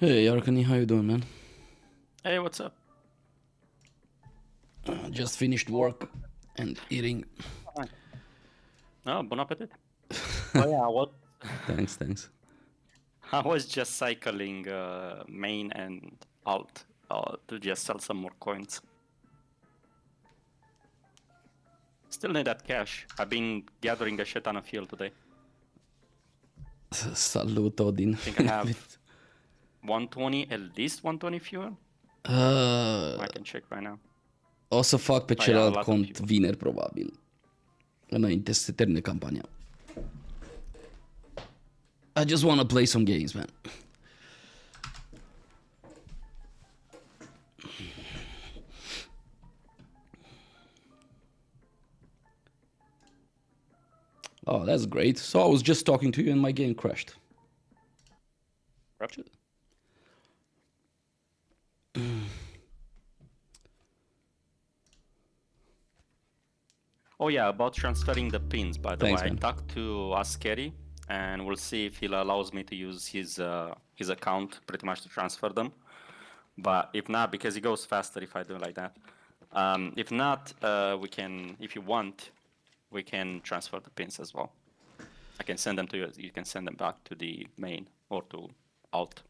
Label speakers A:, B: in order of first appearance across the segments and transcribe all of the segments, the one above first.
A: Hey, Arkani, how you doing, man?
B: Hey, what's up?
A: Just finished work and eating.
B: Hi. Oh, bon appetit. Oh yeah, what?
A: Thanks.
B: I was just cycling main and alt to just sell some more coins. Still need that cash. I've been gathering a shit ton of fuel today.
A: Salut, Odin.
B: I think I have 120, at least 120 fuel. I can check right now.
A: O să fac pe
B: Oh, yeah, a
A: celălalt
B: lot of
A: cont
B: fuel.
A: vineri, probabil. Înainte să se termine campania. I just wanna play some games, man. Oh, that's great. So I was just talking to you and my game crashed.
B: Yep. Oh yeah, about transferring the pins, by the
A: Thanks,
B: way. I
A: man.
B: talked to Askeri and we'll see if he allows me to use his account pretty much to transfer them. But if not, because it goes faster if I do it like that. If not, we can, if you want, we can transfer the pins as well. I can send them to you. You can send them back to the main or to alt.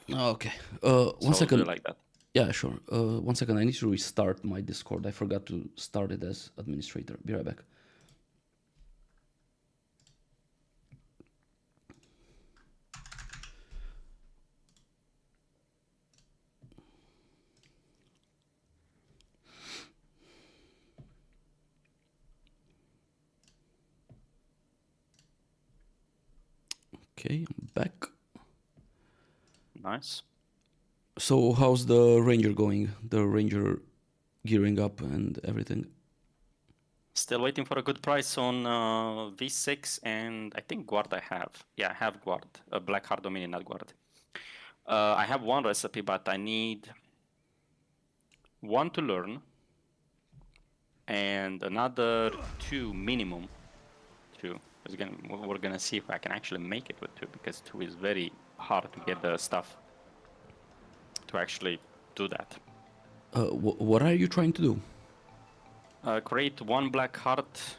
A: Okay.
B: So
A: One second.
B: we'll do it like that.
A: Yeah, sure. 1 second. I need to restart my Discord. I forgot to start it as administrator. Be right back. Okay, I'm back.
B: Nice.
A: So how's the Ranger going? The Ranger gearing up and everything?
B: Still waiting for a good price on V6 and I think Guard I have. Yeah, I have Guard. Black Heart Dominion, not Guard. I have one recipe, but I need one to learn and another 2 minimum. 2. We're gonna see if I can actually make it with 2 because 2 is very hard to get the stuff to actually do that.
A: What are you trying to do?
B: Create one Black Heart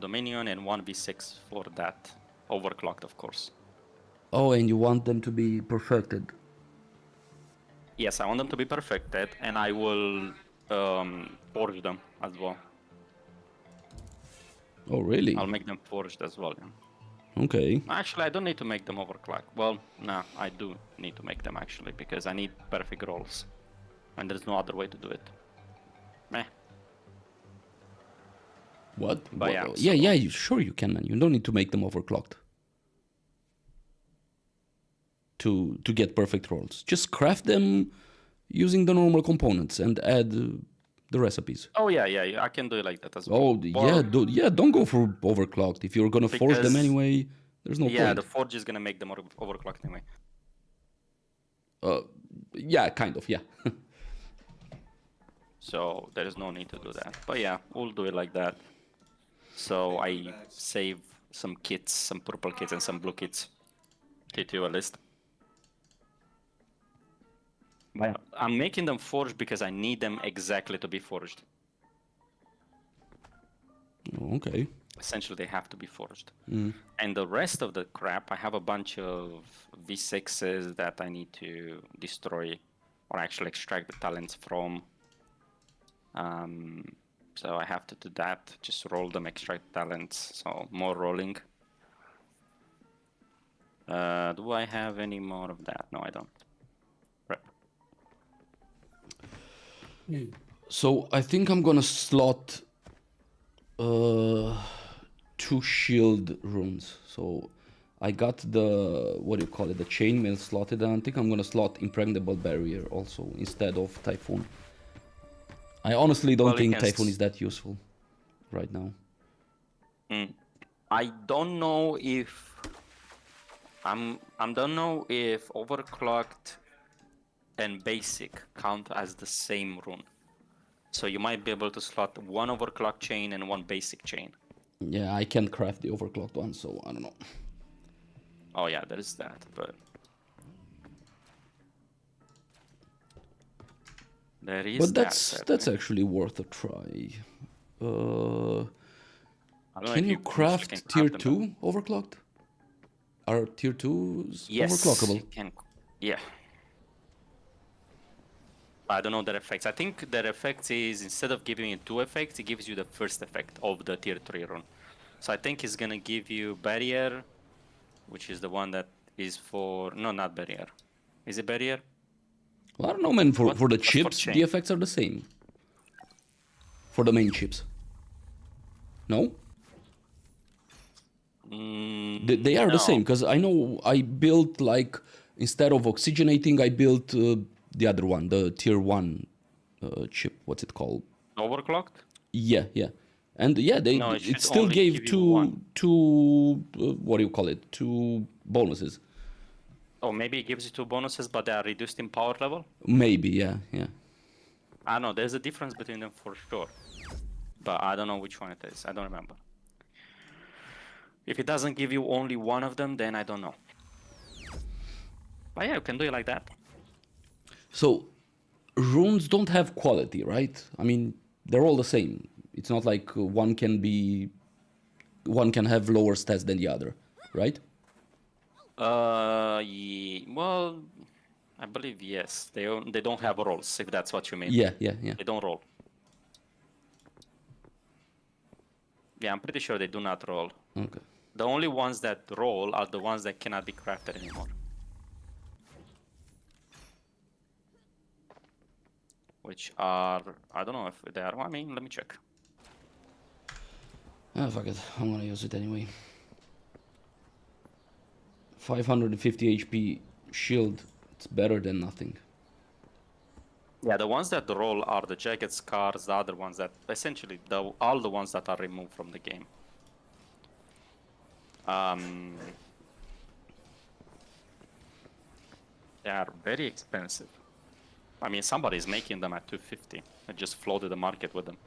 B: Dominion and one V6 for that. Overclocked, of course.
A: Oh, and you want them to be perfected.
B: Yes, I want them to be perfected and I will forge them as well.
A: Oh, really?
B: I'll make them forged as well. Yeah.
A: Okay.
B: Actually, I don't need to make them overclocked. Well, no, I do need to make them actually because I need perfect rolls. And there's no other way to do it. Meh.
A: What?
B: But yeah,
A: Yeah, sure you can, man. You don't need to make them overclocked. To get perfect rolls. Just craft them using the normal components and add the recipes.
B: Oh yeah, I can do it like that as well.
A: Oh, yeah, don't go for overclocked. If you're gonna force them anyway, there's no point.
B: Yeah, the forge is gonna make them overclocked anyway.
A: Yeah, kind of, yeah.
B: So there is no need to do that. But yeah, we'll do it like that. So I save some kits, some purple kits and some blue kits. To a list. But I'm making them forged because I need them exactly to be forged.
A: Okay.
B: Essentially, they have to be forged. And the rest of the crap, I have a bunch of V6s that I need to destroy or actually extract the talents from. So I have to do that, just roll them, extract talents, so more rolling. Do I have any more of that? No, I don't. Right.
A: So I think I'm gonna slot 2 shield runes. So I got the, what do you call it, the chainmail slotted, and I think I'm gonna slot impregnable barrier also instead of typhoon. I honestly don't think typhoon is that useful right now.
B: I don't know if don't know if overclocked and basic count as the same rune. So you might be able to slot one overclock chain and one basic chain.
A: Yeah, I can't craft the overclocked one, so I don't know.
B: Oh yeah, there is that, but There is
A: But
B: that,
A: that's
B: certainly.
A: actually worth a try.
B: I don't know
A: Can
B: if
A: you
B: you can
A: craft tier
B: craft them.
A: 2 overclocked? Are tier 2s
B: Yes,
A: overclockable?
B: you can. Yeah. I don't know their effects. I think their effects is instead of giving you 2 effects, it gives you the first effect of the tier 3 run. So I think it's gonna give you barrier, which is the one that is for no, not barrier. Is it barrier?
A: Well, I don't know, man. For the
B: What's for
A: chips, the
B: chain?
A: effects are the same. For the main chips. No? They are the same,
B: No.
A: because I know I built, like, instead of oxygenating, I built the other one, the tier 1 chip. What's it called?
B: Overclocked?
A: Yeah, yeah. And yeah,
B: No, it
A: it
B: should
A: still
B: only
A: gave
B: give you one.
A: two what do you call it? Two bonuses.
B: Oh, maybe it gives you 2 bonuses, but they are reduced in power level?
A: Maybe, yeah, yeah.
B: I know, there's a difference between them for sure. But I don't know which one it is. I don't remember. If it doesn't give you only one of them, then I don't know. But yeah, you can do it like that.
A: So runes don't have quality, right? I mean, they're all the same. It's not like one can have lower stats than the other, right?
B: Well, I believe yes. They don't have rolls, if that's what you mean.
A: Yeah, yeah, yeah.
B: They don't roll. Yeah, I'm pretty sure they do not roll.
A: Okay.
B: The only ones that roll are the ones that cannot be crafted anymore. Which are, I don't know if they are, I mean, let me check.
A: Ah, fuck it. I'm gonna use it anyway. 550 HP shield. It's better than nothing.
B: Yeah, the ones that roll are the jagged scars, the other ones that, essentially, all the ones that are removed from the game. They are very expensive. I mean, somebody's making them at 250. I just flooded the market with them.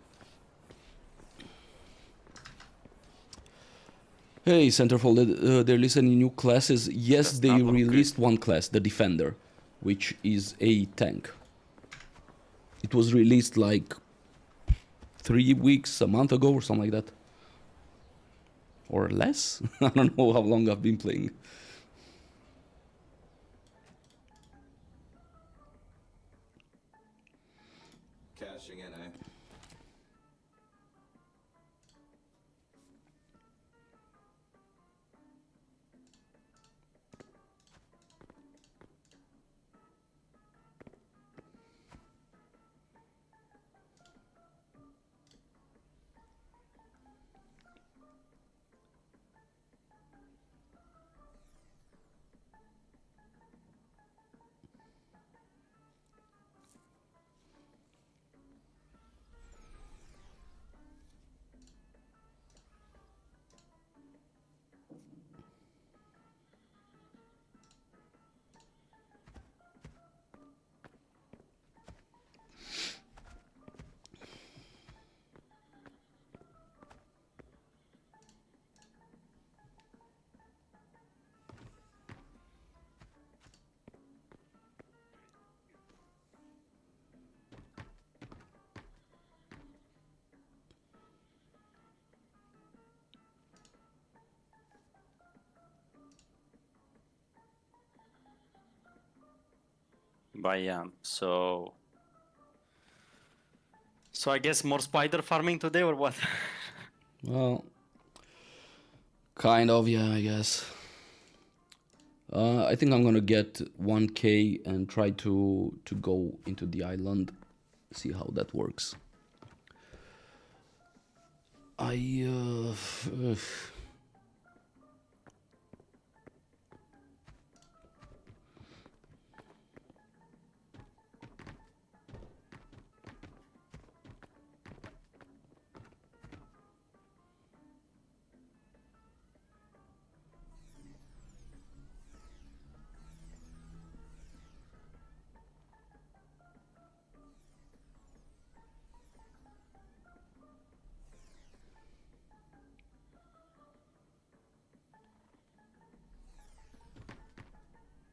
A: Hey, Centerfold, they're listening new classes. Yes,
B: Does
A: they
B: not look
A: released
B: good.
A: one class, the Defender, which is a tank. It was released like 3 weeks, a month ago, or something like that. Or less? I don't know how long I've been playing.
C: Cashing in, eh?
B: But yeah, so I guess more spider farming today or what?
A: Well, kind of, yeah, I guess. I think I'm gonna get 1k and try to go into the island, see how that works.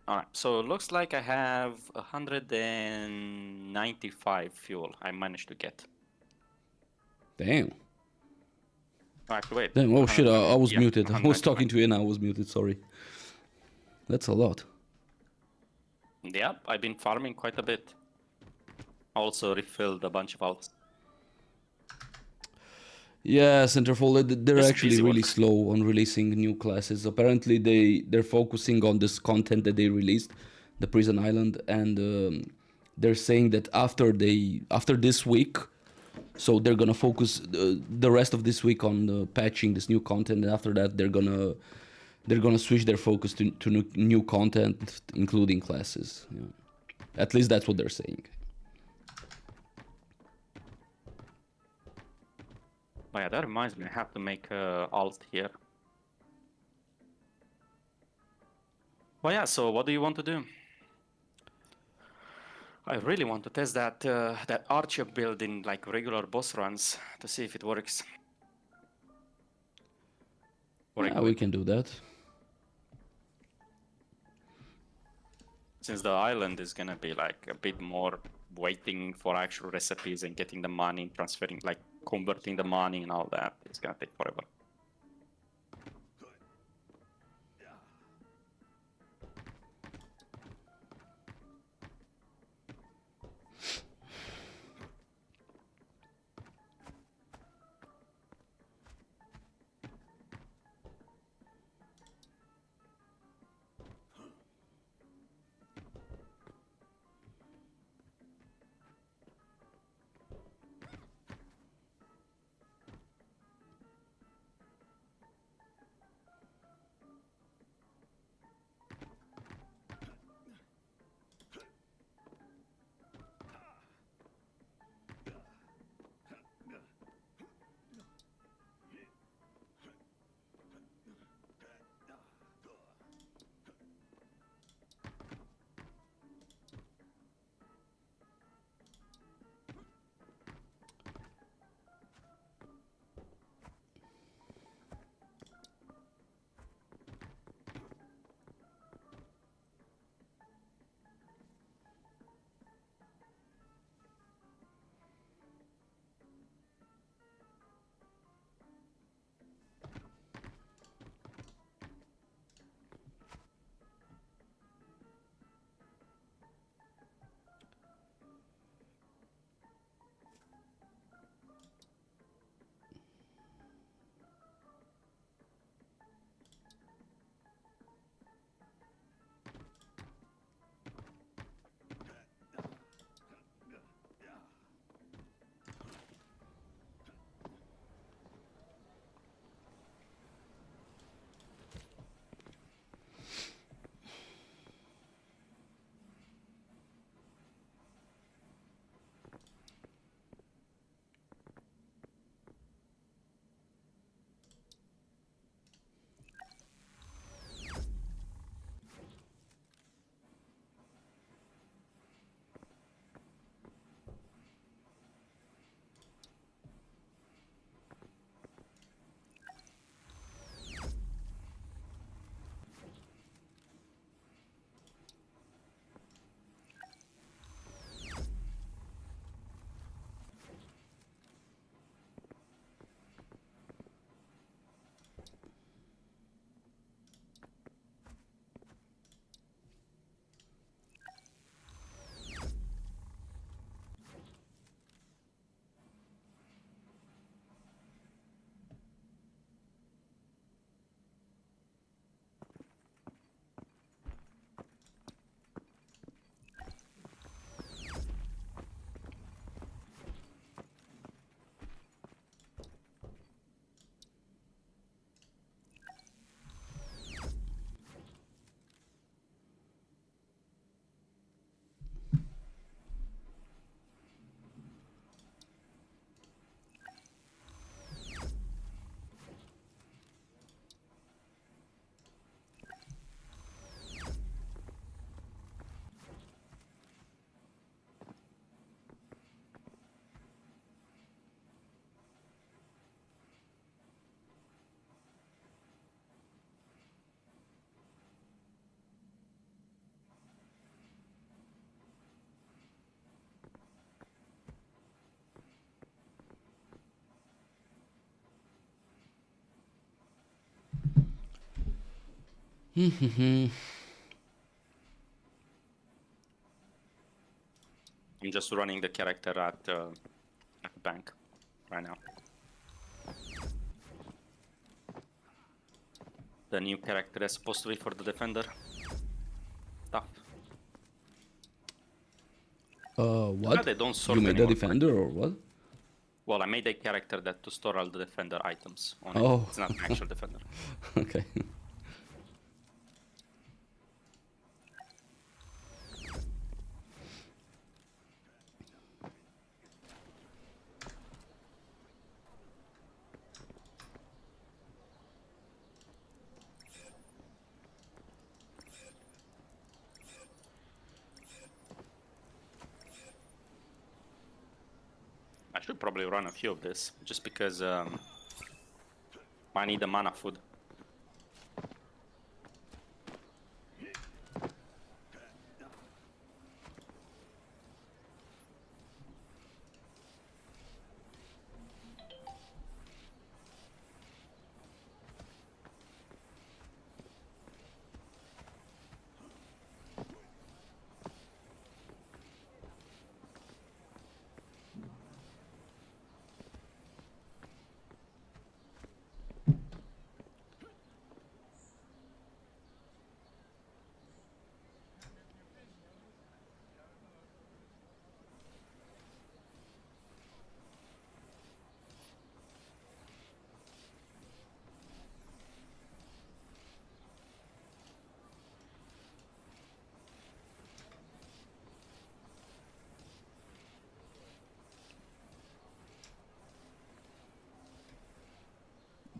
B: Alright, so it looks like I have 195 fuel I managed to get.
A: Damn.
B: Actually, wait.
A: Damn, oh shit, I was
B: Yeah,
A: muted. I was
B: 195.
A: talking to you and I was muted, sorry. That's a lot.
B: Yep, I've been farming quite a bit. Also refilled a bunch of alts.
A: Yeah, Centerfold, they're
B: Just
A: actually
B: busy
A: really
B: work.
A: slow on releasing new classes. Apparently, they're focusing on this content that they released, the Prison Island, and they're saying that after this week, so they're gonna focus the rest of this week on patching this new content, and after that, they're gonna switch their focus to new content, including classes. Yeah. At least that's what they're saying.
B: Oh yeah, that reminds me, I have to make alt here. Well, yeah, so what do you want to do? I really want to test that Archer build in like regular boss runs to see if it works.
A: Yeah, we can do that.
B: Since the island is gonna be like a bit more waiting for actual recipes and getting the money, transferring, like converting the money and all that, it's gonna take forever. I'm just running the character at the bank right now. The new character is supposed to be for the defender. Tough.
A: What?
B: They don't sort
A: You made a
B: anymore.
A: defender or what?
B: Well, I made a character that to store all the defender items on it.
A: Oh.
B: It's not an actual defender.
A: Okay.
B: I should probably run a few of this, just because I need the mana food.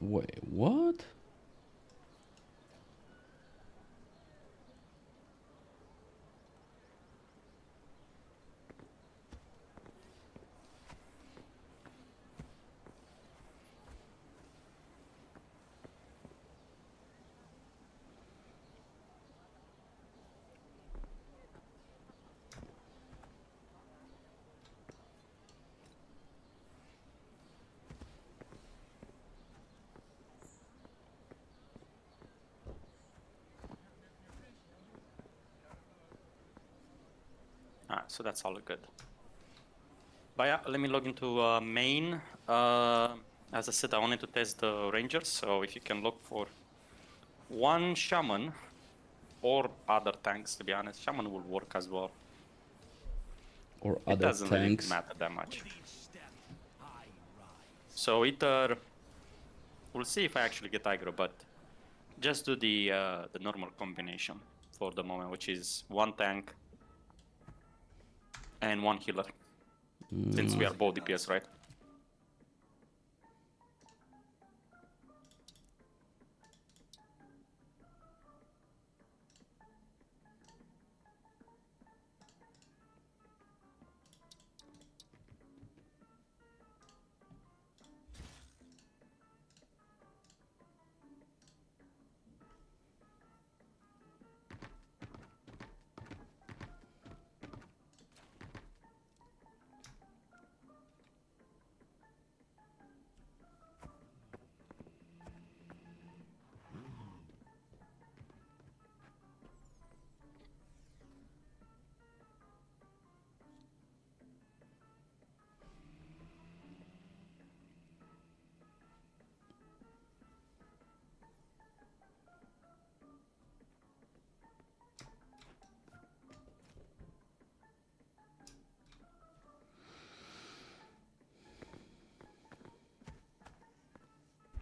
A: Wait, what?
B: So that's all good. But yeah, let me log into main. As I said, I wanted to test the rangers, so if you can look for one shaman or other tanks, to be honest, shaman will work as well.
A: Or
B: It
A: other
B: doesn't really
A: tanks?
B: matter that much. So either we'll see if I actually get aggro, but just do the normal combination for the moment, which is one tank and one healer. Since we are both DPS, right?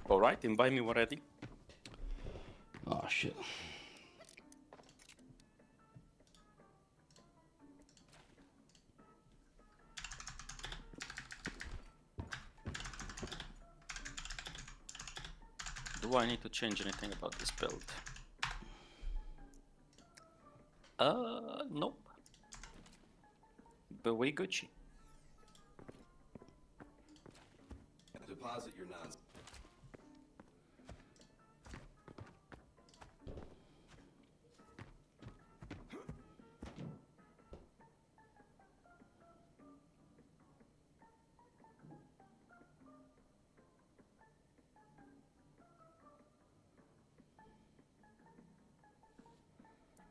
B: Alright, invite me already.
A: Oh shit.
B: Do I need to change anything about this build? Nope. But we Gucci.
C: Deposit your nonsense.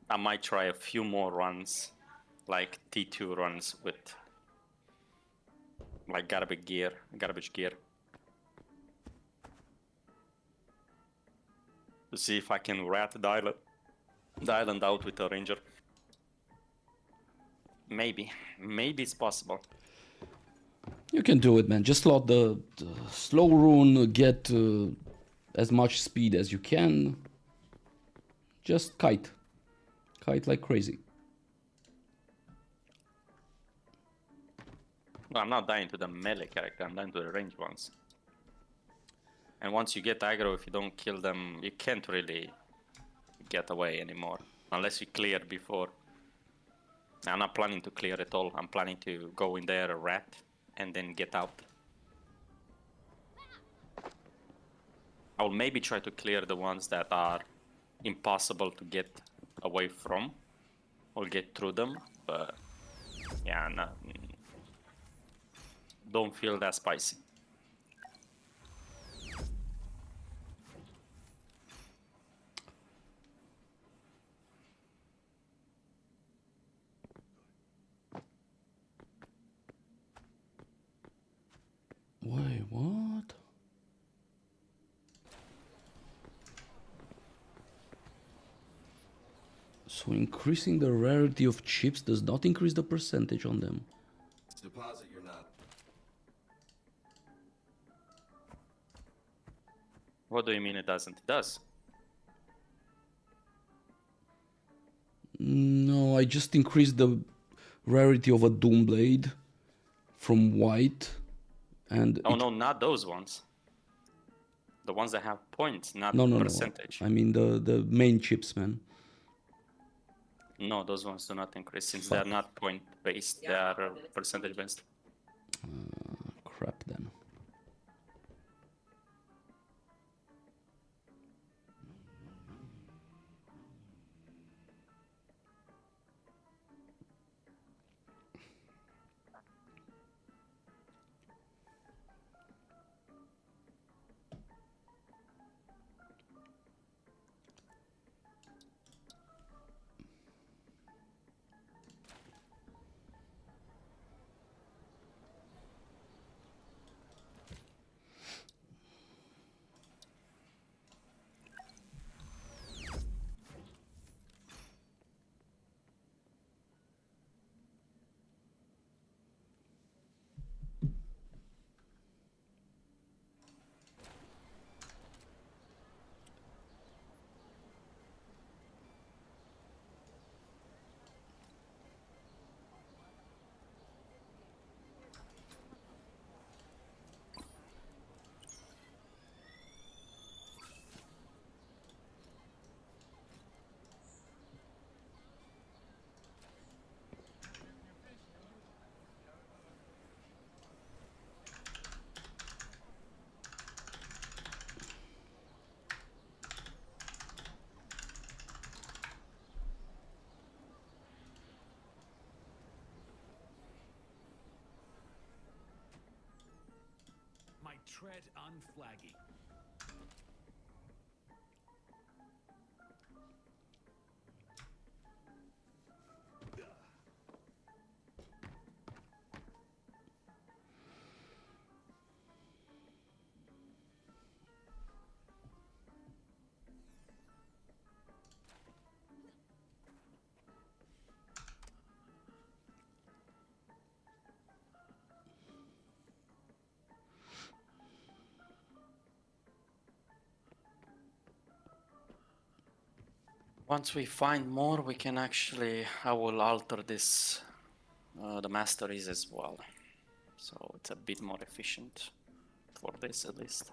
B: I might try a few more runs, like T2 runs with like garbage gear. To see if I can rat the island out with a ranger. Maybe it's possible.
A: You can do it, man. Just slot the slow rune, get as much speed as you can. Just kite. Kite like crazy.
B: No, I'm not dying to the melee character, I'm dying to the ranged ones. And once you get aggro, if you don't kill them, you can't really get away anymore. Unless you clear before. I'm not planning to clear at all. I'm planning to go in there, rat, and then get out. I'll maybe try to clear the ones that are impossible to get away from. Or get through them, but yeah, no, don't feel that spicy.
A: Wait, what? So increasing the rarity of chips does not increase the percentage on them.
C: Deposit your non.
B: What do you mean it doesn't? It does.
A: No, I just increased the rarity of a Doom Blade from white and...
B: Oh no, not those ones. The ones that have points, not
A: No,
B: percentage.
A: I mean the main chips, man.
B: No, those ones do not increase since they're not point based, they are percentage based.
A: Crap then.
D: My tread unflagging.
B: Once we find more, we can actually, I will alter this, the masteries as well. So it's a bit more efficient for this at least.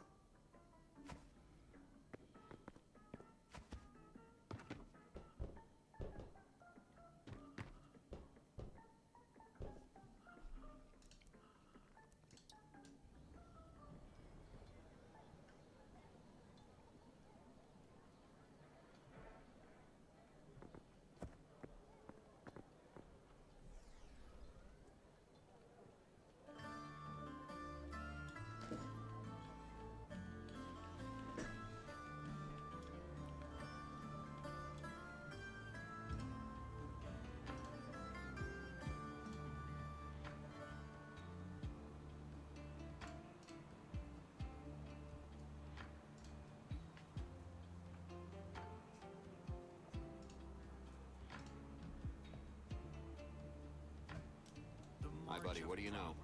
C: buddy. What do you know?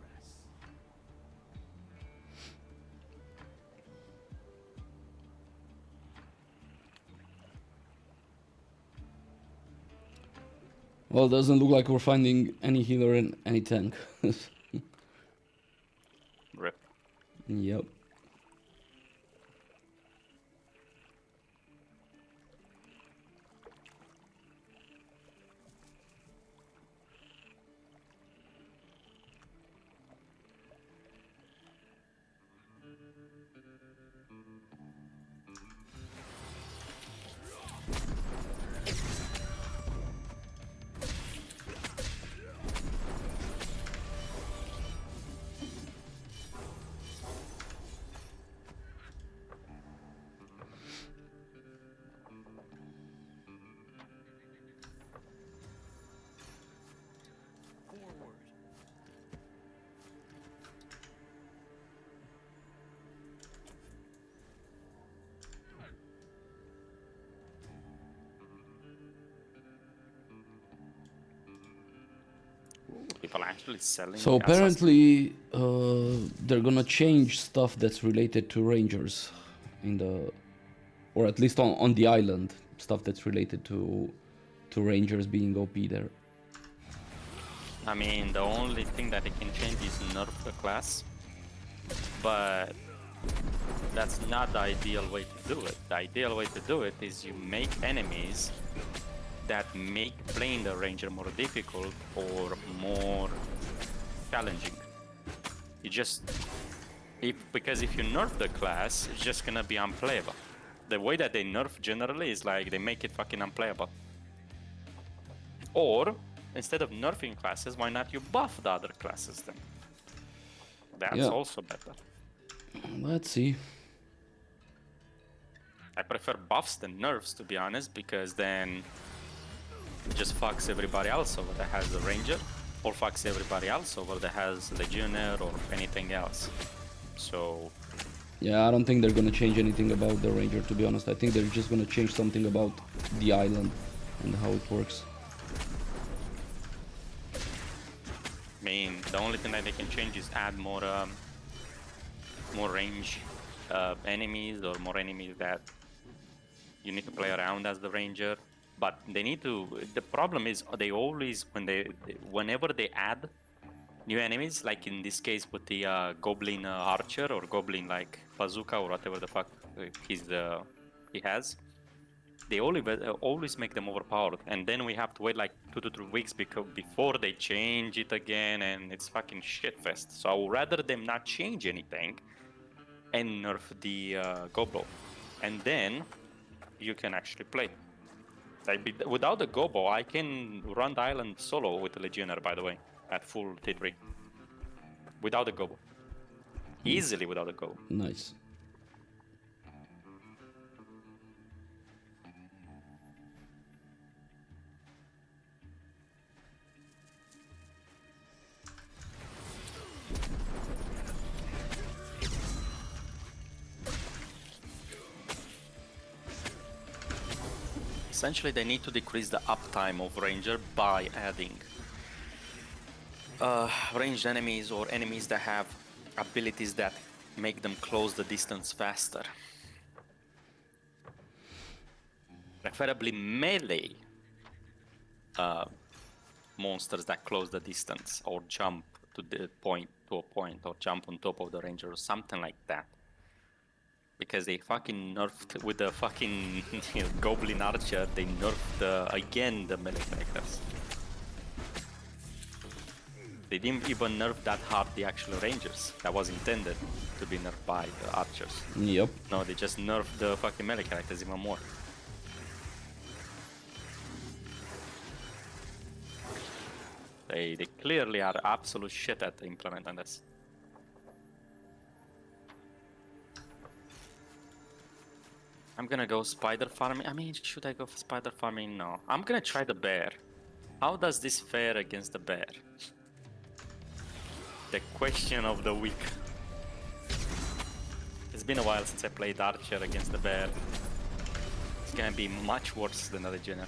A: Well, it doesn't look like we're finding any healer and any tank.
B: Rip.
A: Yep.
D: Forward.
B: People actually selling.
A: So
B: the assets.
A: apparently, they're gonna change stuff that's related to rangers in the, or at least on the island, stuff that's related to rangers being OP there.
B: I mean, the only thing that it can change is nerf the class, but that's not the ideal way to do it. The ideal way to do it is you make enemies that make playing the ranger more difficult or more challenging. You just, because if you nerf the class, it's just gonna be unplayable. The way that they nerf generally is like they make it fucking unplayable. Or instead of nerfing classes, why not you buff the other classes then? That's
A: Yeah.
B: also better.
A: Let's see.
B: I prefer buffs than nerfs, to be honest, because then it just fucks everybody else over that has the ranger, or fucks everybody else over that has legionnaire or anything else. So
A: Yeah, I don't think they're gonna change anything about the ranger, to be honest. I think they're just gonna change something about the island and how it works.
B: I mean, the only thing that they can change is add more range enemies, or more enemies that you need to play around as the ranger. But they need to. The problem is they always, whenever they add new enemies, like in this case with the goblin archer or goblin like bazooka or whatever the fuck he has, they always make them overpowered, and then we have to wait like 2 to 3 weeks before they change it again, and it's fucking shitfest. So I would rather them not change anything and nerf the gobo, and then you can actually play. Like, without the gobo, I can run the island solo with the legionnaire, by the way, at full T3. Without the gobo. Easily without the gobo.
A: Nice.
B: Essentially, they need to decrease the uptime of ranger by adding ranged enemies or enemies that have abilities that make them close the distance faster. Preferably melee monsters that close the distance or jump to a point or jump on top of the ranger or something like that. Because they fucking nerfed with the fucking goblin archer, they nerfed again the melee characters. They didn't even nerf that hard the actual rangers that was intended to be nerfed by the archers.
A: Yep.
B: No, they just nerfed the fucking melee characters even more. They clearly are absolute shit at implementing this. I'm gonna go spider farming. I mean, should I go for spider farming? No. I'm gonna try the bear. How does this fare against the bear? The question of the week. It's been a while since I played archer against the bear. It's gonna be much worse than the legionnaire.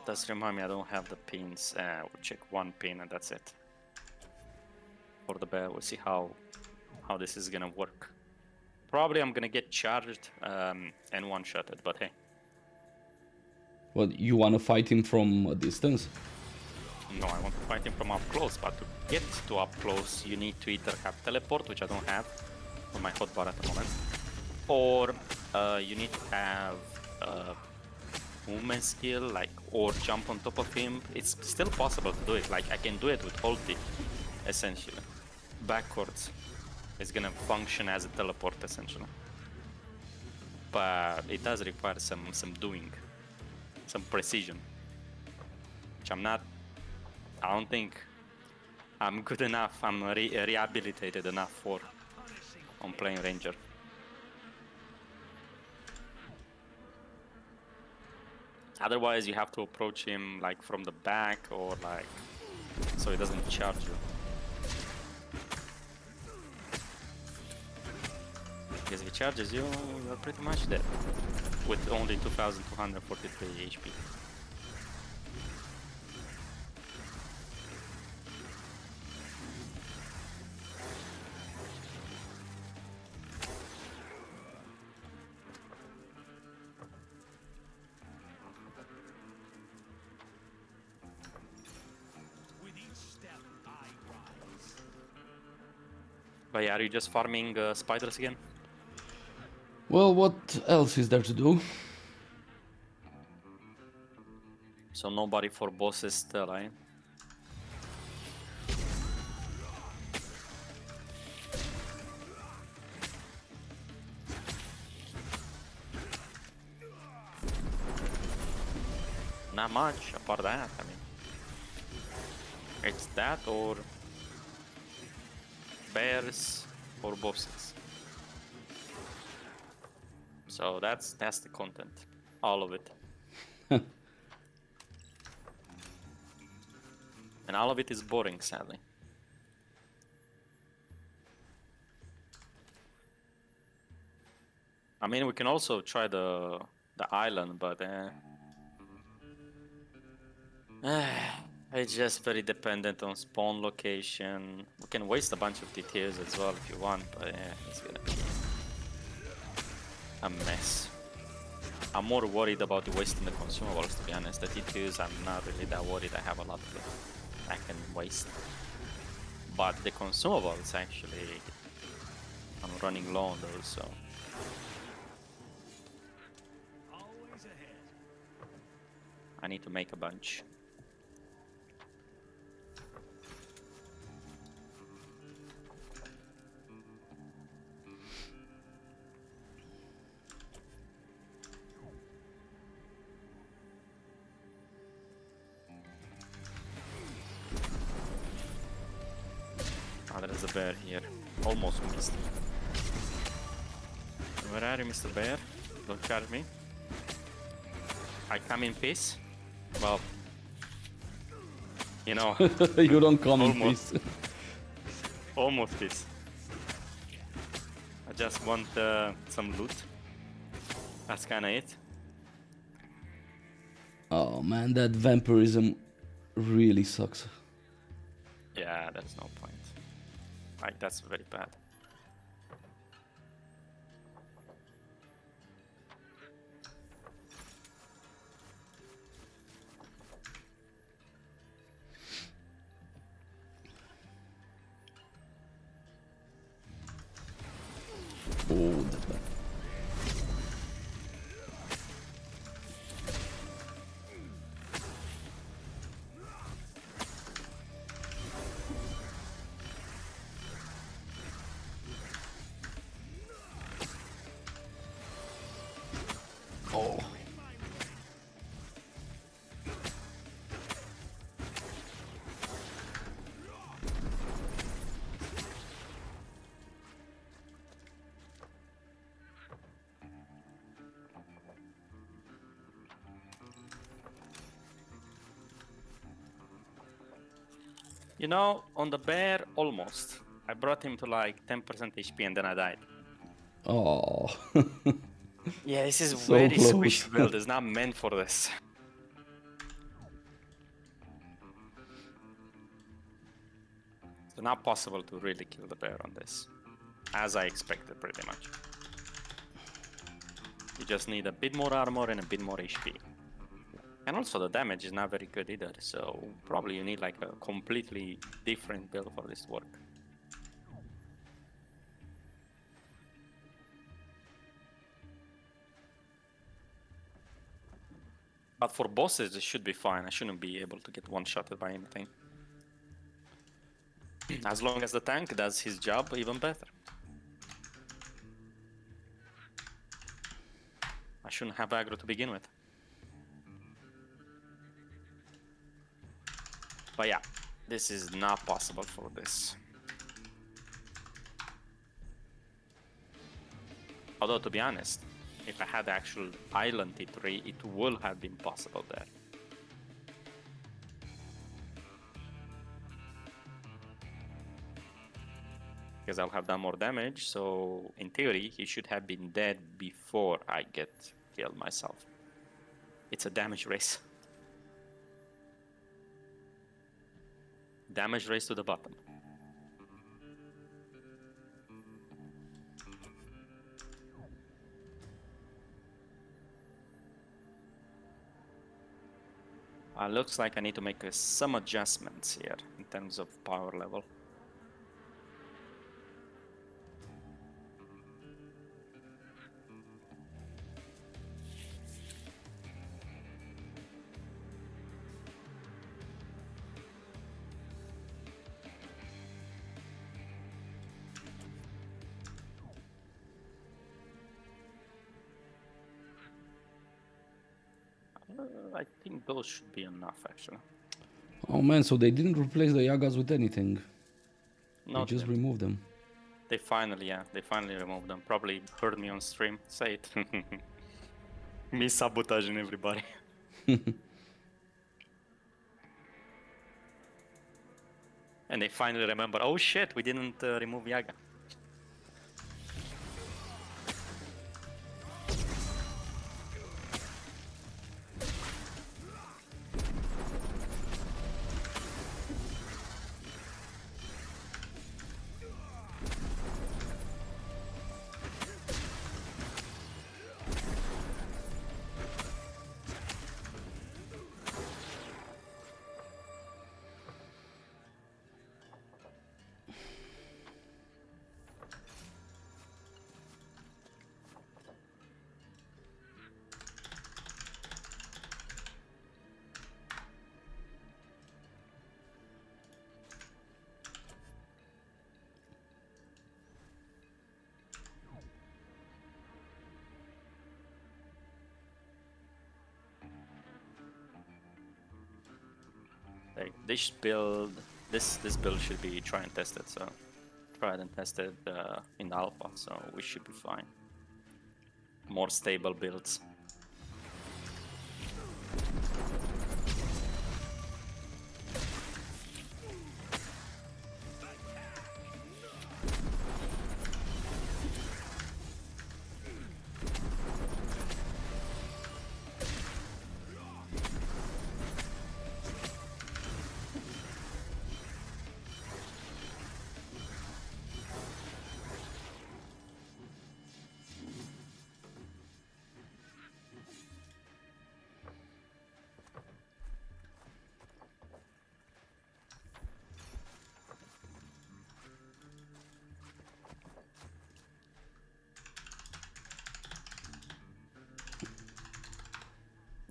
B: Does remind me I don't have the pins. We'll check one pin and that's it. For the bear, we'll see how this is gonna work. Probably I'm gonna get charged and one-shotted, but hey.
A: Well, you want to fight him from a distance?
B: No, I want to fight him from up close, but to get to up close, you need to either have teleport, which I don't have on my hotbar at the moment, or you need to have movement skill, like, or jump on top of him. It's still possible to do it. Like, I can do it with ulti, essentially. Backwards is gonna function as a teleport, essentially. But it does require some doing, some precision, which I don't think I'm good enough, I'm rehabilitated enough for on playing Ranger. Otherwise, you have to approach him like from the back or like so he doesn't charge you. Because if he charges you, you're pretty much dead with only 2243 HP.
D: With each step I rise.
B: But yeah, are you just farming spiders again?
A: Well, what else is there to do?
B: So nobody for bosses still, eh? Not much apart that, I mean. It's that or bears or bosses. So that's the content. All of it. And all of it is boring, sadly. I mean, we can also try the island, but it's just very dependent on spawn location. We can waste a bunch of details as well if you want, but it's gonna be a mess. I'm more worried about wasting the consumables, to be honest. The T2s, I'm not really that worried. I have a lot of it I can waste. But the consumables, actually, I'm running low on those, so.
D: Always ahead.
B: I need to make a bunch. Ah, there's a bear here. Almost missed. Where are you, Mr. Bear? Don't charge me. I come in peace. Well, you know,
A: You don't come in
B: Almost.
A: peace.
B: almost peace. I just want some loot. That's kinda it.
A: Oh man, that vampirism really sucks.
B: Yeah, that's no point. Like, that's very bad.
A: Oh, that's bad. Oh.
B: You know, on the bear, almost. I brought him to like 10% HP and then I died.
A: Oh.
B: Yeah, this is
A: So
B: very
A: close.
B: squishy build. It's not meant for this. not possible to really kill the bear on this, as I expected pretty much. You just need a bit more armor and a bit more HP. And also the damage is not very good either, so probably you need like a completely different build for this to work. But for bosses, it should be fine. I shouldn't be able to get one-shotted by anything. As long as the tank does his job, even better. I shouldn't have aggro to begin with. But yeah, this is not possible for this. Although, to be honest, if I had the actual island T3, it would have been possible there. Because I'll have done more damage, so in theory, he should have been dead before I get killed myself. It's a damage race. Damage race to the bottom. Looks like I need to make some adjustments here in terms of power level. I think those should be enough, actually.
A: Oh man, so they didn't replace the Yagas with anything.
B: No,
A: They just removed them.
B: they finally removed them. Probably heard me on stream say it. Me sabotaging everybody. And they finally remember, oh shit, we didn't remove Yaga. This build, this build should be tried and tested. So tried and tested in alpha, so we should be fine. More stable builds.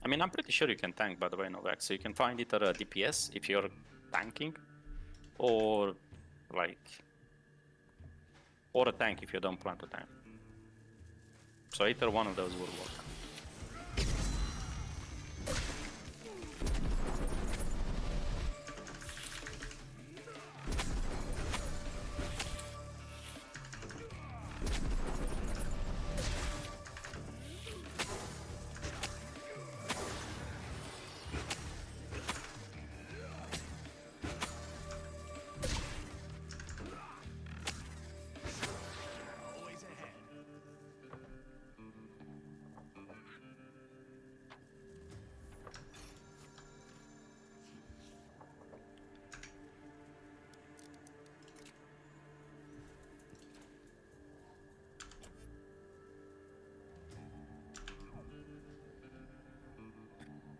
B: I mean, I'm pretty sure you can tank, by the way, Novak. So you can find either a DPS if you're tanking, or like, or a tank if you don't plan to tank. So either one of those will work.
D: Always ahead.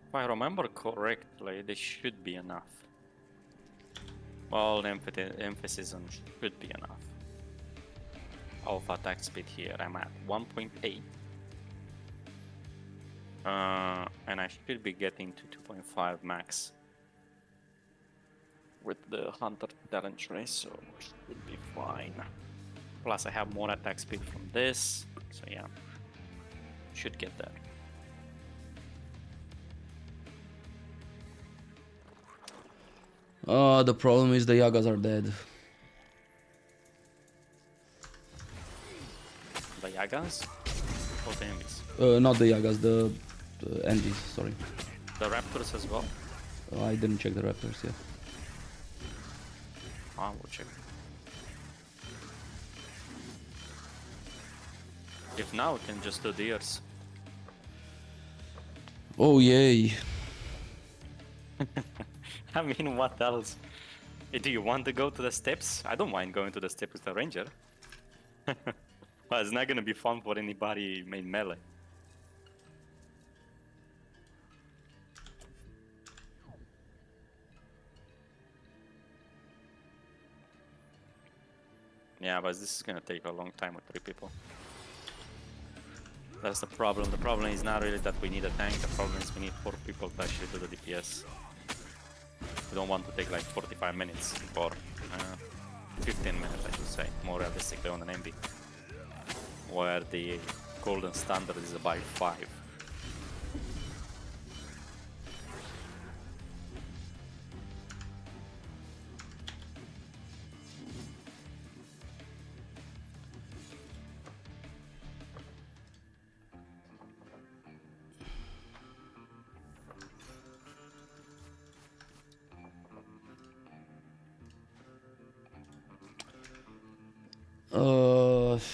B: If I remember correctly, this should be enough. Well, the emphasis on should be enough. Alpha attack speed here, I'm at 1.8. And I should be getting to 2.5 max with the Hunter talent tray, so should be fine. Plus I have more attack speed from this, so yeah, should get there.
A: The problem is the Yagas are dead.
B: The Yagas? Or the enemies?
A: Not the Yagas, the Envies, sorry.
B: The Raptors as well?
A: I didn't check the Raptors yet.
B: I will check. If now we can just do Deers.
A: Oh yay!
B: I mean, what else? Do you want to go to the steps? I don't mind going to the steps with the Ranger. But it's not gonna be fun for anybody main melee. Yeah, but this is gonna take a long time with 3 people. That's the problem. The problem is not really that we need a tank, the problem is we need 4 people to actually do the DPS. We don't want to take like 45 minutes or 15 minutes, I should say, more realistically on an MB. Where the golden standard is about 5.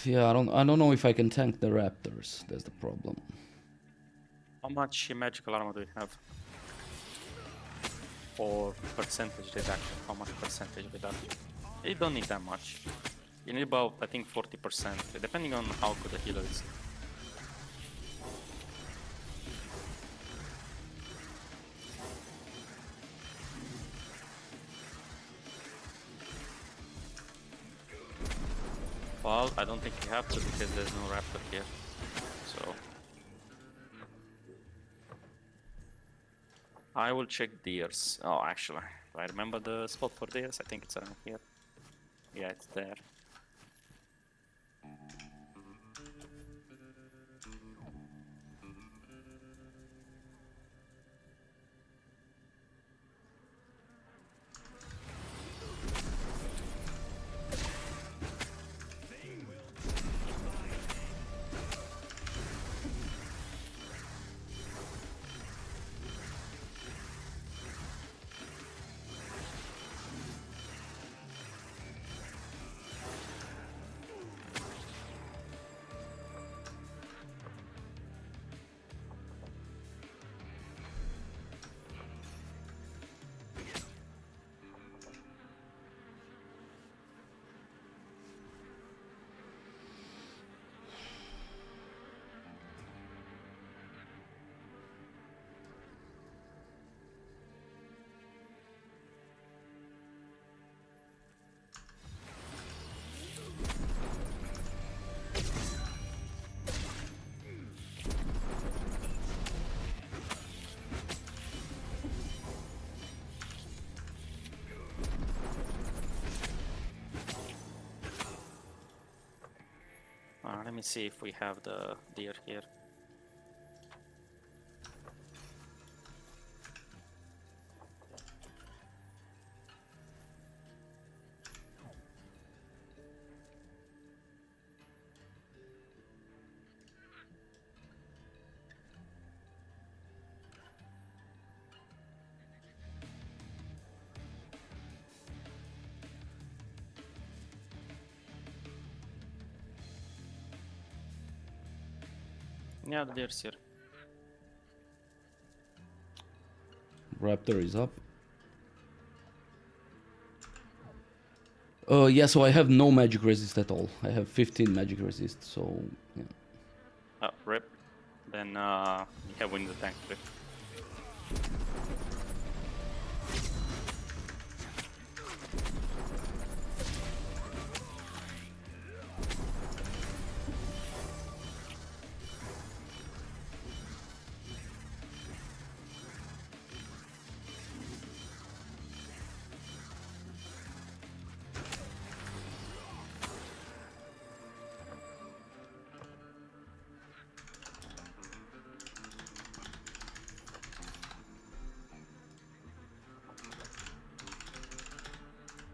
A: Yeah, I don't know if I can tank the Raptors. That's the problem.
B: How much magical armor do we have? For percentage reduction, how much percentage reduction? You don't need that much. You need about, I think, 40%, depending on how good the healer is. Well, I don't think you have to because there's no raptor here. So I will check Deers. Oh, actually, do I remember the spot for Deers? I think it's around here. Yeah, it's there. Let me see if we have the deer here. Yeah, the deer's here.
A: Raptor is up. Yeah, so I have no magic resist at all. I have 15 magic resist, so yeah.
B: Rip. Then you have win the tank trip.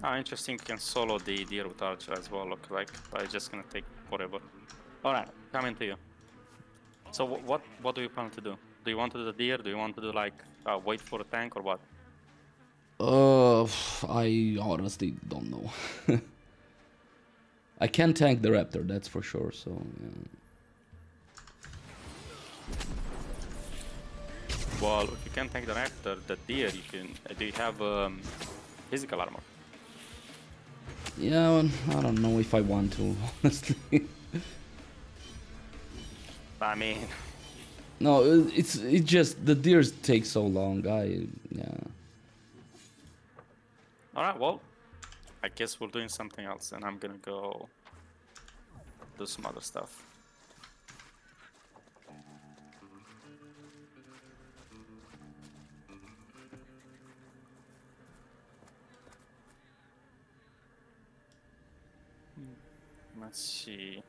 B: Ah, interesting. You can solo the deer with archer as well. Look like, but it's just gonna take forever. All right, coming to you. So what do you plan to do? Do you want to do the deer? Do you want to do like wait for a tank or what?
A: I honestly don't know. I can tank the raptor, that's for sure. So yeah.
B: Well, if you can tank the raptor, the deer, you can. Do you have physical armor?
A: Yeah, well, I don't know if I want to, honestly.
B: I mean,
A: No, it's just the deers take so long. Yeah.
B: all right. Well, I guess we're doing something else, and I'm gonna go do some other stuff. Let's see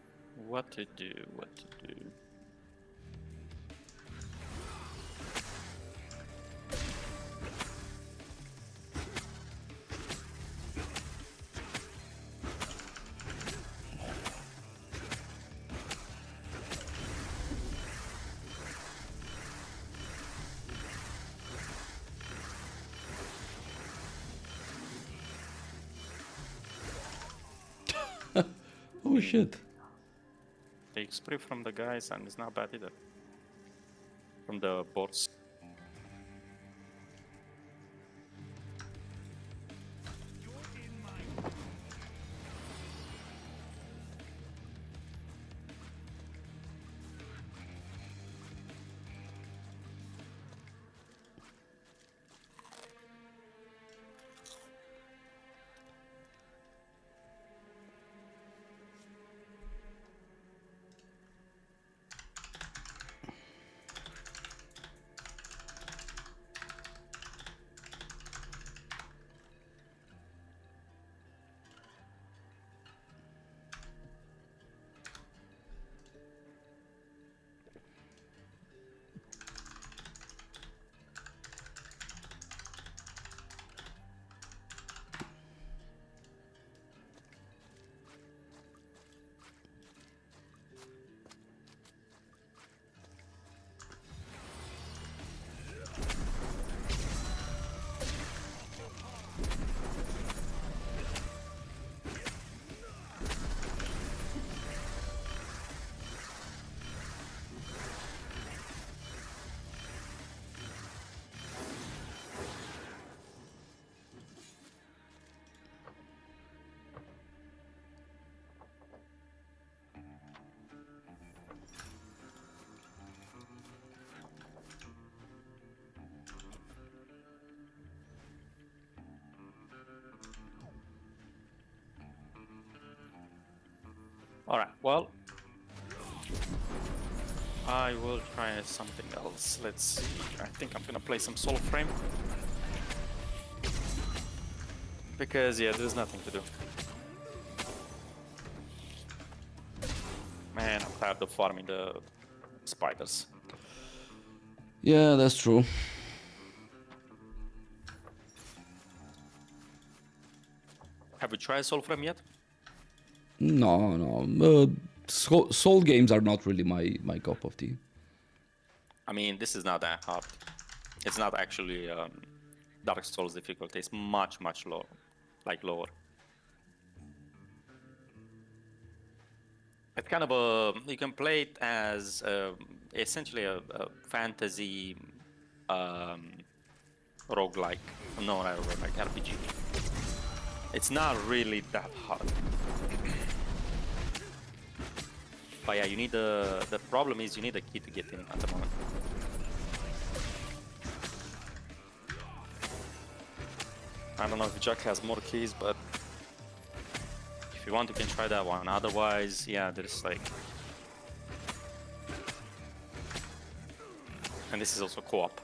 B: what to do.
A: Oh shit.
B: Take spray from the guys, and it's not bad either. From the bots. Alright, well, I will try something else. Let's see. I think I'm gonna play some Soul Frame. Because, yeah, there's nothing to do. Man, I'm tired of farming the spiders.
A: Yeah, that's true.
B: Have you tried Soul Frame yet?
A: No. Soul games are not really my cup of tea.
B: I mean, this is not that hard. It's not actually Dark Souls difficulty. It's much lower, lower. It's kind of a, you can play it as essentially a fantasy roguelike, no, not roguelike, RPG. It's not really that hard. But yeah, you need the problem is you need a key to get in at the moment. I don't know if Jack has more keys, but if you want, you can try that one. Otherwise, yeah, there's like... And this is also co-op.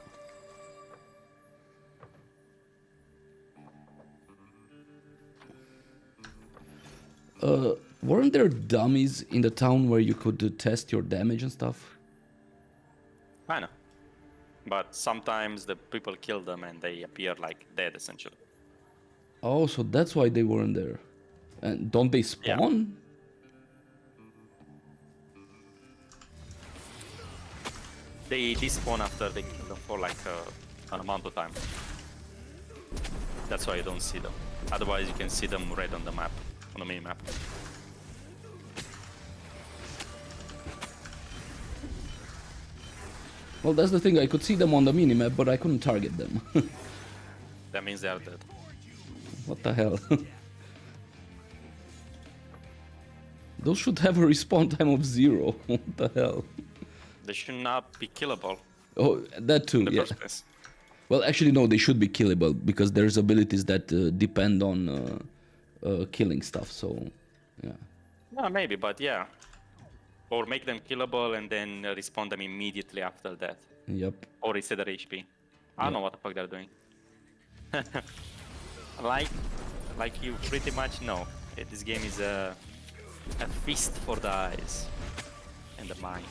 A: Weren't there dummies in the town where you could test your damage and stuff?
B: I know. But sometimes the people kill them and they appear like dead, essentially.
A: Oh, so that's why they weren't there. And don't they spawn?
B: They despawn after they kill them for like an amount of time. That's why you don't see them. Otherwise, you can see them red on the map, on the mini map.
A: Well, that's the thing. I could see them on the minimap, but I couldn't target them.
B: That means they are dead.
A: What the hell? Those should have a respawn time of 0. What the hell?
B: They should not be killable
A: Oh, that too,
B: in the
A: yeah.
B: first place.
A: Well, actually, no, they should be killable because there's abilities that depend on killing stuff, so yeah.
B: Yeah, maybe, but yeah. Or make them killable and then respawn them immediately after that.
A: Yep.
B: Or reset their HP. I don't know what the fuck they're doing. like you pretty much know. This game is a feast for the eyes and the mind.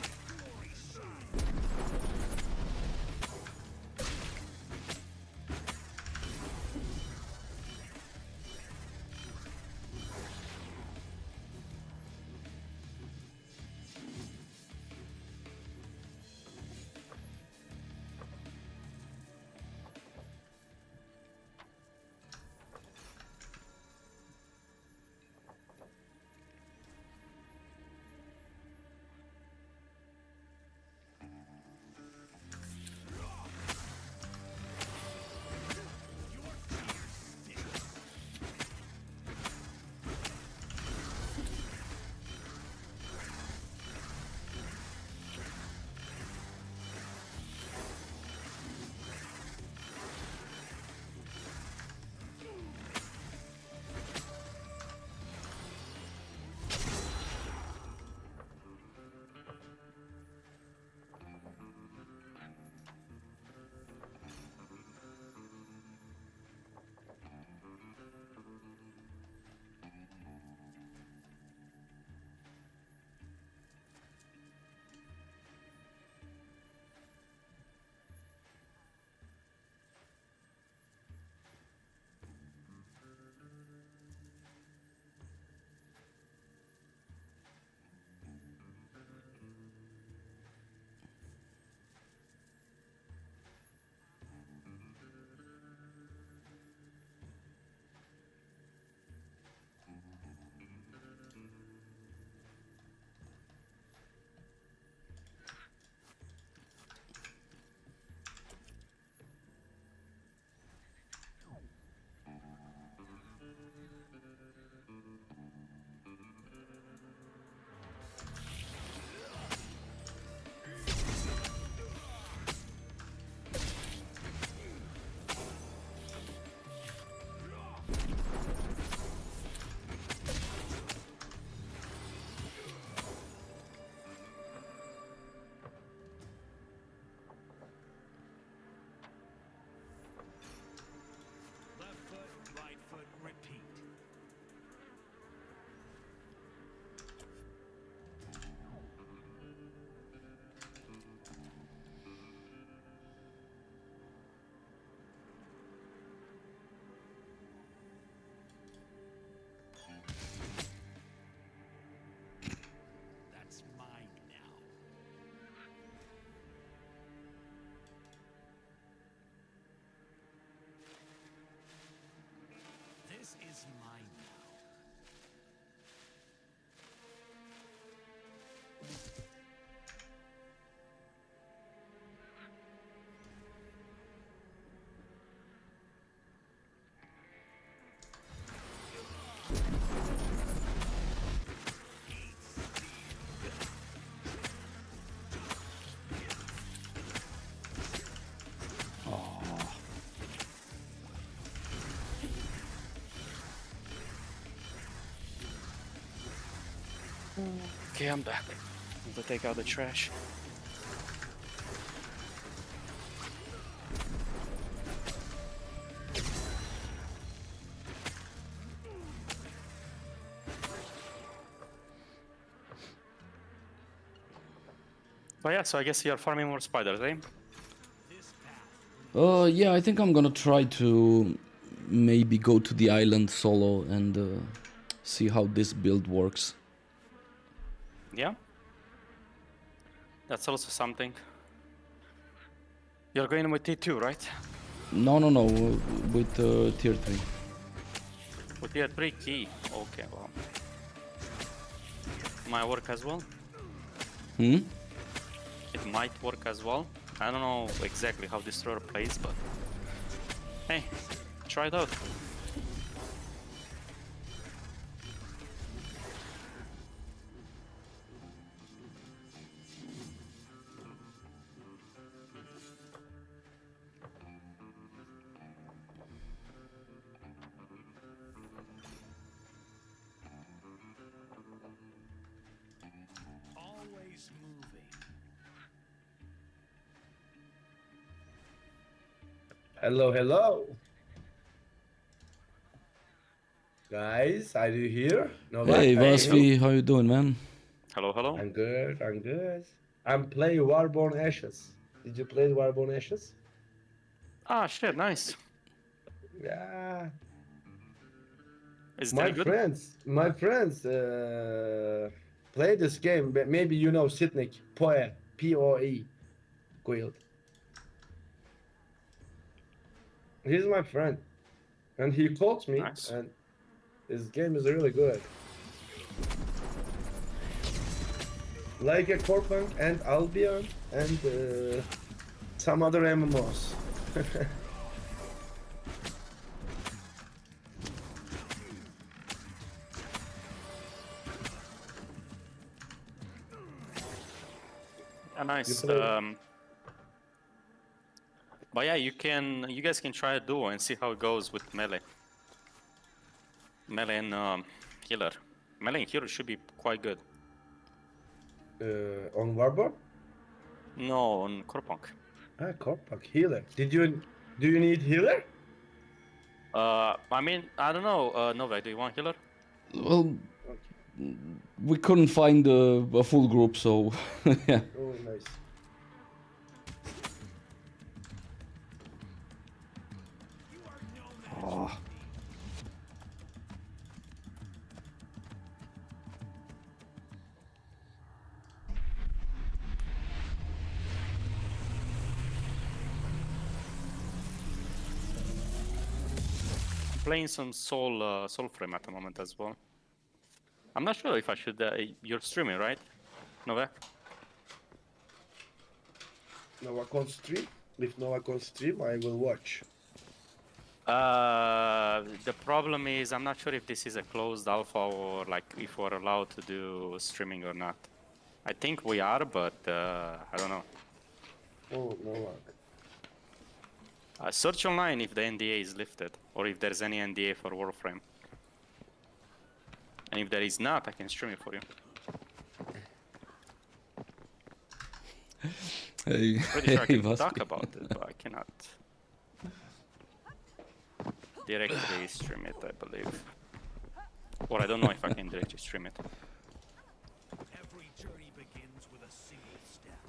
B: Okay, I'm back. Need to take out the trash. But yeah, so I guess you're farming more spiders, eh?
A: Yeah, I think I'm gonna try to maybe go to the island solo and see how this build works.
B: Yeah. That's also something. You're going with T2, right?
A: No, no, no, with tier 3.
B: With tier 3 key. Okay, well. Might work as well.
A: Hmm?
B: It might work as well. I don't know exactly how Destroyer plays, but hey, try it out.
D: Always moving.
E: Hello, hello. Guys, are you here? Novak,
A: Hey,
E: are you
B: Hey.
E: here?
A: Vasvi, how you doing, man?
B: Hello, hello.
E: I'm good, I'm good. I'm playing Warborn Ashes. Did you play Warborn Ashes?
B: Ah, shit, nice.
E: Yeah.
B: Is it any good?
E: My friends play this game. Maybe you know Sitnik, Poe, P-O-E, Guild. He's my friend. And he called me,
B: Nice.
E: and this game is really good. Like a Corepunk and Albion and some other MMOs.
B: Yeah, nice.
E: play-
B: But yeah, you guys can try a duo and see how it goes with melee. Melee and healer. Melee and healer should be quite good.
E: On Warborn?
B: No, on Corepunk.
E: Ah, Corepunk healer. Do you need healer?
B: I mean, I don't know. Novak, do you want healer?
A: Well, we couldn't find a full group, so yeah.
E: Oh, nice.
D: You are no match
A: Oh.
D: for me.
B: I'm playing some Soul Frame at the moment as well. I'm not sure if I should. You're streaming, right, Novak?
E: Novak on stream? If Novak on stream, I will watch.
B: The problem is I'm not sure if this is a closed alpha or like if we're allowed to do streaming or not. I think we are, but I don't know.
E: Oh, Novak.
B: Search online if the NDA is lifted or if there's any NDA for Warframe. And if there is not, I can stream it for you.
A: Hey,
B: Pretty sure I can
A: Vasvi.
B: talk about it, but I cannot directly stream it, I believe. Or I don't know if I can directly stream it.
D: Every journey begins with a single step.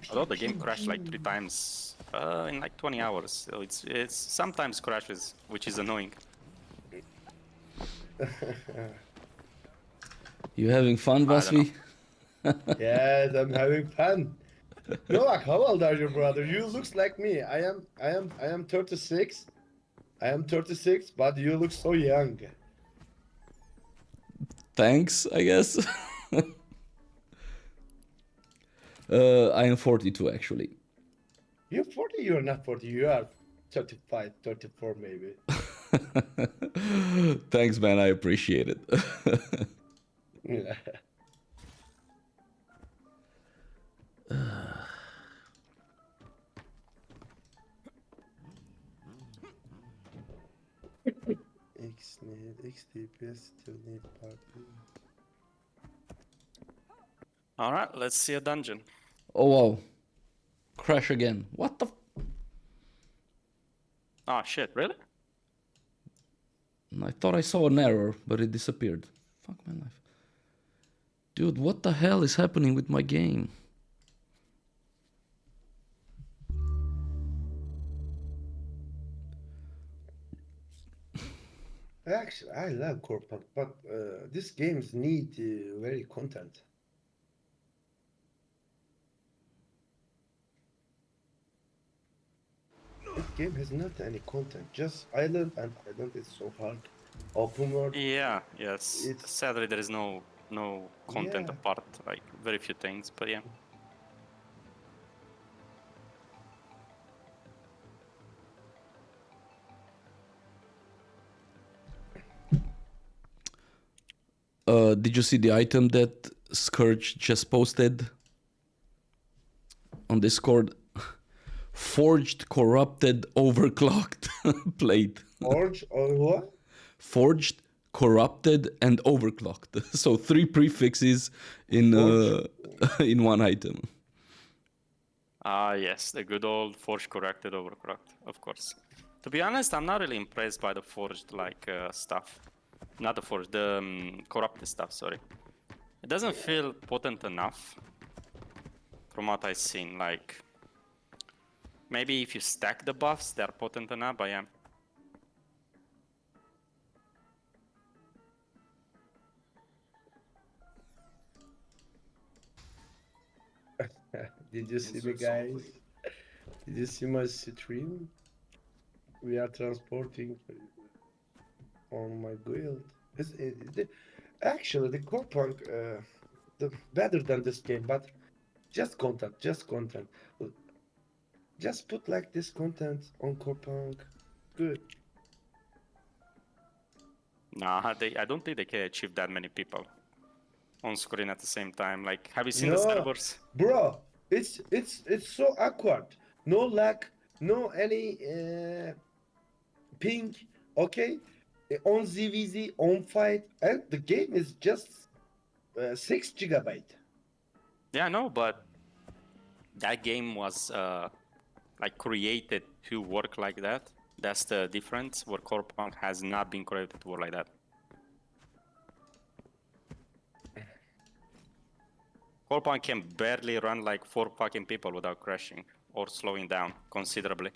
B: Although the game crashed like 3 times in like 20 hours, so it's sometimes crashes, which is annoying.
A: You having fun,
B: I don't
A: Vasvi?
E: Yes, I'm having fun. Novak, how old are you, brother? You looks like me. I am 36. I am 36, but you look so young.
A: Thanks, I guess. I am 42 actually.
E: You're 40, you're not 40, you are 35, 34 maybe.
A: Thanks, man. I appreciate it.
E: Yeah. X need, X DPS still need party.
B: All right, let's see a dungeon.
A: Oh wow. Crash again. What the?
B: Oh shit! Really?
A: I thought I saw an error, but it disappeared. Fuck my life. Dude, what the hell is happening with my game?
E: Actually, I love Corepunk, but these games need very content. This game has not any content, just island, and island is so hard. Open world,
B: Yeah. Yes.
E: it's
B: Sadly, there is no content
E: yeah.
B: apart, like very few things. But yeah.
A: Did you see the item that Scourge just posted on Discord? Forged, corrupted, overclocked plate.
E: Orange or what?
A: Forged, corrupted, and overclocked. So 3 prefixes in in one item.
B: Ah, yes, the good old forged corrected overclocked, of course. To be honest, I'm not really impressed by the forged stuff. Not the forged, the corrupted stuff. Sorry, it doesn't feel potent enough from what I've seen. Like maybe if you stack the buffs, they're potent enough. But yeah,
E: Did you see me,
C: Insert salt,
E: guys? Did you see my stream? We are transporting on my guild. Actually, the Corepunk, better than this game, but just content, just content. Just put like this content on Corepunk. Good.
B: nah, I don't think they can achieve that many people on screen at the same time. Like, have you seen the
E: No,
B: servers?
E: bro, it's so awkward. No lag, no any ping. Okay, on ZVZ, on fight, and the game is just 6 GB.
B: Yeah, no, but that game was like created to work like that. That's the difference. Where Corepunk has not been created to work like that. Corepunk can barely run like 4 fucking people without crashing or slowing down considerably.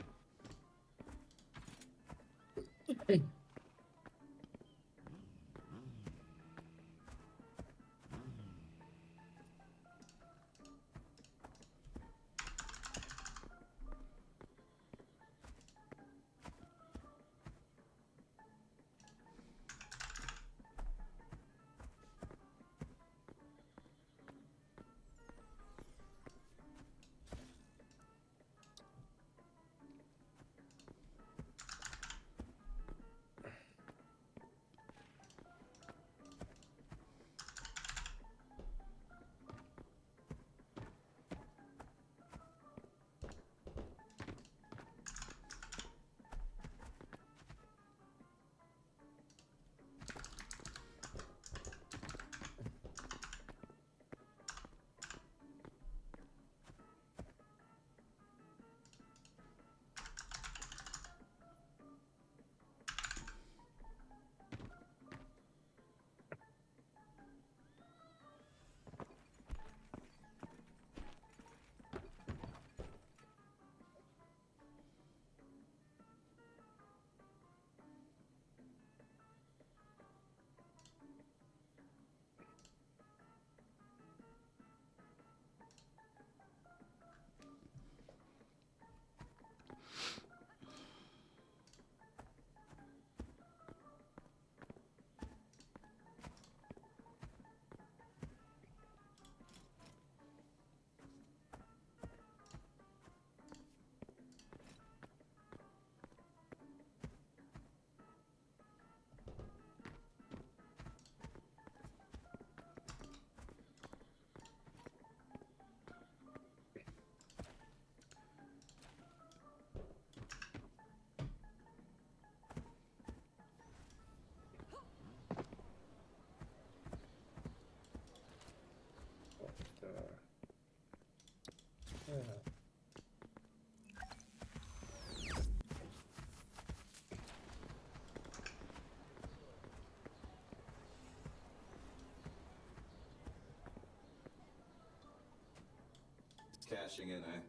C: Cashing in, eh?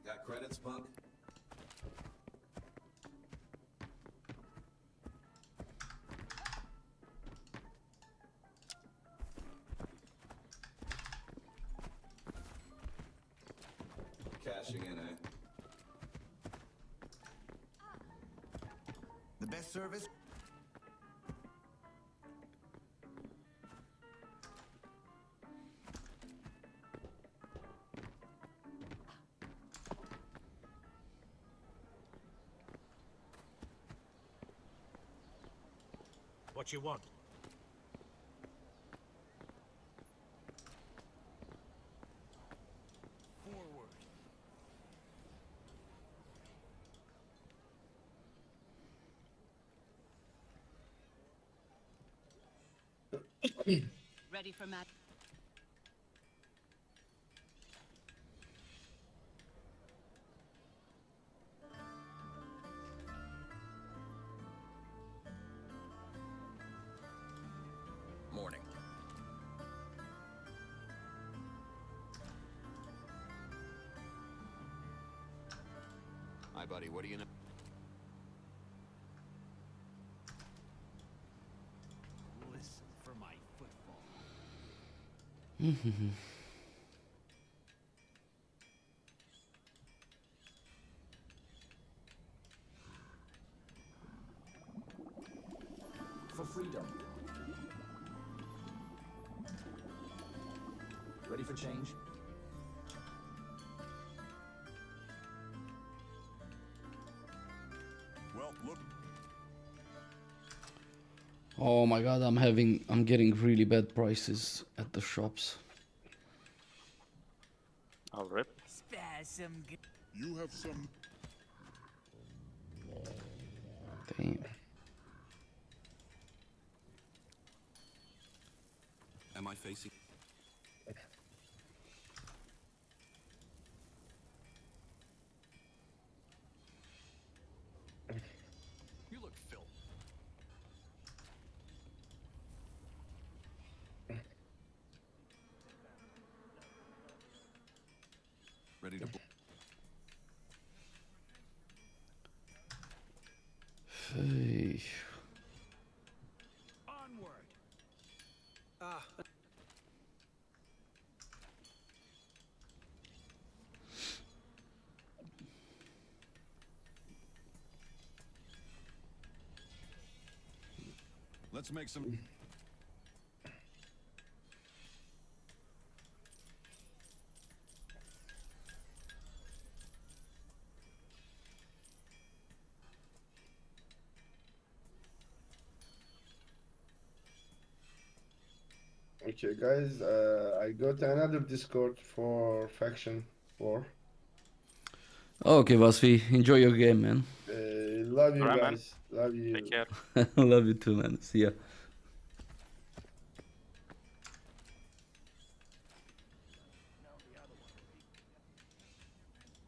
C: Got credits, punk? Cashing in, eh?
F: The best service?
D: What you want? Forward.
G: Ready for match.
F: Morning. Hi, buddy. What do you know?
D: Listen for my footfall.
H: For freedom. Ready for change?
F: Well, look.
A: Oh my god, I'm getting really bad prices at the shops.
B: I'll rip.
D: Spare some good.
F: You have some.
A: Damn.
F: Am I facing? You look filthy. Ready to.
A: Hey.
D: Onward.
F: Let's make some.
E: Okay, guys, I got another Discord for faction 4.
A: Okay, Vasvi, enjoy your game, man.
E: Love you
B: Alright, man.
E: guys. Love you.
B: Take care.
A: Love you too, man. See ya.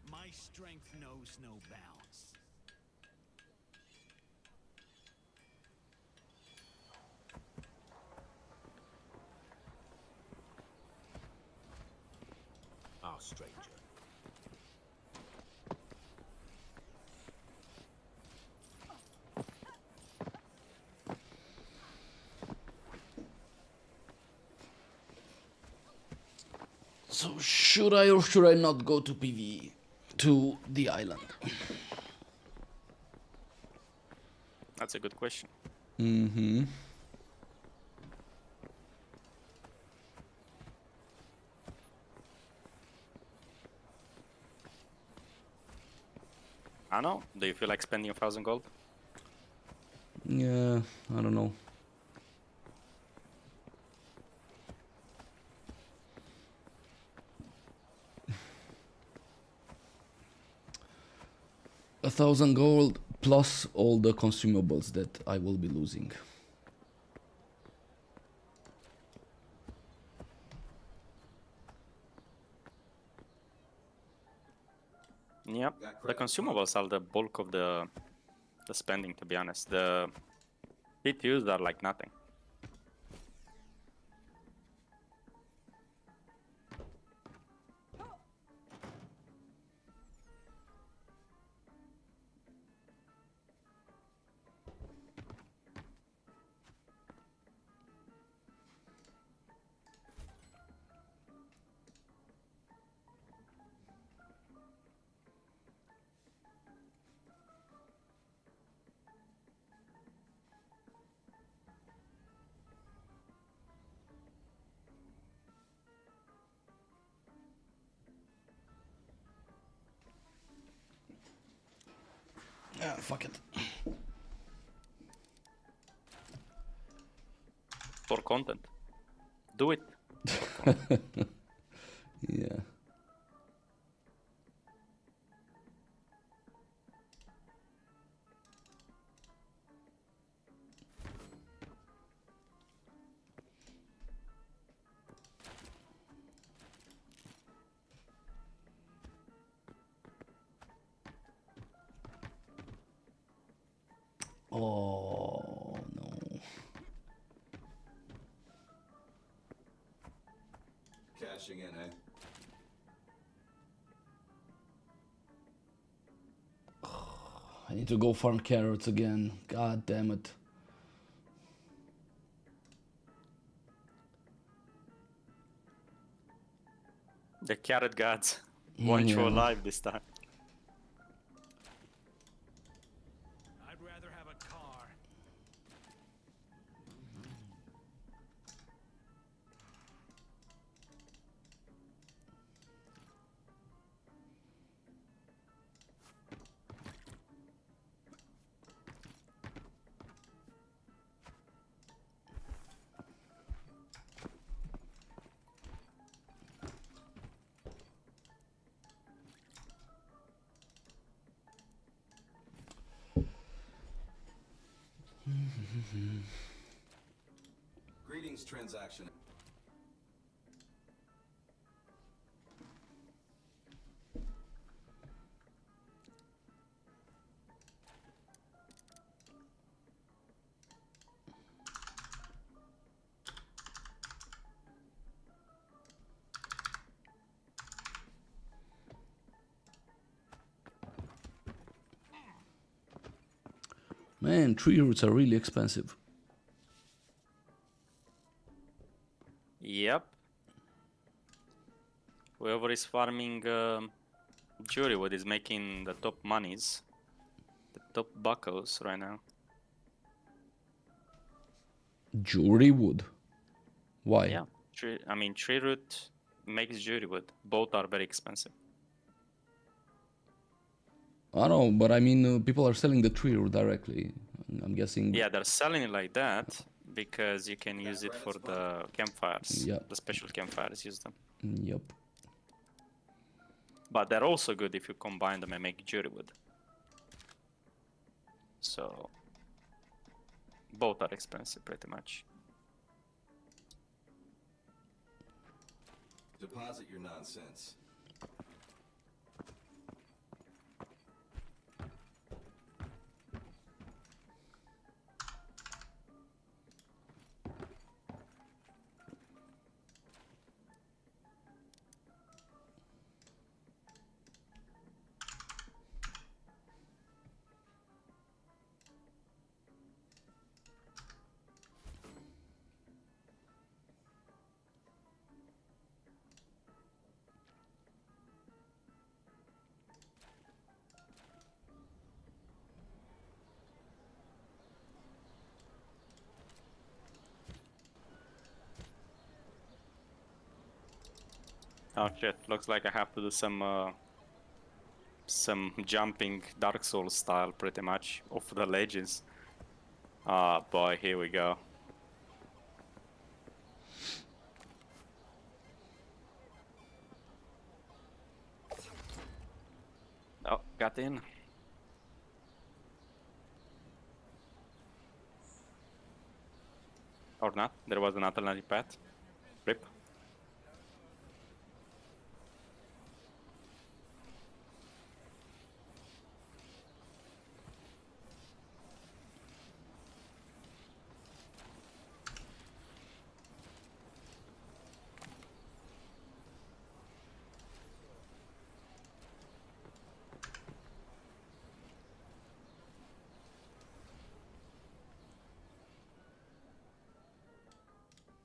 D: My strength knows no bounds. Our stranger.
A: So should I or should I not go to PvE to the island?
B: That's a good question.
A: Mm-hmm.
B: I don't know. Do you feel like spending 1,000 gold?
A: Yeah, I don't know. 1,000 gold plus all the consumables that I will be losing.
B: Yep.
C: Got
B: The
C: credits,
B: consumables are the bulk of the spending, to be honest. The PTUs are like nothing.
A: Ah, fuck it.
B: For content. Do it.
A: Yeah. Oh no.
C: Cashing in, eh?
A: I need to go farm carrots again. God damn it.
B: The carrot gods want you
A: Yeah.
B: alive this time.
D: I'd rather have a car.
C: Greetings, transaction.
A: Man, tree roots are really expensive.
B: Yep. Whoever is farming Jurywood is making the top monies. The top buckos right now.
A: Jury wood. Why?
B: Yeah. Tree root makes Jurywood. Both are very expensive.
A: I know, but I mean, people are selling the tree root directly. I'm guessing.
B: Yeah, they're selling it like that because you can use it for the campfires.
A: Yeah.
B: The special campfires use them.
A: Yep.
B: But they're also good if you combine them and make Jurywood. So both are expensive pretty much.
C: Deposit your nonsense.
B: Oh shit, looks like I have to do some jumping Dark Souls style pretty much of the legends. Ah boy, here we go. Oh, got in. Or not. There was an alternative path. Rip.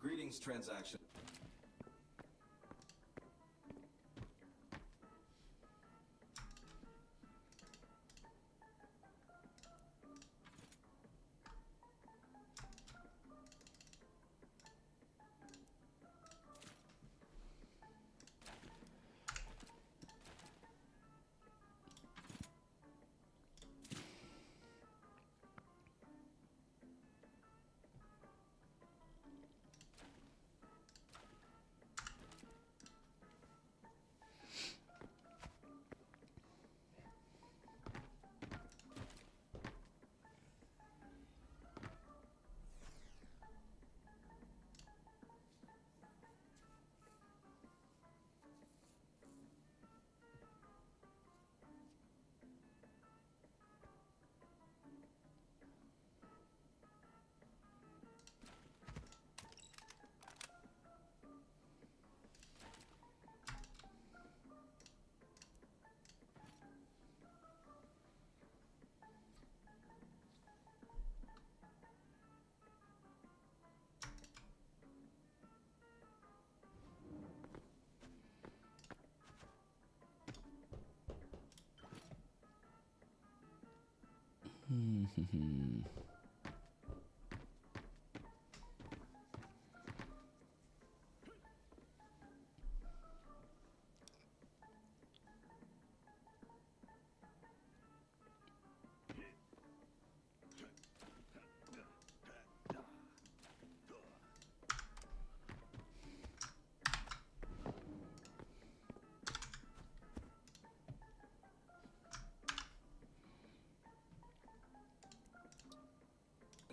C: Greetings, transaction.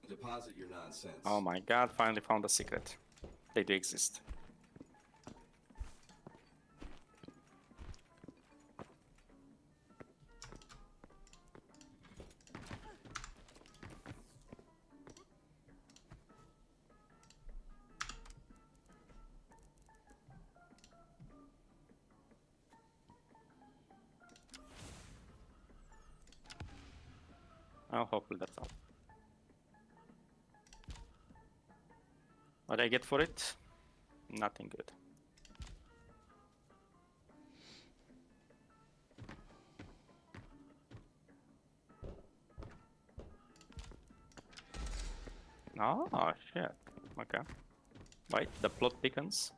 C: Deposit your nonsense.
B: Oh my god, finally found a secret. They do exist. Oh, hopefully that's all. What do I get for it? Nothing good. Oh, shit. Okay. Wait, the plot thickens.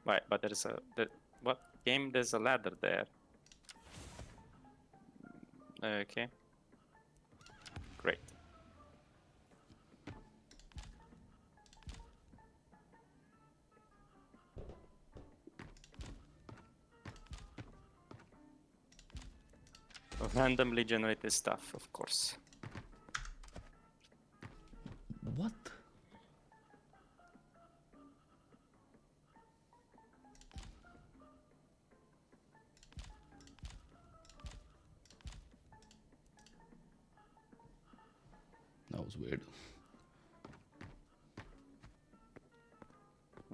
B: Right, but there's a what game? There's a ladder there. Okay. Great. Randomly generated stuff, of course.
A: What? That was weird.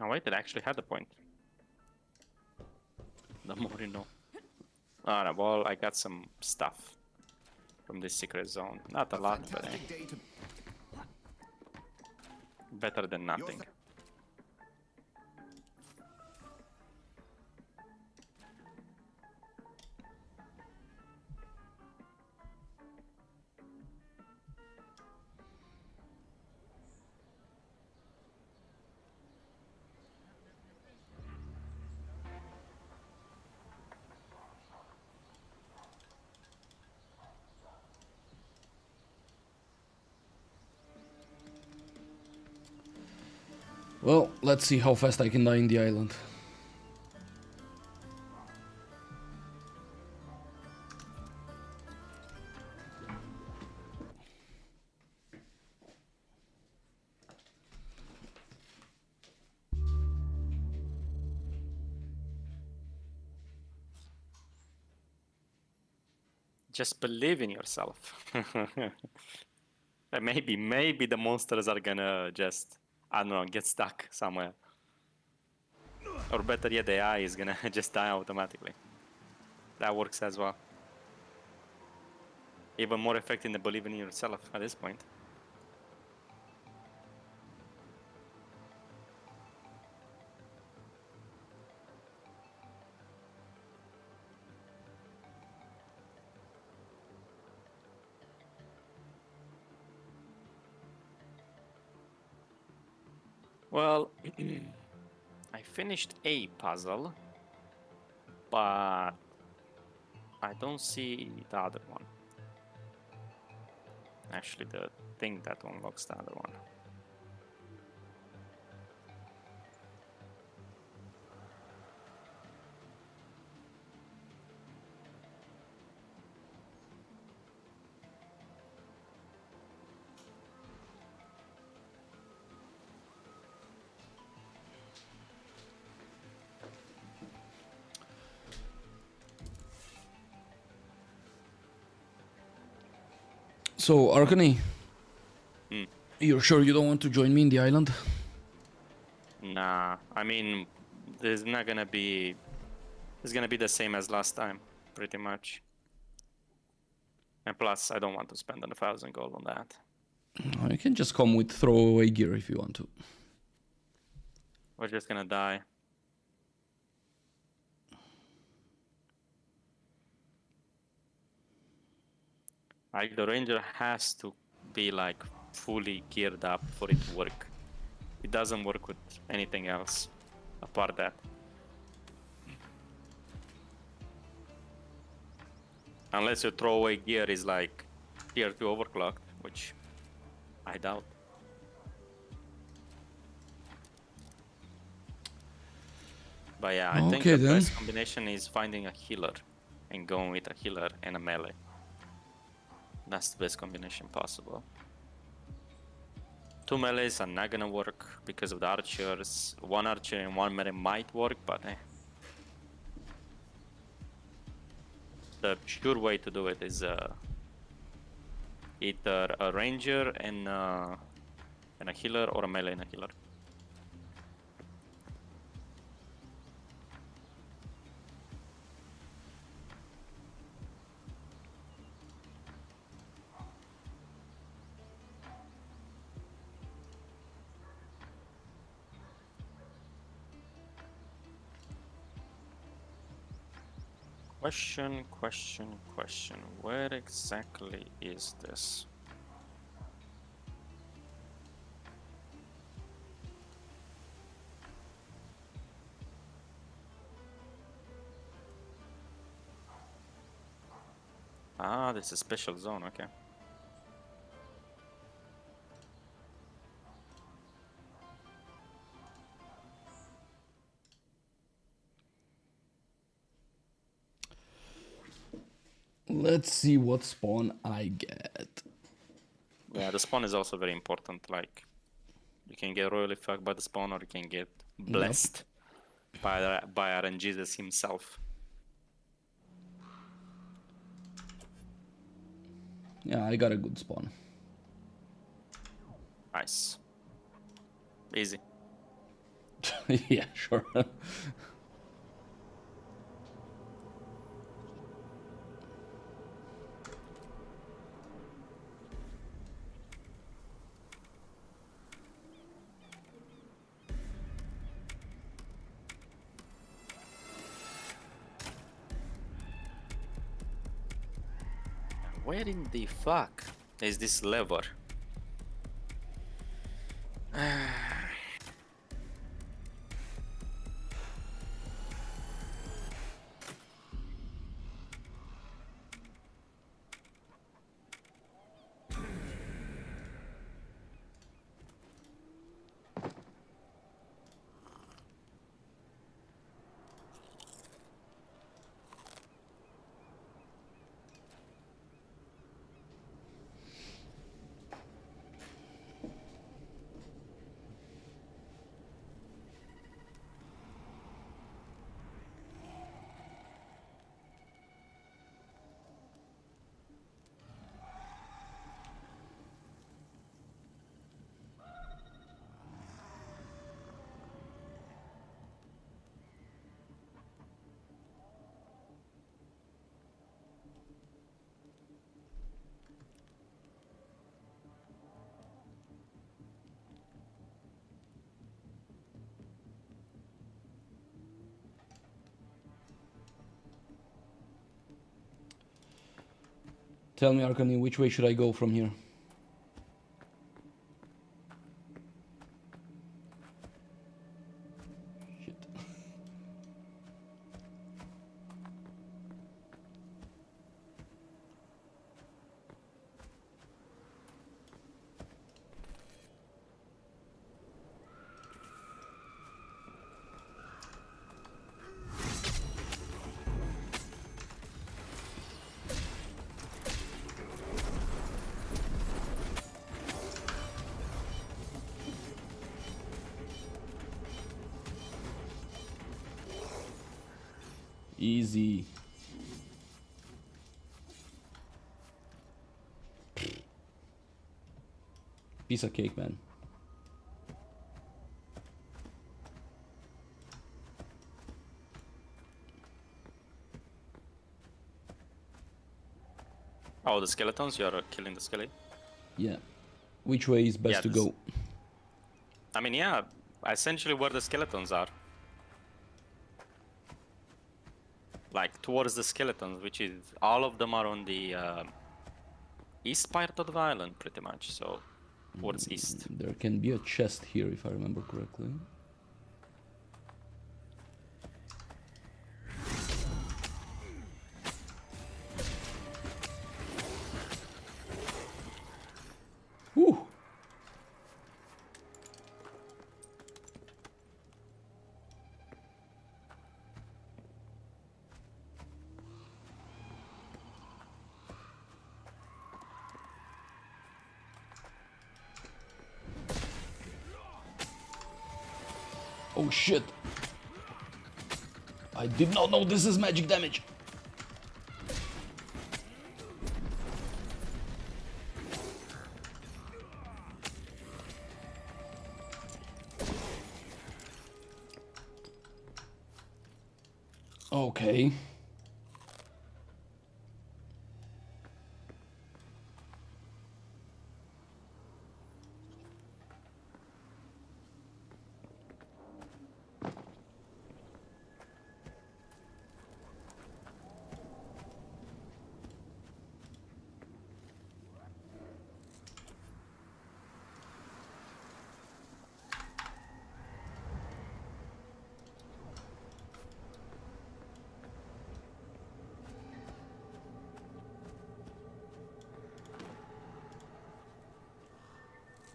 B: Oh wait, it actually had a point. The more you know. Alright, well, I got some stuff from this secret zone. Not a lot, but better than nothing.
A: Well, let's see how fast I can die in the island.
B: Just believe in yourself. And maybe the monsters are gonna just, I don't know, get stuck somewhere. Or better yet, the AI is gonna just die automatically. That works as well. Even more effective than believing in yourself at this point. Well, I finished a puzzle, but I don't see the other one. Actually, the thing that unlocks the other one.
A: So, Arkany,
B: Hmm.
A: you're sure you don't want to join me in the island?
B: Nah, I mean, there's not gonna be. It's gonna be the same as last time, pretty much. And plus, I don't want to spend 1,000 gold on that.
A: You can just come with throwaway gear if you want to.
B: We're just gonna die. Like, the ranger has to be like fully geared up for it to work. It doesn't work with anything else apart that. Unless your throwaway gear is like tier 2 overclocked, which I doubt. But yeah, I think
A: Okay,
B: the
A: then.
B: best combination is finding a healer and going with a healer and a melee. That's the best combination possible. 2 melees are not gonna work because of the archers. 1 archer and 1 melee might work, but the sure way to do it is either a ranger and a healer, or a melee and a healer. Question. Where exactly is this? Ah, this is a special zone, okay.
A: Let's see what spawn I get.
B: Yeah, the spawn is also very important. Like, you can get royally fucked by the spawn, or you can get blessed by RNGesus himself.
A: Yeah, I got a good spawn.
B: Nice. Easy.
A: Yeah, sure.
B: Where in the fuck is this lever?
A: Tell me, Arcani, which way should I go from here? Shit. Easy. Piece of cake, man.
B: Oh, the skeletons? You're killing the skeleton?
A: Yeah. Which way is best
B: Yeah,
A: to
B: this-
A: go?
B: I mean, yeah, essentially where the skeletons are. Like, towards the skeletons, which is... All of them are on the east part of the island, pretty much, so... Towards east.
A: There can be a chest here, if I remember correctly. Whew. Oh shit! I did not know this is magic damage. Okay.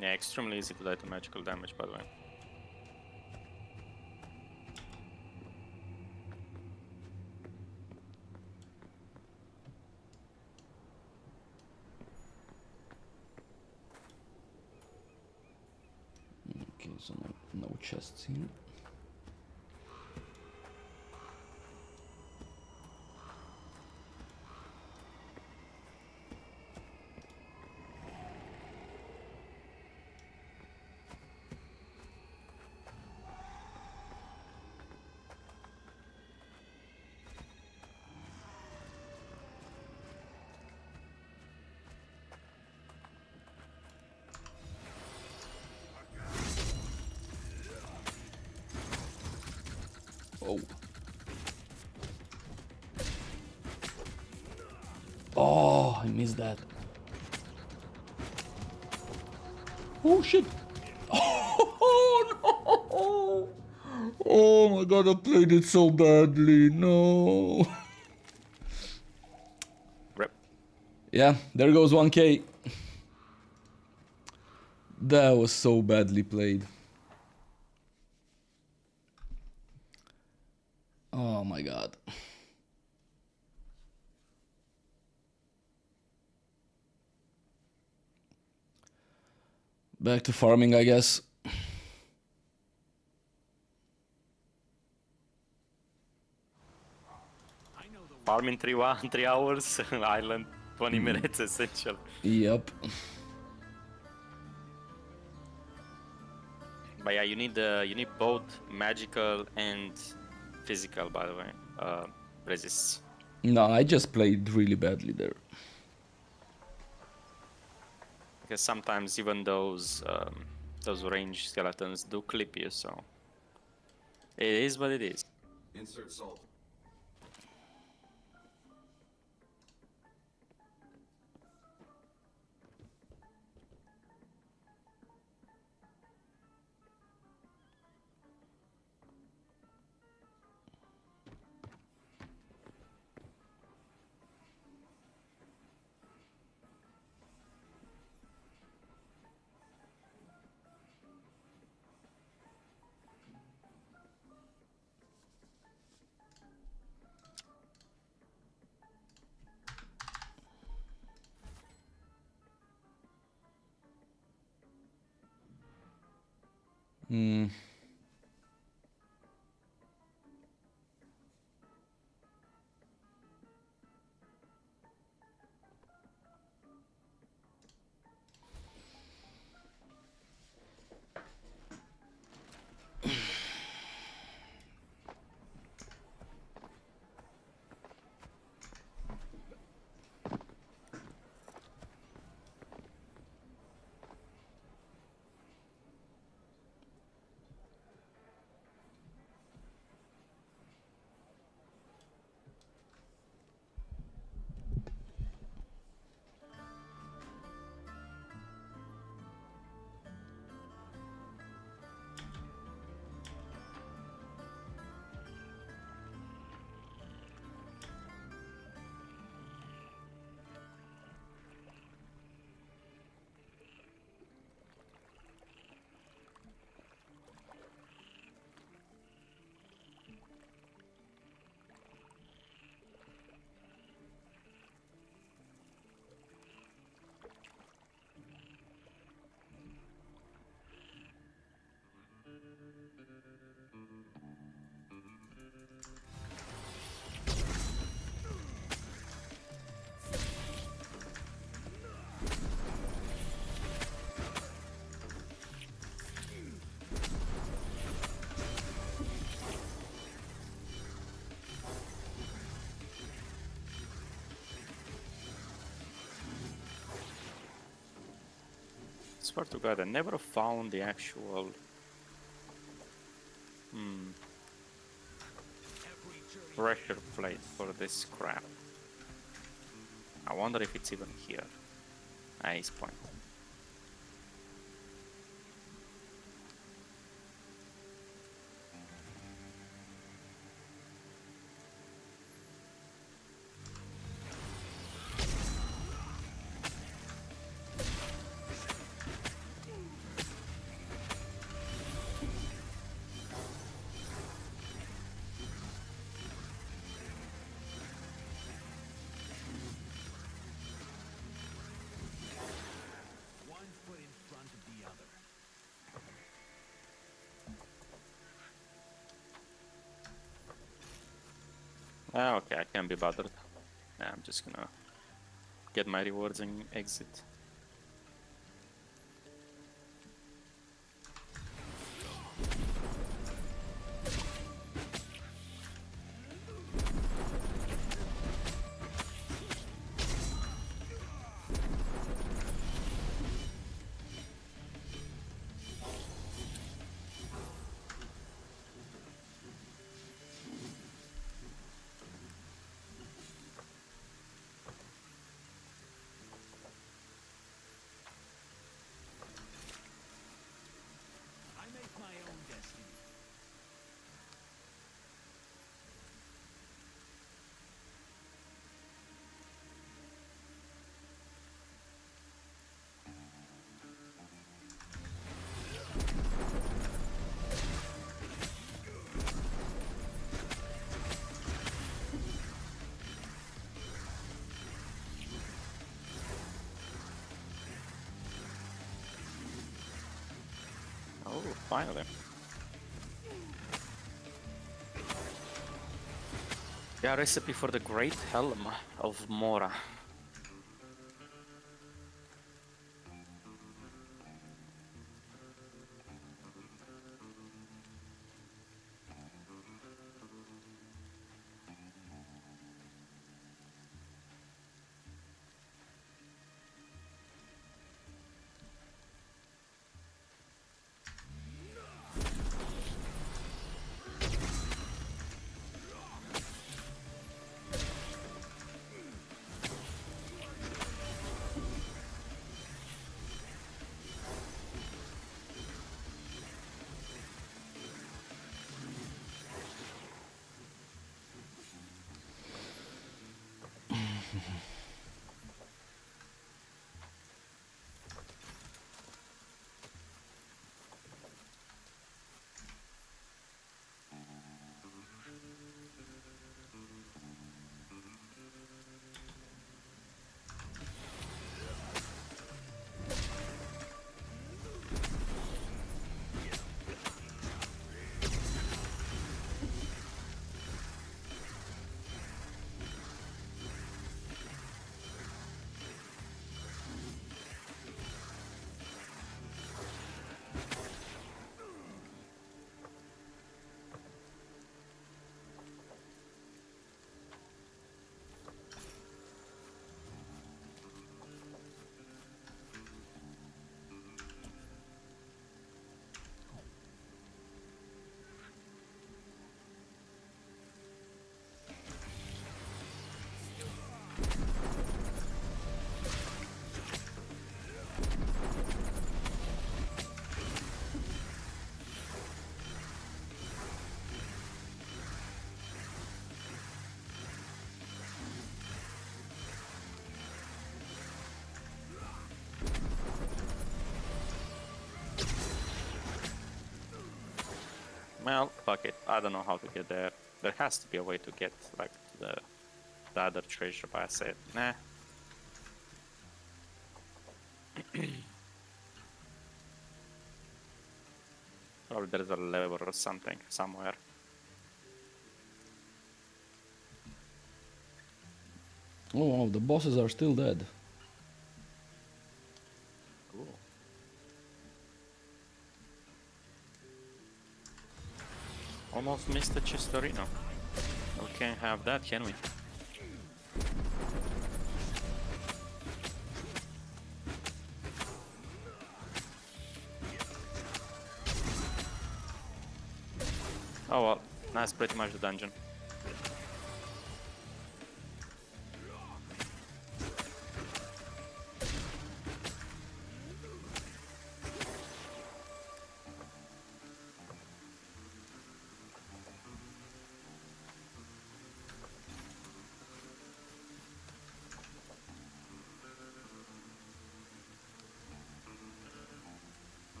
B: Yeah, extremely easy to die to magical damage, by the way.
A: Okay, so no chests here. Oh. Oh, I missed that. Oh shit. Oh no. Oh my god, I played it so badly. No.
B: Rip.
A: Yeah, there goes 1k. That was so badly played. Oh my god. Back to farming, I guess.
B: Farm in 3 hours, island 20 minutes essential.
A: Yep.
B: But yeah, you need both magical and physical, by the way, resists.
A: No, I just played really badly there.
B: Because sometimes even those ranged skeletons do clip you, so it is what it is.
C: Insert salt.
A: Hmm.
B: Swear to God, I never found the actual. Pressure plate for this crap. I wonder if it's even here. Ace point.
D: One foot in front of the other.
B: Ah, okay, I can't be bothered. Nah, I'm just gonna get my rewards and exit.
D: I make my own destiny.
B: Oh, finally. Yeah, recipe for the Great Helm of Mora. Well, fuck it. I don't know how to get there. There has to be a way to get like to the other treasure, but I said, nah. Probably there's a lever or something somewhere.
A: Oh wow, the bosses are still dead.
B: Cool. Almost missed the Chistorino. We can't have that, can we? Oh well, that's pretty much the dungeon.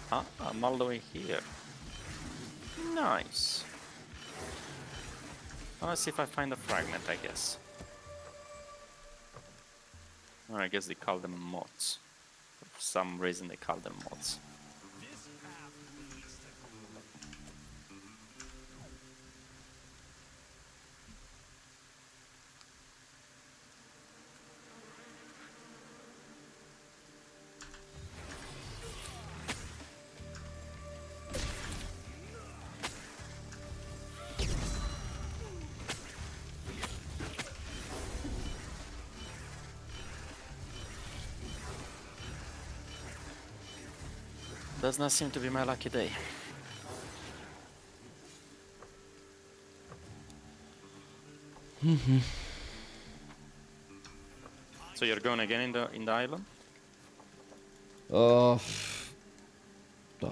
B: Ah, I'm all the way here. Nice. Well, let's see if I find a fragment, I guess. Or I guess they call them mods. For some reason they call them mods.
D: This path leads to
B: Does not seem to be my lucky day. So you're going again in the island?
A: Uh,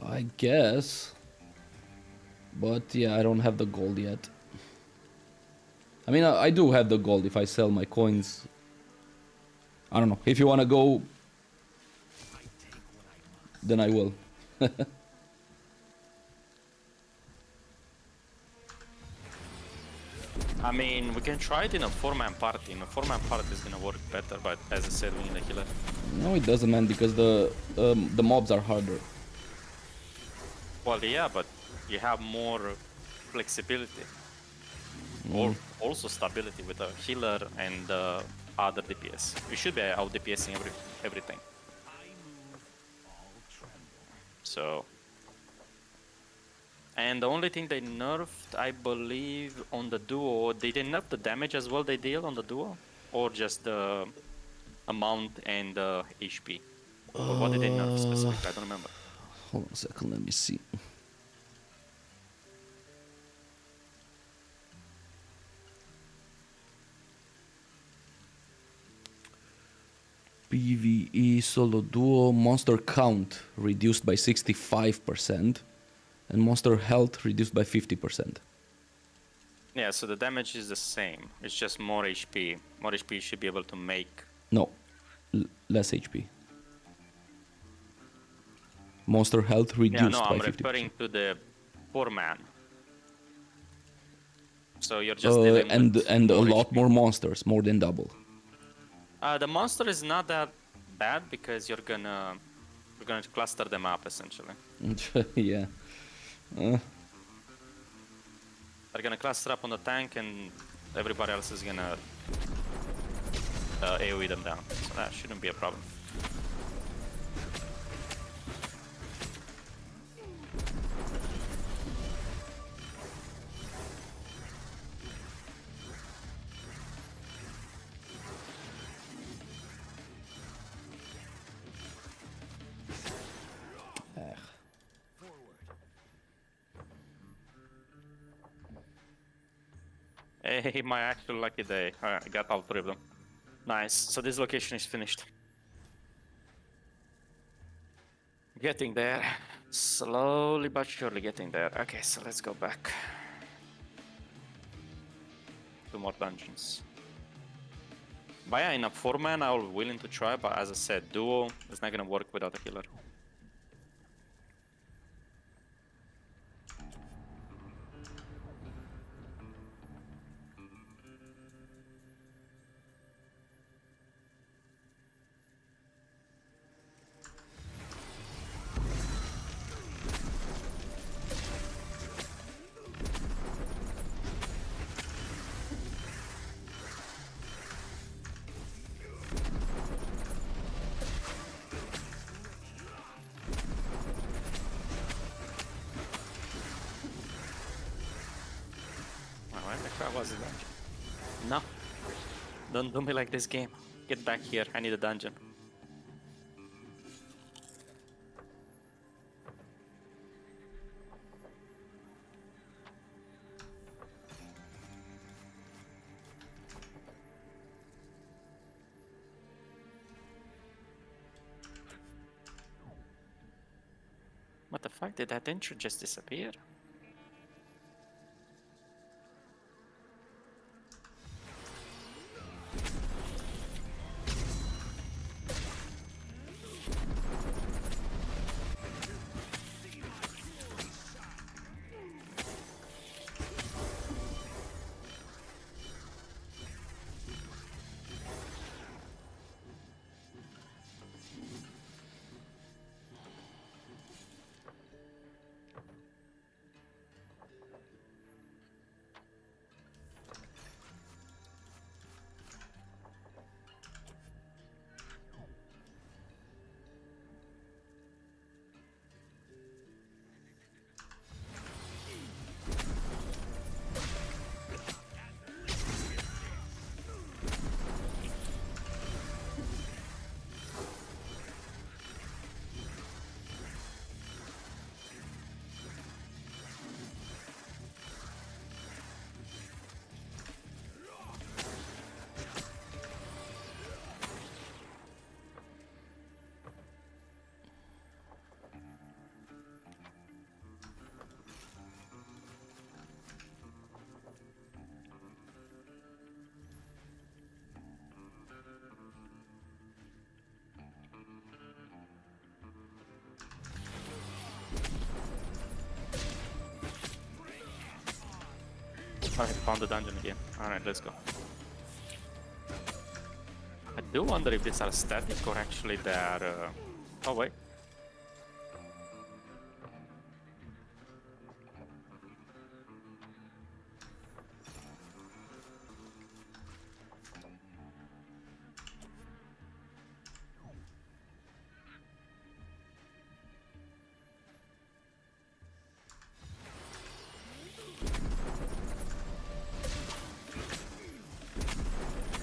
A: I guess. But yeah, I don't have the gold yet. I mean, I do have the gold if I sell my coins. I don't know. If you wanna go, then I will.
B: I mean, we can try it in a 4-man party. In a 4-man party is gonna work better, but as I said, we need a healer.
A: No, it doesn't, man, because the mobs are harder.
B: Well, yeah, but you have more flexibility. Or also stability with a healer and other DPS. You should be out DPSing everything.
D: I move, all tremble.
B: So, and the only thing they nerfed, I believe, on the duo, they didn't nerf the damage as well they deal on the duo, or just the amount and the HP. Or what did they nerf specifically? I don't remember.
A: Hold on a second, let me see. PvE solo duo monster count reduced by 65% and monster health reduced by 50%.
B: Yeah, so the damage is the same. It's just more HP. More HP should be able to make.
A: No, less HP. Monster health reduced
B: Yeah, no,
A: by
B: I'm
A: 50%.
B: referring to the 4-man. So you're just dealing with
A: and a
B: more
A: lot
B: HP.
A: more monsters, more than double.
B: The monster is not that bad because you're gonna cluster them up essentially.
A: Yeah.
B: They're gonna cluster up on the tank and everybody else is gonna AoE them down, so that shouldn't be a problem. Hey, my actual lucky day. Alright, I got all 3 of them. Nice. So this location is finished. Getting there. Slowly but surely getting there. Okay, so let's go back. 2 more dungeons. But yeah, in a 4-man I was willing to try, but as I said, duo is not gonna work without a healer. Where was the dungeon? No. Don't do me like this game. Get back here. I need a dungeon. What the fuck? Did that intro just disappear? Alright, found the dungeon again. Alright, let's go. I do wonder if these are static or actually they are... Oh wait.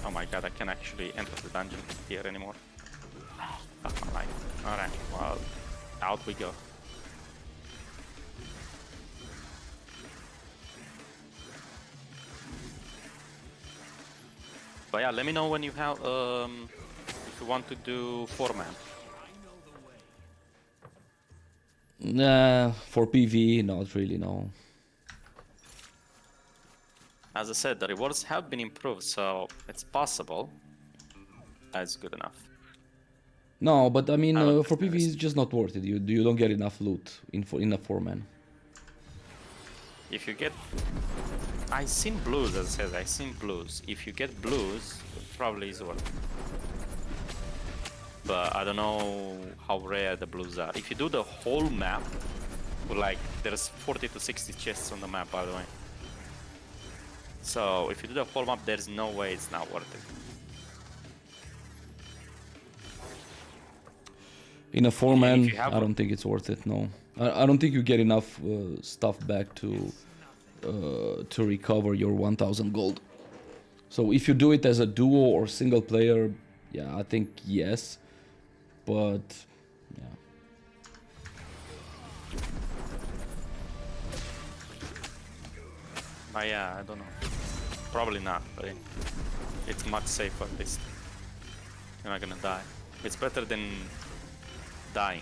B: Oh my god, I can't actually enter the dungeon here anymore. Fuck my life. Alright, well, out we go. But yeah, let me know when you have, if you want to do 4-man.
A: Nah, for PvE, not really, no.
B: As I said, the rewards have been improved, so it's possible. That's good enough.
A: No, but I mean,
B: I don't
A: for
B: think
A: PvE,
B: it's-
A: it's just not worth it. You don't get enough loot in a 4-man.
B: If you get... I seen blues, as it says, I seen blues. If you get blues, it probably is worth it. But I don't know how rare the blues are. If you do the whole map, like, there's 40 to 60 chests on the map, by the way. So, if you do the whole map, there's no way it's not worth it.
A: In a
B: if
A: 4-man,
B: you have
A: I don't think it's worth it. No, I don't think you get enough stuff back to recover your 1,000 gold. So if you do it as a duo or single player, yeah, I think yes, but yeah.
B: Yeah, I don't know. Probably not, but it's much safer at least. You're not gonna die. It's better than dying.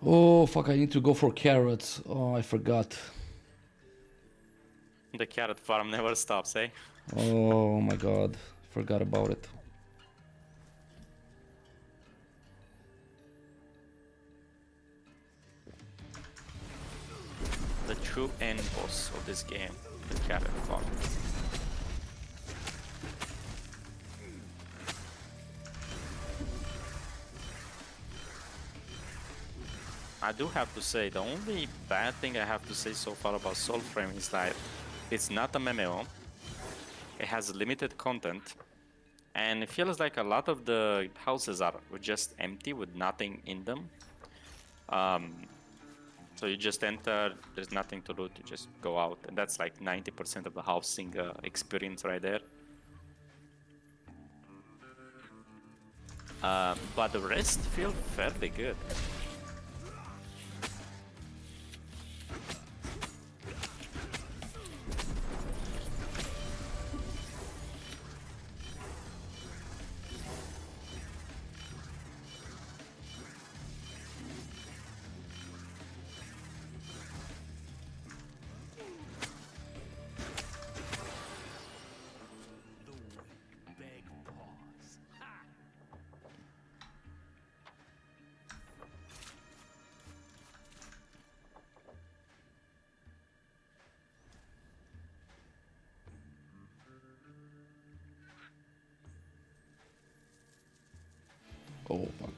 A: Oh fuck! I need to go for carrots. Oh, I forgot.
B: The carrot farm never stops, eh?
A: Oh my god, forgot about it.
B: The true end boss of this game, the carrot farm. I do have to say, the only bad thing I have to say so far about Soulframe is that it's not a MMO. It has limited content, and it feels like a lot of the houses are just empty with nothing in them. So you just enter, there's nothing to loot, you just go out, and that's like 90% of the housing experience right there. But the rest feel fairly good.
D: The beg pause. Ha!
A: Oh fuck.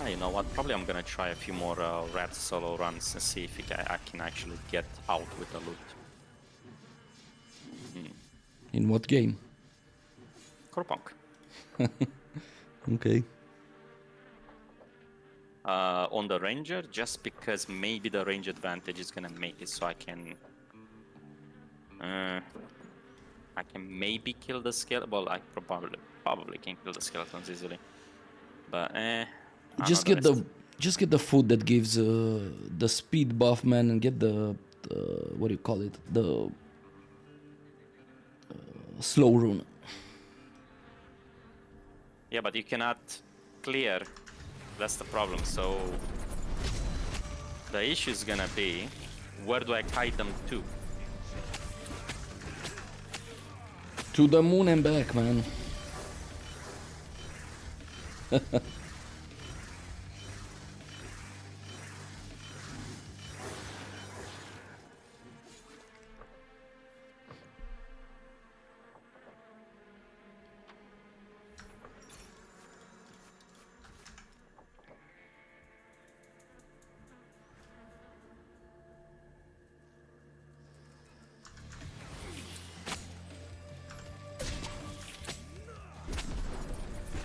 B: You know what? Probably I'm gonna try a few more rat solo runs and see if I can actually get out with the loot.
A: In what game?
B: Corepunk.
A: Okay.
B: On the ranger, just because maybe the range advantage is gonna make it so I can maybe kill the skeleton. Well, I probably can kill the skeletons easily, but I
A: Just
B: don't
A: get
B: know
A: the just get the food that gives the speed buff, man, and get the what do you call it? The slow rune.
B: Yeah, but you cannot clear. That's the problem. So the issue is gonna be, where do I kite them to?
A: To the moon and back, man.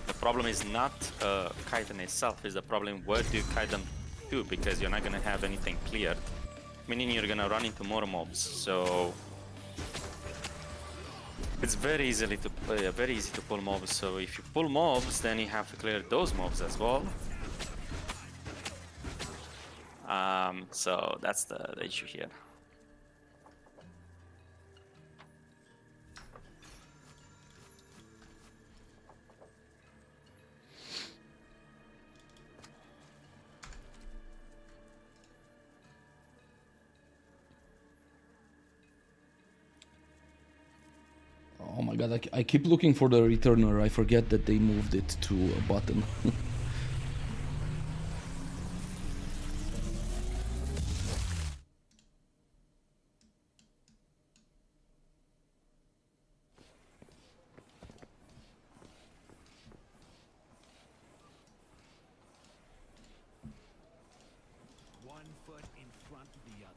B: The problem is not Kaiden itself, is the problem where do you kite them to, because you're not gonna have anything cleared, meaning you're gonna run into more mobs. So it's very easy to pull mobs. So if you pull mobs, then you have to clear those mobs as well. So that's the issue here.
A: my god, I keep looking for the returner. I forget that they moved it to a button.
D: One foot in front of the other.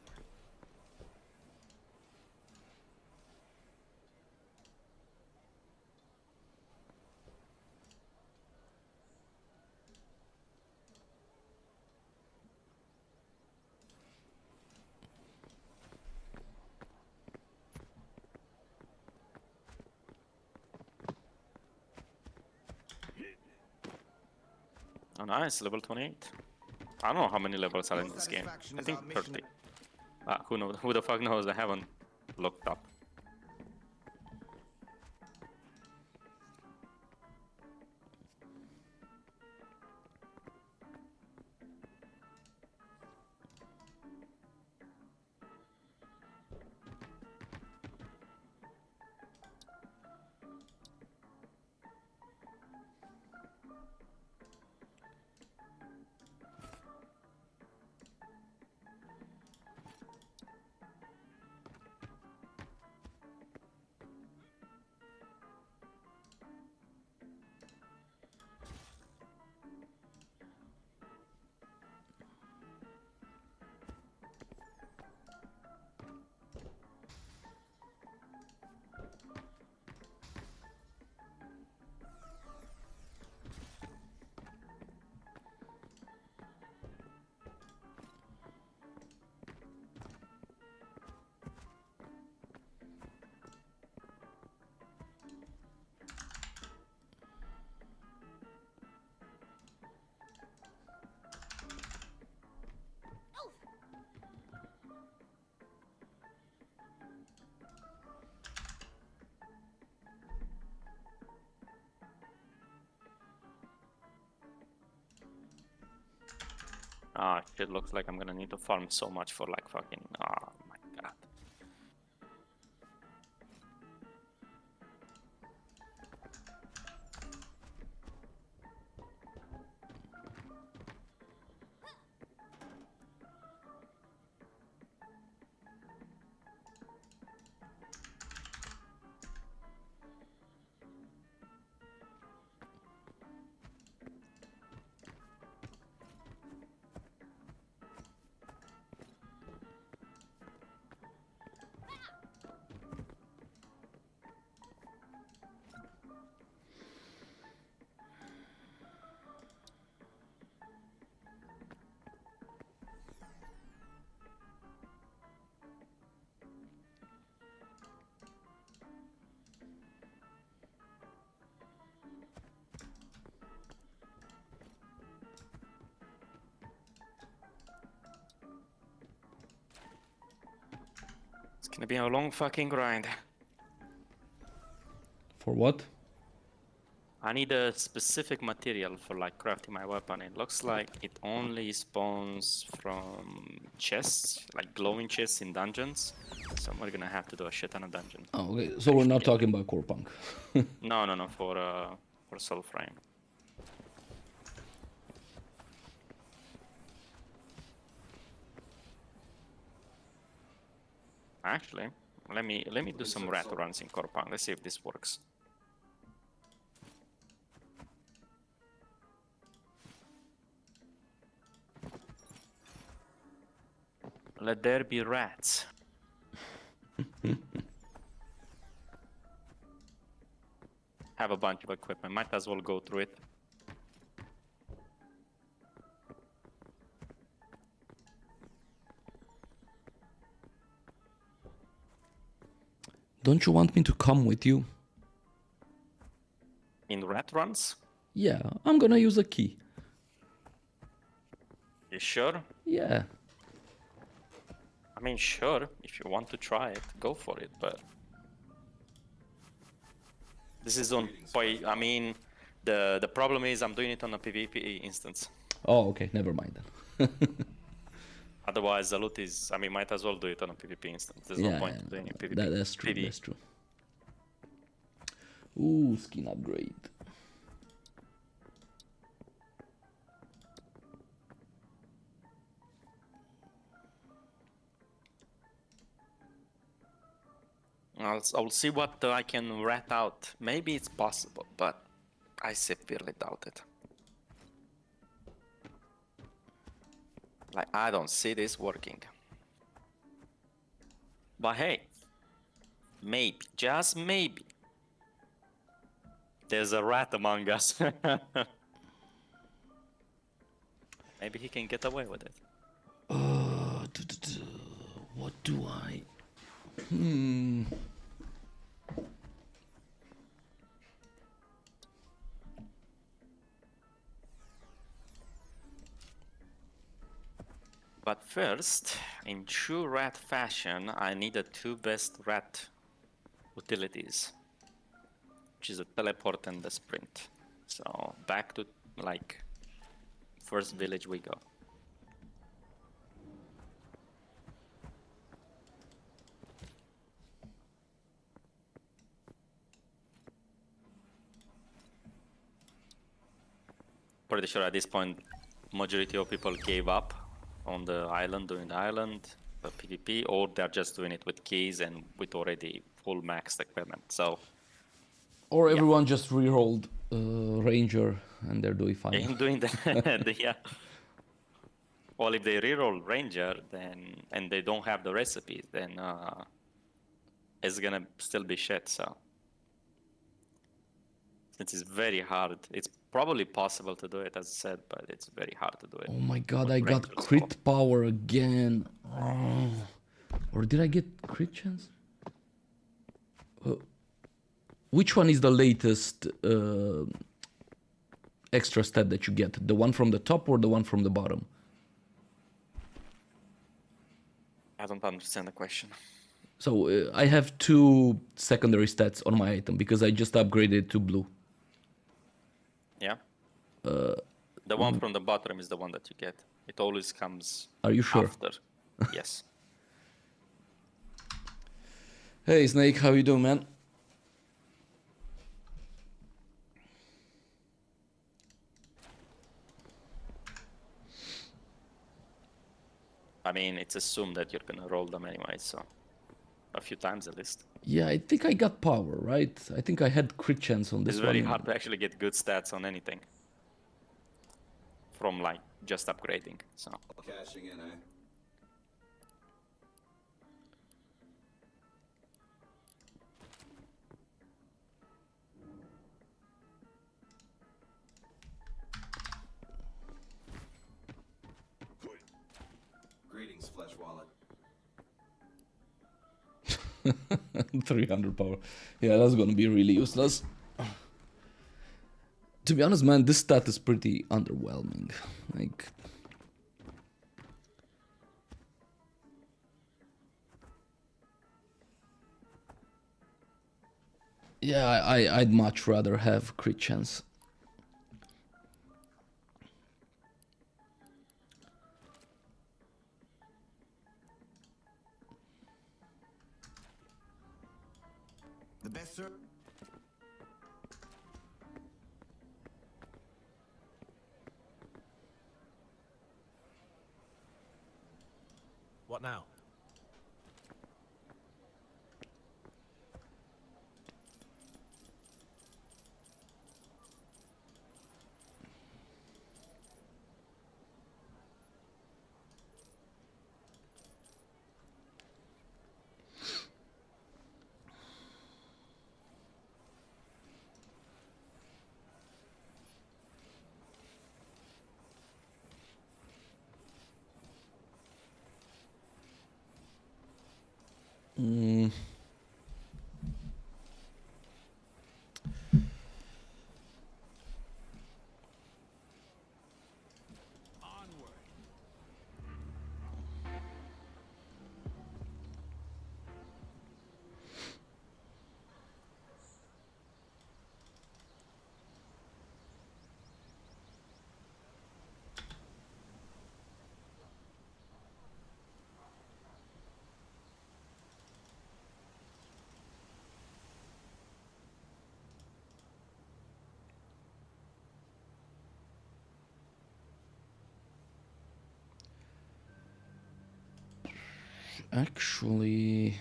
B: Oh, nice, level 28. I don't know how many levels are in this game. I think 30. Who knows? Who the fuck knows? I haven't looked up. Ah, shit, looks like I'm gonna need to farm so much for like fucking. Oh my god. It's gonna be a long fucking grind.
A: For what?
B: I need a specific material for like crafting my weapon. It looks like it only spawns from chests, like glowing chests in dungeons. So we're gonna have to do a shit ton of dungeons.
A: Oh, okay. So we're not talking about Corepunk.
B: No, for Soul Frame. Actually, let me do some rat runs in Corepunk. Let's see if this works. Let there be rats. Have a bunch of equipment. Might as well go through it.
A: Don't you want me to come with you?
B: In rat runs?
A: Yeah, I'm gonna use a key.
B: You sure?
A: Yeah.
B: I mean, sure. If you want to try it, go for it. But this is on. I mean, the problem is I'm doing it on a PvP instance.
A: Oh, okay. Never mind then.
B: Otherwise, the loot is. I mean, might as well do it on a PvP instance. There's
A: Yeah,
B: no point in doing a PvP.
A: that's true.
B: PvE.
A: That's true. Ooh, skin upgrade.
B: I'll see what I can rat out. Maybe it's possible, but I severely doubt it. Like, I don't see this working. But hey, maybe, just maybe, there's a rat among us. Maybe he can get away with it.
A: What do I?
B: But first, in true rat fashion, I need the two best rat utilities, which is a teleport and the sprint. So back to like first village we go. Pretty sure at this point, majority of people gave up on the island, doing the island, the PvP, or they're just doing it with keys and with already full maxed equipment. So
A: Or everyone just rerolled Ranger and they're doing fine.
B: in doing that, yeah. Well, if they reroll Ranger, then and they don't have the recipes, then it's gonna still be shit. So since it's very hard, it's probably possible to do it, as I said, but it's very hard to do it.
A: Oh my god,
B: with
A: I got
B: Rangers,
A: crit
B: so-
A: power again. Oh. Or did I get crit chance? Which one is the latest extra stat that you get? The one from the top or the one from the bottom?
B: I don't understand the question.
A: So I have two secondary stats on my item because I just upgraded to blue.
B: Yeah. The one from the bottom is the one that you get. It always comes
A: Are you sure?
B: after. Yes.
A: Hey Snake, how you doing, man?
B: I mean, it's assumed that you're gonna roll them anyway, so a few times at least.
A: Yeah, I think I got power, right? I think I had crit chance on this
B: It's
A: one.
B: very hard to actually get good stats on anything from like just upgrading. So
C: Cashing in, eh? Greetings, Flesh Wallet.
A: 300 power. Yeah, that's gonna be really useless. To be honest, man, this stat is pretty underwhelming. Like, yeah, I'd much rather have crit chance.
C: The best sir.
D: What now? Onward.
A: Actually,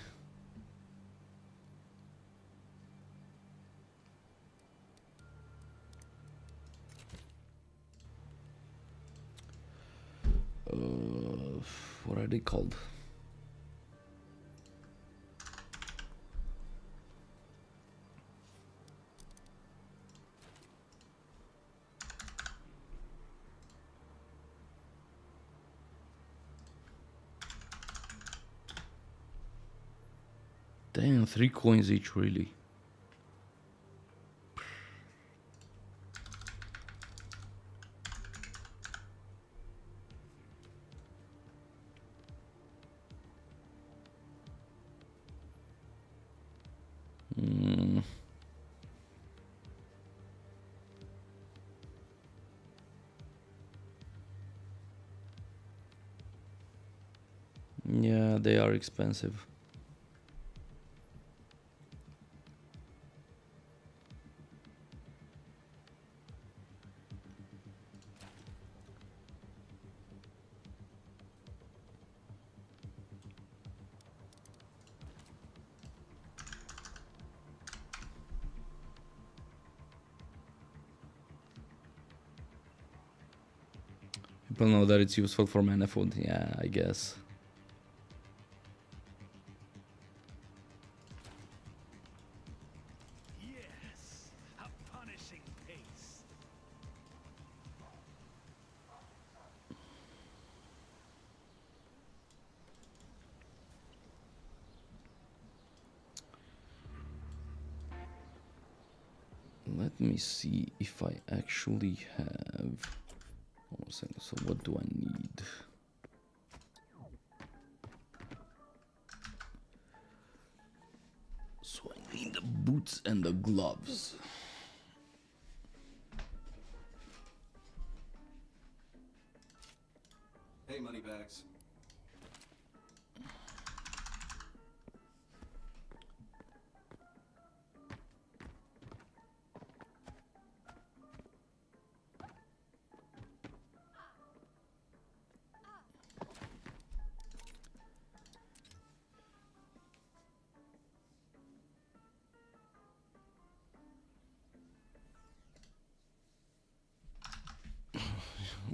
A: what are they called? Damn, 3 coins each, really. Hmm. Yeah, they are expensive. People know that it's useful for mana food. Yeah, I guess.
D: Yes, a punishing pace.
A: Let me see if I actually have. One second. So what do I need? So I need the boots and the gloves.
C: Hey, moneybags.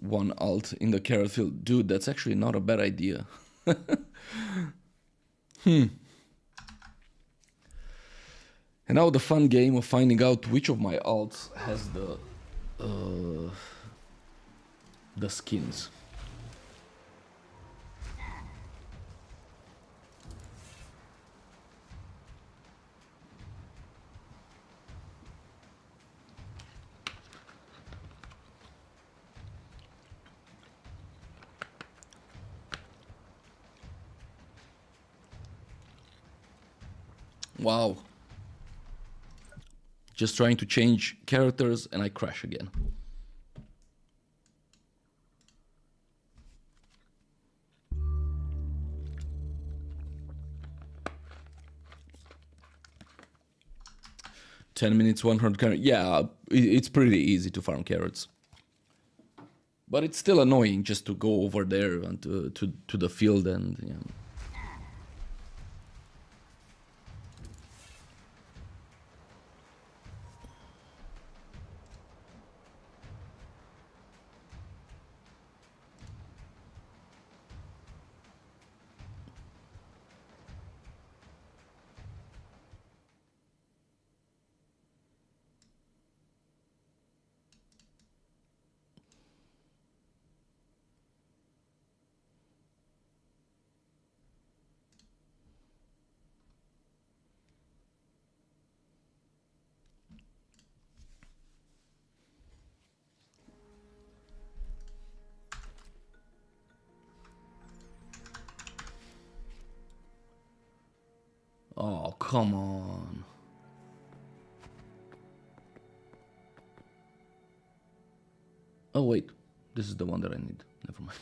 A: One alt in the carrot field. Dude, that's actually not a bad idea. And now the fun game of finding out which of my alts has the skins. Wow. Just trying to change characters and I crash again. $10 100 carrots. Yeah, it's pretty easy to farm carrots. But it's still annoying just to go over there and to the field and yeah. Oh, come on. Oh, wait. This is the one that I need. Never mind.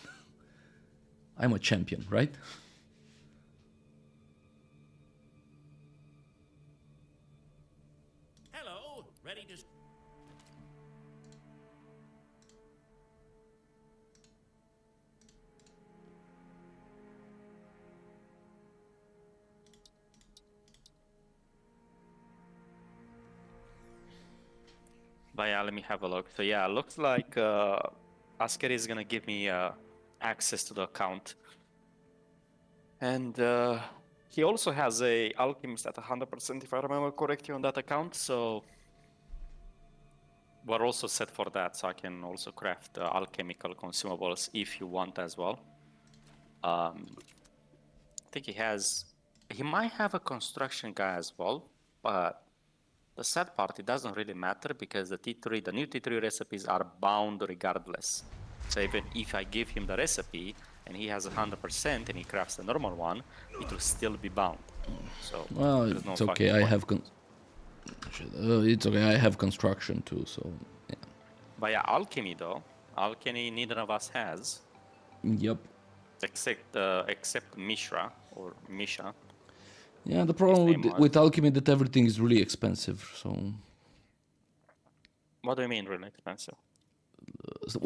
A: I'm a champion, right?
D: Hello, ready to...
B: But yeah, let me have a look. So yeah, looks like Askeri is gonna give me access to the account, and he also has a alchemist at 100%, if I remember correctly, on that account. So we're also set for that. So I can also craft alchemical consumables if you want as well. I think he might have a construction guy as well, but the sad part, it doesn't really matter because the new T3 recipes are bound regardless. So even if I give him the recipe and he has 100% and he crafts the normal one, it will still be bound. So
A: Well,
B: there's no
A: it's okay.
B: fucking
A: I
B: point.
A: have it's okay. I have construction too. So yeah.
B: But yeah, alchemy though, alchemy neither of us has,
A: Yep.
B: except Mishra or Misha.
A: Yeah. The problem
B: name
A: with
B: was.
A: with alchemy that everything is really expensive. So
B: What do you mean really expensive?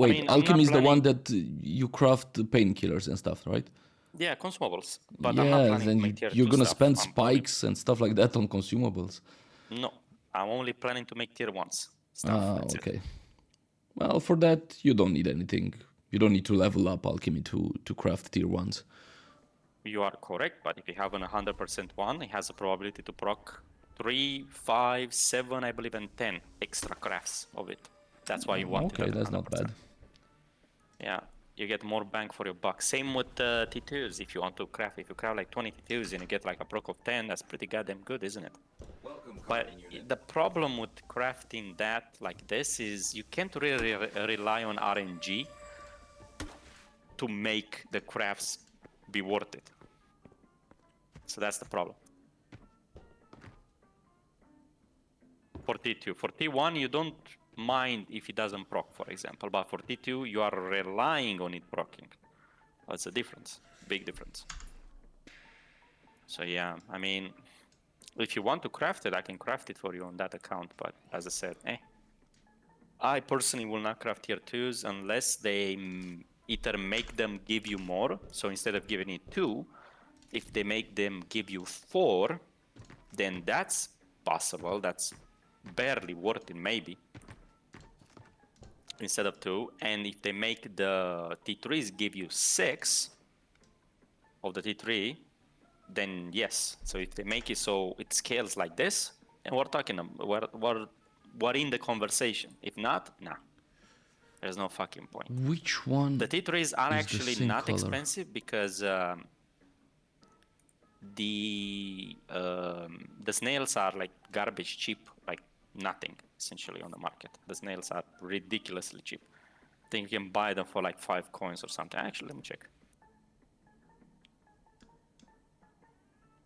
A: wait,
B: mean, I'm
A: alchemy
B: not
A: is the one
B: planning-
A: that you craft painkillers and stuff, right?
B: Yeah, consumables. But I'm not
A: Yeah.
B: planning
A: Then
B: to make tier
A: you're
B: 2
A: gonna
B: stuff.
A: spend
B: I'm only-
A: spikes and stuff like that on consumables.
B: No, I'm only planning to make tier 1s stuff.
A: Ah,
B: That's it.
A: okay. Well, for that you don't need anything. You don't need to level up alchemy to craft tier ones.
B: You are correct, but if you have an 100% one, it has a probability to proc 3, 5, 7, I believe, and 10 extra crafts of it. That's why you want it
A: Okay,
B: at
A: that's not
B: 100%.
A: bad.
B: Yeah, you get more bang for your buck. Same with T2s if you want to craft. If you craft like 20 T2s and you get like a proc of 10, that's pretty goddamn good, isn't it?
C: Welcome,
B: But
C: Carbon Unit.
B: the problem with crafting that like this is you can't really rely on RNG to make the crafts be worth it. So that's the problem. For T2. For T1, you don't mind if it doesn't proc, for example. But for T2, you are relying on it proccing. That's a difference. Big difference. So yeah, I mean, if you want to craft it, I can craft it for you on that account. But as I said, I personally will not craft tier 2s unless they either make them give you more. So instead of giving it 2, if they make them give you 4, then that's possible. That's barely worth it, maybe. Instead of 2. And if they make the T3s give you 6 of the T3, then yes. So if they make it so it scales like this, and we're talking, we're in the conversation. If not, nah. There's no fucking point.
A: Which one?
B: The T3s are
A: is the
B: actually
A: same
B: not
A: color?
B: expensive because the snails are like garbage cheap, like nothing essentially on the market. The snails are ridiculously cheap. I think you can buy them for like 5 coins or something. Actually, let me check.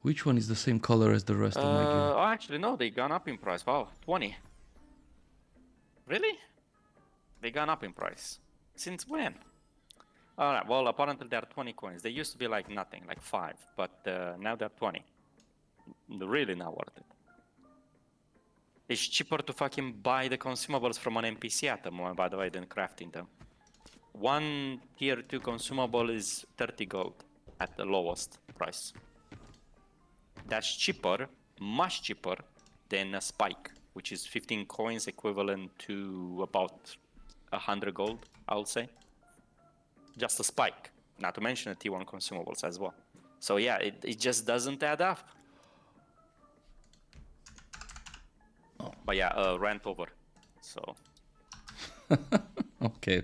A: Which one is the same color as the rest of my gear?
B: Oh, actually, no, they gone up in price. Wow, 20. Really? They gone up in price. Since when? Alright, well, apparently there are 20 coins. They used to be like nothing, like 5, but now they're 20. They're really not worth it. It's cheaper to fucking buy the consumables from an NPC at the moment, by the way, than crafting them. One tier 2 consumable is 30 gold at the lowest price. That's cheaper, much cheaper than a spike, which is 15 coins equivalent to about 100 gold, I would say. Just a spike, not to mention the T1 consumables as well. So yeah, it just doesn't add up.
A: Oh.
B: But yeah, rant over. So
A: Okay.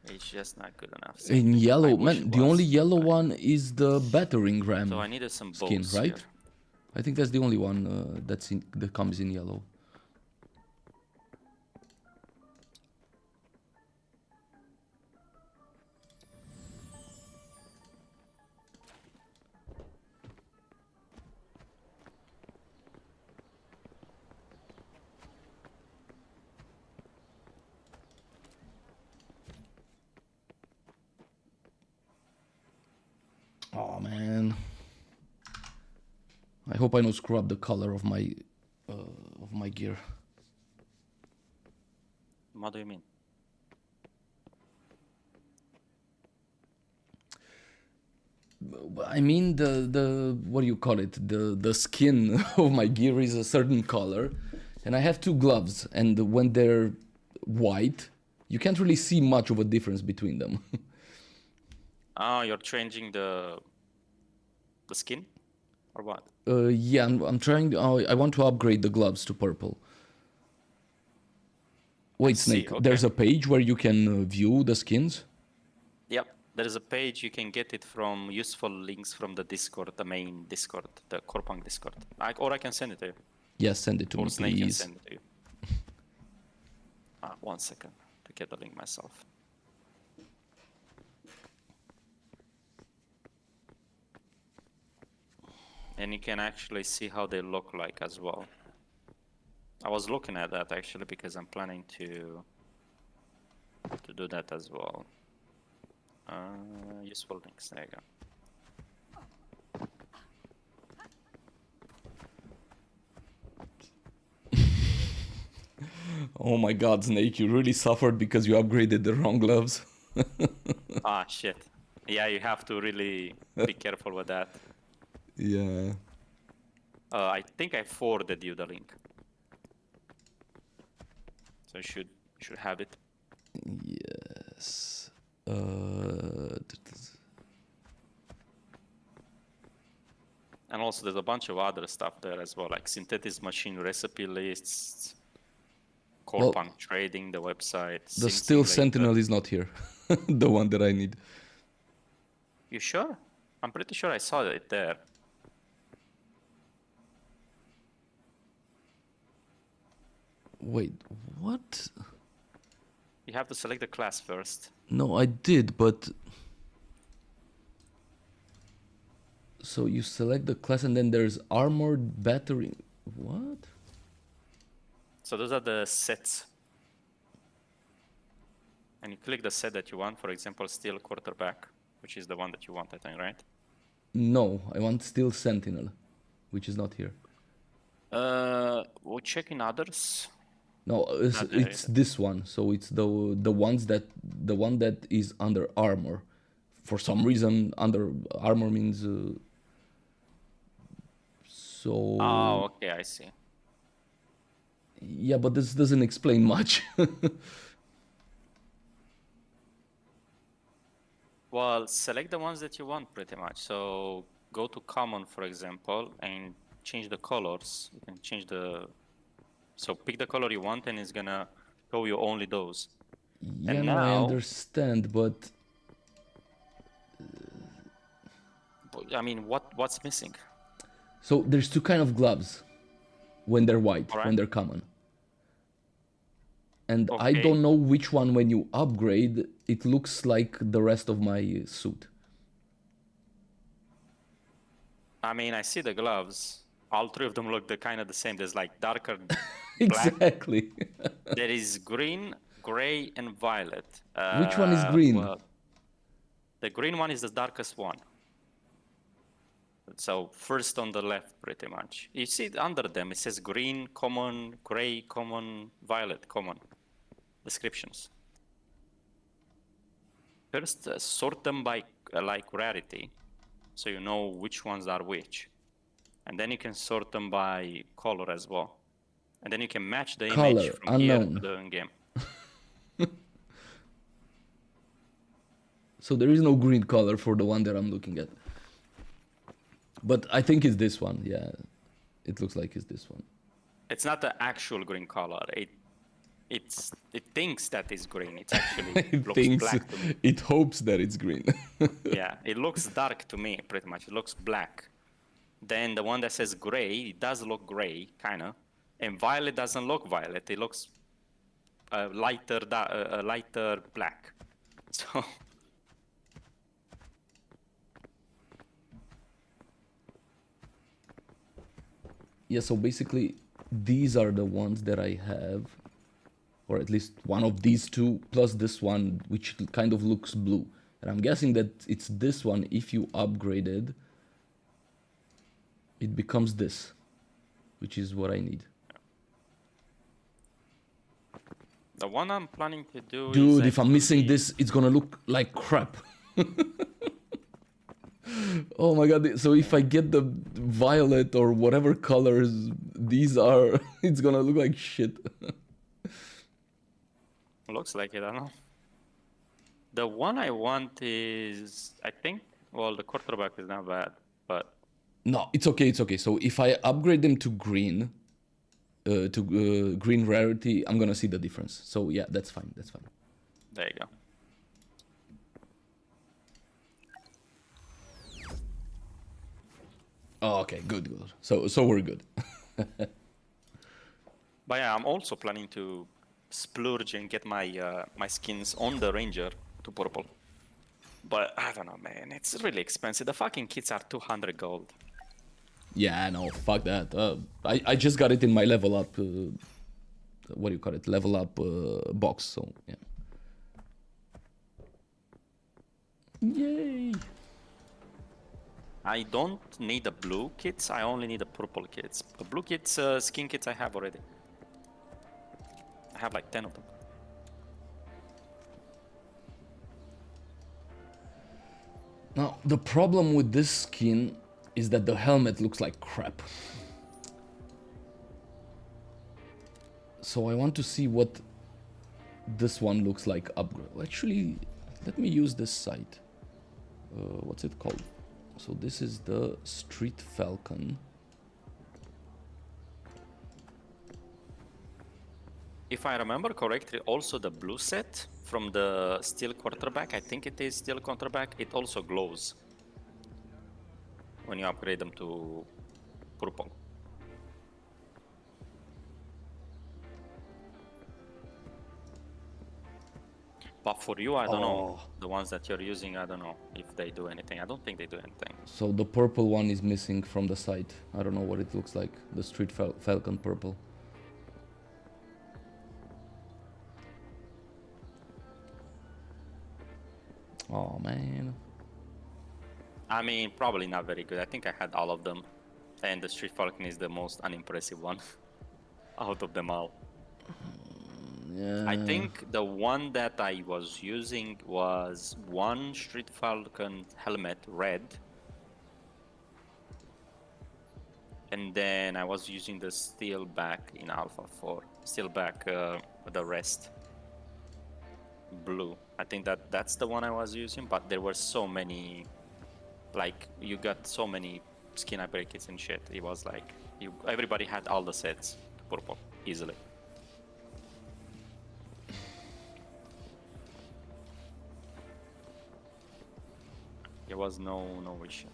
B: it's just not good enough. So
A: In
B: I
A: yellow,
B: wish
A: man,
B: it
A: the
B: was.
A: only yellow one is the battering ram
B: So I needed some
A: skin,
B: bows
A: right?
B: here.
A: I think that's the only one that comes in yellow. Oh man, I hope I don't screw up the color of my gear.
B: What do you mean?
A: I mean the what do you call it? The skin of my gear is a certain color, And I have two gloves, and when they're white, you can't really see much of a difference between them.
B: Oh, you're changing the skin, or what?
A: Yeah, I'm trying. I want to upgrade the gloves to purple. Wait,
B: see,
A: Snake.
B: okay.
A: There's a page where you can view the skins.
B: Yep, there is a page you can get it from useful links from the Discord, the main Discord, the Corepunk Discord. Or I can send it to you.
A: Yes, send it to
B: Or
A: me,
B: Snake can
A: please.
B: send it to you. 1 second to get the link myself. And you can actually see how they look like as well. I was looking at that actually because I'm planning to do that as well. Useful links, there you go.
A: Oh my god, Snake, you really suffered because you upgraded the wrong gloves.
B: Ah, shit. Yeah, you have to really be careful with that.
A: Yeah.
B: I think I forwarded you the link. So you should have it.
A: Yes.
B: And also there's a bunch of other stuff there as well, like synthetic machine recipe lists, Corepunk trading, the website.
A: The
B: Sim
A: Still
B: Simulator.
A: Sentinel is not here. The one that I need.
B: You sure? I'm pretty sure I saw it there.
A: Wait, what?
B: You have to select the class first.
A: No, I did, but... So you select the class and then there's armored battery... What?
B: So those are the sets. And you click the set that you want, for example, steel quarterback, which is the one that you want, I think, right?
A: No, I want Still Sentinel, which is not here.
B: We'll check in others.
A: No,
B: Not there
A: it's this one. So it's the one that is under armor. For some reason, under armor means. So.
B: Oh, okay, I see.
A: Yeah, but this doesn't explain much.
B: Well, select the ones that you want pretty much. So go to common, for example, and change the colors. You can change the... So pick the color you want and it's gonna show you only those.
A: Yeah,
B: And
A: no, I
B: now-
A: understand, but
B: I mean, what's missing?
A: so there's two kind of gloves when they're white,
B: Alright.
A: when they're common. And I
B: Okay.
A: don't know which one when you upgrade, it looks like the rest of my suit.
B: I mean, I see the gloves. All three of them look kind of the same. There's like darker black.
A: Exactly.
B: There is green, gray, and violet.
A: Which one is green?
B: Well, the green one is the darkest one. So first on the left, pretty much. You see it under them, it says green, common, gray, common, violet, common. Descriptions. First, sort them by like rarity, so you know which ones are which. And then you can sort them by color as well. And then you can match the
A: Color,
B: image from here
A: unknown.
B: to the in-game.
A: So there is no green color for the one that I'm looking at. But I think it's this one, yeah. It looks like it's this one.
B: It's not the actual green color. It thinks that it's green. It's actually
A: It
B: looks
A: thinks,
B: black to me.
A: it hopes that it's green.
B: Yeah, it looks dark to me, pretty much. It looks black. Then the one that says gray, it does look gray, kind of. And violet doesn't look violet. It looks lighter black. So
A: Yeah, so basically these are the ones that I have. Or at least one of these two, plus this one, which kind of looks blue. And I'm guessing that it's this one, if you upgraded, it becomes this, which is what I need.
B: the one I'm planning to do is
A: Dude, if I'm missing
B: actually-
A: this, it's gonna look like crap. Oh my god, so if I get the violet or whatever colors these are... it's gonna look like shit.
B: Looks like it, I don't know. The one I want is, I think, well, the quarterback is not bad, but
A: No, it's okay, it's okay. So if I upgrade them to green, green rarity, I'm gonna see the difference. So yeah, that's fine, that's fine.
B: there you go.
A: Oh, okay, good, good. So we're good.
B: But yeah, I'm also planning to splurge and get my my skins on the Ranger to purple. But I don't know, man. It's really expensive. The fucking kits are 200 gold.
A: Yeah, no, fuck that. I just got it in my level up. What do you call it? Level up box. So yeah. Yay!
B: I don't need the blue kits. I only need the purple kits. The blue kits, skin kits, I have already. I have like 10 of them.
A: Now the problem with this skin is that the helmet looks like crap. So I want to see what this one looks like upgrade. Actually, let me use this site. What's it called? So this is the Street Falcon.
B: If I remember correctly, also the blue set from the steel quarterback, I think it is steel quarterback, it also glows when you upgrade them to purple. But for you, I don't know. The ones that you're using, I don't know if they do anything. I don't think they do anything.
A: So the purple one is missing from the site. I don't know what it looks like. The Street Falcon purple. Oh man.
B: I mean, probably not very good. I think I had all of them. And the Street Falcon is the most unimpressive one out of them all.
A: Yeah.
B: I think the one that I was using was one Street Falcon helmet, red. And then I was using the steel back in Alpha 4. Steel back with the rest. Blue. I think that's the one I was using, but there were so many, like, you got so many skin upgrade kits and shit. It was like, everybody had all the sets to purple, easily. There was no issue.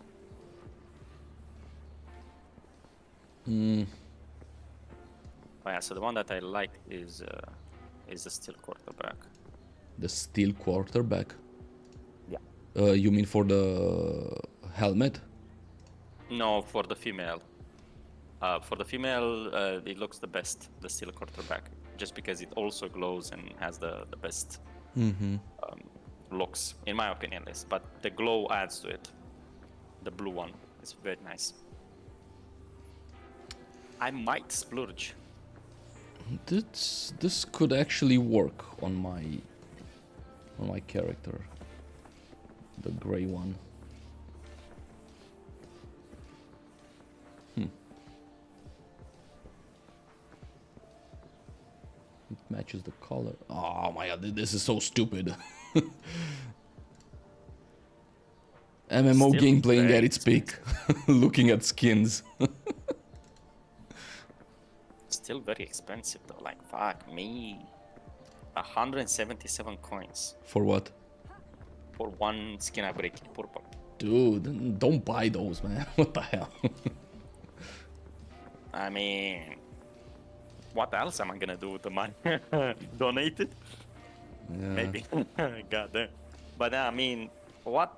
B: But yeah, so the one that I like is the steel quarterback.
A: The steel quarterback?
B: Yeah.
A: You mean for the helmet?
B: No, for the female. For the female, it looks the best, the steel quarterback, just because it also glows and has the best looks, in my opinion, list. But the glow adds to it. The blue one is very nice. I might splurge.
A: This could actually work on my character. The gray one. It matches the color. Oh my god, this is so stupid. MMO
B: Still
A: gameplaying
B: very
A: at its peak. Looking at skins.
B: Still very expensive though, like fuck me. 177 coins
A: For what?
B: for one skin upgrade kit purple.
A: Dude, don't buy those, man. What the hell?
B: I mean, what else am I gonna do with the money? Donate it?
A: Yeah.
B: Maybe. God damn. But I mean, what?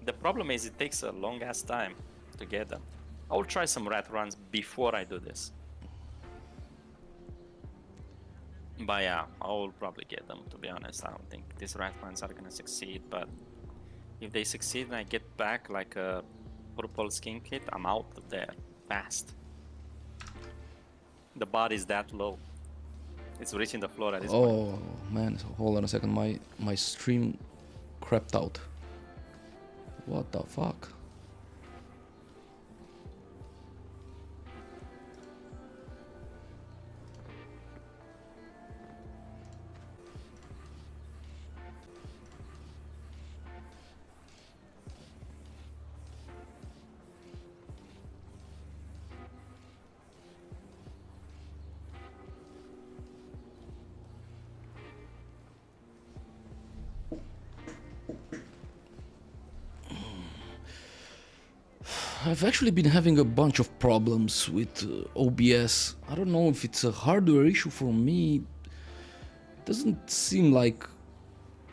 B: The problem is it takes a long ass time to get them. I will try some rat runs before I do this. But yeah, I will probably get them, to be honest. I don't think these rat runs are gonna succeed, but if they succeed and I get back like a purple skin kit, I'm out of there fast. The bar is that low. It's reaching the floor at this point.
A: Oh man, so hold on a second. My stream crapped out. What the fuck? I've actually been having a bunch of problems with OBS. I don't know if it's a hardware issue for me. Doesn't seem like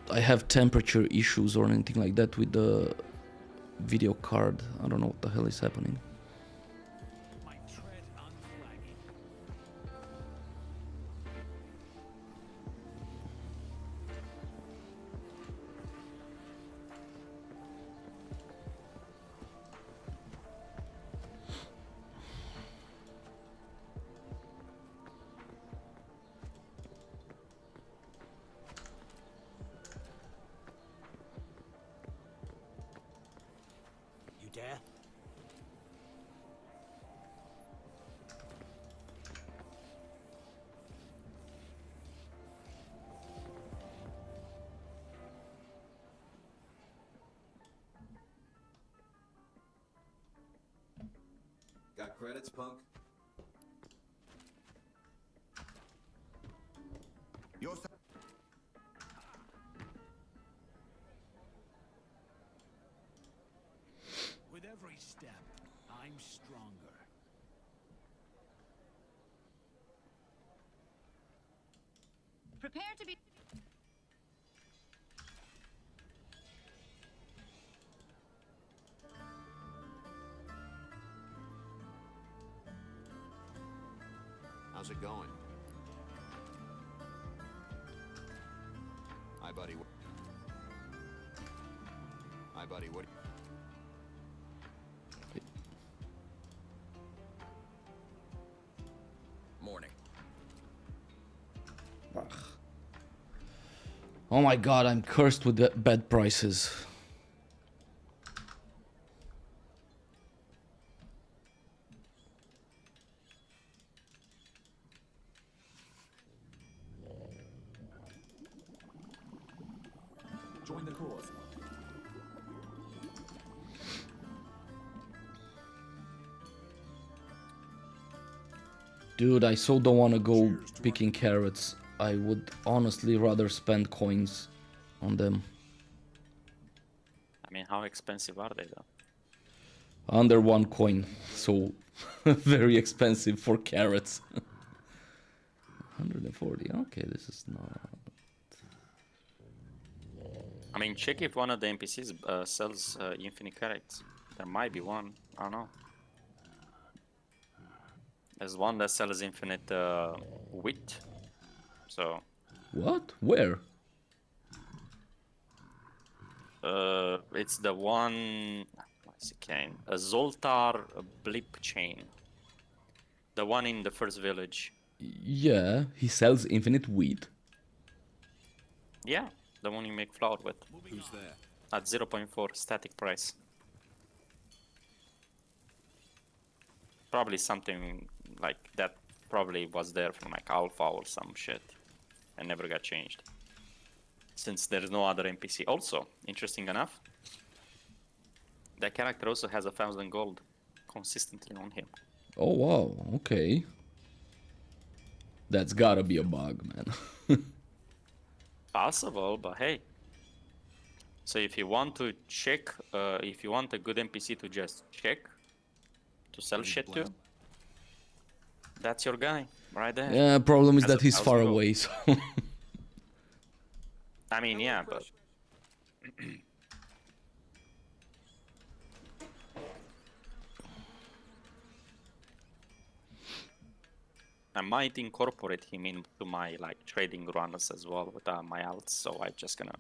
A: I have temperature issues or anything like that with the video card. I don't know what the hell is happening.
D: My tread unflagging. You dare?
C: Got credits, punk? Your side.
D: With every step, I'm stronger.
G: Prepare to be.
C: How's it going? Hi, buddy. Hi, buddy. What?
F: Morning.
A: Oh my god, I'm cursed with the bad prices.
H: Join the cause.
A: Dude, I so don't want to go picking carrots. I would honestly rather spend coins on them.
B: I mean, how expensive are they though?
A: Under 1 coin, so very expensive for carrots. 140, okay, this is not...
B: I mean, check if one of the NPCs sells infinite carrots. There might be one. I don't know. There's one that sells infinite wheat. So.
A: What? Where?
B: It's the one. What's it called? A Zoltar blip chain. The one in the first village.
A: Yeah, he sells infinite wheat.
B: Yeah, the one you make flour with.
F: Who's there?
B: At 0.4 static price. Probably something like that. Probably was there from like alpha or some shit, and never got changed. Since there's no other NPC. Also, interesting enough, that character also has 1,000 gold consistently on him.
A: Oh wow, okay. That's gotta be a bug, man.
B: Possible, but hey. So if you want to check, if you want a good NPC to just check, to sell shit to, that's your guy, right there.
A: Yeah, problem is
B: Has
A: that he's
B: 1,000
A: far
B: gold.
A: away, so...
B: I mean, yeah, but... I might incorporate him into my like trading runs as well with my alts, so I'm just gonna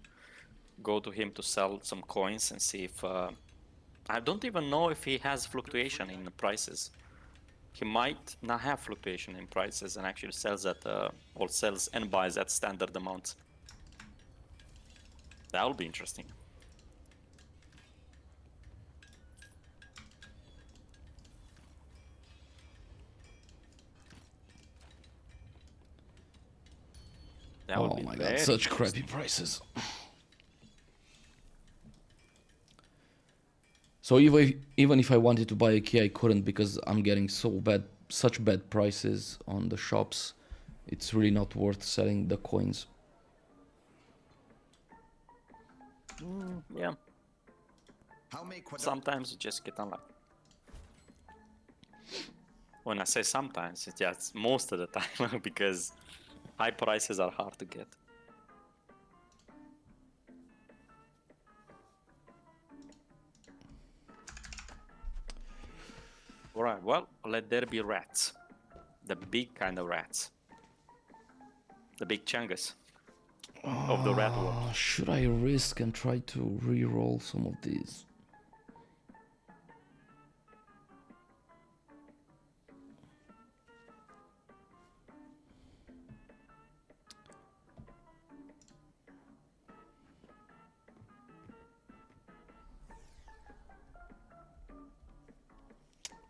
B: go to him to sell some coins and see if I don't even know if he has fluctuation in the prices. He might not have fluctuation in prices and actually sells at or sells and buys at standard amounts. That will be interesting. That would
A: Oh
B: be
A: my god,
B: very
A: such
B: interesting.
A: crappy prices. So even if I wanted to buy a key, I couldn't because I'm getting such bad prices on the shops. It's really not worth selling the coins.
B: Yeah,
C: How may
B: sometimes you just get unlucky. When I say sometimes, it's just most of the time because high prices are hard to get. Alright, well, let there be rats. The big kind of rats. The big chungus of the rat world.
A: Should I risk and try to re-roll some of these?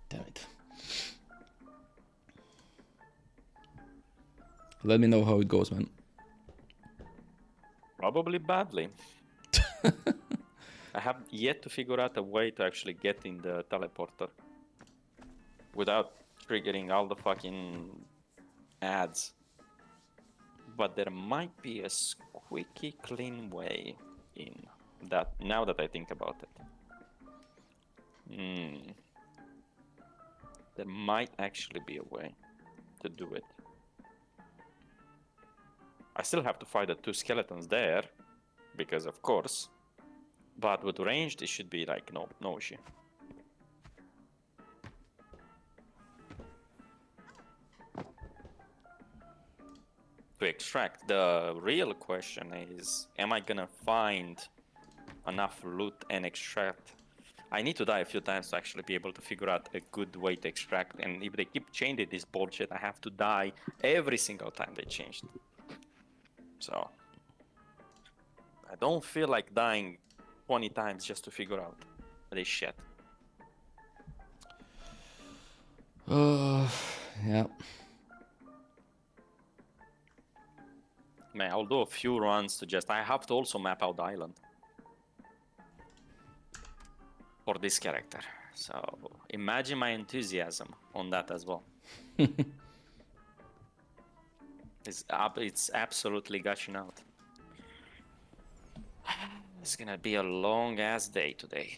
A: Damn it. Let me know how it goes, man.
B: Probably badly. I have yet to figure out a way to actually get in the teleporter without triggering all the fucking ads. But there might be a squeaky clean way in that, now that I think about it. There might actually be a way to do it. I still have to fight the 2 skeletons there, because of course. But with ranged, it should be like no issue. To extract, the real question is, am I gonna find enough loot and extract? I need to die a few times to actually be able to figure out a good way to extract, and if they keep changing this bullshit, I have to die every single time they changed. So I don't feel like dying 20 times just to figure out this shit.
A: Yeah.
B: Man, I'll do a few runs to just... I have to also map out the island for this character. So imagine my enthusiasm on that as well. It's absolutely gushing out. It's gonna be a long ass day today.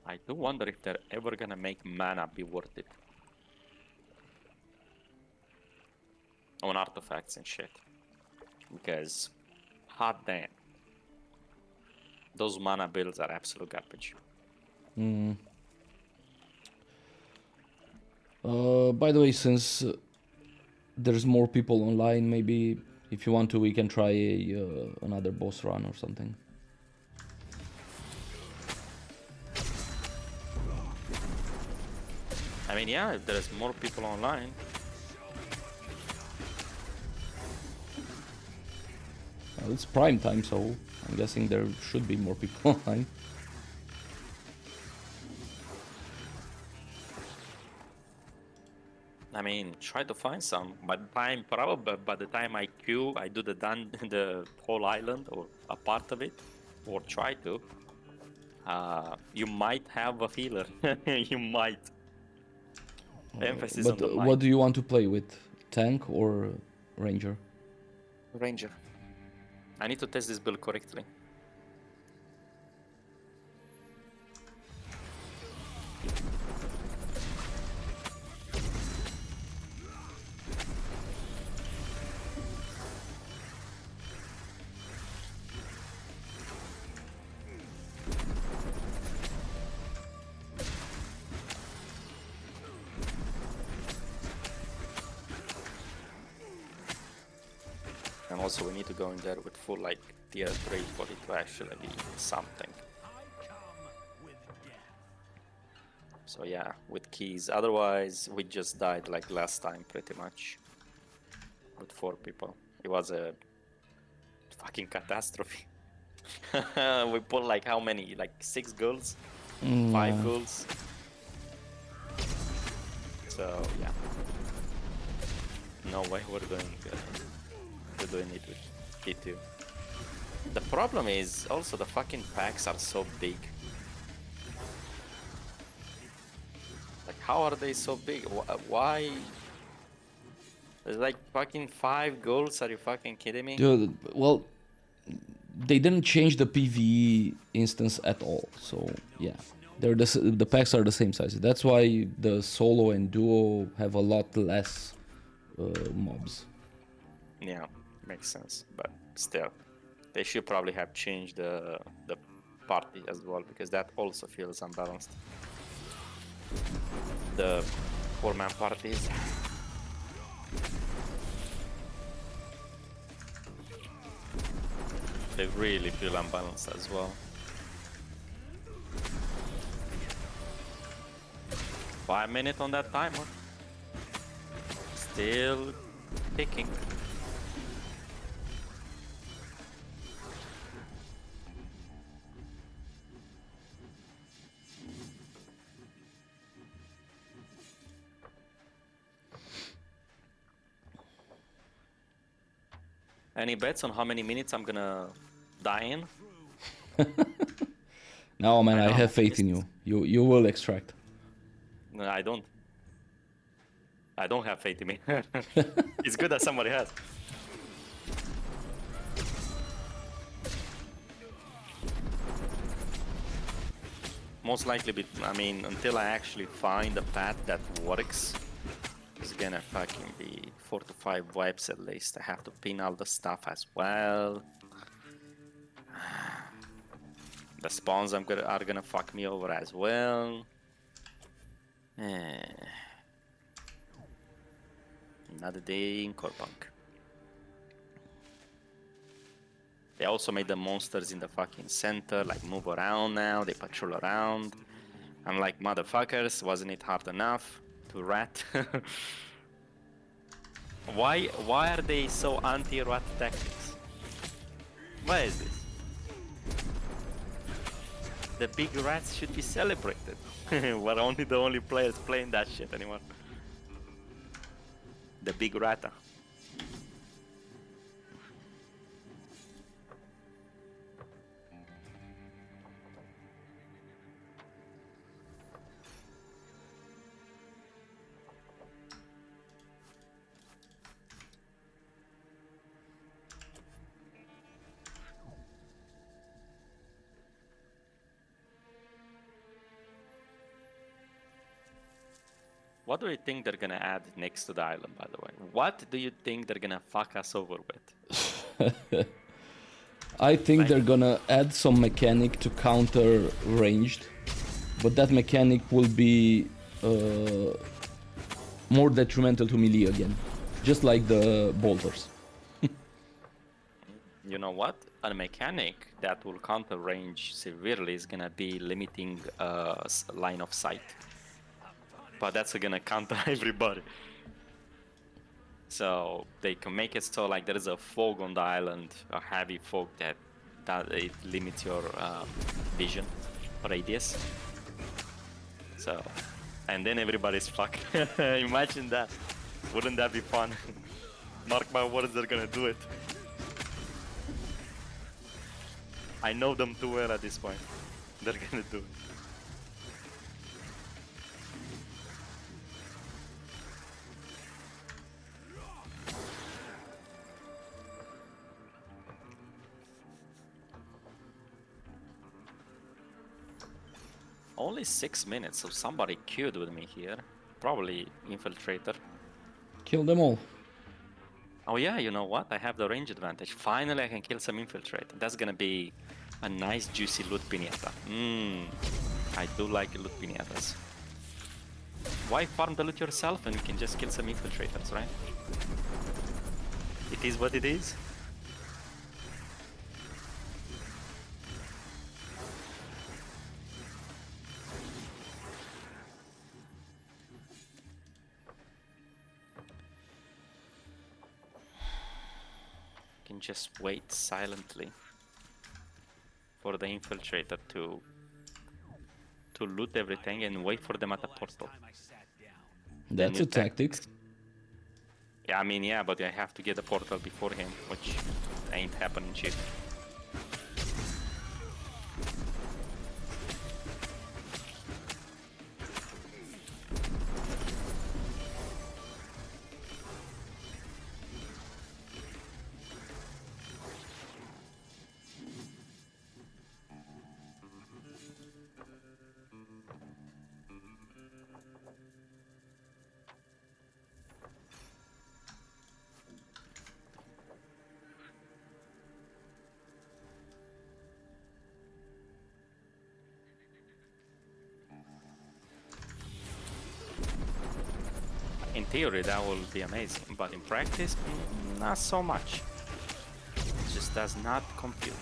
B: I do wonder if they're ever gonna make mana be worth it. On artifacts and shit. Because, hot damn. Those mana builds are absolute garbage.
A: By the way, since there's more people online, maybe if you want to, we can try another boss run or something.
B: I mean, yeah, if there's more people online.
A: Well, it's prime time, so I'm guessing there should be more people online.
B: I mean, try to find some. By the time, probably by the time I queue, I do the whole island or a part of it, or try to. You might have a healer. You might. Emphasis on the might.
A: What do you want to play with? Tank or Ranger?
B: Ranger. I need to test this build correctly. And also we need to go in there with full like tier 3 for it to actually be something.
D: I come with death.
B: So yeah, with keys. Otherwise we just died like last time pretty much. With 4 people. It was a fucking catastrophe. We pulled like how many? Like 6 goals? 5 goals? So yeah. No way we're doing it with T2. The problem is also the fucking packs are so big. Like, how are they so big? Why? There's like fucking 5 goals. Are you fucking kidding me?
A: Dude, well, they didn't change the PvE instance at all. So yeah, the packs are the same size. That's why the solo and duo have a lot less mobs.
B: Yeah, makes sense. But still, they should probably have changed the party as well, because that also feels unbalanced. The 4-man parties. They really feel unbalanced as well. 5 minutes on that timer. Still ticking. Any bets on how many minutes I'm gonna die in?
A: No, man,
B: I
A: I
B: know.
A: have faith in you. You will extract.
B: No, I don't. I don't have faith in me. It's good that somebody has. Most likely, I mean, until I actually find a path that works, it's gonna fucking be 4 to 5 wipes at least. I have to pin all the stuff as well. The spawns are gonna fuck me over as well. Another day in Corepunk. They also made the monsters in the fucking center like move around now. They patrol around. I'm like, motherfuckers, wasn't it hard enough to rat? Why are they so anti-rat tactics? Why is this? The big rats should be celebrated. We're only the only players playing that shit anymore. The big rata. What do you think they're gonna add next to the island, by the way? What do you think they're gonna fuck us over with?
A: I think they're gonna add some mechanic to counter ranged, but that mechanic will be more detrimental to melee again, just like the bolters.
B: You know what? A mechanic that will counter range severely is gonna be limiting line of sight. But that's gonna counter everybody. So they can make it so like there is a fog on the island, a heavy fog that it limits your vision radius. So, and then everybody's fucked. Imagine that. Wouldn't that be fun? Mark my words, they're gonna do it. I know them too well at this point. They're gonna do it. Only 6 minutes, so somebody queued with me here. Probably Infiltrator.
A: Kill them all.
B: Oh yeah, you know what? I have the range advantage. Finally I can kill some Infiltrator. That's gonna be a nice juicy loot pinata. I do like loot pinatas. Why farm the loot yourself and you can just kill some Infiltrators, right? It is what it is. Can just wait silently for the Infiltrator to loot everything and wait for them at the portal.
A: That's
B: new
A: a tactic.
B: Yeah, I mean, yeah, but I have to get the portal before him, which ain't happening cheap. In theory, that will be amazing, but in practice, not so much. It just does not compute.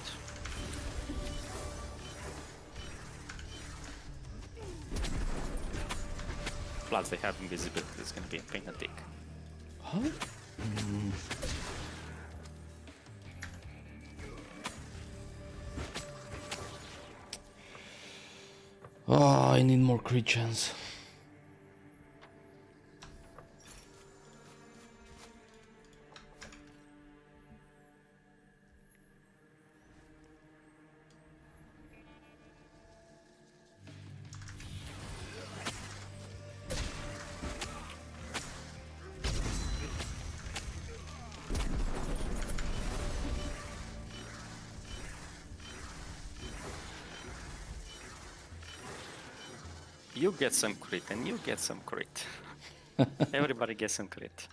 B: Plus, they have invisibility. It's gonna be a pain in the dick.
A: Huh? Oh, I need more crit chance.
B: You get some crit, and you get some crit. Everybody gets some crit.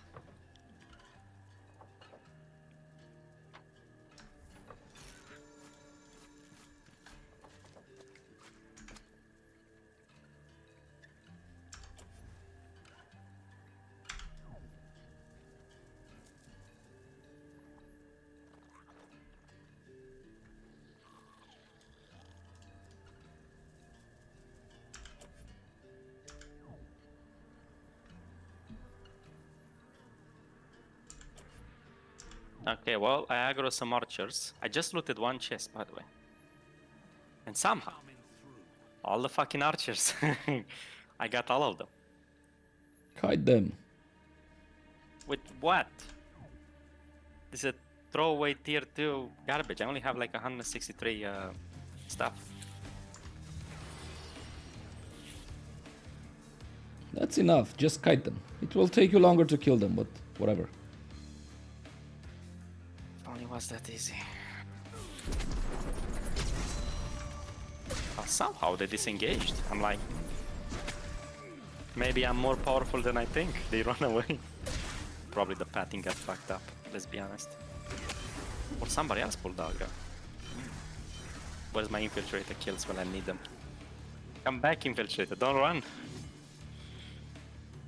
B: Okay, well, I aggro some archers. I just looted one chest, by the way. And somehow, all the fucking archers, I got all of them.
A: Hide them.
B: With what? This is a throwaway tier 2 garbage. I only have like 163 stuff.
A: That's enough. Just kite them. It will take you longer to kill them, but whatever.
B: If only was that easy. But somehow they disengaged. I'm like, maybe I'm more powerful than I think. They run away. Probably the pathing got fucked up, let's be honest. Or somebody else pulled aggro. Where's my infiltrator kills when I need them? Come back, infiltrator, don't run.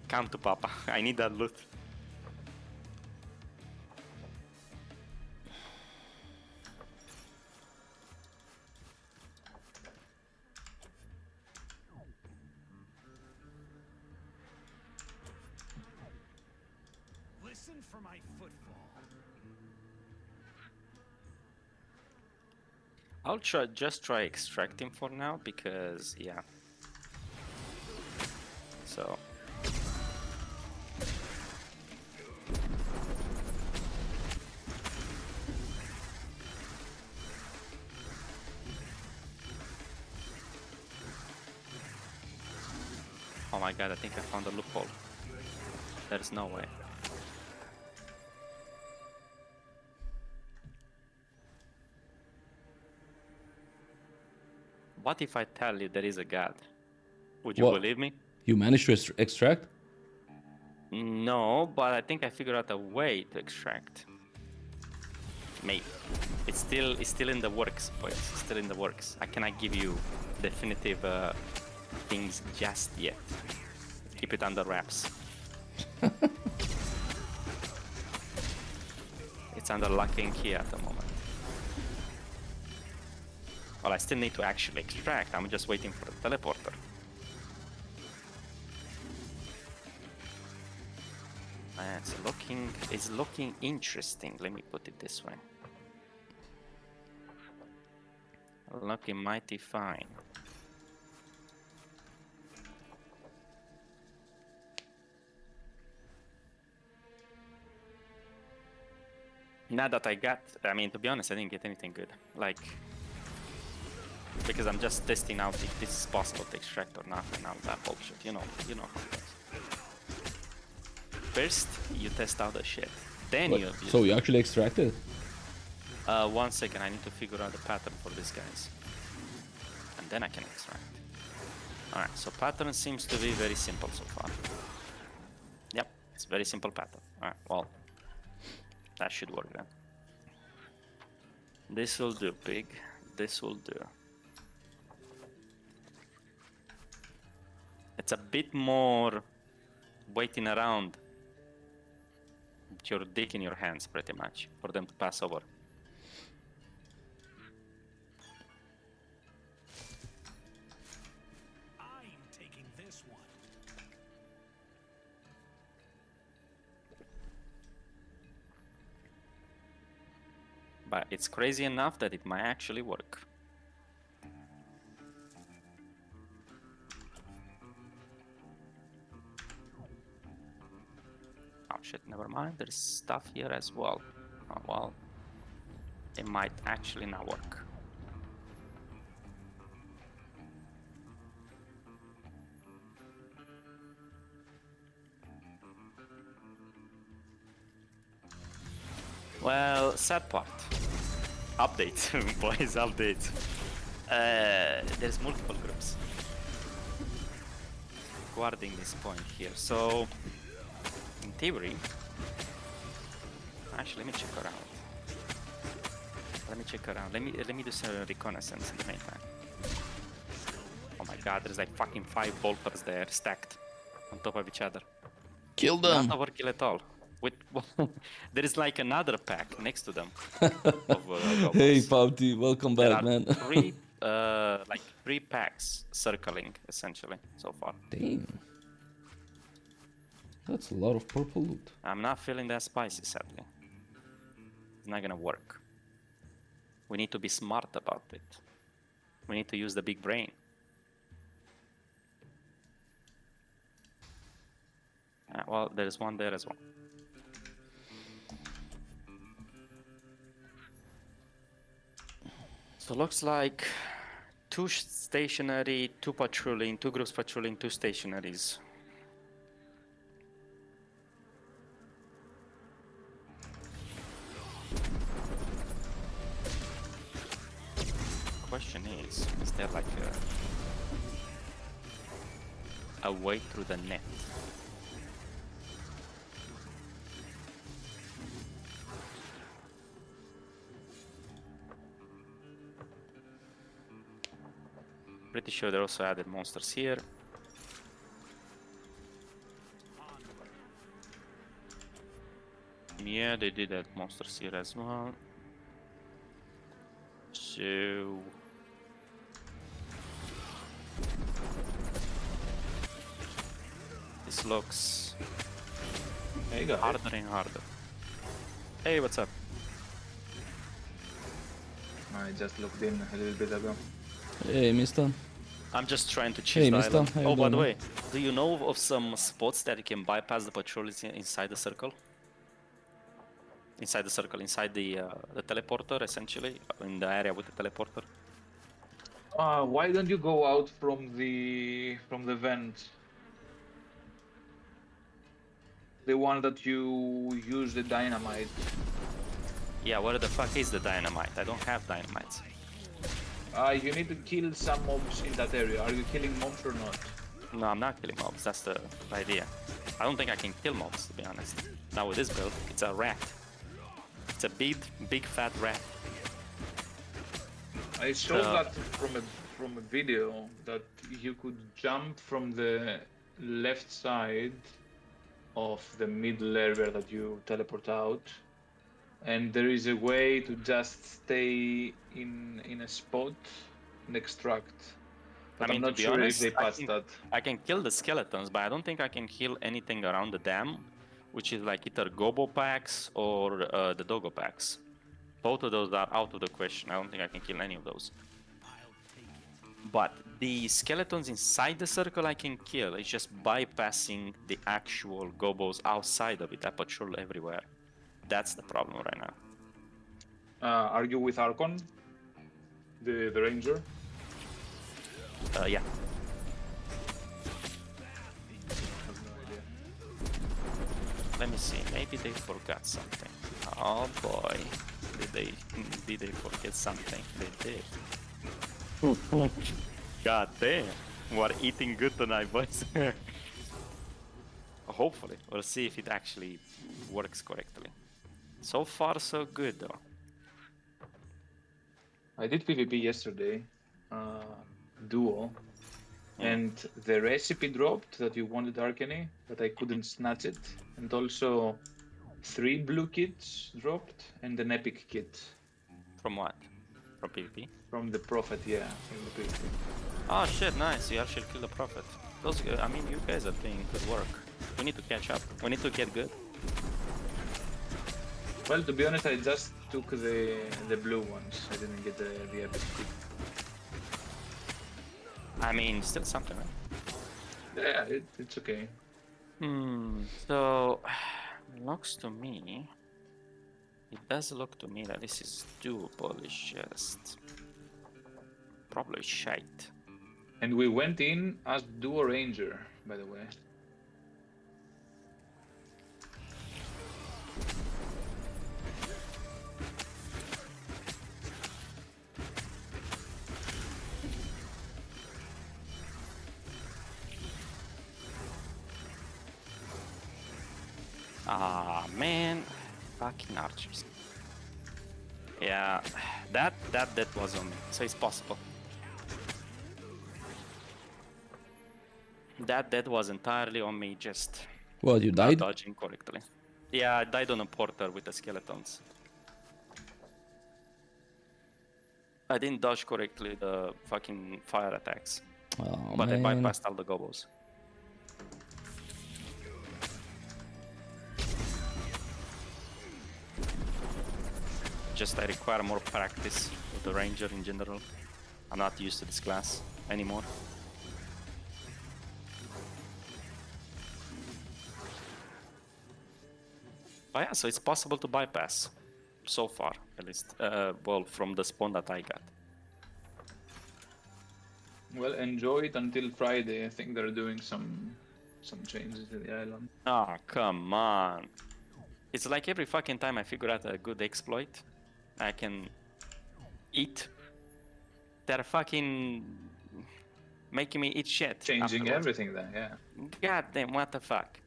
B: Come to Papa, I need that loot.
D: Listen for my footfall.
B: I'll just try extracting for now because yeah. So oh my god, I think I found a loophole. There's no way. What if I tell you there is a god? Would you
A: What?
B: believe me?
A: You managed to extract?
B: No, but I think I figured out a way to extract. Maybe. It's still in the works, boys. It's still in the works. I cannot give you definitive things just yet. Keep it under wraps. It's under lock and key at the moment. Well, I still need to actually extract. I'm just waiting for the teleporter. It's looking interesting. Let me put it this way. Looking mighty fine. Now that I mean, to be honest, I didn't get anything good. Like, because I'm just testing out if this is possible to extract or not, and all that bullshit. You know how it is. First, you test out the shit. Then
A: What?
B: you.
A: So you actually extracted?
B: 1 second, I need to figure out the pattern for these guys, and then I can extract. All right. So pattern seems to be very simple so far. Yep, it's very simple pattern. All right. Well, that should work then. This will do, pig. This will do. It's a bit more waiting around your dick in your hands, pretty much, for them to pass over.
D: I'm taking this one.
B: But it's crazy enough that it might actually work. Oh shit, never mind, there's stuff here as well. Oh well, it might actually not work. Well, sad part. Update, boys, update. There's multiple groups guarding this point here. So, in theory, actually, let me check around. Let me do some reconnaissance in the meantime. Oh my god, there's like fucking 5 bolters there stacked on top of each other.
A: Kill them.
B: Not overkill at all. With there is like another pack next to them. Of,
A: Hey,
B: goblins.
A: Pouty, welcome
B: There
A: back,
B: are
A: man.
B: three packs circling essentially so far.
A: Damn. That's a lot of purple loot.
B: I'm not feeling that spicy, sadly. It's not gonna work. We need to be smart about it. We need to use the big brain. Well, there's one there as well. So looks like 2 stationary, 2 patrolling, 2 groups patrolling, 2 stationaries. Question is there like a way through the net? Pretty sure they also added monsters here. Yeah, they did add monsters here as well. So this looks
H: Hey guys.
B: harder and harder. Hey, what's up?
H: I just looked in a little bit ago.
A: Hey, mister.
B: I'm just trying to choose
A: Hey,
B: the
A: mister,
B: island.
A: how you
B: Oh, by
A: doing,
B: the
A: man?
B: way, do you know of some spots that you can bypass the patrols inside the circle? Inside the circle, inside the teleporter, essentially, in the area with the teleporter.
H: Why don't you go out from the vent? The one that you use the dynamite.
B: Yeah, where the fuck is the dynamite? I don't have dynamite.
H: You need to kill some mobs in that area. Are you killing mobs or not?
B: No, I'm not killing mobs. That's the idea. I don't think I can kill mobs, to be honest. Now with this build, it's a rat. It's a big fat rat.
H: I saw that from a video that you could jump from the left side of the middle area that you teleport out, and there is a way to just stay in a spot and extract. But
B: I mean,
H: I'm
B: to
H: not
B: be
H: sure
B: honest,
H: if they patched that.
B: I can kill the skeletons, but I don't think I can kill anything around the dam, which is like either gobo packs or the doggo packs. Both of those are out of the question. I don't think I can kill any of those. But the skeletons inside the circle I can kill. It's just bypassing the actual gobos outside of it. I patrol everywhere. That's the problem right now.
H: Are you with Archon, the ranger?
B: Yeah.
H: I have no idea.
B: Let me see. Maybe they forgot something. Oh boy. Did they forget something? They did. God damn. We're eating good tonight, boys. Hopefully. We'll see if it actually works correctly. So far, so good, though.
H: I did PvP yesterday, duo, and the recipe dropped that you wanted Arcany, but I couldn't snatch it, and also 3 blue kits dropped and an epic kit
B: From what? From PvP?
H: from the prophet. Yeah, from the PvP.
B: Oh shit, nice. You actually killed the prophet. Those, I mean, you guys are doing good work. We need to catch up. We need to get good.
H: Well, to be honest, I just took the blue ones. I didn't get the epic kit.
B: I mean, still something, right?
H: Yeah, it's okay.
B: So, looks to me... It does look to me that this is doable, it's just... Probably shite.
H: And we went in as duo ranger, by the way.
B: Ah, man. Fucking archers. Yeah, that was on me, so it's possible. That was entirely on me, just
A: What, you
B: not
A: died?
B: dodging correctly. Yeah, I died on a porter with the skeletons. I didn't dodge correctly the fucking fire attacks,
A: Oh,
B: but
A: man.
B: I bypassed all the gobos. Just I require more practice with the ranger in general. I'm not used to this class anymore. But yeah, so it's possible to bypass. So far, at least. Well, from the spawn that I got.
H: Well, enjoy it until Friday. I think they're doing some changes to the island.
B: Oh, come on. It's like every fucking time I figure out a good exploit, I can eat. They're fucking making me eat shit.
H: Changing
B: afterwards.
H: everything then, yeah.
B: God damn, what the fuck?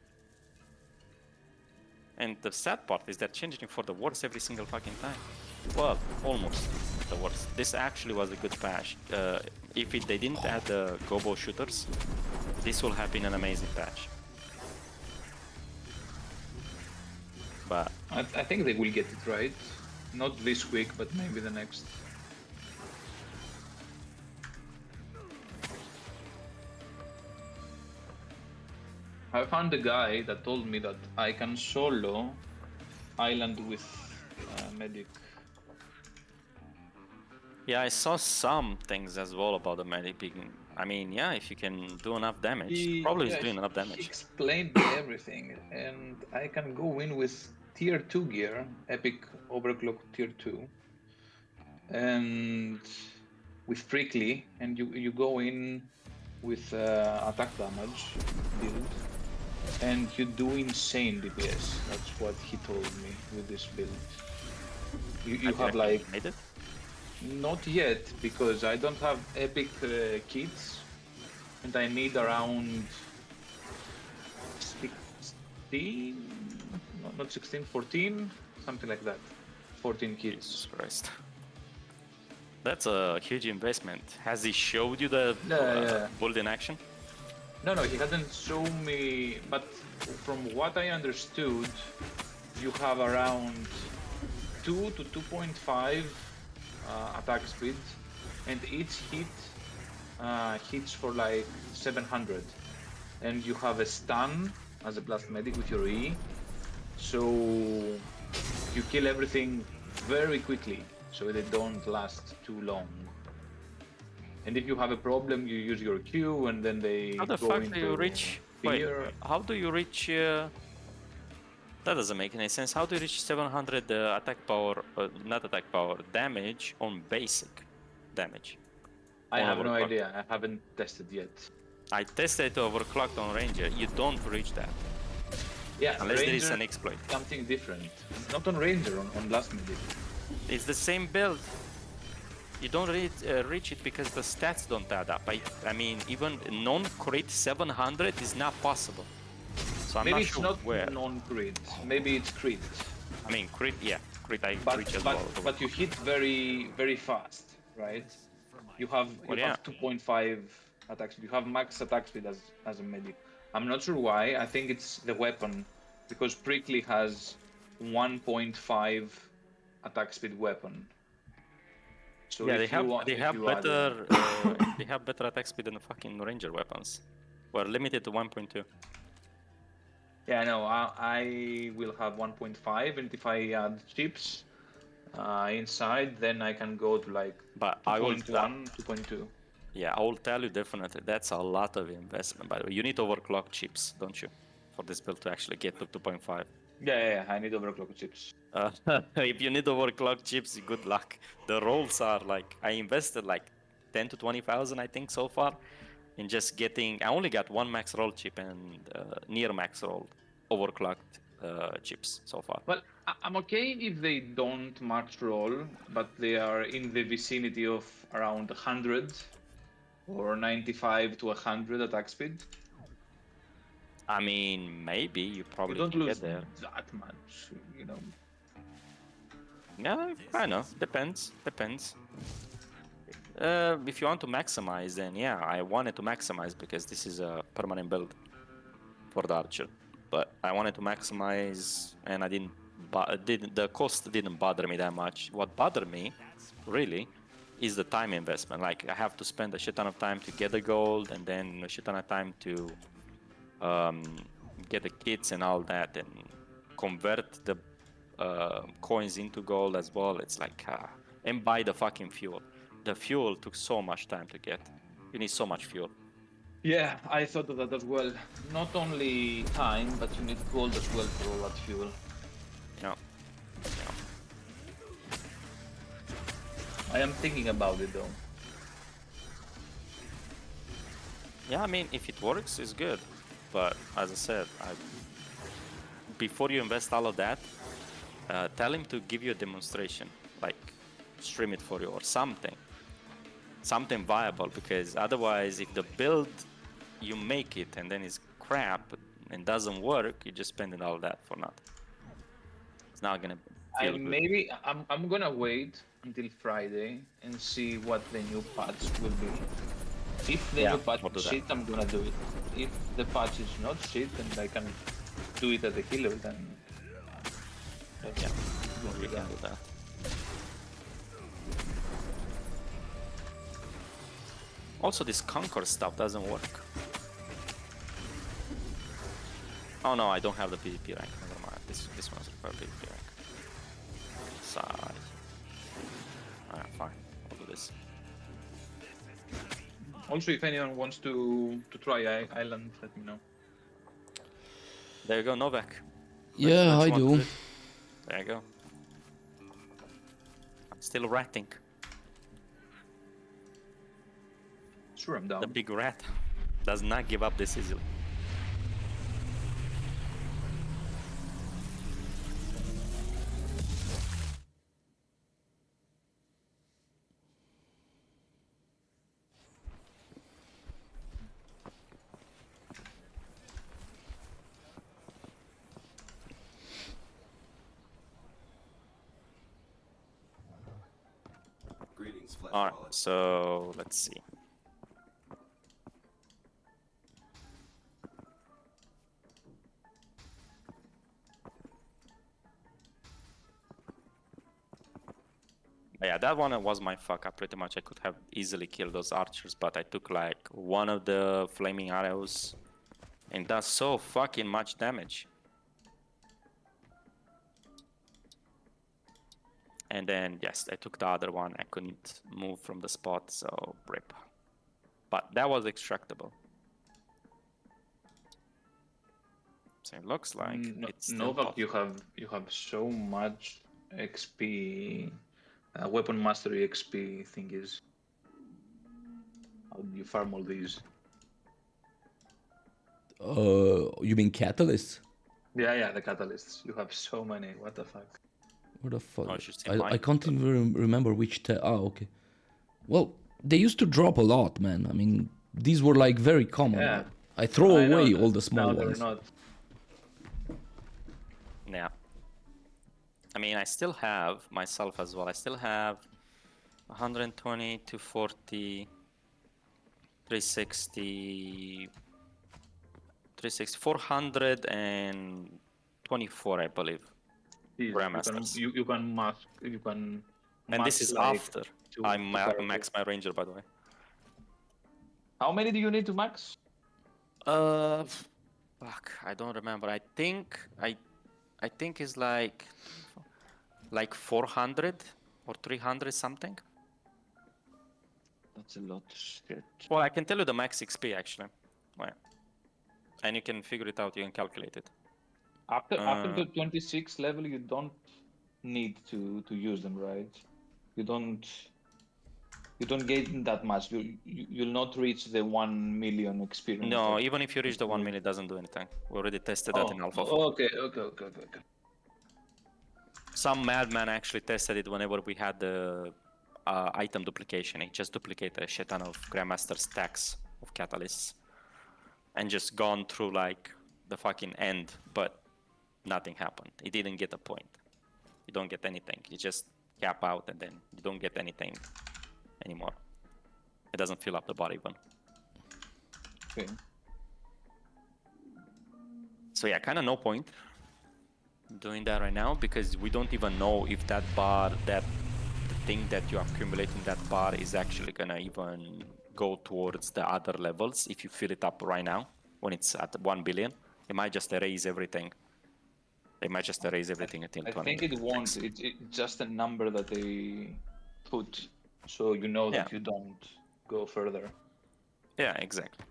B: And the sad part is they're changing for the worse every single fucking time. Well, almost the worst. This actually was a good patch. They didn't add the gobo shooters, this will have been an amazing patch. But
H: I think they will get it right. Not this week, but maybe the next. I found a guy that told me that I can solo island with medic.
B: yeah, I saw some things as well about the medic being. I mean, yeah, if you can do enough damage, probably is doing enough
H: He
B: damage.
H: explained me everything, and I can go in with tier 2 gear, epic overclock tier 2, and with prickly, and you go in with attack damage build, and you do insane DPS. That's what he told me with this build. You have like
B: Made it?
H: not yet, because I don't have epic kits, and I need around 16, not 16, 14, something like that. 14 kits.
B: Jesus Christ. That's a huge investment. Has he showed you the
H: Yeah.
B: build in action?
H: No, he hasn't shown me, but from what I understood, you have around 2 to 2.5 attack speed, and each hit hits for like 700, and you have a stun as a blast medic with your E, so you kill everything very quickly, so they don't last too long. And if you have a problem, you use your Q, and then they
B: How the
H: go
B: fuck
H: into
B: do you reach? Wait,
H: fear.
B: how do you reach? That doesn't make any sense. How do you reach 700 attack power, not attack power, damage on basic damage?
H: I
B: on
H: have no
B: overclock?
H: idea. I haven't tested yet.
B: I tested overclocked on Ranger. You don't reach that
H: Yeah,
B: unless there is
H: Ranger,
B: an exploit.
H: something different. Not on Ranger, on Blast Medic.
B: It's the same build. You don't reach it because the stats don't add up. I mean, even non-crit 700 is not possible. So I'm
H: Maybe
B: not
H: it's
B: sure
H: not
B: where.
H: non-crit. Maybe it's crit.
B: I mean, crit, yeah, crit I
H: But
B: reach as
H: but,
B: well.
H: but you hit very fast, right? You have
B: Well, yeah.
H: 2.5 attack speed. You have max attack speed as a medic. I'm not sure why. I think it's the weapon, because Prickly has 1.5 attack speed weapon. So
B: Yeah,
H: if you want,
B: they
H: if
B: have
H: you add
B: better they have better attack speed than the fucking ranger weapons. We're limited to 1.2.
H: yeah, no, I will have 1.5, and if I add chips inside, then I can go to like
B: But I will
H: 2.1, 2.2.
B: yeah, I will tell you definitely that's a lot of investment. By the way, you need overclock chips, don't you, for this build to actually get to 2.5.
H: Yeah, I need overclock chips.
B: If you need overclock chips, good luck. The rolls are like I invested like 10 to 20,000, I think, so far, in just getting. I only got one max roll chip and near max roll overclocked chips so far.
H: Well, I'm okay if they don't max roll, but they are in the vicinity of around 100 or 95 to 100 attack speed.
B: I mean, maybe you
H: You
B: probably
H: don't
B: can
H: lose
B: get there.
H: that much, you know.
B: Yeah, I know. Depends. If you want to maximize, then yeah, I wanted to maximize because this is a permanent build for the archer. But I wanted to maximize, and I didn't. The cost didn't bother me that much. What bothered me, really, is the time investment. Like I have to spend a shit ton of time to get the gold, and then a shit ton of time to get the kits and all that, and convert the coins into gold as well. It's like and buy the fucking fuel. The fuel took so much time to get. You need so much fuel.
H: Yeah, I thought of that as well. Not only time, but you need gold as well for all that fuel.
B: Yeah.
H: I am thinking about it though.
B: Yeah, I mean, if it works, it's good. But as I said, before you invest all of that, tell him to give you a demonstration, like stream it for you or something viable. Because otherwise, if the build you make it and then it's crap and doesn't work, you're just spending all that for nothing. It's not gonna feel good.
H: Maybe I'm gonna wait until Friday and see what the new patch will be. If the new patch
B: I'll do
H: is
B: that.
H: shit, I'm gonna do it. If the patch is not shit and I can do it as a killer, then
B: Yeah,
H: we'll
B: you
H: do
B: can
H: that.
B: do that. Also, this Conquer stuff doesn't work. Oh no, I don't have the PvP rank. Never mind. This one's required PvP rank. Sigh. Alright, fine. I'll do this.
H: Also, if anyone wants to try Island, let me know.
B: There you go, Novak.
A: Yeah,
B: Let's
A: I
B: want to
A: do.
B: it. There you go. I'm still ratting.
H: Sure, I'm down.
B: The big rat does not give up this easily.
C: Greetings, Flesh
B: Alright,
C: Wallet.
B: so let's see. Yeah, that one was my fuck up pretty much. I could have easily killed those archers, but I took like one of the flaming arrows and does so fucking much damage. And then, yes, I took the other one. I couldn't move from the spot, so rip. But that was extractable. So it looks like it's still
H: Novak,
B: possible.
H: you have so much XP, weapon mastery XP thingies. How do you farm all these?
A: You mean catalysts?
H: Yeah, the catalysts. You have so many. What the fuck?
A: What the fuck?
B: Oh, you should see
A: I
B: mine.
A: can't even remember which. Okay. Well, they used to drop a lot, man. I mean, these were like very common.
H: Yeah.
A: I throw
H: I know
A: away
H: that
A: all the small
H: now they're
A: ones.
H: not.
B: Yeah. I mean, I still have myself as well. I still have 120, 240, 360, 424, I believe.
H: You
B: Grandmasters.
H: can mask. You can.
B: And this
H: mask
B: is
H: like
B: after
H: two
B: I
H: characters.
B: max my ranger, by the way.
H: How many do you need to max?
B: Fuck, I don't remember. I think it's like 400 or 300 something.
H: That's a lot. Shit.
B: Well, I can tell you the max XP actually. Well, and you can figure it out. You can calculate it.
H: After the 26 level, you don't need to use them, right? You don't gain that much. You'll not reach the 1 million experience.
B: No,
H: that-
B: even if you reach the 1
H: you-
B: million, it doesn't do anything. We already tested that in Alpha.
H: Okay.
B: Some madman actually tested it whenever we had the item duplication. It just duplicated a shit ton of Grandmaster stacks of catalysts and just gone through like the fucking end, but nothing happened. It didn't get a point. You don't get anything. You just cap out and then you don't get anything anymore. It doesn't fill up the bar even.
H: Okay.
B: So yeah, kind of no point doing that right now because we don't even know if that bar, the thing that you accumulate in that bar is actually gonna even go towards the other levels if you fill it up right now when it's at 1 billion. It might just erase everything. They might just erase everything until
H: I
B: 20.
H: think it won't. It's just a number that they put, so you know that
B: Yeah.
H: you don't go further.
B: Yeah, exactly.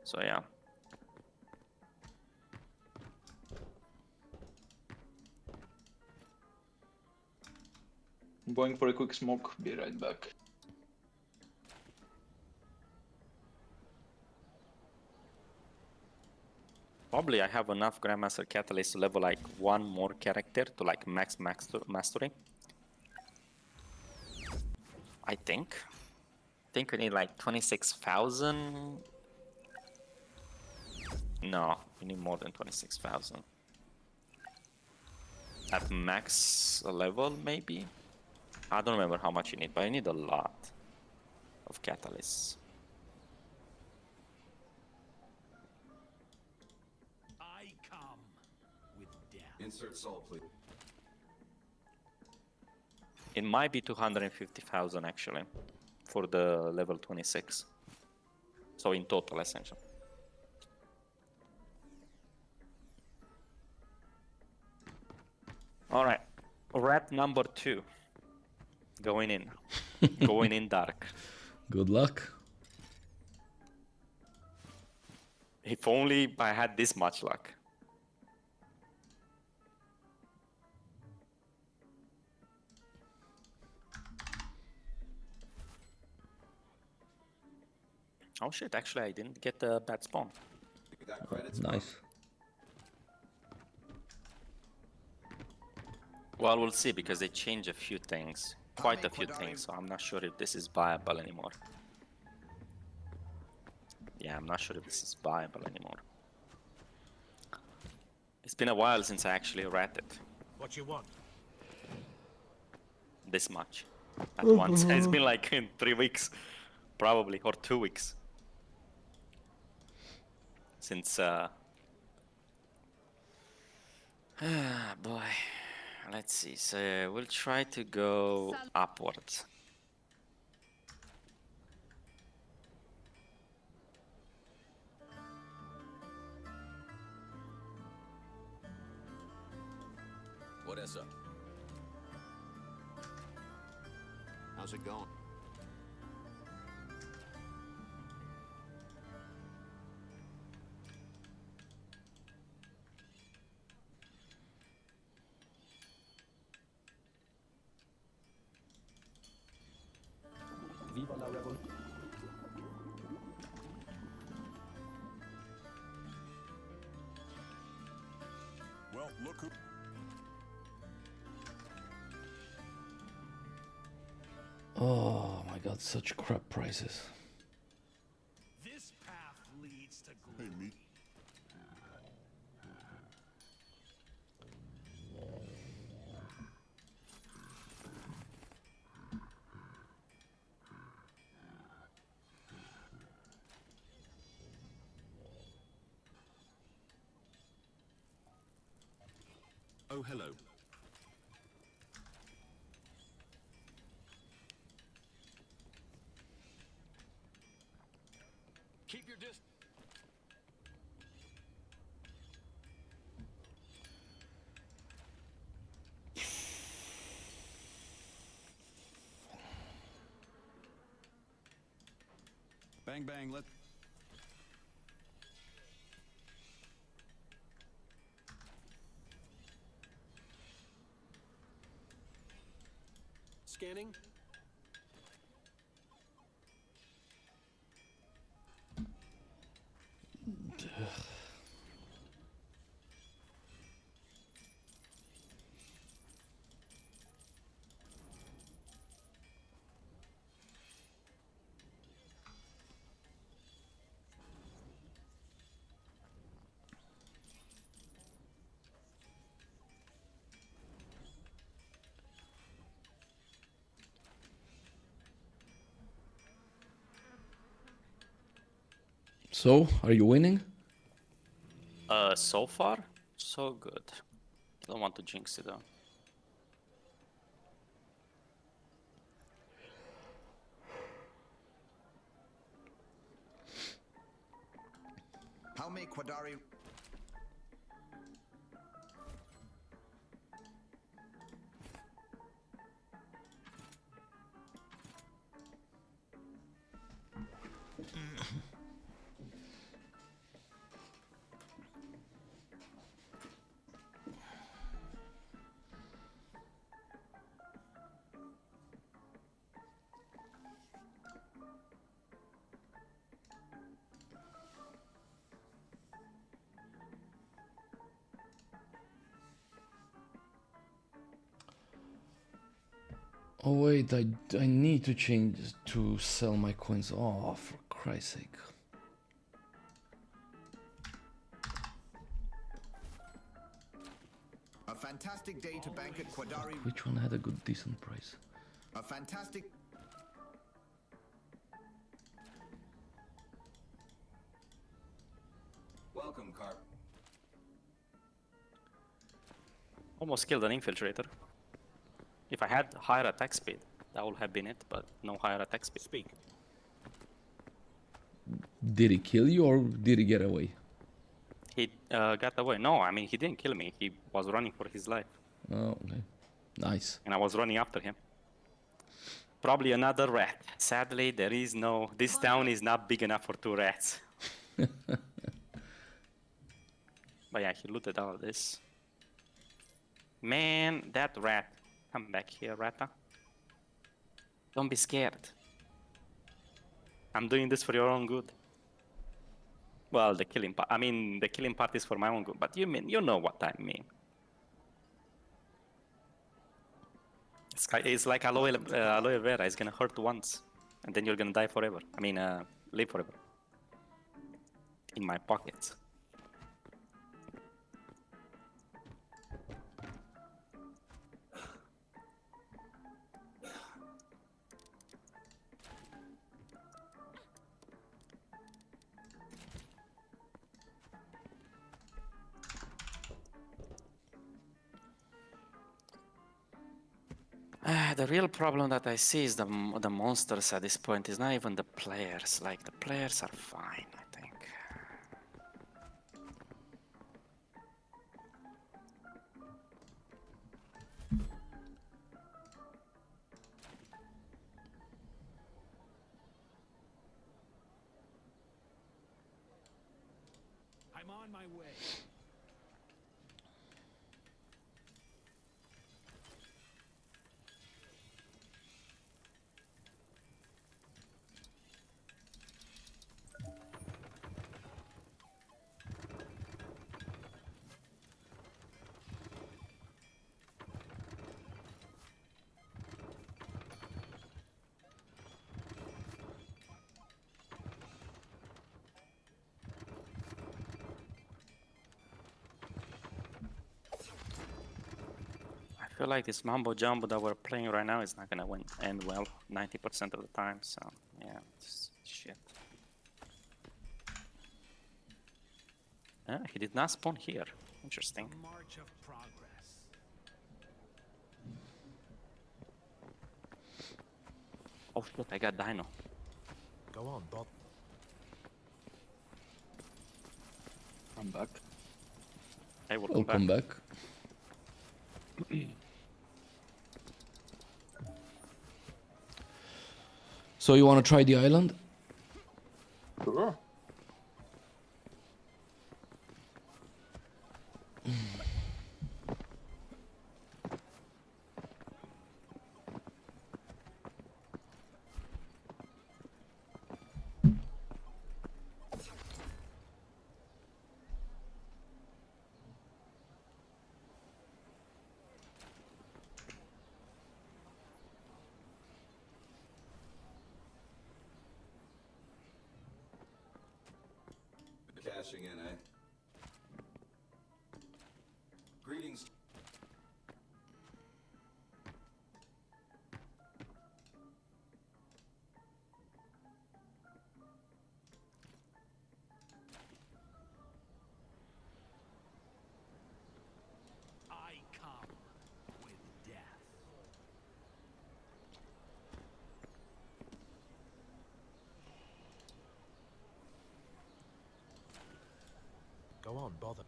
B: So yeah.
H: I'm going for a quick smoke. Be right back.
B: Probably I have enough Grandmaster Catalyst to level like one more character to like max mastery. I think. We need like 26,000. No, we need more than 26,000. At max level, maybe? I don't remember how much you need, but you need a lot of catalysts.
D: I come with death.
C: Insert soul, please.
B: It might be 250,000 actually for the level 26. So in total, essentially. All right, rat number 2. Going in. Going in dark.
A: Good luck.
B: If only I had this much luck. Oh shit, actually I didn't get a bad spawn.
C: You got credits?
A: Nice.
B: Well, we'll see because they changed a few things. Quite a few things, so I'm not sure if this is viable anymore. Yeah, I'm not sure if this is viable anymore. It's been a while since I actually ratted
D: What you want?
B: this much at once. It's been like in 3 weeks, probably, or 2 weeks. Since, boy, let's see. So we'll try to go upwards.
C: What is up? How's it going?
F: Well, look who.
A: Oh my god, such crap prices.
D: This path leads to
F: Hey,
D: glory.
F: me. Hello, hello. Keep your distance. Bang, bang, let... Scanning.
A: So, are you winning?
B: So far, so good. Don't want to jinx it though.
C: How may Quadari...
A: Oh wait, I need to change to sell my coins. Oh, for Christ's sake.
C: A fantastic day to bank at Quadari.
A: Which one had a good, decent price?
C: A fantastic... Welcome, Carp.
B: Almost killed an infiltrator. If I had higher attack speed, that would have been it, but no higher attack speed.
F: Speak.
A: Did he kill you or did he get away?
B: He got away. No, I mean, he didn't kill me. He was running for his life.
A: Oh, okay. Nice.
B: And I was running after him. Probably another rat. Sadly, there is no... This town is not big enough for 2 rats. But yeah, he looted all this. Man, that rat. Come back here, Rata. Don't be scared. I'm doing this for your own good. Well, the killing part. I mean, the killing part is for my own good. But you know what I mean. It's like aloe vera. It's gonna hurt once, and then you're gonna die forever. I mean, live forever. In my pockets. The real problem that I see is the monsters at this point. Is not even the players. Like, the players are fine, I think.
D: I'm on my way.
B: I feel like this mambo jumbo that we're playing right now is not gonna end well 90% of the time. So yeah, it's shit. He did not spawn here. Interesting.
D: A march of progress.
B: Oh shit, I got Dino.
D: Go on, Bob.
H: I'm back.
B: Hey, welcome
A: Welcome
B: back.
A: back. So you want to try the island?
H: Sure.
C: Cashing in, eh? Greetings.
D: I come with death. Go on, bother.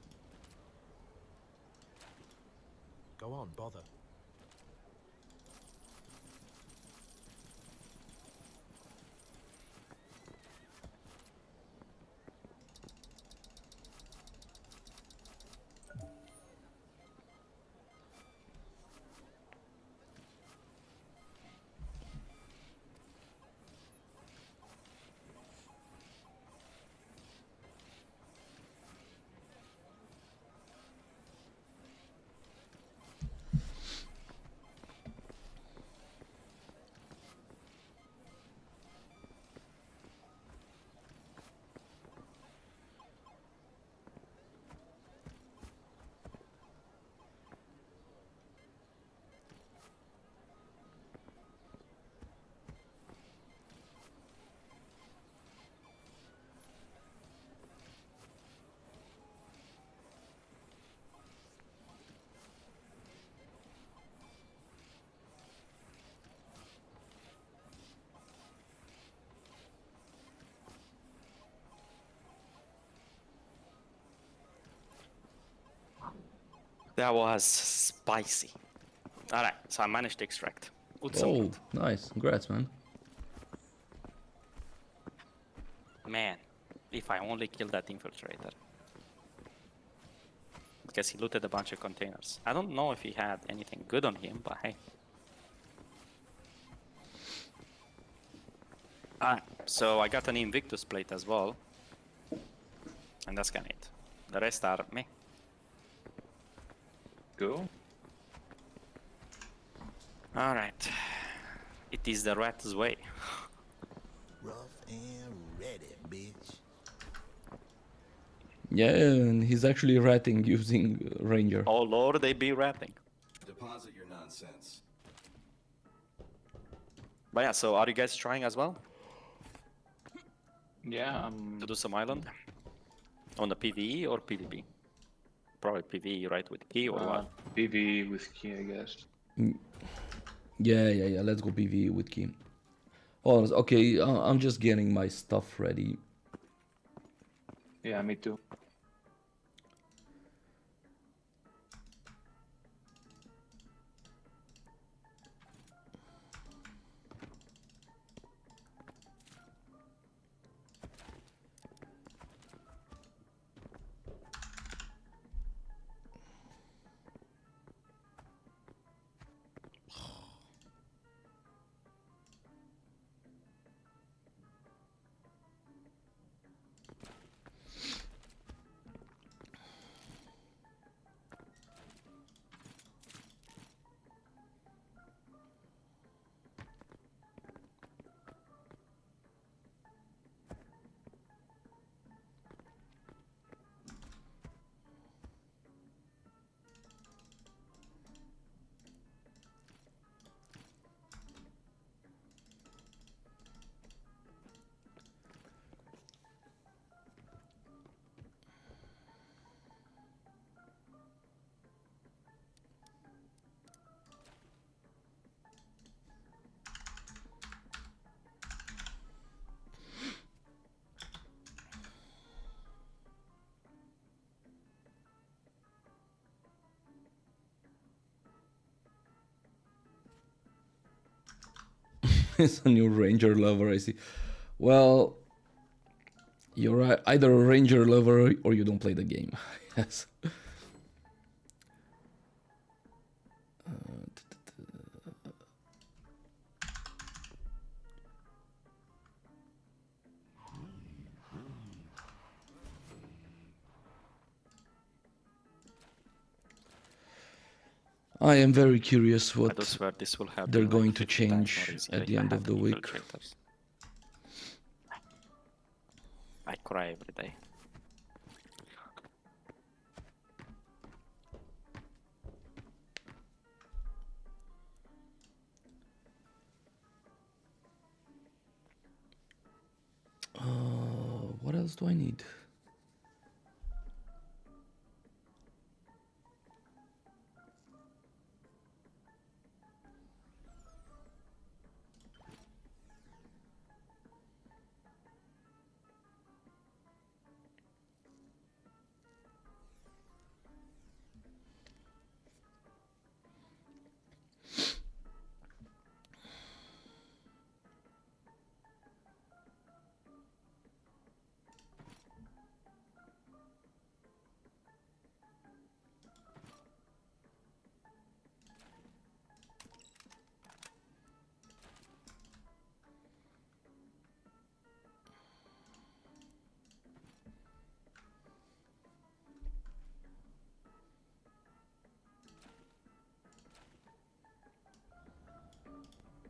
D: Go on, bother.
B: That was spicy. Alright, so I managed to extract. Good
A: Oh,
B: support.
A: nice. Congrats, man.
B: Man, if I only killed that infiltrator. Because he looted a bunch of containers. I don't know if he had anything good on him, but hey. Alright, so I got an Invictus plate as well. And that's kinda it. The rest are meh.
H: Go.
B: Alright. It is the rat's way.
I: Rough and ready, bitch.
A: Yeah, and he's actually ratting using Ranger.
B: Oh lord, they be ratting.
C: Deposit your nonsense.
B: But yeah, so are you guys trying as well
H: Yeah,
B: to do some island? On the PvE or PvP? Probably PvE, right, with key or what?
H: PV with key, I guess.
A: Yeah. Let's go PvE with Kim. Oh, okay. I'm just getting my stuff ready.
H: Yeah, me too.
A: It's a new ranger lover, I see. Well, you're either a ranger lover or you don't play the game. Yes. I am very curious
B: I
A: what
B: do swear this will happen.
A: they're
B: like
A: going to
B: 50 times more
A: change
B: easy
A: at
B: if
A: the
B: I
A: end
B: have
A: of the week.
B: infiltrators. I cry every day.
A: What else do I need?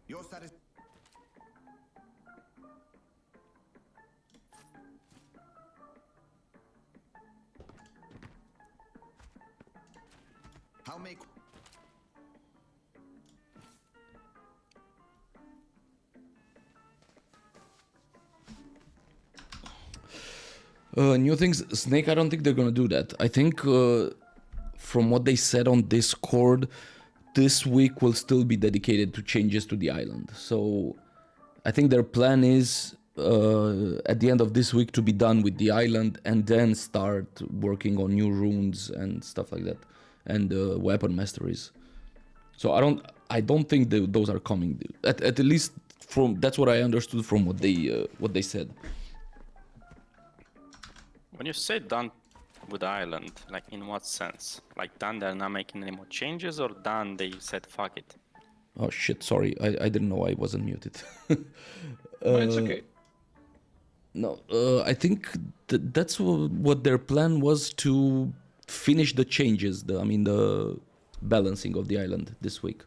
I: Your status. How make
A: New things, Snake. I don't think they're gonna do that. I think from what they said on Discord, this week will still be dedicated to changes to the island. So I think their plan is at the end of this week to be done with the island and then start working on new runes and stuff like that, and weapon masteries. So I don't think those are coming. At least from that's what I understood from what they said.
B: When you say done with the island, like in what sense? Like done, they're not making any more changes, or done, they said fuck it?
A: Oh shit! Sorry, I didn't know I wasn't muted.
H: No, it's okay.
A: No, I think that's what their plan was, to finish the changes. The balancing of the island this week.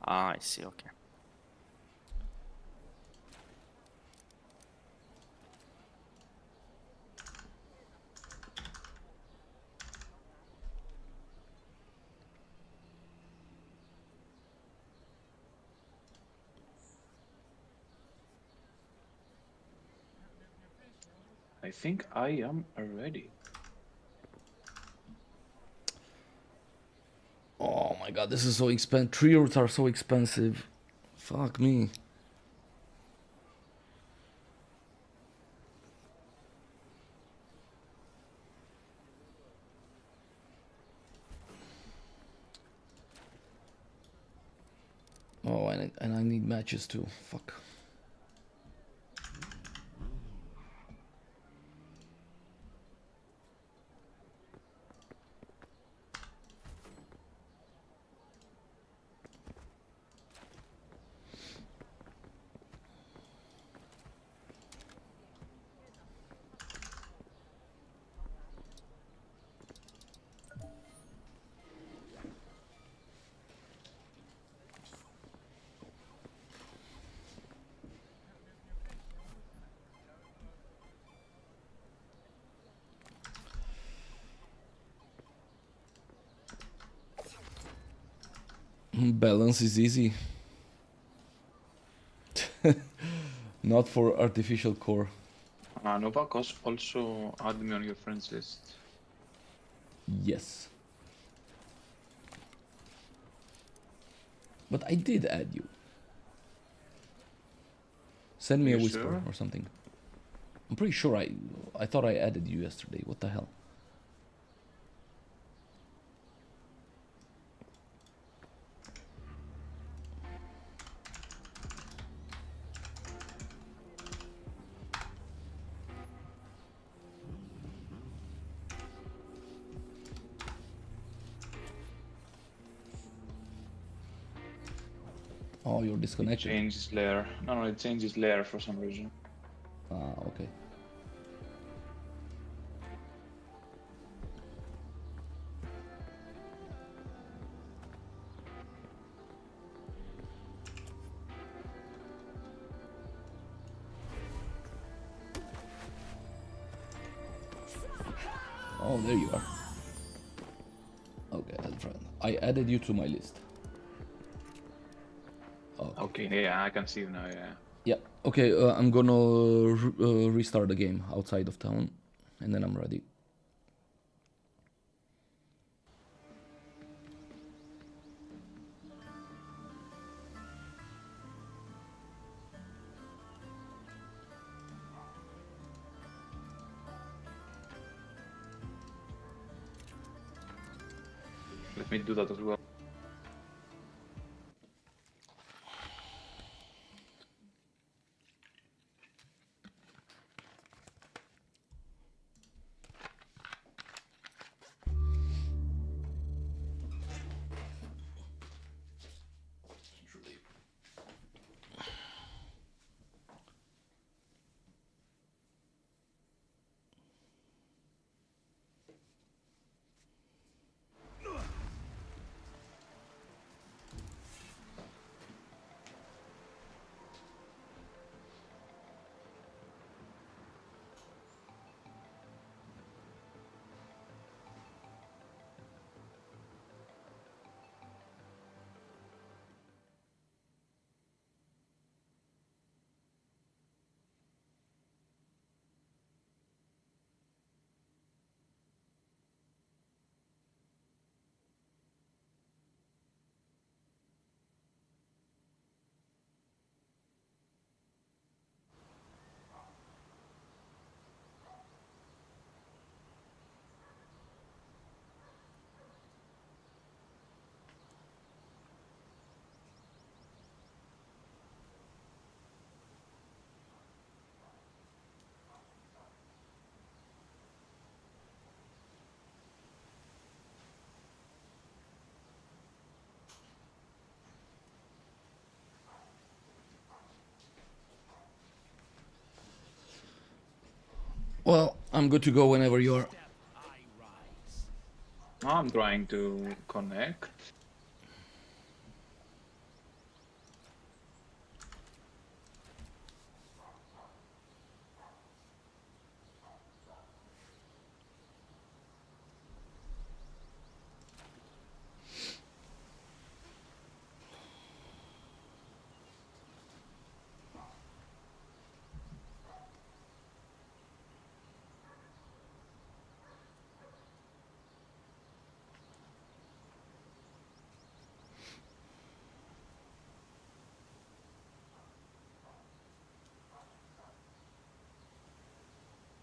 B: Ah, I see. Okay.
H: I think I am ready.
A: Oh my god, this is so expensive. Tree roots are so expensive. Fuck me. Oh, and I need matches too. Fuck. Balance is easy. Not for artificial core.
H: Novakos, also add me on your friends list.
A: Yes. But I did add you. Send me
H: You
A: a whisper
H: sure?
A: or something. I'm pretty sure I thought I added you yesterday. What the hell? Oh, you're disconnected.
H: Changes layer. No, it changes layer for some reason.
A: Ah, okay. Oh, there you are. Okay, add friend. I added you to my list. Okay.
H: Okay, yeah, I can see you now. Yeah.
A: Yeah. Okay, I'm gonna restart the game outside of town, and then I'm ready.
H: Let me do that as well.
A: Well, I'm good to go whenever you are.
D: I rise.
H: Now I'm trying to connect.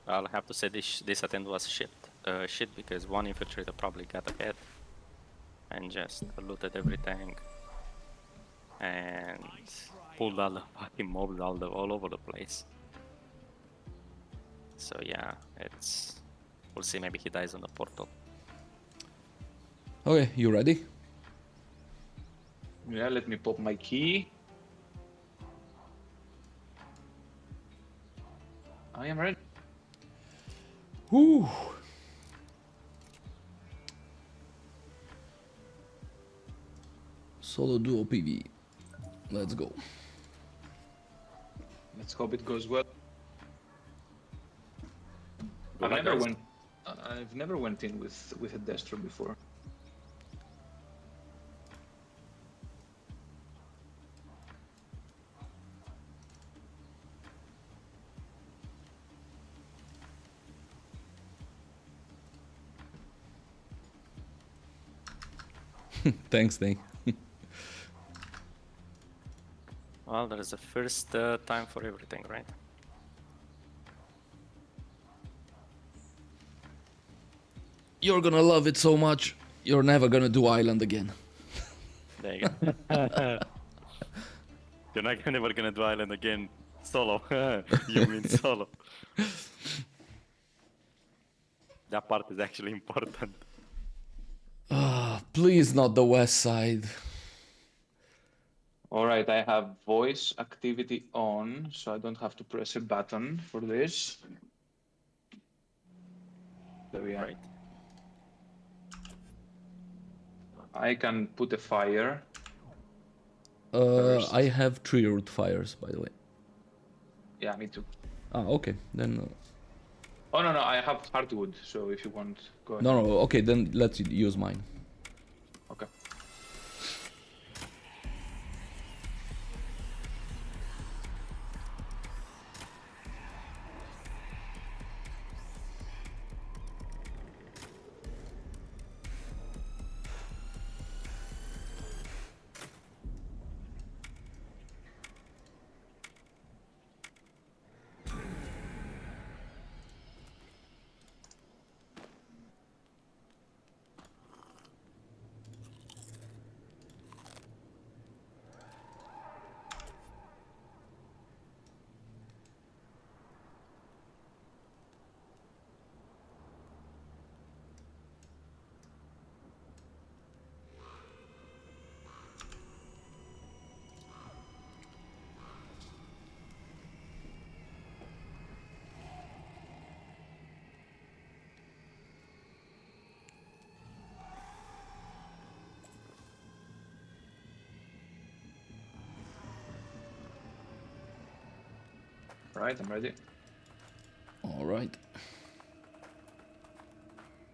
B: I'll have to say this attempt was shit because one infiltrator probably got ahead and just looted everything and pulled all the fucking mobs all over the place. So yeah, we'll see. Maybe he dies on the portal.
A: Okay, you ready?
H: Yeah, let me pop my key. I am ready.
A: Whew. Solo duo PV. Let's go.
H: Let's hope it goes well.
B: Good luck, guys.
H: I've never went in with a Destro before.
A: Thanks, Nate.
B: Well, there is a first time for everything, right?
A: You're gonna love it so much, you're never gonna do Island again.
B: There you go. You're not never gonna do Island again solo. You mean solo. That part is actually important.
A: Please not the west side.
H: All right, I have voice activity on, so I don't have to press a button for this. There we are.
B: Right.
H: I can put a fire.
A: I
H: First.
A: have 3 root fires, by the way.
H: Yeah, me too.
A: Ah, okay. Then
H: Oh no, I have hardwood. So if you want, go ahead.
A: no. Okay, then let's use mine.
H: Okay. All right, I'm ready.
A: All right.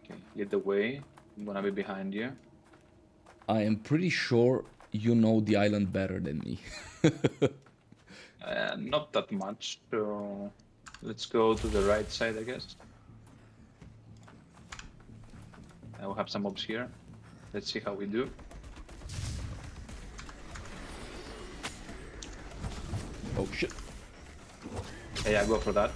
H: Okay, lead the way. I'm gonna be behind you.
A: I am pretty sure you know the island better than me.
H: Not that much, so let's go to the right side, I guess. I will have some mobs here. Let's see how we do.
A: Oh shit.
H: Yeah, go for that.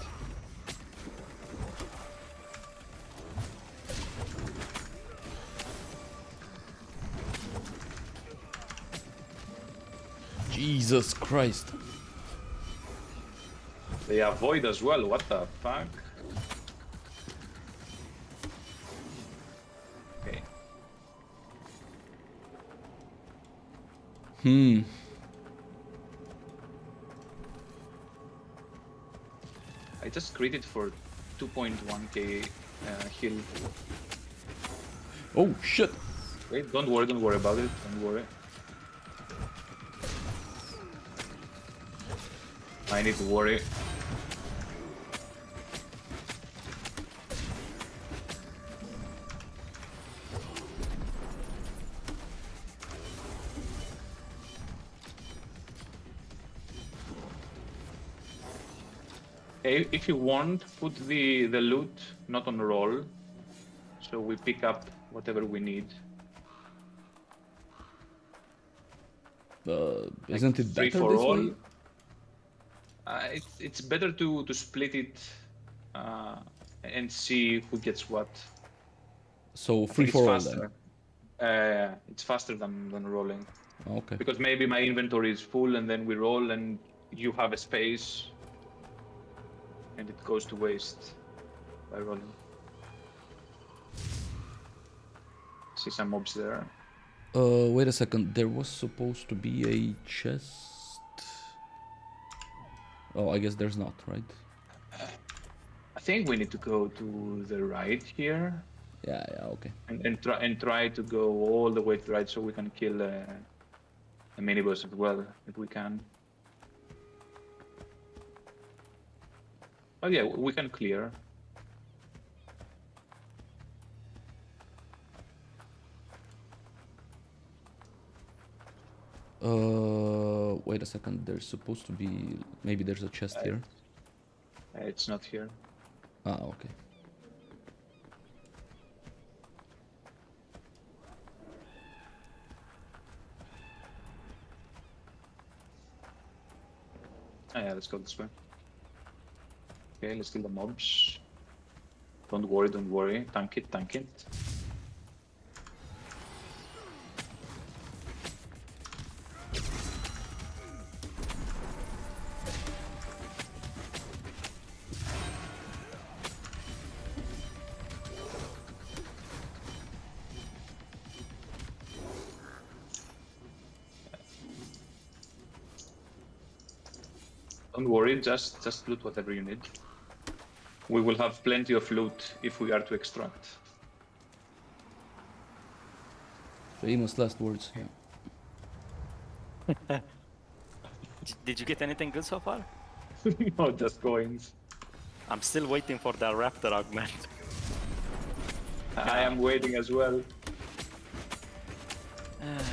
A: Jesus Christ.
H: They avoid as well. What the fuck? Okay. I just created for 2.1k heal.
A: Oh shit.
H: Wait, don't worry about it. Don't worry. I need to worry. If you want, put the loot not on roll, so we pick up whatever we need.
A: Isn't it
H: free
A: better
H: for
A: this
H: all.
A: way?
H: It's better to split it and see who gets what.
A: So
H: I
A: free
H: think
A: for all
H: it's
A: then.
H: faster. It's faster than rolling.
A: Okay.
H: Because maybe my inventory is full and then we roll and you have a space and it goes to waste by rolling. See some mobs there.
A: Wait a second. There was supposed to be a chest. Oh, I guess there's not, right?
H: I think we need to go to the right here
A: Yeah, okay.
H: and try to go all the way to the right so we can kill a minibus as well if we can. Oh yeah, we can clear.
A: Wait a second. There's supposed to be... Maybe there's a chest here.
H: It's not here.
A: Ah, okay.
H: Oh yeah, let's go this way. Okay, let's kill the mobs. Don't worry. Tank it. Don't worry, just loot whatever you need. We will have plenty of loot if we are to extract.
A: Famous last words. Yeah.
B: Did you get anything good so far?
H: No, just coins.
B: I'm still waiting for that raptor augment.
H: I am waiting as well.
B: Man.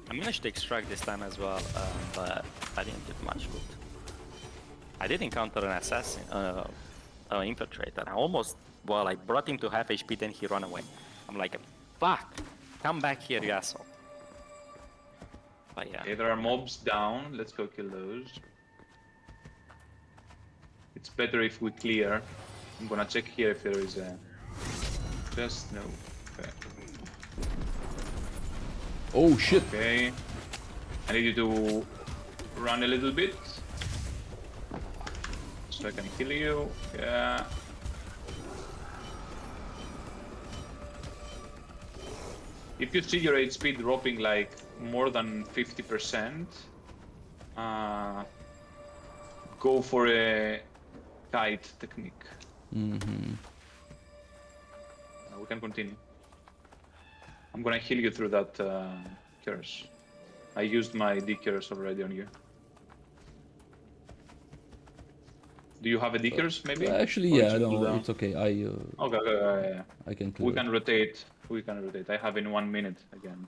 B: I managed to extract this time as well, but I didn't get much loot. I did encounter an assassin, infiltrator. I almost, well, I brought him to half HP, then he ran away. I'm like, fuck, come back here, you asshole. But yeah.
H: Okay, there are mobs down. Let's go kill those. It's better if we clear. I'm gonna check here if there is a... Just no. Okay.
A: Oh shit!
H: Okay. I need you to run a little bit. So I can kill you. Yeah. If you see your HP dropping like more than 50%, go for a kite technique.
A: Mm-hmm.
H: We can continue. I'm gonna heal you through that curse. I used my D curse already on you. Do you have a D curse maybe?
A: Actually,
H: Or
A: yeah,
H: is it
A: no,
H: cooldown?
A: it's okay.
H: Okay,
A: I can clear.
H: we can rotate. We can rotate. I have in 1 minute again.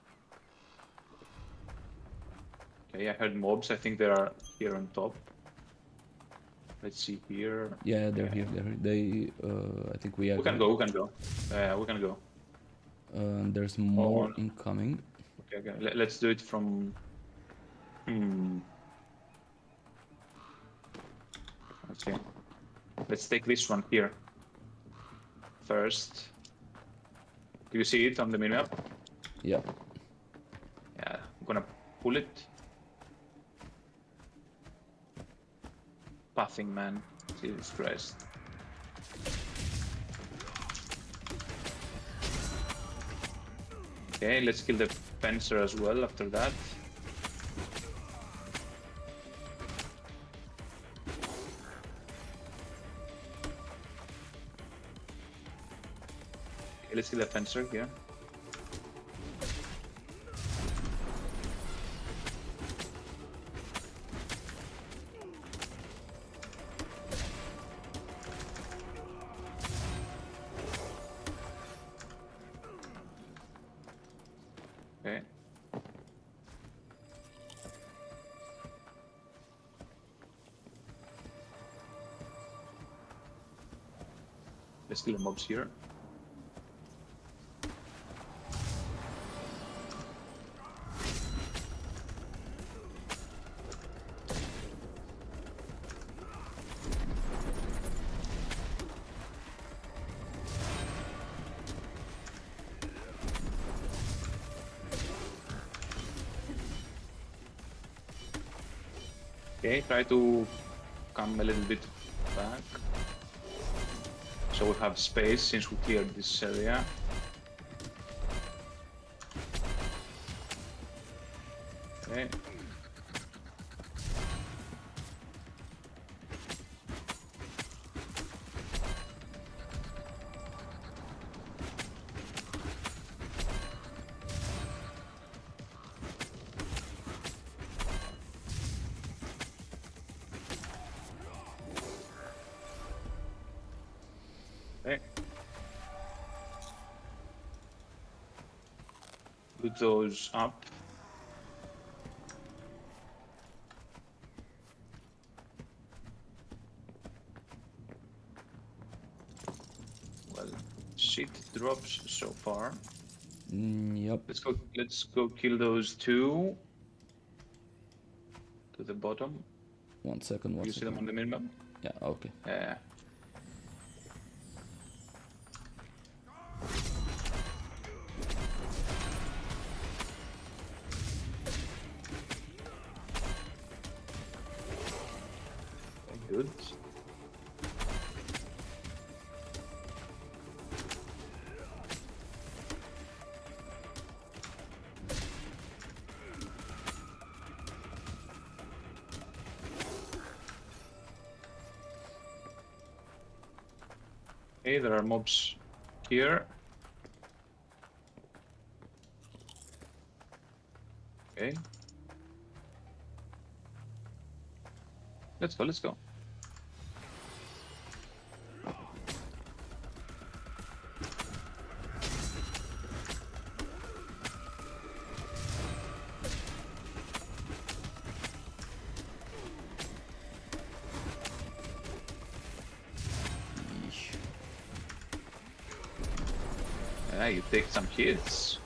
H: Okay, I heard mobs. I think they are here on top. Let's see here.
A: Yeah, they're here. They're here. They, I think we are.
H: We can go. We can go. We can go.
A: There's more
H: on.
A: incoming.
H: Okay. Let's do it from. Okay. Let's take this one here. First. Do you see it on the minimap?
A: Yeah.
H: Yeah, I'm gonna pull it. Pathing, man. Jesus Christ. Okay, let's kill the fencer as well after that. Okay, let's kill the fencer here. Okay. Let's kill the mobs here. Okay, try to come a little bit back. So we have space since we cleared this area. Okay. Okay. Put those up. Well, shit drops so far.
A: Yep.
H: Let's go kill those two. To the bottom.
A: 1 second.
H: You see them on the minimap?
A: Yeah. Okay.
H: Yeah. Good. Okay, there are mobs here. Okay. Let's go, let's go.
A: Yeesh.
H: Yeah, you take some hits.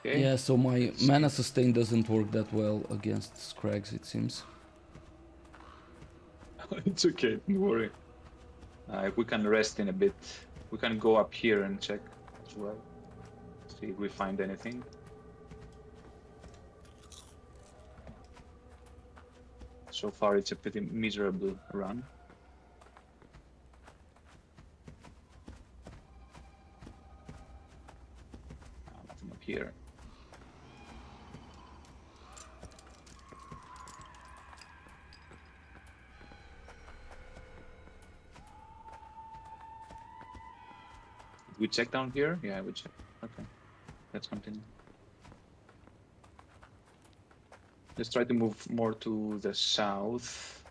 H: Okay.
A: Yeah, so my mana sustain doesn't work that well against Scrags, it seems.
H: It's okay, don't worry. If we can rest in a bit, we can go up here and check as well. See if we find anything. So far, it's a pretty miserable run. Nothing up here. We check down here? Yeah, we check. Okay, let's continue. Let's try to move more to the south.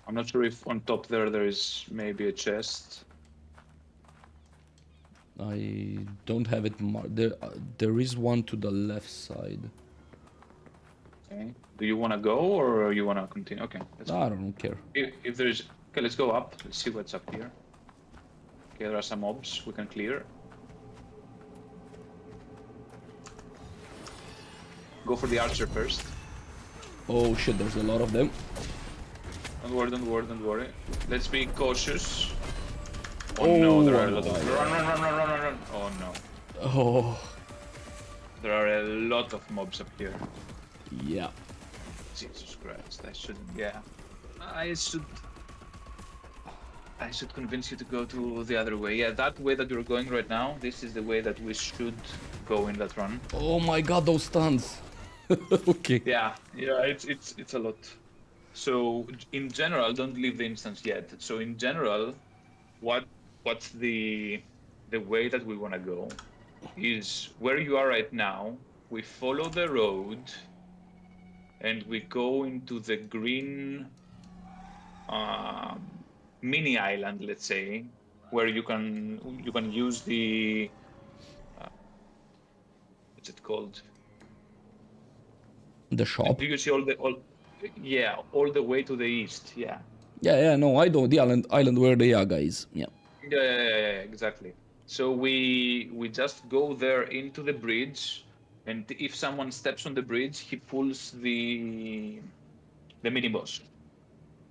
H: I'm not sure if on top there is maybe a chest.
A: I don't have it marked. There is one to the left side.
H: Okay. Do you want to go or you want to continue? Okay, let's go.
A: I don't care.
H: If there's... Okay, let's go up. Let's see what's up here. Okay, there are some mobs we can clear. Go for the archer first.
A: Oh shit, there's a lot of them.
H: Don't worry, don't worry, don't worry. Let's be cautious. Oh, no, there are a lot of... Run. Oh no.
A: Oh,
H: There are a lot of mobs up here.
A: yeah.
H: Jesus Christ, I shouldn't... Yeah. I should convince you to go to the other way. Yeah, that way that you're going right now, this is the way that we should go in that run.
A: Oh my god, those stuns. Okay.
H: Yeah, it's a lot. So in general, don't leave the instance yet. So in general, what's the way that we want to go is where you are right now. We follow the road, and we go into the green mini island, let's say, where you can use the what's it called?
A: The shop.
H: Do you see all the way to the east? Yeah.
A: Yeah, no, I don't. The island where the Yaga is. Yeah.
H: Yeah, exactly. So we just go there into the bridge, and if someone steps on the bridge, he pulls the mini boss.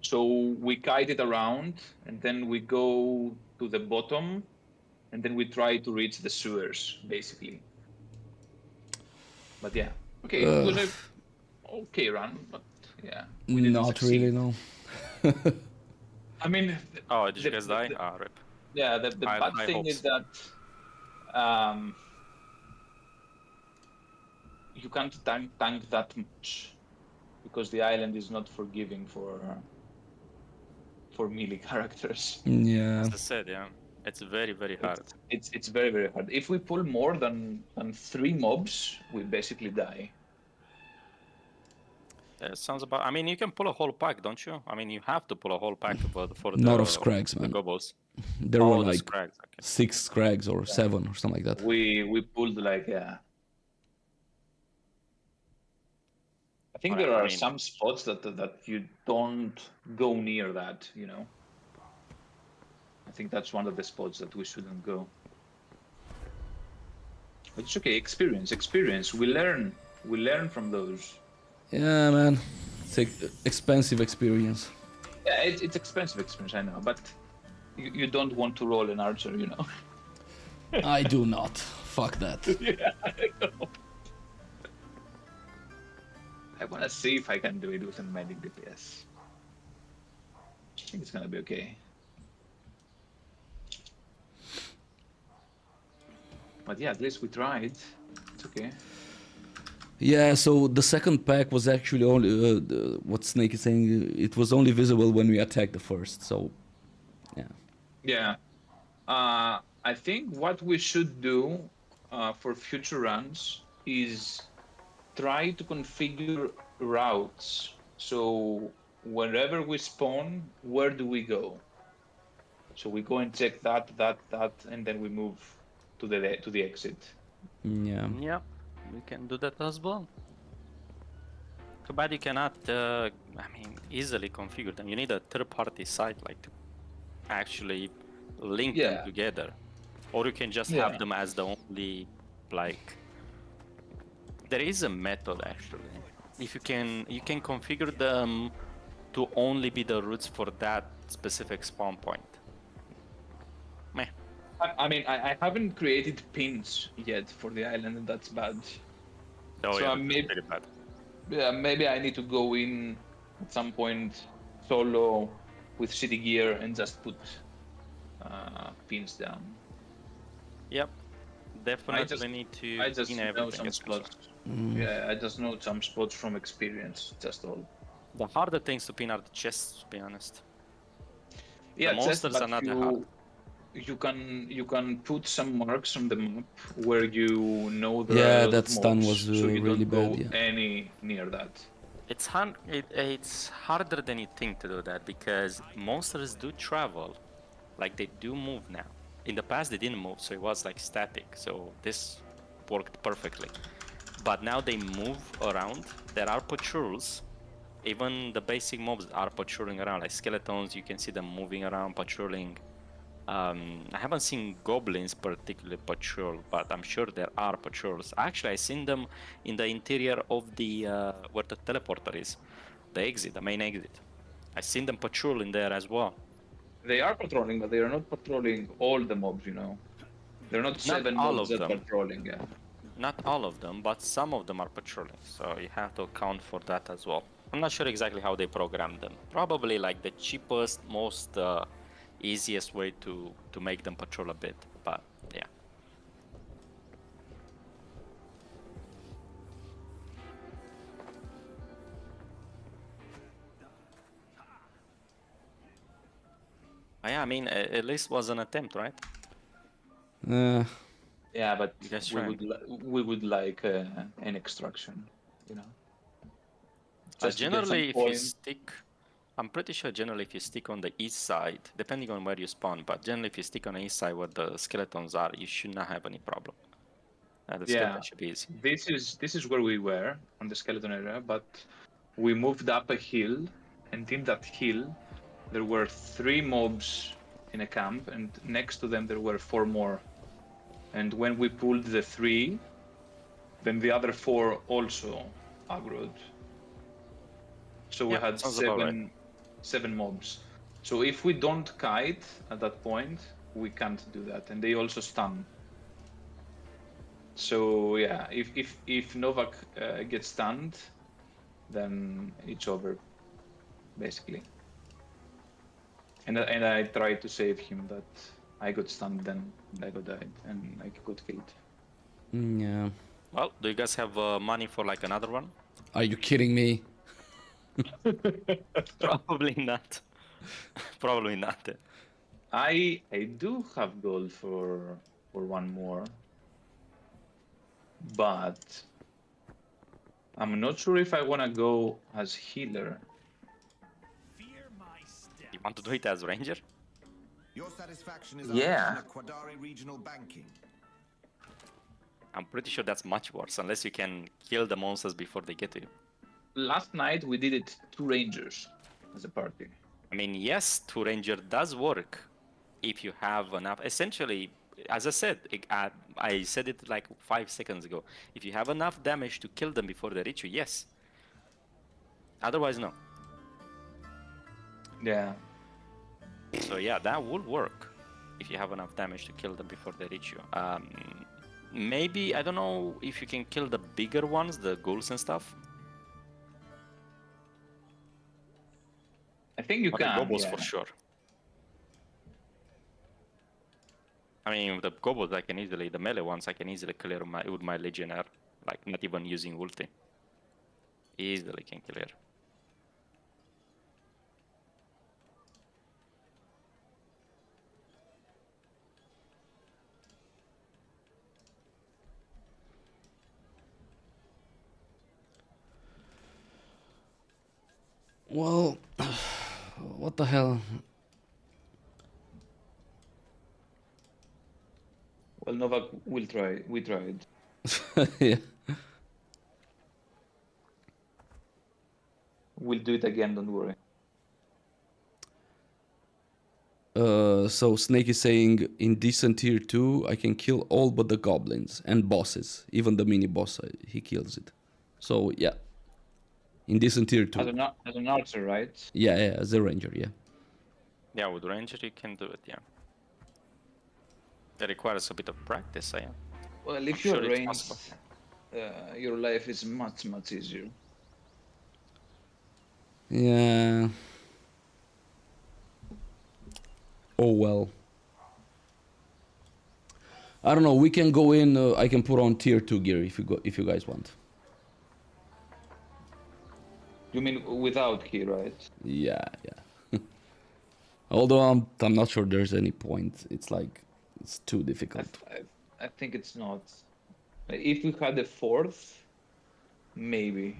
H: So we kite it around, and then we go to the bottom, and then we try to reach the sewers, basically. But yeah, okay, it was a okay run, but yeah, we didn't
A: Not
H: succeed.
A: really, no.
H: I mean,
B: Oh, did you guys die? Rip.
H: yeah, the
B: I
H: bad thing
B: hope
H: is
B: so.
H: that you can't tank that much because the island is not forgiving for melee characters.
A: Yeah.
B: As I said, yeah, it's very, very hard.
H: It's very, very hard. If we pull more than 3 mobs, we basically die.
B: It sounds about. I mean, you can pull a whole pack, don't you? I mean, you have to pull a whole pack for
A: Not of Scrags,
B: the
A: man.
B: gobbles.
A: There were
B: Oh, the
A: like
B: Scrags. Okay.
A: 6 Scrags or 7 or something like that.
H: We pulled like, yeah. I think
B: Well,
H: there
B: I
H: are
B: mean-
H: some spots that you don't go near that, you know. I think that's one of the spots that we shouldn't go. But it's okay, experience. We learn from those.
A: Yeah, man. It's expensive experience.
H: Yeah, it's expensive experience, I know, but you don't want to roll an archer, you know.
A: I do not. Fuck that.
H: Yeah, I know. I want to see if I can do it with a medic DPS. I think it's gonna be okay. But yeah, at least we tried. It's okay.
A: Yeah, so the second pack was actually only what Snake is saying. It was only visible when we attacked the first. So, yeah.
H: Yeah. I think what we should do for future runs is try to configure routes. So wherever we spawn, where do we go? So we go and check that, and then we move to the exit.
A: Yeah.
B: Yeah, we can do that as well. Too bad you cannot, easily configure them. You need a third-party site, like, to actually link them
H: Yeah.
B: together. Or you can just
H: Yeah.
B: have them as the only, like... There is a method, actually. If you can configure them to only be the routes for that specific spawn point. Meh.
H: I mean, I haven't created pins yet for the island, and that's bad.
B: Oh,
H: So
B: yeah,
H: I
B: that's
H: may-
B: pretty bad.
H: Yeah, maybe I need to go in at some point solo with city gear and just put pins down.
B: Yep. Definitely
H: just-
B: need to
H: I just
B: pin
H: know
B: everything.
H: some
B: essentially.
H: spots. Yeah, I just know some spots from experience. Just all.
B: The harder things to pin are the chests, to be honest.
H: Yeah,
B: monsters
H: but
B: are not that hard.
H: You can put some marks on the map where you know there are
A: Yeah,
H: a lot
A: that
H: of
A: stun
H: mobs,
A: was
H: so you
A: really
H: don't
A: bad.
H: go
A: Yeah.
H: any near that.
B: It's harder than you think to do that because monsters do travel, like they do move now. In the past they didn't move, so it was like static. So this worked perfectly. But now they move around. There are patrols. Even the basic mobs are patrolling around, like skeletons. You can see them moving around, patrolling. I haven't seen goblins particularly patrol, but I'm sure there are patrols. Actually, I seen them in the interior of the where the teleporter is, the exit, the main exit. I seen them patrolling there as well.
H: They are patrolling, but they are not patrolling all the mobs. You know, they're not seven
B: all
H: mobs
B: of
H: that
B: them.
H: patrolling. Yeah.
B: Not all of them, but some of them are patrolling, so you have to account for that as well. I'm not sure exactly how they programmed them. Probably like the cheapest, most easiest way to make them patrol a bit, but yeah. Yeah, I mean, at least was an attempt, right?
H: Yeah, but
B: You guys
H: we
B: tried.
H: we would like an extraction. You know. Just to get some
B: Generally, if you
H: points.
B: stick, I'm pretty sure generally if you stick on the east side, depending on where you spawn, but generally if you stick on the east side where the skeletons are, you should not have any problem. The skeleton should be easy.
H: This is where we were on the skeleton area, but we moved up a hill, and in that hill there were 3 mobs in a camp, and next to them there were 4 more. And when we pulled the 3, then the other 4 also aggroed. So we
B: Yeah,
H: had
B: sounds about right.
H: 7 mobs. So if we don't kite at that point, we can't do that, and they also stun. So yeah, if Novak gets stunned, then it's over, basically. And I tried to save him, but I got stunned, then Lego died, and I got killed.
A: Yeah.
B: Well, do you guys have money for like another one?
A: Are you kidding me?
B: Probably not. Probably not.
H: I do have gold for one more, but I'm not sure if I wanna go as healer.
D: Fear my step.
B: You want to do it as ranger?
I: Your satisfaction is
H: Yeah.
I: our mission at Quadari Regional Banking.
B: I'm pretty sure that's much worse, unless you can kill the monsters before they get to you.
H: Last night we did it 2 rangers as a party.
B: I mean, yes, 2 ranger does work if you have enough. Essentially, as I said, I said it like 5 seconds ago. If you have enough damage to kill them before they reach you, yes. Otherwise, no.
H: Yeah.
B: So yeah, that would work if you have enough damage to kill them before they reach you. Maybe, I don't know if you can kill the bigger ones, the ghouls and stuff.
H: I think you
B: But
H: can.
B: the gobos
H: yeah.
B: for sure. I mean, with the goblins, I can easily, the melee ones, I can easily clear with my legionnaire, like not even using ulti. Easily can clear.
A: Well, what the hell?
H: Well, Novak will try. We tried.
A: Yeah.
H: We'll do it again. Don't worry.
A: So Snake is saying in decent tier 2 I can kill all but the goblins and bosses. Even the mini boss, he kills it. So yeah. In decent tier 2.
H: As an archer, right?
A: Yeah, yeah, as a ranger, yeah.
B: Yeah, with ranger you can do it, yeah. That requires a bit of practice, yeah.
H: Well, if
B: Sure,
H: you're
B: it's
H: ranged,
B: possible.
H: your life is much easier.
A: Yeah. Oh well. I don't know. We can go in. I can put on tier 2 gear if you guys want.
H: You mean without key, right?
A: Yeah, yeah. Although I'm not sure there's any point. It's like it's too difficult.
H: I think it's not. If we had a fourth, maybe.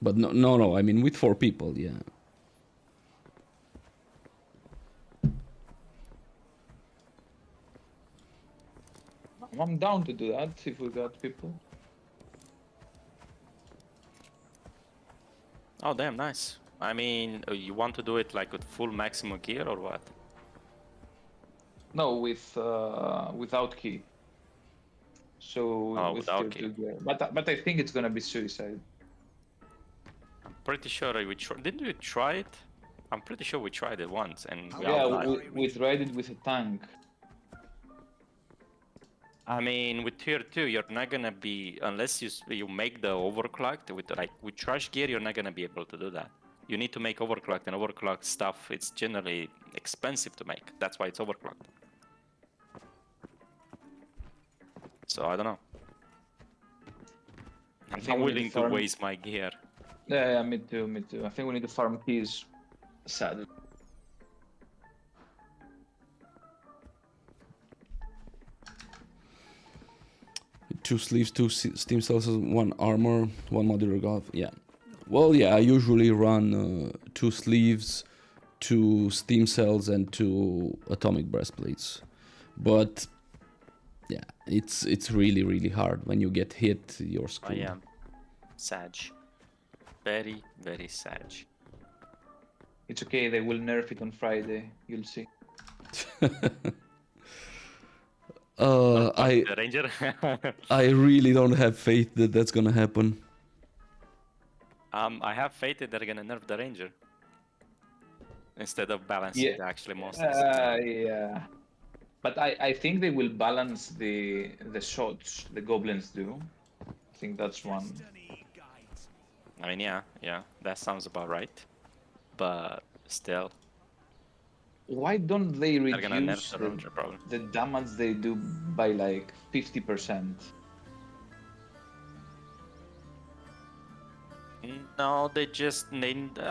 A: But no. I mean with 4 people, yeah.
H: I'm down to do that if we got people.
B: Oh, damn, nice. I mean, you want to do it like with full maximum gear or what?
H: No, without key. So
B: Oh,
H: with
B: without
H: tier
B: key.
H: 2 gear. But I think it's gonna be suicide.
B: I'm pretty sure didn't we try it? I'm pretty sure we tried it once and we
H: Yeah,
B: outdied.
H: we tried it with a tank.
B: I mean, with tier 2, you're not gonna be, unless you make the overclocked with trash gear, you're not gonna be able to do that. You need to make overclocked, and overclocked stuff, it's generally expensive to make. That's why it's overclocked. So I don't know. I'm
H: think
B: not
H: we need
B: willing
H: to
B: to
H: farm.
B: waste my gear.
H: Yeah, me too. I think we need to farm keys. Sadly.
A: Two sleeves, two steam cells, 1 armor, 1 modular glove. Yeah. Well, yeah. I usually run 2 sleeves, 2 steam cells, and 2 atomic breastplates. But yeah, it's really hard when you get hit. You're
B: I
A: screwed.
B: am sag. Very, very sag.
H: It's okay. They will nerf it on Friday. You'll see.
A: I
B: The ranger.
A: I really don't have faith that that's gonna happen.
B: I have faith that they're gonna nerf the ranger instead of balancing
H: Yeah.
B: the actually monsters.
H: Yeah. But I think they will balance the shots the goblins do. I think that's one.
D: Destiny guides me.
B: I mean, yeah, that sounds about right. But still,
H: Why don't they
B: they're gonna nerf
H: reduce
B: the ranger probably.
H: the damage they do by like 50%?
B: No,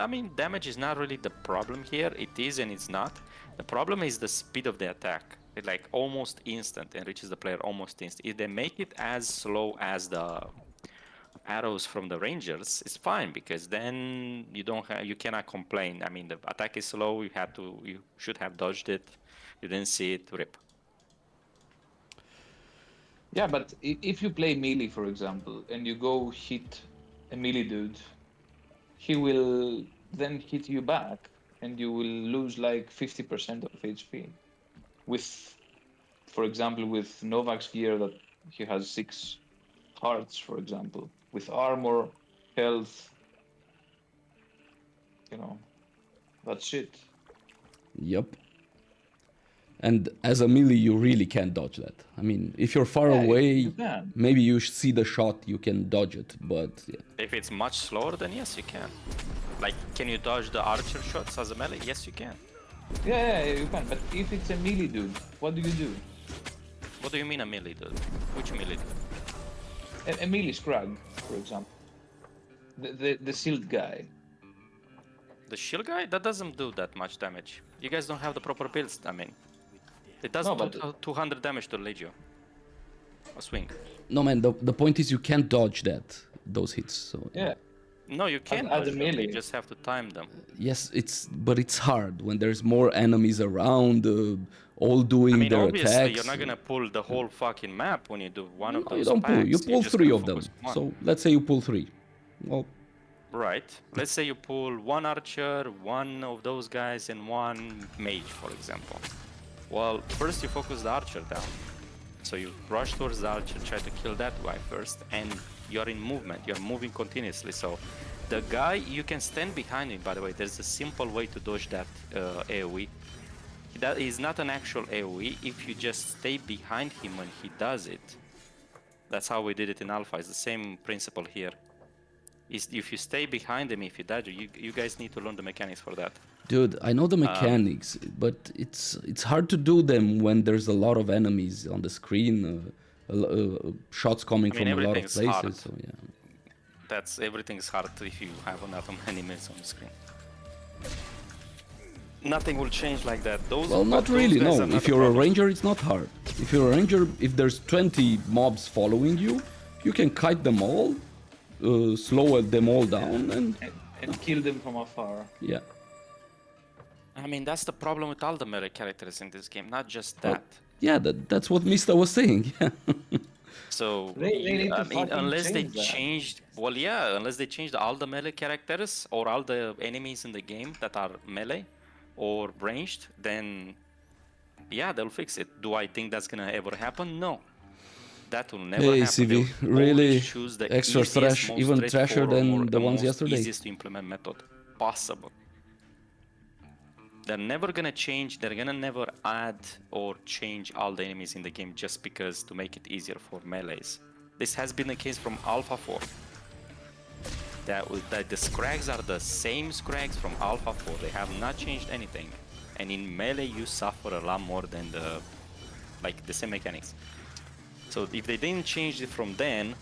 B: I mean, damage is not really the problem here. It is and it's not. The problem is the speed of the attack. It's like almost instant and reaches the player almost instant. If they make it as slow as the arrows from the rangers, it's fine because then you cannot complain. I mean, the attack is slow. You should have dodged it. You didn't see it. Rip.
H: Yeah, but if you play melee, for example, and you go hit a melee dude, he will then hit you back, and you will lose like 50% of HP. With, for example, with Novak's gear that he has 6 hearts, for example, with armor, health, that's it.
A: Yep. And as a melee, you really can't dodge that. I mean, if you're far
H: Yeah,
A: away,
H: you can.
A: maybe you see the shot, you can dodge it. But yeah.
B: If it's much slower, then yes, you can. Like, can you dodge the archer shots as a melee? Yes, you can.
H: Yeah, you can. But if it's a melee dude, what do you do?
B: What do you mean a melee dude? Which melee dude?
H: A melee scrag, for example. The shield guy.
B: The shield guy? That doesn't do that much damage. You guys don't have the proper builds, I mean. It does
H: No, but
B: 200 damage to Legio. A swing.
A: No man, the point is you can't dodge those hits. So
H: yeah.
B: No, you can
H: as a
B: dodge them,
H: melee.
B: you just have to time them.
A: yes, but it's hard when there's more enemies around, all doing
B: I mean,
A: their
B: obviously,
A: attacks.
B: you're not gonna pull the whole fucking map when you do one of
A: No,
B: those
A: you don't pull.
B: packs.
A: You
B: You're
A: pull
B: just
A: 3
B: gonna
A: of them.
B: focus on one.
A: So let's say you pull 3. Well,
B: Right. Let's say you pull 1 archer, 1 of those guys, and 1 mage, for example. Well, first you focus the archer down. So you rush towards the archer, try to kill that guy first, and you're in movement. You're moving continuously. So the guy, you can stand behind him, by the way. There's a simple way to dodge that AoE. That is not an actual AoE. If you just stay behind him when he does it, that's how we did it in Alpha. It's the same principle here. Is if you stay behind him, if you dodge, you guys need to learn the mechanics for that.
A: dude, I know the mechanics, but it's hard to do them when there's a lot of enemies on the screen, shots coming
B: I mean,
A: from a lot of
B: everything's
A: places.
B: hard.
A: So yeah.
B: Everything's hard if you have a lot of enemies on the screen. Nothing will change like that.
A: Well, not really. No, if you're a ranger, it's not hard. If you're a ranger, if there's 20 mobs following you, you can kite them all, slow them all down,
H: and kill them from afar.
A: yeah.
B: I mean, that's the problem with all the melee characters in this game, not just that.
A: Yeah, that's what Mista was saying. Yeah.
B: So,
H: They need to
B: I mean,
H: fucking
B: unless they
H: change that.
B: changed, well, yeah, unless they changed all the melee characters or all the enemies in the game that are melee or ranged, then yeah, they'll fix it. Do I think that's gonna ever happen? No. That will never
A: Hey,
B: happen.
A: CV,
B: They'll
A: really
B: always choose the
A: extra
B: easiest,
A: trash,
B: most
A: even trashier
B: straightforward,
A: than the ones
B: most
A: yesterday.
B: easiest to implement method possible. They're never gonna change. They're gonna never add or change all the enemies in the game just because to make it easier for melees. This has been the case from Alpha 4. That the scrags are the same scrags from Alpha 4. They have not changed anything. And in melee, you suffer a lot more than the same mechanics. So if they didn't change it from then,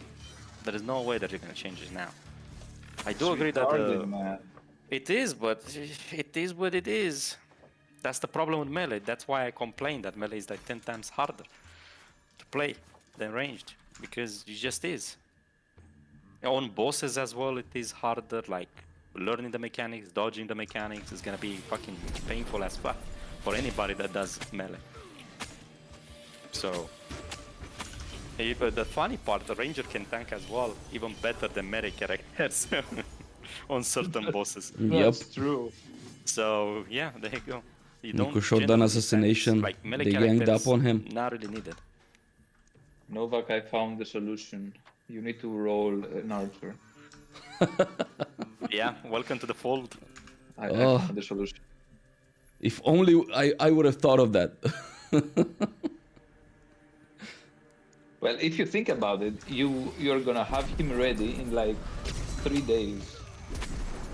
B: there is no way that you're gonna change it now. I do agree that
H: man.
B: it is, but it is what it is. That's the problem with melee. That's why I complain that melee is like 10 times harder to play than ranged, because it just is. On bosses as well, it is harder, like learning the mechanics, dodging the mechanics is gonna be fucking painful as fuck for anybody that does melee. So, but the funny part, the ranger can tank as well, even better than melee characters on certain bosses.
A: Yep.
H: That's true.
B: So yeah, there you go. You
A: Nico Shodan
B: generally
A: assassination,
B: like melee
A: they ganged
B: characters,
A: up on him.
B: Not really needed.
H: Novak, I found the solution. You need to roll an archer.
B: Yeah, welcome to the fold.
H: I
A: Oh.
H: found the solution.
A: If only I would have thought of that.
H: Well, if you think about it, you're gonna have him ready in like 3 days.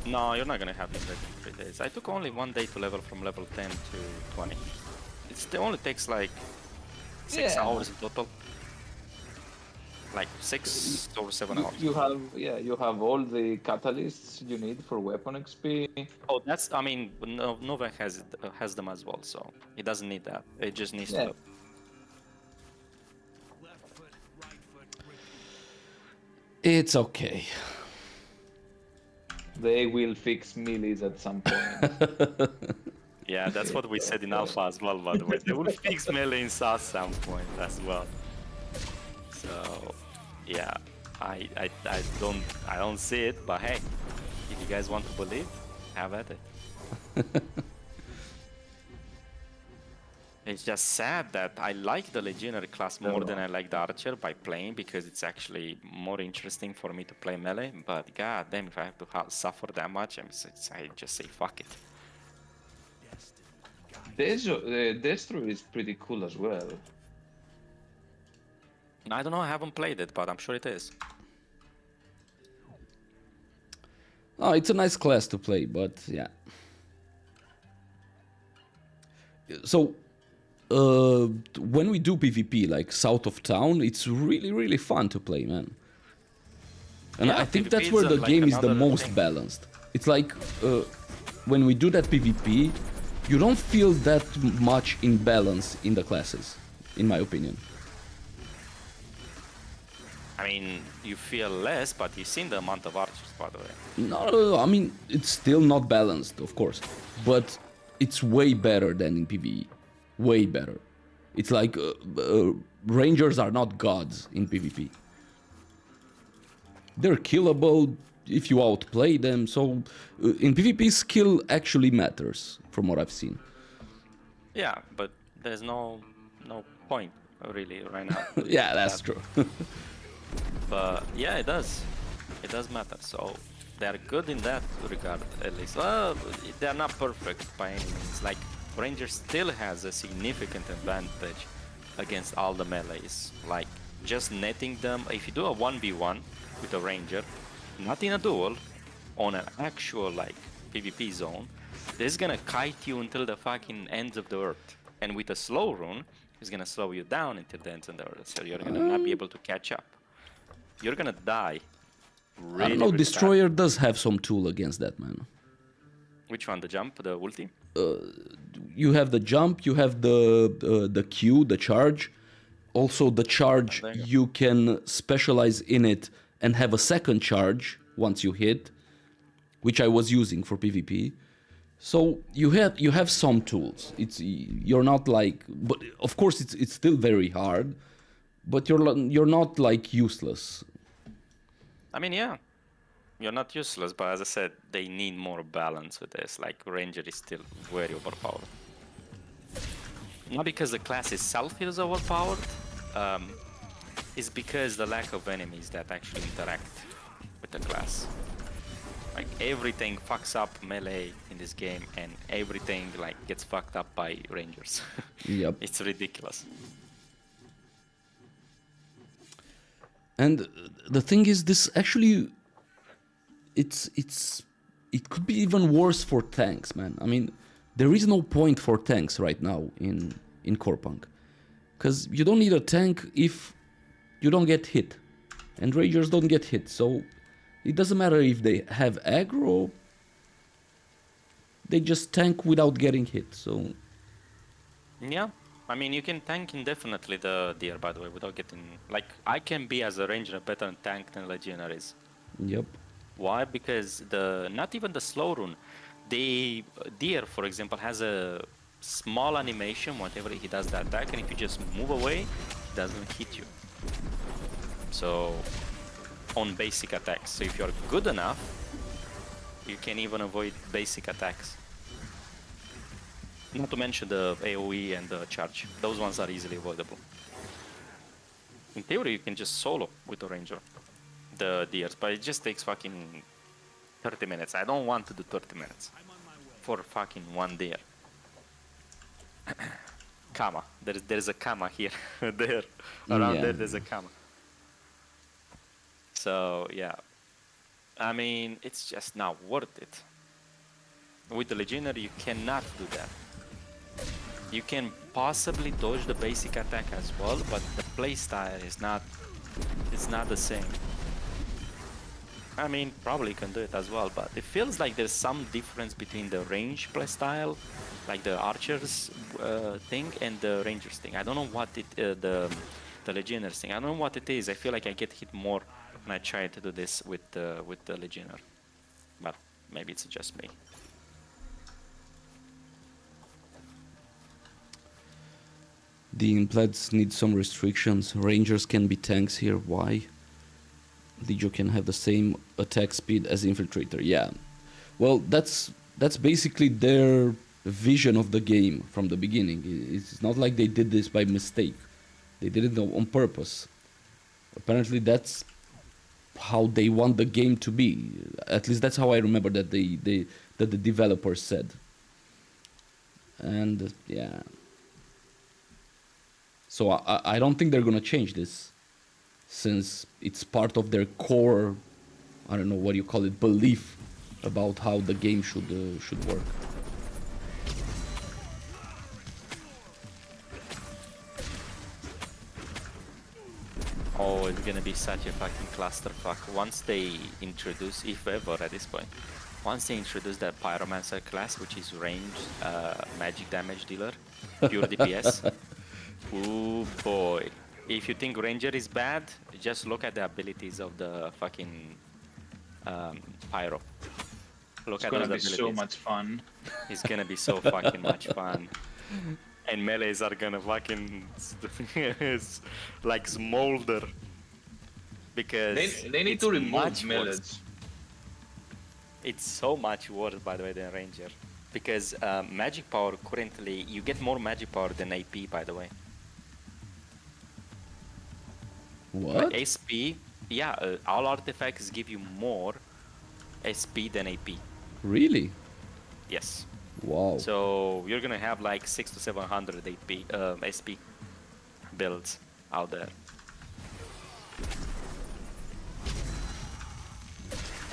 B: No, you're not gonna have him ready in 3 days. I took only 1 day to level from level 10 to 20. It only takes like 6
H: Yeah.
B: hours in total. Like 6 or 7 hours.
H: You have all the catalysts you need for weapon XP.
B: Oh, I mean, Nova has them as well, so he doesn't need that. It just needs
H: Yeah.
B: to.
D: Left foot, right foot, grip.
A: It's okay.
H: They will fix melees at some point.
B: Yeah, that's what we said in Alpha as well, by the way. They will fix melee in at some point as well. So, yeah, I don't see it, but hey, if you guys want to believe, have at it. It's just sad that I like the Legionary class more than I like the Archer by playing, because it's actually more interesting for me to play melee, but god damn, if I have to suffer that much, I just say fuck it.
H: Destro is pretty cool as well.
B: I don't know, I haven't played it, but I'm sure it is.
A: Oh, it's a nice class to play, but yeah. so when we do PvP like south of town, it's really fun to play, man. And
B: Yeah,
A: I think
B: PvP
A: that's
B: is
A: where the
B: like
A: game is the
B: another
A: most
B: thing.
A: balanced. It's like when we do that PvP, you don't feel that much imbalance in the classes, in my opinion.
B: I mean, you feel less, but you've seen the amount of archers, by the way.
A: No, I mean, it's still not balanced, of course, but it's way better than in PvE. Way better. It's like rangers are not gods in PvP. They're killable if you outplay them, so in PvP skill actually matters, from what I've seen.
B: Yeah, but there's no point really right now.
A: Yeah, that's true.
B: But yeah, it does. It does matter. So they're good in that regard, at least. Well, they're not perfect by any means. Like Ranger still has a significant advantage against all the melees. Like just netting them. If you do a 1v1 with a Ranger, not in a duel, on an actual like PvP zone, this is gonna kite you until the fucking ends of the earth. And with a slow rune, it's gonna slow you down until the ends of the earth. So you're gonna not be able to catch up. You're gonna die. Really,
A: I don't know,
B: really
A: Destroyer does have some tool against that, man.
B: bad. Which one? The jump? The ulti?
A: You have the jump, you have the Q, the charge. Also the charge,
B: There you go.
A: you can specialize in it and have a second charge once you hit, which I was using for PvP. So you have some tools. You're not like, but of course it's still very hard, but you're not like useless.
B: I mean, yeah. You're not useless, but as I said, they need more balance with this. Like, Ranger is still very overpowered. Not because the class itself is overpowered, it's because the lack of enemies that actually interact with the class. Like, everything fucks up melee in this game, and everything like gets fucked up by Rangers.
A: Yep.
B: It's ridiculous.
A: And the thing is, this actually, it could be even worse for tanks, man. I mean, there is no point for tanks right now in Corepunk, because you don't need a tank if you don't get hit, and Rangers don't get hit. So it doesn't matter if they have aggro; they just tank without getting hit. So
B: Yeah, I mean, you can tank indefinitely the deer, by the way, without getting... Like, I can be, as a ranger, a better tank than legionaries.
A: yep.
B: Why? Because not even the slow rune. The deer, for example, has a small animation whenever he does the attack, and if you just move away, he doesn't hit you. So, on basic attacks. So if you're good enough, you can even avoid basic attacks. Not to mention the AoE and the charge. Those ones are easily avoidable. In theory, you can just solo with a ranger the deers, but it just takes fucking 30 minutes. I don't want to do 30 minutes for fucking one deer. Kama. There's a Kama here. There. Around
A: Yeah.
B: there's a Kama. So, yeah. I mean, it's just not worth it. With the Legionary, you cannot do that. You can possibly dodge the basic attack as well, but the playstyle is not... It's not the same. I mean, probably you can do it as well, but it feels like there's some difference between the range playstyle, like the archers thing, and the rangers thing. I don't know what the legionnaires thing. I don't know what it is. I feel like I get hit more when I try to do this with the legionnaire, but maybe it's just me.
A: The implants need some restrictions. Rangers can be tanks here. Why? Legio can have the same attack speed as Infiltrator. Yeah. Well, that's basically their vision of the game from the beginning. It's not like they did this by mistake. They did it on purpose. Apparently that's how they want the game to be. At least that's how I remember that the developers said. And yeah. So I don't think they're gonna change this, since it's part of their core, I don't know what you call it, belief about how the game should work.
B: Oh, it's gonna be such a fucking clusterfuck. Once they introduce, if ever at this point, once they introduce that Pyromancer class, which is ranged magic damage dealer, pure DPS. Ooh boy. If you think Ranger is bad, just look at the abilities of the fucking Pyro. Look
H: It's
B: at
H: gonna
B: those
H: be
B: abilities.
H: so much fun.
B: It's gonna be so fucking much fun. And melees are gonna fucking like smolder. Because
H: They need
B: it's
H: to remove
B: much
H: melees.
B: worse. It's so much worse, by the way, than Ranger. Because magic power currently, you get more magic power than AP, by the way.
A: What?
B: SP, yeah, all artifacts give you more SP than AP.
A: Really?
B: Yes.
A: Wow.
B: So you're gonna have like 600 to 700 AP, SP builds out there.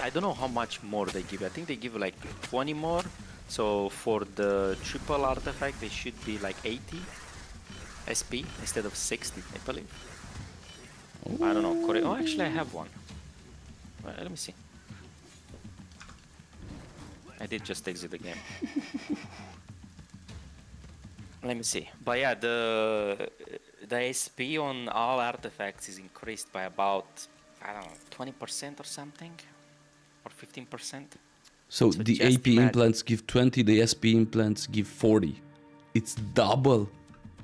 B: I don't know how much more they give. I think they give like 20 more. So for the triple artifact, they should be like 80 SP instead of 60, I believe. I don't know. Oh, actually, I have one. Well, let me see. I did just exit the game. Let me see. But yeah, the SP on all artifacts is increased by about, I don't know, 20% or something, or 15%.
A: So
B: So
A: the
B: just
A: AP
B: imagine.
A: implants give 20, the SP implants give 40. It's double.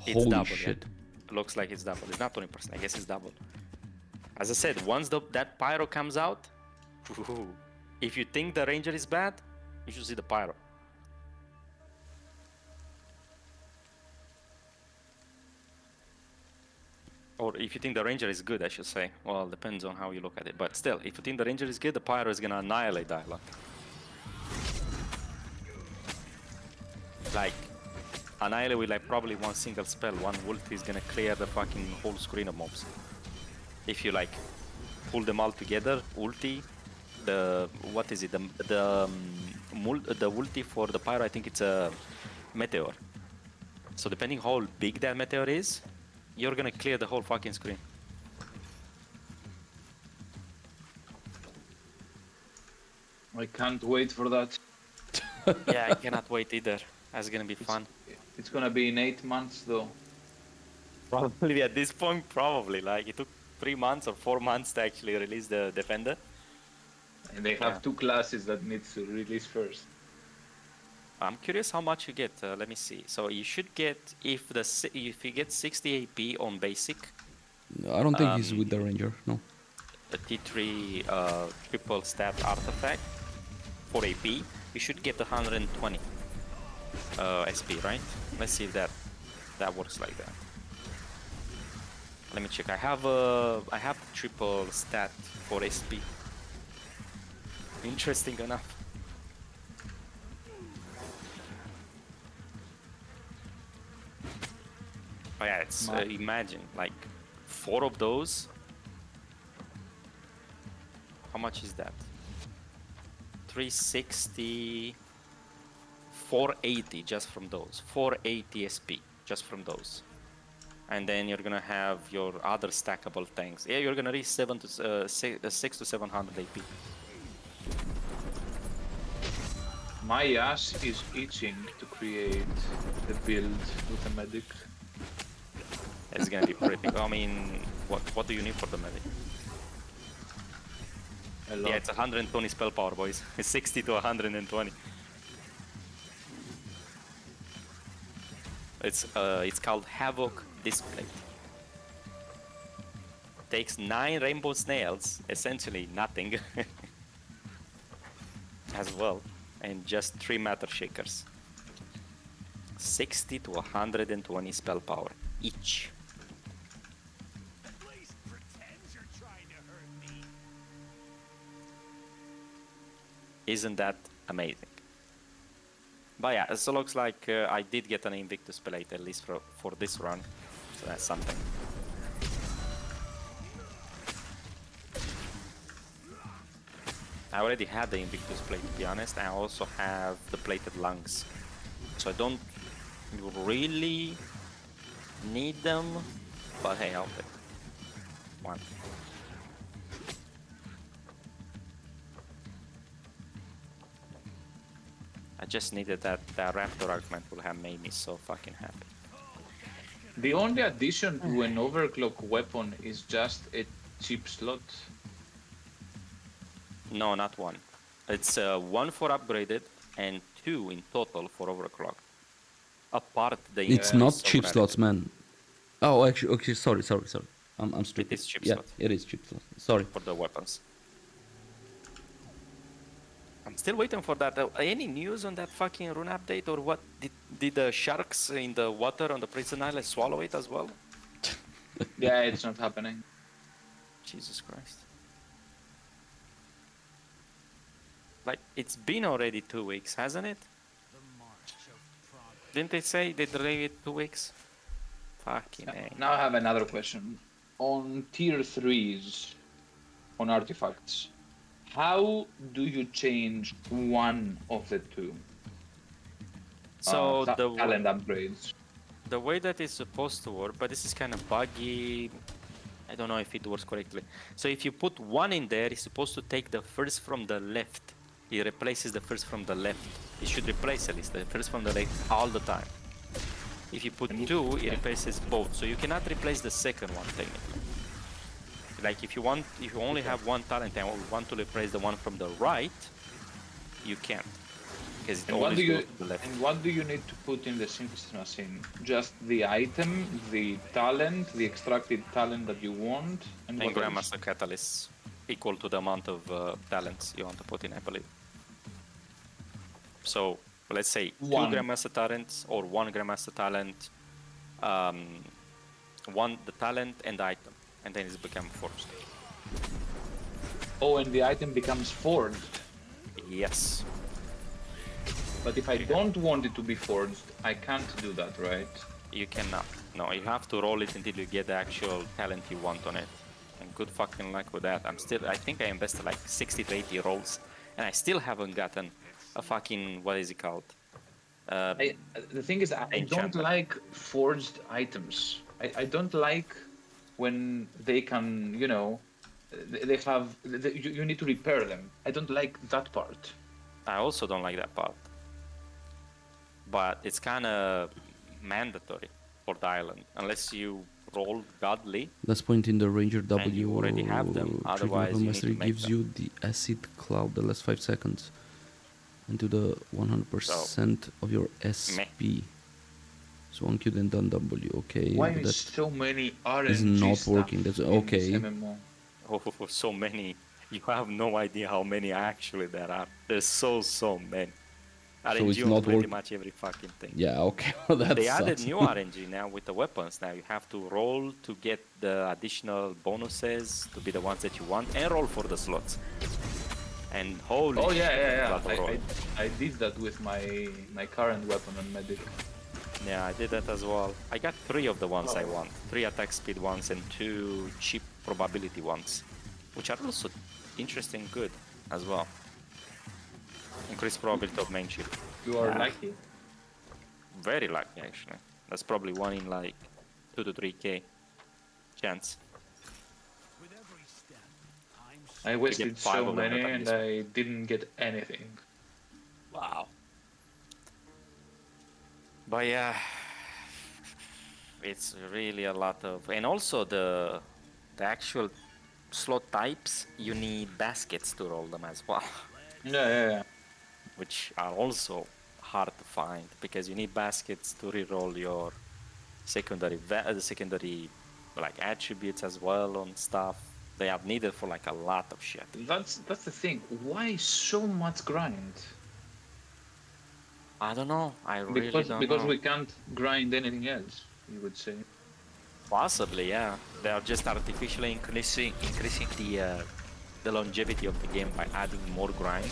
B: It's
A: Holy
B: double,
A: shit.
B: yeah. Looks like it's double. It's not 20%. I guess it's double. As I said, once that Pyro comes out, if you think the Ranger is bad, you should see the Pyro. Or if you think the Ranger is good, I should say. Well, depends on how you look at it. But still, if you think the Ranger is good, the Pyro is gonna annihilate Dialogue. Like, annihilate with like probably one single spell. One ult is gonna clear the fucking whole screen of mobs. If you like pull them all together, ulti, the what is it? The ulti for the Pyro, I think it's a meteor. So depending how big that meteor is, you're gonna clear the whole fucking screen.
H: I can't wait for that.
B: Yeah, I cannot wait either. That's gonna be fun.
H: It's gonna be in 8 months though.
B: Probably at this point, probably. Like it took 3 months or 4 months to actually release the Defender.
H: And they have
B: Yeah.
H: 2 classes that need to release first.
B: I'm curious how much you get. Let me see. So you should get if you get 60 AP on basic,
A: I don't think he's with the Ranger, no.
B: a T3 triple stat artifact for AP, you should get 120 SP, right? Let's see if that works like that. Let me check. I have triple stat for SP. Interesting enough. Oh yeah, it's imagine like 4 of those. How much is that? 360, 480 just from those. 480 SP just from those. And then you're gonna have your other stackable things. Yeah, you're gonna reach 6 to 700 AP.
H: My ass is itching to create the build with a medic.
B: It's gonna be pretty. I mean, what do you need for the medic?
H: A lot.
B: Yeah, it's 120 spell power, boys. It's 60 to 120. It's called Havoc Display. Takes 9 rainbow snails, essentially nothing, as well, and just 3 matter shakers. 60 to 120 spell power each.
D: At least pretend you're trying to hurt me.
B: Isn't that amazing? But yeah, so looks like I did get an Invictus plate at least for this run, so that's something. I already had the Invictus plate, to be honest. I also have the plated lungs, so I don't really need them, but hey, I'll take. one. I just needed that raptor argument will have made me so fucking happy.
H: The only addition to an overclock weapon is just a cheap slot.
B: No, not one. It's one for upgraded and 2 in total for overclock. Apart the
A: It's
B: increase
A: not
B: of
A: chip
B: rarity.
A: slots, man. Oh, actually, okay, sorry. I'm stupid.
B: is chip
A: yeah,
B: slots.
A: it is chip slots. Sorry.
B: For the weapons. I'm still waiting for that. Any news on that fucking rune update or what? Did the sharks in the water on the prison island swallow it as well?
H: Yeah, it's not happening.
B: Jesus Christ. Like, it's been already 2 weeks, hasn't it?
D: The march of progress.
B: Didn't they say they delayed it 2 weeks? Fucking A.
H: Now I have another question. On tier 3s, on artifacts, how do you change one of the two?
B: So
H: Talent upgrades.
B: the way that it's supposed to work, but this is kind of buggy. I don't know if it works correctly. So if you put one in there, it's supposed to take the first from the left. It replaces the first from the left. It should replace at least the first from the left all the time. If you put 2, it replaces both. So you cannot replace the second one technically. Like if you only have one talent and want to replace the one from the right, you can't. Because it
H: And what
B: always
H: do you
B: goes to the left.
H: and what do you need to put in the synthesis machine? Just the item, the talent, the extracted talent that you want, and
B: And
H: what else?
B: Grandmaster Catalyst equal to the amount of talents you want to put in, I believe. So let's say 2
H: One.
B: Grandmaster talents or 1 Grandmaster talent, one the talent and the item, and then it's become forged.
H: Oh, and the item becomes forged.
B: Yes.
H: But if I don't want it to be forged, I can't do that, right?
B: You cannot. No, you have to roll it until you get the actual talent you want on it. And good fucking luck with that. I think I invested like 60 to 80 rolls, and I still haven't gotten a fucking, what is it called?
H: The thing is, I don't
B: Enchantment.
H: like forged items. I don't like when they can, you know, they have, you need to repair them. I don't like that part.
B: I also don't like that part. But it's kind of mandatory for the island, unless you roll godly.
A: Let's point in the Ranger W.
B: you already have them,
A: Trigger
B: otherwise
A: Weapon
B: you need
A: Mastery
B: to make
A: gives
B: them.
A: you the acid cloud the last 5 seconds into the 100% of your SP. So 1Q then done W. Okay,
H: Why
A: but
H: is
A: that
H: so many RNG
A: is not
H: stuff
A: working. That's
H: in
A: okay.
H: this MMO?
B: Oh, so many. You have no idea how many actually there are. There's so many. RNG
A: it's
B: on
A: not
B: pretty
A: work-
B: much every fucking thing.
A: Yeah, okay. That
B: They added
A: sucks.
B: new RNG now with the weapons. Now you have to roll to get the additional bonuses to be the ones that you want, and roll for the slots. And holy
H: Oh
B: shit,
H: yeah.
B: lot of roll.
H: I did that with my current weapon on medic.
B: Yeah, I did that as well. I got 3 of the ones I want. 3 attack speed ones and 2 cheap probability ones, which are also interesting good as well. Increased probability of main chip.
H: You are
B: Yeah.
H: lucky.
B: Very lucky actually. That's probably 1 in like 2 to 3k chance.
D: With every step, I'm
H: I wasted
B: 5
H: so
B: of them
H: many
B: at
H: and
B: least.
H: I didn't get anything.
B: Wow. But yeah, it's really a lot of, and also the actual slot types, you need baskets to roll them as well,
H: Yeah.
B: which are also hard to find because you need baskets to reroll your secondary like attributes as well on stuff. They are needed for like a lot of shit.
H: That's the thing. Why so much grind?
B: I don't know. I really don't
H: Because
B: know.
H: we can't grind anything else, you would say.
B: Possibly, yeah. They are just artificially increasing the longevity of the game by adding more grind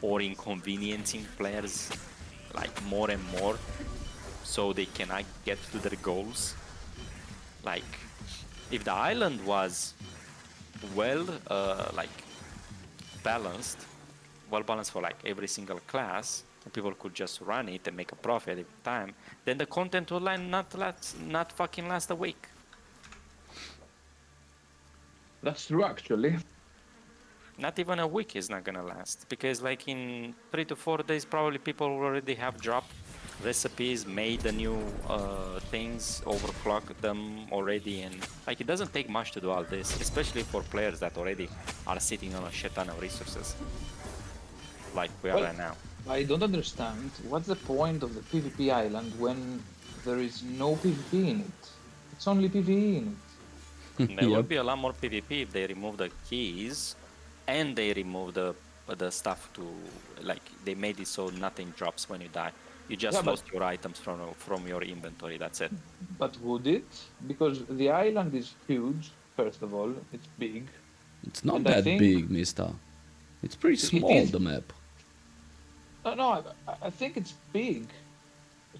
B: or inconveniencing players like more and more, so they cannot get to their goals. Like, if the island was well balanced for like every single class, and people could just run it and make a profit every time, then the content would not fucking last a week.
H: That's true, actually.
B: Not even a week is not gonna last, because like in 3 to 4 days, probably people already have dropped recipes, made the new things, overclocked them already, and like it doesn't take much to do all this, especially for players that already are sitting on a shit ton of resources, like we are
H: Well,
B: right now.
H: I don't understand. What's the point of the PvP island when there is no PvP in it? It's only PvE in it.
B: There will
A: Yep.
B: be a lot more PvP if they remove the keys, and they remove the stuff to, like, they made it so nothing drops when you die. You just
H: Yeah, but-
B: lost your items from your inventory. That's it.
H: But would it? Because the island is huge, first of all. It's big.
A: It's not
H: And I
A: that
H: think-
A: big, Mista. It's pretty
H: It
A: small,
H: is.
A: the map.
H: No, I think it's big.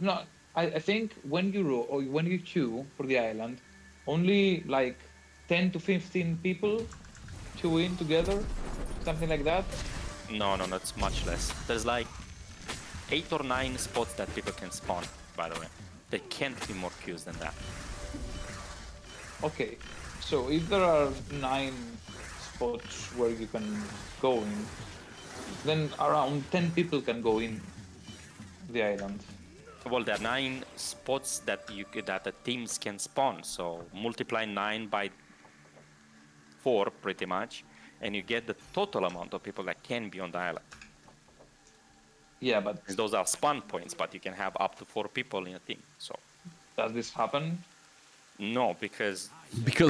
H: No, I think when you roll or when you queue for the island, only like 10 to 15 people queue in together, something like that.
B: No, it's much less. There's like 8 or 9 spots that people can spawn, by the way. There can't be more queues than that.
H: Okay, so if there are 9 spots where you can go in, then around 10 people can go in the island.
B: Well, there are 9 spots that that the teams can spawn. So multiply 9 by 4, pretty much, and you get the total amount of people that can be on the island.
H: Yeah, but
B: And those are spawn points, but you can have up to 4 people in a team. So
H: does this happen?
B: no, because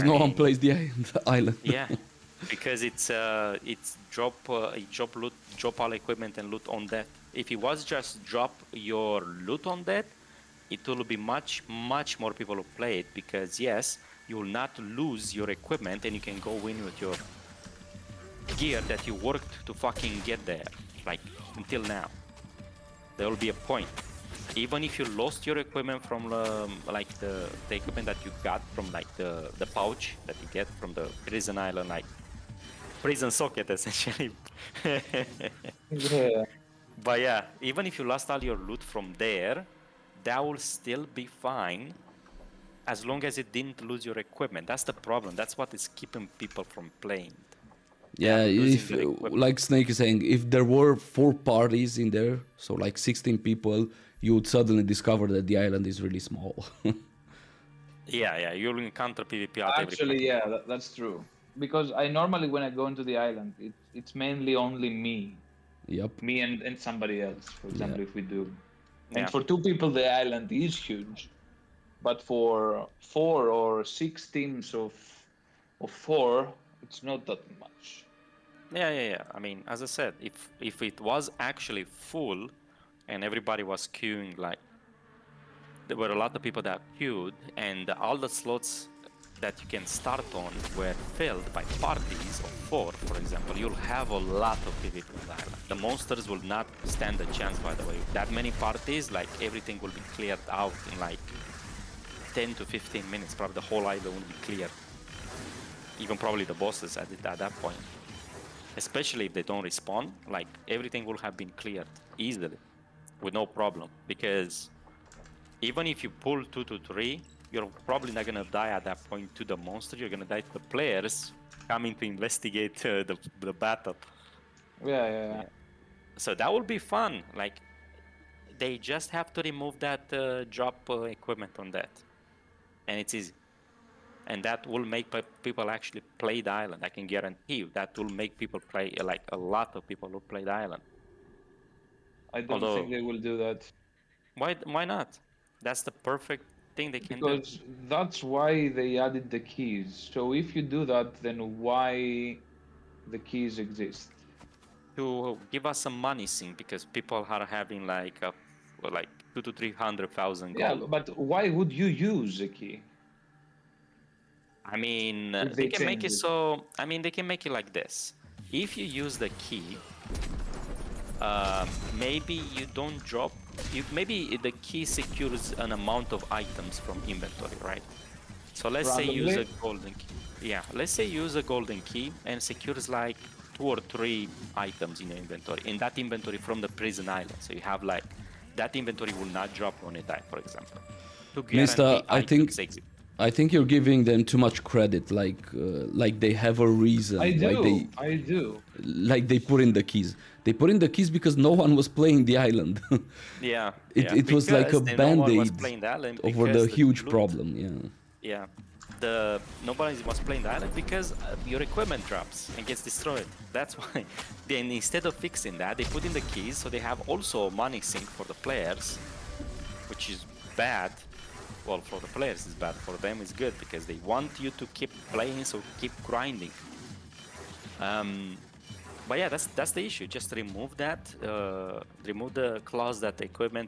A: No
B: I
A: one
B: mean,
A: plays the island.
B: yeah, because it's drop loot, drop all equipment and loot on that. If it was just drop your loot on that, it will be much more people who play it, because yes, you will not lose your equipment and you can go in with your gear that you worked to fucking get there, like until now. There will be a point. Even if you lost your equipment from like the equipment that you got from like the pouch that you get from the prison island, like prison socket essentially.
H: Yeah.
B: But yeah, even if you lost all your loot from there, that will still be fine as long as it didn't lose your equipment. That's the problem. That's what is keeping people from playing.
A: Yeah,
B: losing
A: if
B: their equipment.
A: like Snake is saying, if there were 4 parties in there, so like 16 people, you would suddenly discover that the island is really small.
B: Yeah, you'll encounter PvP at every
H: Actually,
B: point.
H: yeah, that's true. Because I normally, when I go into the island, it's mainly only me.
A: Yep.
H: Me and somebody else, for example, if we do. And
B: Yeah.
H: for 2 people, the island is huge. But for 4 or 6 teams of 4, it's not that much.
B: Yeah. I mean, as I said, if it was actually full and everybody was queuing, like there were a lot of people that queued, and all the slots that you can start on were filled by parties of 4, for example, you'll have a lot of PvP on the island. The monsters will not stand a chance, by the way. That many parties, like everything will be cleared out in like 10 to 15 minutes. Probably the whole island will be cleared. Even probably the bosses at that point. Especially if they don't respawn, like everything will have been cleared easily with no problem. Because even if you pull 2 to 3, you're probably not gonna die at that point to the monster. You're gonna die to the players coming to investigate the battle.
H: Yeah.
B: So that will be fun. Like they just have to remove that drop equipment on that, and it's easy. And that will make people actually play the island. I can guarantee you that will make people play, like a lot of people will play the island.
H: I don't
B: Although-
H: think they will do that.
B: Why not? That's the perfect thing they can do.
H: Because that's why they added the keys. So if you do that, then why the keys exist?
B: To give us some money sink, because people are having like 2 to 300,000
H: Yeah,
B: gold.
H: but why would you use a key?
B: I mean,
H: If
B: they
H: they
B: can make
H: change
B: it
H: it.
B: so. I mean, they can make it like this. If you use the key, maybe you don't drop. Maybe the key secures an amount of items from inventory, right? So let's say use a
H: Randomly?
B: golden key. Yeah, let's say use a golden key and secures like 2 or 3 items in your inventory. In that inventory from the prison island, so you have like that inventory will not drop when you die, for example. To
A: Mister,
B: guarantee
A: I think
B: items exit.
A: I think you're giving them too much credit, like they have a reason
H: I
A: why
H: do.
A: they
H: I do.
A: like they put in the keys. They put in the keys because no one was playing the island.
B: Yeah.
A: It was like a
B: Because no one was
A: band-aid
B: playing the island
A: over
B: because
A: the huge
B: loot-
A: problem. Yeah.
B: Yeah. Nobody was playing the island because your equipment drops and gets destroyed. That's why. Then instead of fixing that, they put in the keys so they have also a money sink for the players, which is bad. Well, for the players it's bad. For them it's good because they want you to keep playing, so keep grinding. But yeah, that's the issue. Just remove that. Remove the clause that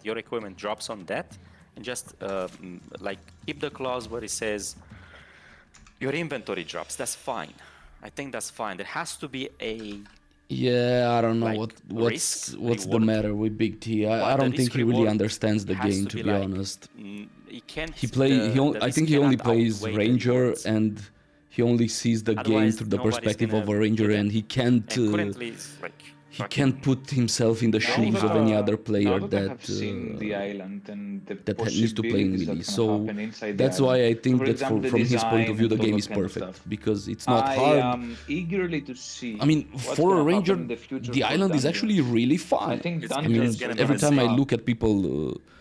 B: your equipment drops on that, and just like keep the clause where it says your inventory drops. That's fine. I think that's fine. There has to be a
A: Yeah, I don't know
B: like,
A: what's
B: risk,
A: the
B: reward.
A: matter with Big T.
B: Well,
A: I
B: the
A: don't think
B: risk
A: he really
B: reward
A: understands the
B: has
A: game,
B: to
A: to
B: be
A: be
B: like,
A: honest.
B: He can't.
A: I think he only plays Ranger,
B: and
A: and he only sees the game
B: Otherwise,
A: through the
B: nobody's
A: perspective of
B: gonna
A: a Ranger,
B: get it.
A: and he can't.
B: currently it's like
A: He can't put himself in the shoes of any other player
H: now that I have
A: that
H: seen the island and the
A: that needs to play in
H: possibilities
A: melee.
H: that can
A: So
H: happen inside
A: that's
H: the
A: why
H: island.
A: I think
H: For
A: that
H: example,
A: from his point of view, the
H: design
A: game
H: and
A: is
H: all that kind of
A: perfect
H: stuff.
A: because it's not
H: I
A: hard.
H: am eagerly to see.
A: I mean,
H: what's
A: for a
H: gonna
A: Ranger,
H: happen in the future
A: the
H: for
A: island is
H: dungeons.
A: actually really fun.
H: I think
B: It's-
A: I mean,
H: dungeons
B: gonna
H: are
B: be
A: every
B: the
A: time I
B: same.
A: look at people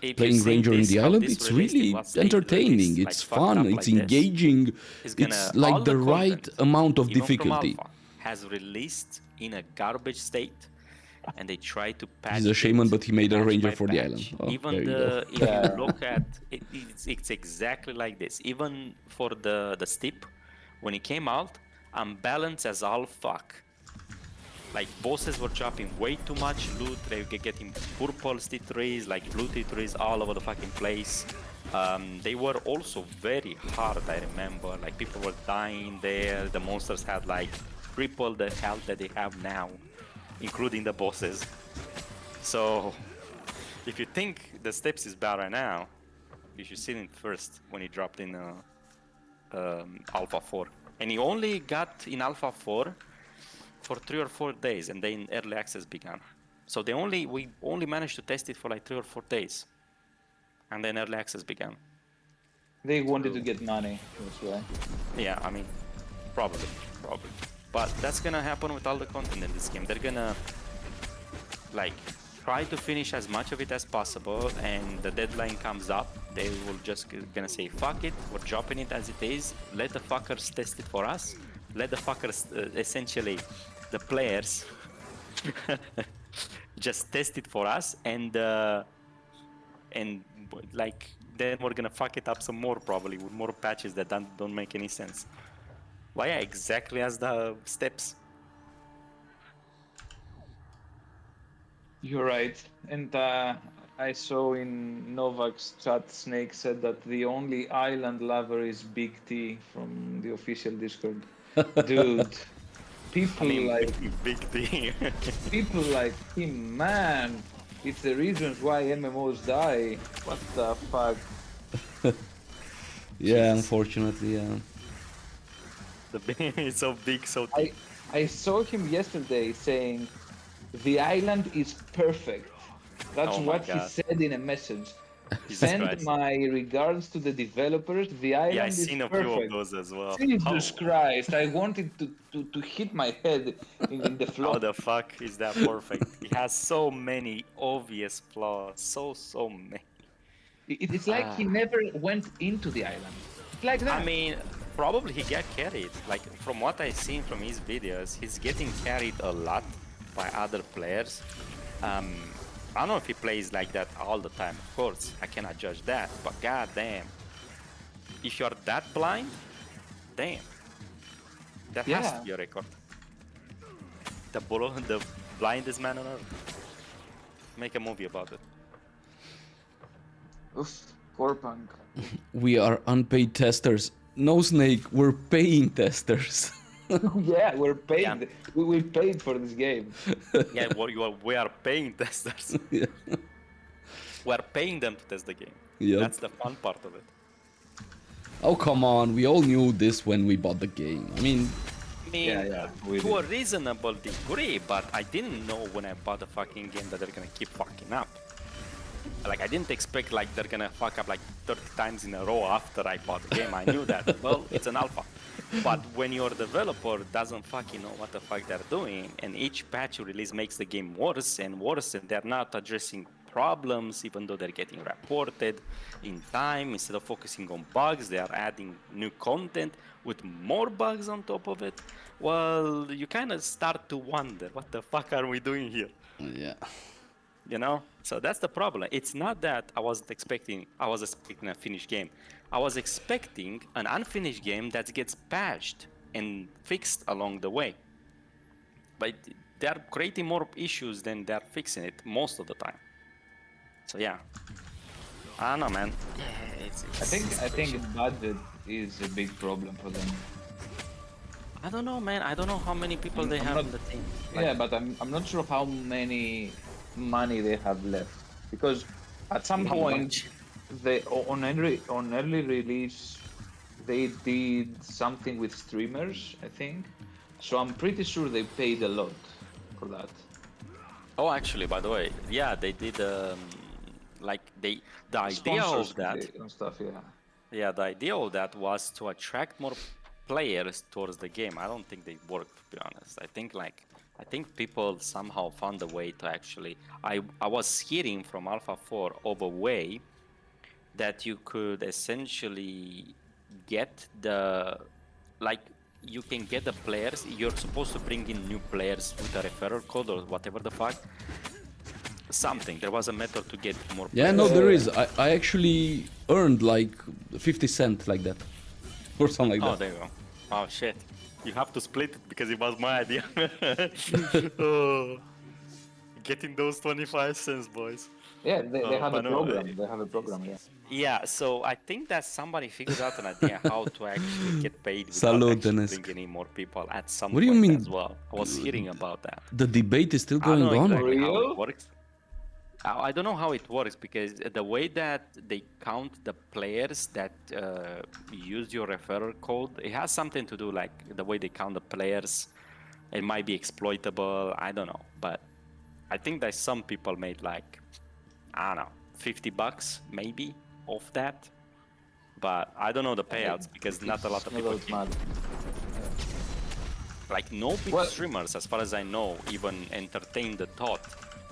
B: If
A: playing
B: you've seen
A: Ranger in
B: this,
A: the
B: how
A: island,
B: this
A: it's
B: released,
A: really
B: it was like
A: entertaining.
B: this,
A: It's
B: like fucked
A: fun.
B: up
A: It's
B: like this.
A: engaging.
B: It's gonna
A: It's like
B: all
A: the right
B: content,
A: amount of
B: even from
A: difficulty.
B: alpha, has released in a garbage state, and they try to patch.
A: He's a shaman,
B: it
A: but he made a
B: patch
A: Ranger
B: by
A: for the
B: patch.
A: island. Oh,
B: Even
A: there you
B: the
A: go.
B: if you look at it, it's exactly like this. Even for the steep, when it came out, unbalanced as all fuck. Like bosses were dropping way too much loot. They were getting purple T3s, like blue T3s all over the fucking place. They were also very hard, I remember. Like people were dying there. The monsters had like triple the health that they have now, including the bosses. So if you think the steps is bad right now, you should see it first when he dropped in Alpha 4. And he only got in Alpha 4 for 3 or 4 days, and then early access began. So we only managed to test it for like 3 or 4 days, and then early access began.
H: They wanted to get money. That's why.
B: Yeah, I mean, probably. But that's gonna happen with all the content in this game. They're gonna like try to finish as much of it as possible, and the deadline comes up, they will just gonna say fuck it, we're dropping it as it is. Let the fuckers test it for us. Let the fuckers essentially the players just test it for us, and like then we're gonna fuck it up some more probably with more patches that don't make any sense. Well, yeah, exactly as the steps.
H: You're right. And I saw in Novak's chat, Snake said that the only island lover is Big T from the official Discord. Dude, people like
B: Big T.
H: people like him, man. It's the reasons why MMOs die. What the fuck?
A: Yeah, unfortunately, yeah.
B: The is so big, so thick.
H: I saw him yesterday saying, "The island is perfect." That's
B: Oh my
H: what he
B: God.
H: said in a message.
B: Jesus
H: Send
B: Christ.
H: my regards to the developers. The island
B: Yeah, I've
H: is
B: seen a
H: perfect.
B: few of those as well.
H: Jesus Christ! I wanted to hit my head in the floor.
B: How the fuck is that perfect? It has so many obvious flaws. So many.
H: It's like he never went into the island. It's like that.
B: I mean, probably he got carried. Like, from what I've seen from his videos, he's getting carried a lot by other players. I don't know if he plays like that all the time, of course. I cannot judge that, but goddamn. If you're that blind, damn. That has to
H: Yeah.
B: be a record. The blindest man on earth. Make a movie about it.
H: Oof, Corepunk.
A: We are unpaid testers. No, Snake, we're paying testers.
H: Yeah, we're paid.
B: Yeah.
H: We paid for this game.
B: Yeah, we are paying testers.
A: Yeah.
B: We are paying them to test the game.
A: Yep.
B: That's the fun part of it.
A: Oh, come on. We all knew this when we bought the game. I mean,
B: I mean,
H: we
B: to a
H: did.
B: reasonable degree, but I didn't know when I bought the fucking game that they're gonna keep fucking up. like I didn't expect like they're gonna fuck up like 30 times in a row after I bought the game. I knew that. Well, it's an alpha. But when your developer doesn't fucking know what the fuck they're doing, and each patch you release makes the game worse and worse, and they're not addressing problems, even though they're getting reported in time, instead of focusing on bugs, they are adding new content with more bugs on top of it. Well, you kind of start to wonder, what the fuck are we doing here?
A: Yeah.
B: You know, so that's the problem. It's not that I was expecting a finished game. I was expecting an unfinished game that gets patched and fixed along the way, but they're creating more issues than they're fixing it most of the time. So yeah, I don't know, man.
H: I think budget is a big problem for them.
B: I don't know, man. I don't know how many people they
H: I'm
B: have
H: not-
B: in the team.
H: Yeah, but I'm not sure how many money they have left, because at some
B: Not
H: point
B: much.
H: they on early release they did something with streamers, I think. So I'm pretty sure they paid a lot for that.
B: Oh, actually, by the way, yeah, they did. Like the idea of that.
H: And stuff, yeah.
B: Yeah, the idea of that was to attract more players towards the game. I don't think they worked, to be honest. I think people somehow found a way to actually. I was hearing from Alpha 4 of a way that you could essentially get you can get the players. You're supposed to bring in new players with a referral code or whatever the fuck. Something. There was a method to get more players.
A: Yeah, no, there is. I actually earned like 50 cents like that. Or something like
B: Oh,
A: that.
B: there you go. Oh, shit. You have to split it because it was my idea. Oh, getting those 25 cents, boys.
H: Yeah, they
B: Oh,
H: have a
B: but no,
H: program. They have a program, yeah.
B: Yeah, so I think that somebody figured out an idea how to actually get paid without
A: Salute,
B: actually
A: Dennis.
B: bringing in more people at some
A: What do you
B: point
A: mean?
B: as well. I was hearing about that.
A: The debate is still
B: I don't
A: going
B: know
A: on.
B: exactly how
H: Real?
B: it works. I don't know how it works because the way that they count the players that use your referral code, it has something to do like the way they count the players. It might be exploitable. I don't know, but I think that some people made like I don't know, $50 maybe off that. But I don't know the payouts because not a lot of people.
H: It's mad.
B: Like no big
H: Well-
B: streamers, as far as I know, even entertain the thought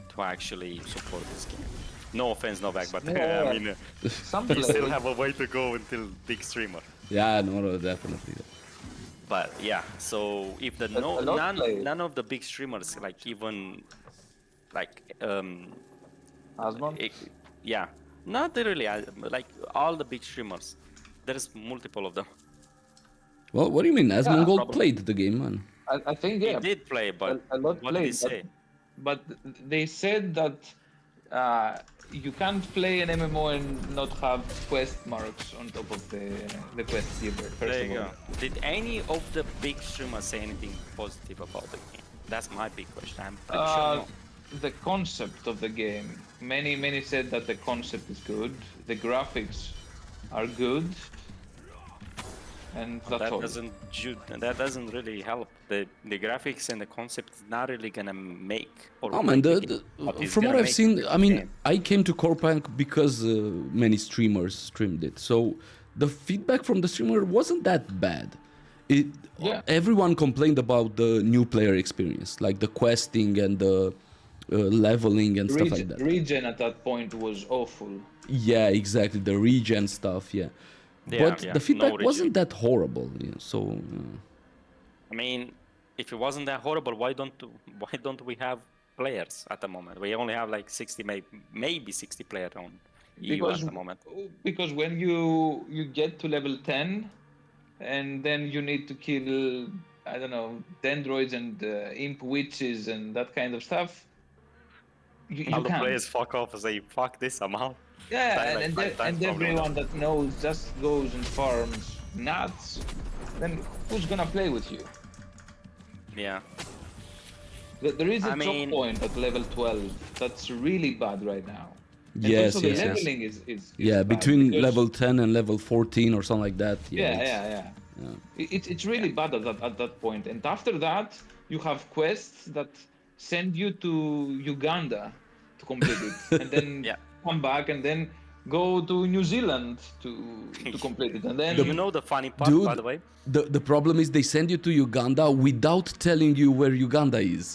B: to actually support this game. No offense, Novak, but
H: Yeah.
B: I mean,
H: Some
B: you still
H: players.
B: have a way to go until big streamer.
A: Yeah, no, definitely.
B: But yeah, so if the
H: A lot play.
B: none of the big streamers, like even like
H: Asmon?
B: yeah, not really, like all the big streamers. There's multiple of them.
A: Well, what do you mean? Asmongold
B: probably.
A: played the game, man.
H: I think, yeah.
B: He did play, but
H: a lot
B: what did he
H: played,
B: say?
H: But they said that you can't play an MMO and not have quest marks on top of the quest giver. First
B: There
H: of
B: you
H: all.
B: go. Did any of the big streamers say anything positive about the game? That's my big question. I'm pretty sure no.
H: The concept of the game. Many said that the concept is good. The graphics are good. And that's all.
B: That doesn't really help. The graphics and the concept is not really gonna make or
A: Oh man,
B: break the game, but it's
A: from what
B: gonna
A: I've
B: make
A: seen,
B: the
A: I mean,
B: game.
A: I came to Corepunk because many streamers streamed it. So the feedback from the streamer wasn't that bad.
H: Yeah.
A: Everyone complained about the new player experience, like the questing and the leveling and stuff like that.
H: Regen at that point was awful.
A: Yeah, exactly, the regen stuff. Yeah,
B: Yeah,
A: but
B: yeah,
A: the feedback
B: no
A: wasn't
B: regen.
A: that horrible. Yeah, so
B: I mean, if it wasn't that horrible, why don't we have players at the moment? We only have like 60, maybe 60 players on EU at the moment.
H: Because when you get to level 10, and then you need to kill, I don't know, dendroids and imp witches and that kind of stuff. You
B: All the
H: can't.
B: players fuck off and say, fuck this, I'm out. Die
H: Yeah,
B: like
H: and,
B: 5 times
H: and
B: from
H: everyone
B: now.
H: that knows just goes and farms nuts. Then who's gonna play with you?
B: Yeah.
H: There is a
B: I
H: drop
B: mean-
H: point at level 12 that's really bad right now. And
A: yes,
H: also the
A: yes, yes.
H: leveling is
A: Yeah,
H: bad
A: between
H: because-
A: level 10 and level 14 or something like that.
H: Yeah,
A: it's-
H: yeah. It's really bad at that point. And after that, you have quests that send you to Uganda to complete it. And then
B: Yeah.
H: come back and then go to New Zealand to complete it, and then
B: You know the funny part, by the way?
A: The problem is they send you to Uganda without telling you where Uganda is.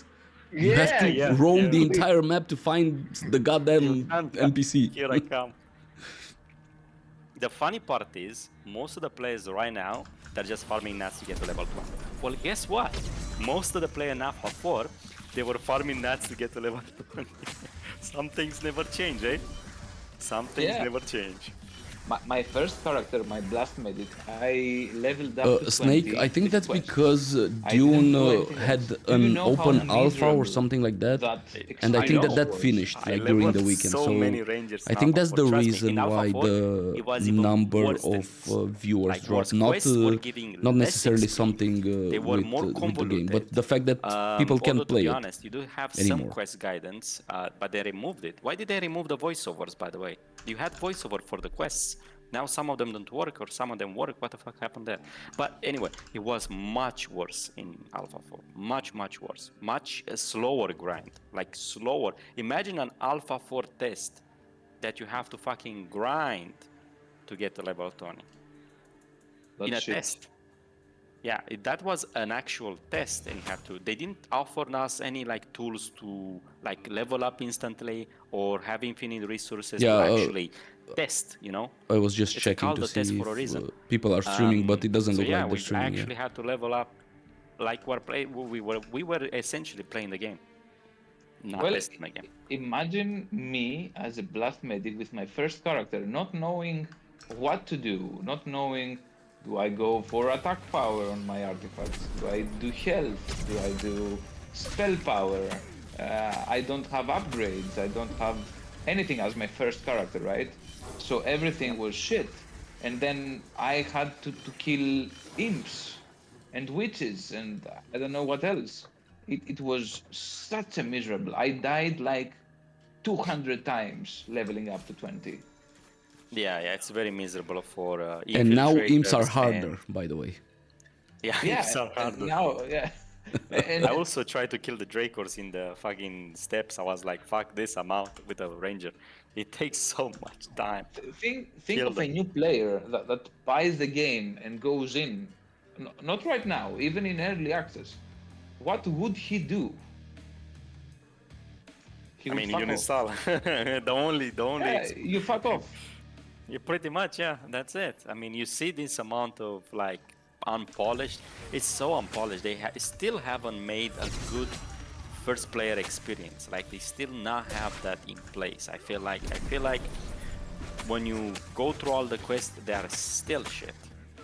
A: You have to
H: Yeah,
A: roam the
H: yeah.
A: entire map to find the goddamn
B: Uganda.
A: NPC.
B: Here I come. The funny part is, most of the players right now, they're just farming nats to get to level 20. Well, guess what? Most of the players in Alpha 4, they were farming nats to get to level 20. Some things never change, eh? Some things
H: Yeah.
B: never change.
H: My first character, my blast medic, I leveled up to 20.
A: Snake, I think
H: with
A: that's
H: quests.
A: because
H: I
A: Dune
H: didn't do anything
A: had
H: else. Do you
A: an
H: know how
A: open alpha or
H: miserable
A: something like that, and I
H: experience
A: think that
H: was?
A: finished
B: I
A: like during the
B: leveled
A: weekend.
B: so
A: So
B: many rangers
A: I
B: in
A: think
B: Alpha
A: that's
B: 4.
A: the
B: Trust me,
A: reason
B: in Alpha
A: why
B: 4,
A: the
B: it was even
A: number
B: worse than
A: of
B: this.
A: viewers
B: Like,
A: dropped.
B: quests were giving
A: Not
B: less
A: necessarily
B: XP.
A: something
B: They were
A: with,
B: more
A: with the game,
B: convoluted.
A: but the fact that people
B: Although,
A: can
B: to
A: play
B: be
A: it.
B: honest, you do have
A: anymore.
B: some quest guidance, but they removed it. Why did they remove the voiceovers, by the way? You had voiceover for the quests. Now some of them don't work, or some of them work. What the fuck happened there? But anyway, it was much worse in Alpha 4. Much, much worse. Much slower grind. Like slower. Imagine an Alpha 4 test that you have to fucking grind to get to level 20.
H: That
B: In a
H: shit.
B: test. Yeah, that was an actual test, and you had to. They didn't offer us any like tools to like level up instantly or have infinite resources
A: Yeah,
B: to actually test. You know,
A: I was just
B: it's
A: checking
B: called
A: to
B: a test
A: see
B: for a
A: if
B: reason.
A: people are streaming, but it doesn't
B: So
A: look
B: yeah,
A: like they're
B: we
A: streaming.
B: actually had to level up, like we were essentially playing the game, not
H: Well,
B: testing the game.
H: imagine me as a blast medic with my first character, not knowing what to do, not knowing, do I go for attack power on my artifacts? Do I do health? Do I do spell power? I don't have upgrades. I don't have anything as my first character, right? So everything was shit. And then I had to kill imps and witches and I don't know what else. It was such a miserable. I died like 200 times leveling up to 20.
B: Yeah, it's very miserable for
A: And now imps are
B: infiltrators
A: harder,
B: and-
A: by the way.
B: Yeah,
H: Yeah,
B: imps are
H: and
B: harder.
H: now, yeah. And
B: I also tried to kill the Dracors in the fucking steps. I was like, fuck this, I'm out with a ranger. It takes so much time.
H: think
B: Kill
H: of a
B: them.
H: new player that buys the game and goes in, not right now, even in early access. What would he do? He
B: I
H: would
B: mean,
H: fuck
B: uninstall. the only.
H: Yeah, you fuck off.
B: Yeah, pretty much, yeah. That's it. I mean, you see this amount of like unpolished. It's so unpolished. They still haven't made a good first player experience. Like they still not have that in place. I feel like when you go through all the quests, they are still shit.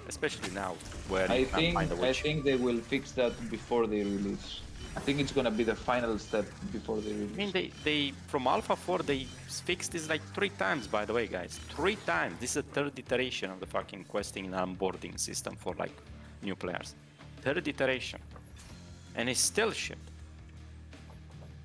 B: Especially now, where
H: I
B: you can't find the witch.
H: think they will fix that before they release. I think it's gonna be the final step before they release.
B: I mean, they from Alpha 4 they fixed this like 3 times. By the way, guys, 3 times. This is the third iteration of the fucking questing and onboarding system for like new players. Third iteration, and it's still shit.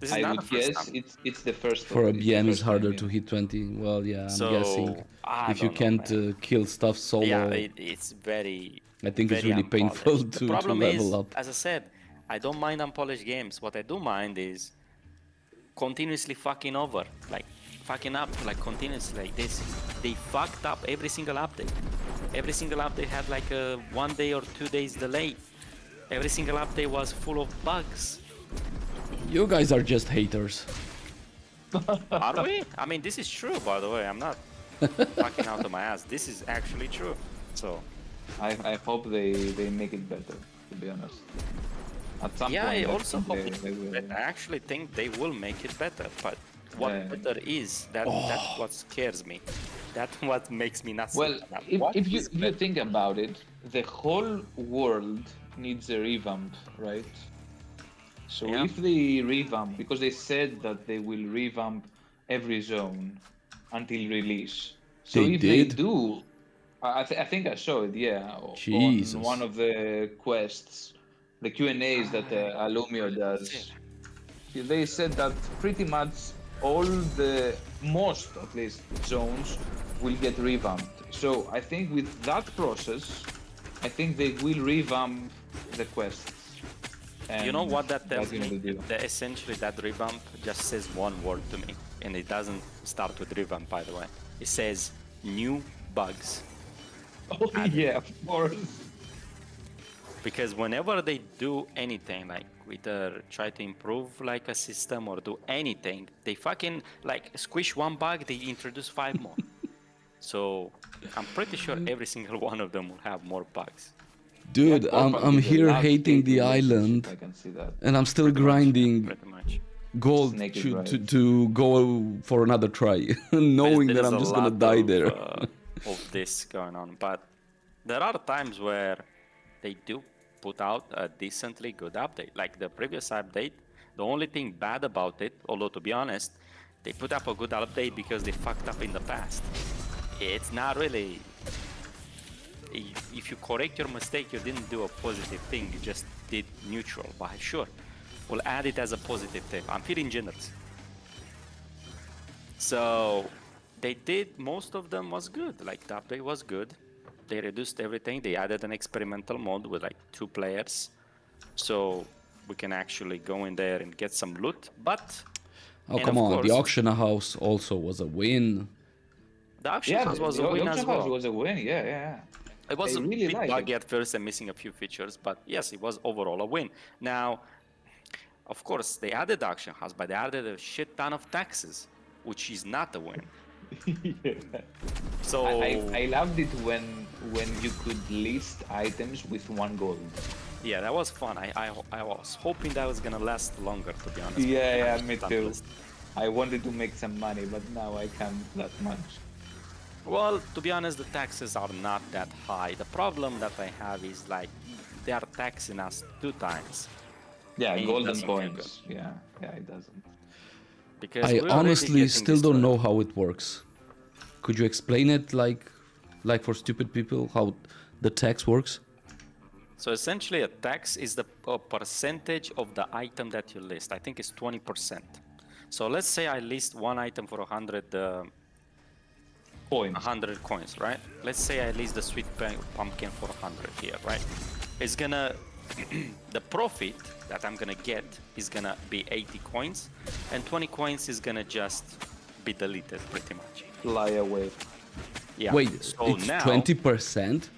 B: This is
H: I
B: not
H: would
B: the first
H: guess
B: time.
H: it's the first.
A: For a
H: it's the
A: BM, it's
H: first
A: harder
H: time,
A: to
H: yeah.
A: hit 20. Well, yeah, I'm
B: So,
A: guessing.
B: I
A: If you
B: don't know,
A: can't
B: man.
A: kill stuff solo,
B: Yeah, it's very.
A: I think it's
B: very
A: really painful
B: unpolished.
A: to
B: The problem
A: level
B: is,
A: up.
B: as I said, I don't mind unpolished games. What I do mind is continuously fucking over, like fucking up, like continuously like this. They fucked up every single update. Every single update had like a 1 day or 2 days delay. Every single update was full of bugs.
A: You guys are just haters.
B: Are we? I mean, this is true, by the way. I'm not fucking out of my ass. This is actually true. So.
H: I hope they make it better. To be honest, at some
B: Yeah,
H: point.
B: I also hope
H: they will.
B: I actually think they will make it better, but what
H: Yeah.
B: better is that's what scares me. That's what makes me not
H: Well,
B: sleep. What
H: if
B: is
H: you
B: better?
H: think about it, the whole world needs a revamp, right? So
B: Yeah.
H: if they revamp, because they said that they will revamp every zone until release. So
A: They
H: if
A: did?
H: they do, I think I saw it, yeah,
A: Jesus.
H: on one of the quests, the Q&As that Alumio does. They said that pretty much all most at least zones will get revamped. So I think with that process, I think they will revamp the quests.
B: You know
H: And
B: what that tells
H: that's gonna
B: me?
H: be the deal.
B: That essentially that revamp just says one word to me. and it doesn't start with revamp, by the way. It says new bugs.
H: Oh yeah, of course.
B: Because whenever they do anything, like either try to improve like a system or do anything, they fucking like squish one bug, they introduce 5 more. So I'm pretty sure every single one of them will have more bugs.
A: Dude, I'm here hating the
J: I
A: island,
J: can see that.
A: and I'm still
B: Pretty much,
A: grinding
B: Pretty much.
A: gold
J: Snake is
A: to,
J: right.
A: to go for another try, knowing that
B: There's
A: I'm
B: a
A: just gonna
B: lot
A: die
B: of,
A: there.
B: Of this going on, but there are times where they do put out a decently good update. Like the previous update, the only thing bad about it, although to be honest, they put up a good update because they fucked up in the past. It's not really. If you correct your mistake, you didn't do a positive thing, you just did neutral. But sure, we'll add it as a positive thing. I'm feeling generous. So they did, most of them was good. Like the update was good. They reduced everything. They added an experimental mode with like 2 players. So we can actually go in there and get some loot. But
A: Oh,
B: and
A: come
B: of
A: on, the
B: course-
A: auction house also was a win.
B: the auction
J: Yeah,
B: house was
J: the
B: a win as
J: auction house
B: well.
J: was a win. Yeah.
B: It was
J: I
B: a
J: really
B: bit
J: like
B: buggy
J: it.
B: at first and missing a few features, but yes, it was overall a win. Now, of course, they added the auction house, but they added a shit ton of taxes, which is not a win. So
J: I loved it when you could list items with 1 gold.
B: yeah, that was fun. I was hoping that was gonna last longer, to be honest.
J: Yeah,
B: I
J: me
B: just
J: too.
B: list.
J: I wanted to make some money, but now I can't that much.
B: Well, to be honest, the taxes are not that high. The problem that I have is like they are taxing us 2 times.
J: Yeah,
B: And it
J: golden
B: doesn't feel
J: coins. Yeah, it doesn't.
B: Because
A: I
B: we're already
A: honestly
B: getting
A: still don't
B: destroyed.
A: know how it works. Could you explain it like for stupid people how the tax works?
B: So essentially, a tax is the percentage of the item that you list. I think it's 20%. So let's say I list one item for 100 coins, right? Let's say I list the sweet pumpkin for 100 here, right? It's gonna the profit that I'm gonna get is gonna be 80 coins, and 20 coins is gonna just be deleted pretty much.
J: Fly away.
B: Yeah.
A: Wait,
B: so
A: it's
B: now
A: 20%?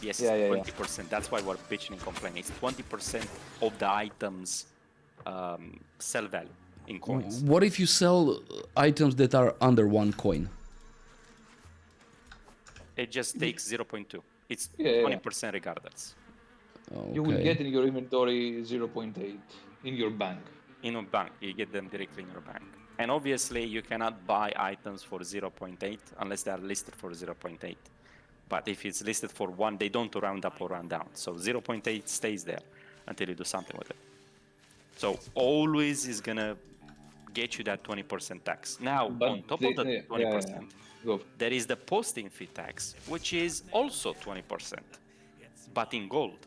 B: yes,
J: Yeah, yeah, yeah.
B: 20%. That's why we're bitching and complaining. It's 20% of the item's sell value in coins.
A: What if you sell items that are under 1 coin?
B: It just takes 0.2. It's
J: Yeah, yeah.
B: 20% regardless.
J: You will
A: Okay.
J: get in your inventory 0.8 in your bank.
B: In a bank, you get them directly in your bank. And obviously, you cannot buy items for 0.8 unless they are listed for 0.8. But if it's listed for 1, they don't round up or round down. So 0.8 stays there until you do something with it. So always is gonna get you that 20% tax. Now,
J: But
B: on top
J: the-
B: of the
J: yeah,
B: 20%,
J: Go.
B: there is the posting fee tax, which is also 20%, but in gold.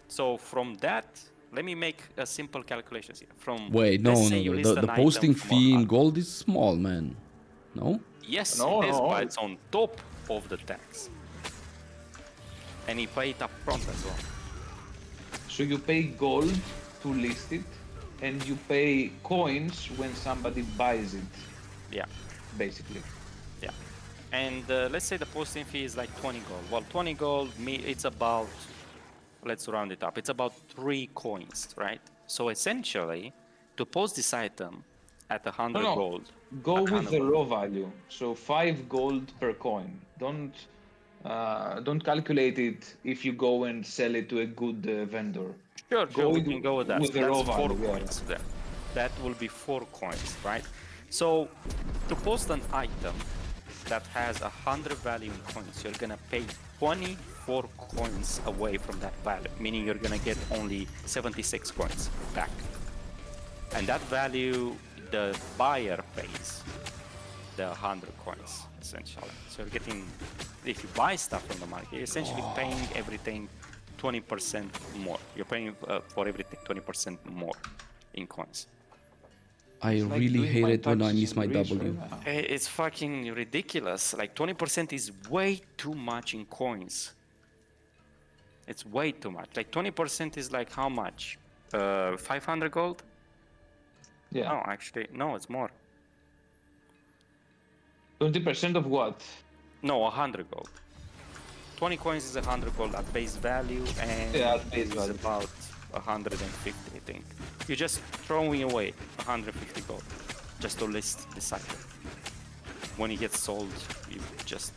B: So from that, let me make a simple calculation here. From
A: Wait, no,
B: let's say
A: no,
B: you
A: no.
B: list
A: The
B: an
A: posting
B: item from
A: fee in
B: 100.
A: gold is small, man. No?
B: Yes,
J: No,
B: it is,
J: no.
B: but it's on top of the tax. And you pay it up front as well.
J: So you pay gold to list it, and you pay coins when somebody buys it,
B: Yeah,
J: basically.
B: yeah. And let's say the posting fee is like 20 gold. Well, 20 gold, it's about, let's round it up, it's about 3 coins, right? So essentially, to post this item at 100
J: No.
B: gold,
J: Go
B: at
J: with
B: 100
J: the
B: gold,
J: raw value. So 5 gold per coin. Don't calculate it if you go and sell it to a good vendor.
B: Sure,
J: Go
B: we
J: with-
B: can go with that.
J: with
B: So
J: the
B: that's
J: raw
B: 4
J: value, yeah.
B: coins there. That will be 4 coins, right? So to post an item that has 100 value in coins, you're gonna pay 24 coins away from that value, meaning you're gonna get only 76 coins back. And that value, the buyer pays the 100 coins, essentially. So you're getting, if you buy stuff from the market, you're essentially paying everything 20% more. You're paying for everything 20% more in coins.
A: I
J: It's like
A: really
J: doing
A: hate
J: my
A: it when I
J: taxes
A: miss
J: in
A: my
J: Greece
A: W.
J: right now.
B: It's fucking ridiculous. Like 20% is way too much in coins. It's way too much. Like 20% is like how much? 500 gold?
J: Yeah.
B: No, actually, no, it's more.
J: 20% of what?
B: No, 100 gold. 20 coins is 100 gold at base value, and
J: Yeah, at base
B: it's
J: value.
B: about 150, I think. You're just throwing away 150 gold just to list this item. When it gets sold, you just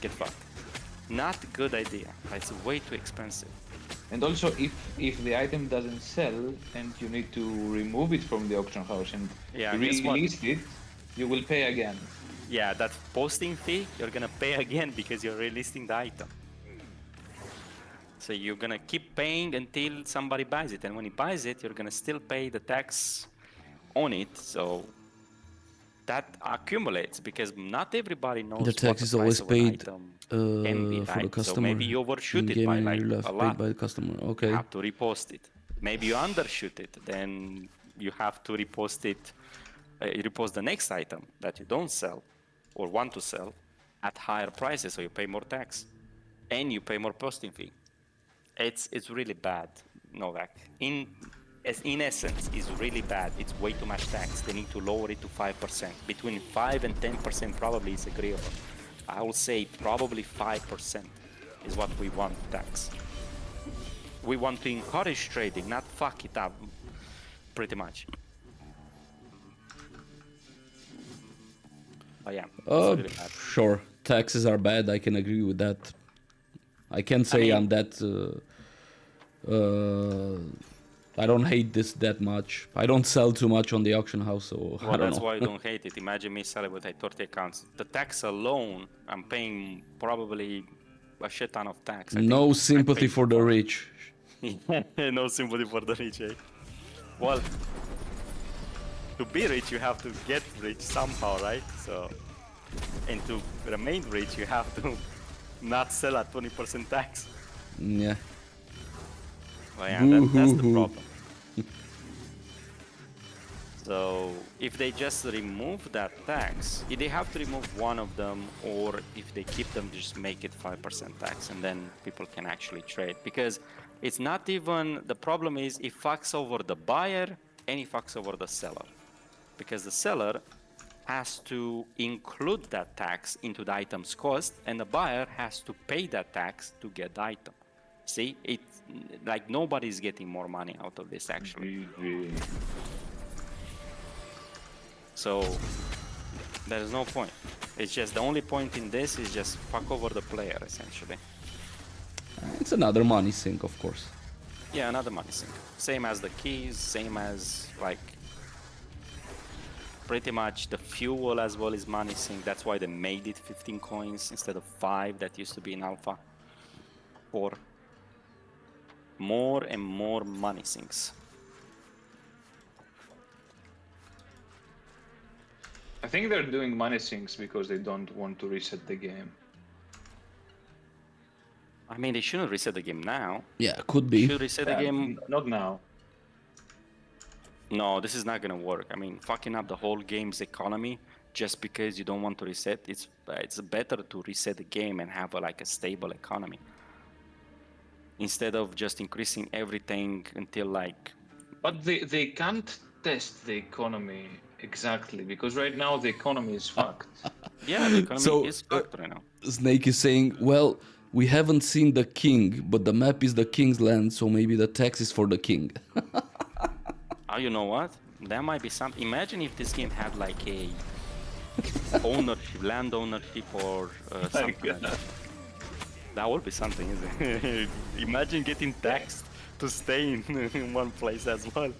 B: get fucked. Not a good idea. It's way too expensive.
J: And also, if the item doesn't sell and you need to remove it from the auction house and
B: Yeah, guess what?
J: release it, you will pay again.
B: Yeah, that posting fee, you're gonna pay again because you're relisting the item. So you're gonna keep paying until somebody buys it, and when he buys it, you're gonna still pay the tax on it. So that accumulates because not everybody knows
A: The tax
B: what the
A: is always
B: price of an
A: paid
B: item can be,
A: for
B: right?
A: the
B: So
A: customer.
B: maybe you overshoot it
A: In-game
B: by
A: and
B: like
A: real
B: a
A: life
B: lot.
A: paid by the customer. Okay.
B: You have to repost it. Maybe you undershoot it, then you have to repost it. Repost the next item that you don't sell or want to sell at higher prices, so you pay more tax and you pay more posting fee. It's really bad, Novak. In essence, it's really bad. It's way too much tax. They need to lower it to 5%. Between 5 and 10% probably is agreeable. I will say probably 5% is what we want tax. We want to encourage trading, not fuck it up, pretty much. But yeah, it's really bad.
A: Sure. Taxes are bad. I can agree with that. I can't say
B: mean-
A: I'm that. I don't hate this that much. I don't sell too much on the auction house, so I
B: Well,
A: don't
B: that's
A: know.
B: why I don't hate it. Imagine me selling with like 30 accounts. The tax alone, I'm paying probably a shit ton of tax. I
A: No
B: think I
A: sympathy
B: paid
A: for the rich.
B: No sympathy for the rich, eh? Well, to be rich, you have to get rich somehow, right? So, and to remain rich, you have to not sell at 20% tax.
A: Yeah.
B: Well, yeah, that's the
A: Boo-hoo-hoo.
B: problem. So if they just remove that tax, if they have to remove one of them, or if they keep them, just make it 5% tax, and then people can actually trade. Because it's not even, the problem is it fucks over the buyer and it fucks over the seller. Because the seller has to include that tax into the item's cost, and the buyer has to pay that tax to get the item. See, it's like nobody's getting more money out of this actually. So there is no point. It's just the only point in this is just fuck over the player essentially.
A: It's another money sink, of course.
B: Yeah, another money sink. Same as the keys, same as like pretty much the fuel as well is money sink. That's why they made it 15 coins instead of 5 that used to be in alpha. 4. More and more money sinks.
H: I think they're doing money sinks because they don't want to reset the game.
B: I mean, they shouldn't reset the game now.
A: Yeah, could
B: They
A: be.
B: should reset the game.
H: Not now.
B: No, this is not gonna work. I mean, fucking up the whole game's economy just because you don't want to reset. It's better to reset the game and have like a stable economy instead of just increasing everything until like.
H: But they can't test the economy exactly because right now the economy is fucked.
B: Yeah, the economy
A: So,
B: is fucked right now.
A: Snake is saying, well, we haven't seen the king, but the map is the king's land, so maybe the tax is for the king.
B: Oh, you know what? There might be some. Imagine if this game had like a ownership, land ownership, or something like that. That would be something, isn't it? Imagine getting taxed to stay in one place as well.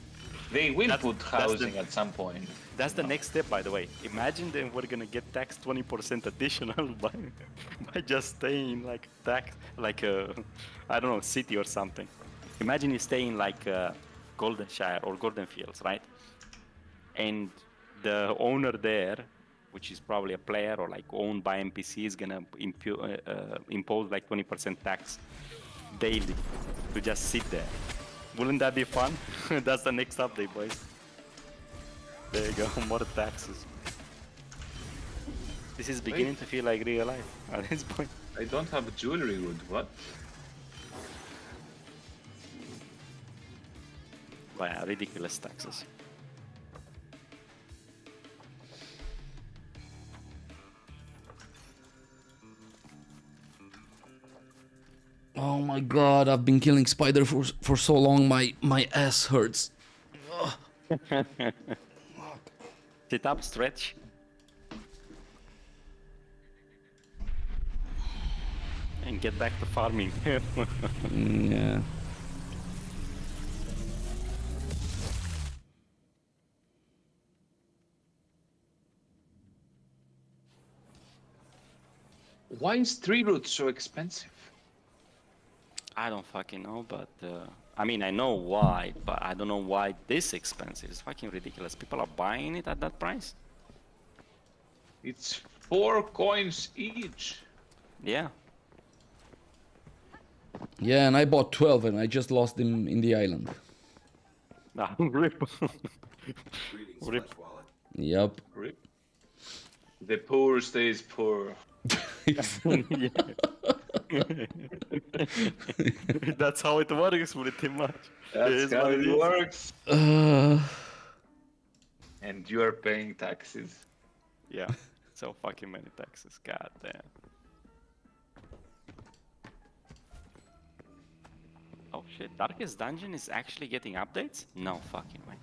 H: They will
B: That's-
H: put
B: that's the-
H: housing at some point.
B: That's the next step, by the way. Imagine then we're gonna get taxed 20% additional by just staying like I don't know, city or something. Imagine you stay in like Goldenshire or Goldenfields, right? And the owner there, which is probably a player or like owned by NPC, is gonna impose like 20% tax daily to just sit there. Wouldn't that be fun? That's the next update, boys. There you go, more taxes. This is beginning to feel like real life at this point.
H: I don't have jewelry wood. What?
B: But yeah, ridiculous taxes.
A: Oh my god, I've been killing spider for so long, my ass hurts.
B: Sit up, stretch. And get back to farming.
A: Yeah.
J: Why is tree root so expensive?
B: I don't fucking know, but I mean, I know why, but I don't know why this expensive. It's fucking ridiculous. People are buying it at that price.
J: It's 4 coins each.
B: Yeah.
A: Yeah, and I bought 12 and I just lost them in the island.
B: Ah, rip.
C: Greetings,
B: Rip.
C: Flesh Wallet.
A: Yep.
J: Rip. The poor stays poor.
B: That's how it works pretty much.
J: That's how it works.
A: Uh,
J: And you are paying taxes.
B: Yeah. So fucking many taxes. God damn. Oh shit, Darkest Dungeon is actually getting updates? No fucking way.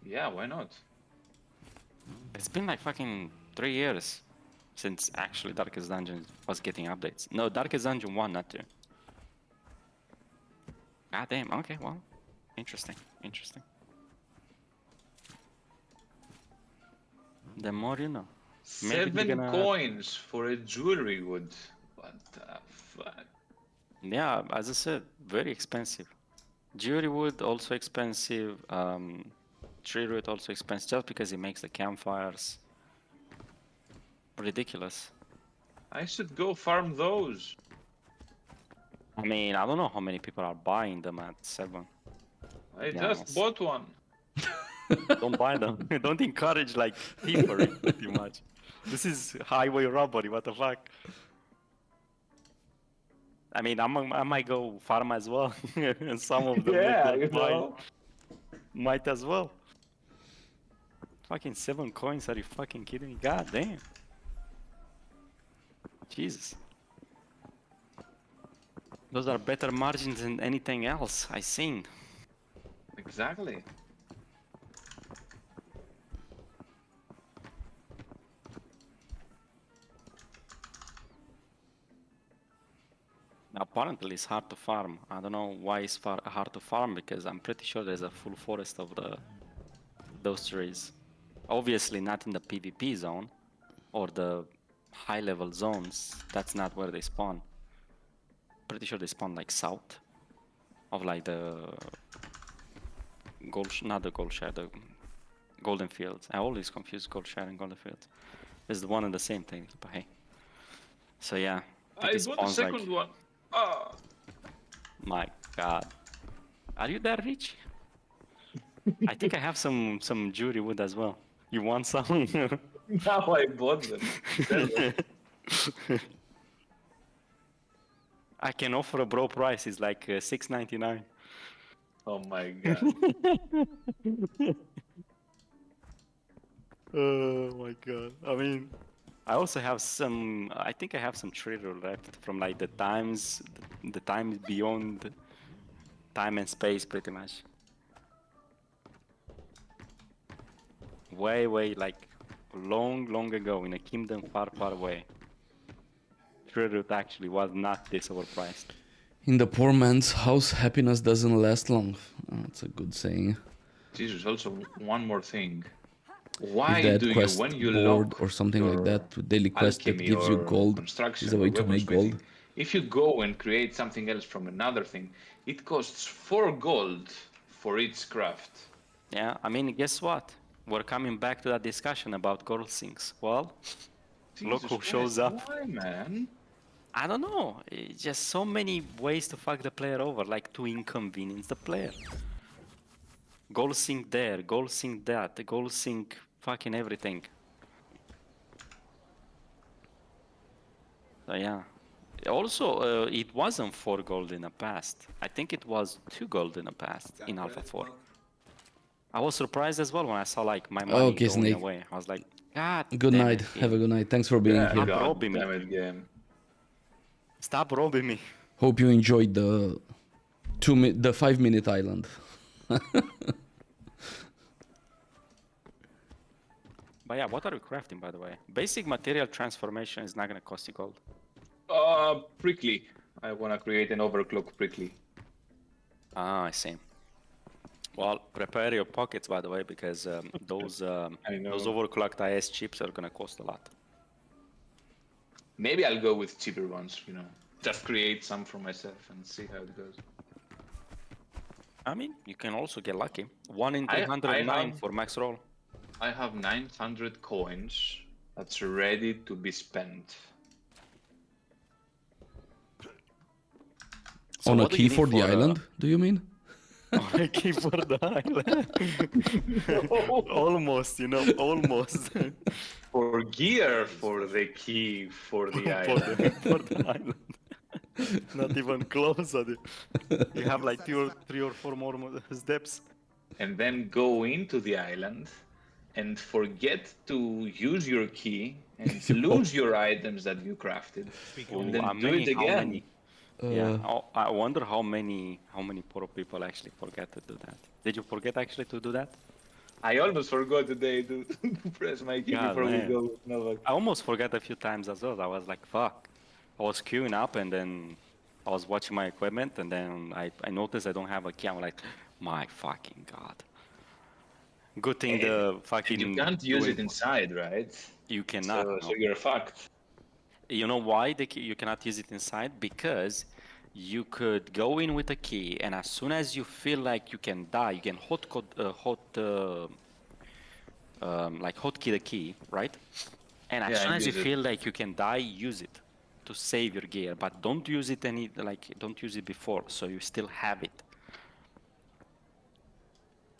J: Yeah, why not?
B: It's been like fucking 3 years since actually Darkest Dungeon was getting updates. No, Darkest Dungeon 1, not 2. God damn, okay, well. Interesting, interesting. The more you know. Maybe they're
J: 7
B: gonna-
J: coins for a jewelry wood. What the fuck?
B: Yeah, as I said, very expensive. Jewelry wood also expensive. Tree root also expensive just because it makes the campfires. Ridiculous.
J: I should go farm those.
B: I mean, I don't know how many people are buying them at 7.
J: I
B: Yeah,
J: just bought one.
B: Don't buy them. Don't encourage like thievery pretty much. This is highway robbery, what the fuck? I mean, I might go farm as well. And some of them
J: Yeah,
B: look
J: you
B: like
J: know.
B: mine. Might as well. Fucking 7 coins, are you fucking kidding me? God damn. Jesus. Those are better margins than anything else I've seen.
J: Exactly.
B: Apparently it's hard to farm. I don't know why it's hard to farm because I'm pretty sure there's a full forest of those trees. Obviously not in the PvP zone or the high level zones. That's not where they spawn. Pretty sure they spawn like south of like the not the gold share, the golden fields. I always confuse gold share and golden fields. It's the one and the same thing, but hey. So yeah.
J: I
B: it
J: bought the
B: spawns, like,
J: second one. Ah.
B: My god. Are you that rich? I think I have some jewelry wood as well. You want some?
J: Now I bought them.
B: I can offer a bro price. It's like $6.99.
J: Oh my god.
B: Oh my god. I mean, I also have some. I think I have some treasure left from like the times beyond time and space, pretty much. Way like long ago in a kingdom far away. Treasure actually was not this overpriced.
A: in the poor man's house, happiness doesn't last long. That's a good saying.
J: Jesus, also one more thing.
A: If
J: Why
A: that
J: do you,
A: quest
J: when you
A: board
J: lock
A: or something like
J: your
A: that, daily quest that
J: alchemy
A: gives you
J: or
A: gold
J: construction
A: is a
J: or
A: way to make
J: weaponsmithing,
A: gold.
J: if you go and create something else from another thing, it costs 4 gold for each craft.
B: Yeah, I mean, guess what? We're coming back to that discussion about gold sinks. Well, look
J: Jesus
B: who shows
J: Christ,
B: up.
J: Why, man?
B: I don't know. It's just so many ways to fuck the player over, like to inconvenience the player. Goal sync there, goal sync that, goal sync fucking everything. So yeah. Also, it wasn't 4 gold in the past. I think it was 2 gold in the past in Alpha 4. I was surprised as well when I saw like my money
A: Okay,
B: going
A: Snake.
B: away. I was like, God
A: Good
B: damn
A: night.
B: it,
A: Have a good night. Thanks for being
J: Yeah,
A: here.
B: Stop
J: God
B: robbing me.
J: damn it, game.
B: Stop robbing me.
A: Hope you enjoyed the 5-minute island.
B: But yeah, what are we crafting, by the way? Basic material transformation is not gonna cost you gold.
J: Prickly. I wanna create an overclock prickly.
B: Ah, I see. Well, prepare your pockets, by the way, because those
J: I know.
B: those overclocked IS chips are gonna cost a lot.
J: Maybe I'll go with cheaper ones, you know. Just create some for myself and see how it goes.
B: I mean, you can also get lucky. 1 in
J: I
B: 309
J: have-
B: for max roll.
J: I have 900 coins that's ready to be spent.
B: So
A: On a
B: what do
A: key
B: you need
A: for the island, do you mean?
B: On a key for the island. Almost, you know, almost.
J: For gear for the key for the
B: for,
J: island.
B: for the island. Not even close. You have like 3 or 4 more steps.
J: And then go into the island and forget to use your key and lose your items that you crafted. And then do it again.
B: Yeah, I wonder how many poor people actually forget to do that. Did you forget actually to do that?
J: I almost forgot today to press my key
B: God,
J: before
B: man.
J: we go. Novak.
B: I almost forgot a few times as well. I was like, fuck. I was queuing up and then I was watching my equipment and then I noticed I don't have a key. I'm like, my fucking god. Good thing the fucking...
J: You can't use it inside, right?
B: You cannot.
J: So,
B: no.
J: so you're fucked.
B: You know why you cannot use it inside? Because you could go in with a key, and as soon as you feel like you can die, you can hotkey the key, right? And as
J: Yeah,
B: soon
J: and
B: as you
J: use it.
B: feel like you can die, use it to save your gear. But don't use it don't use it before, so you still have it.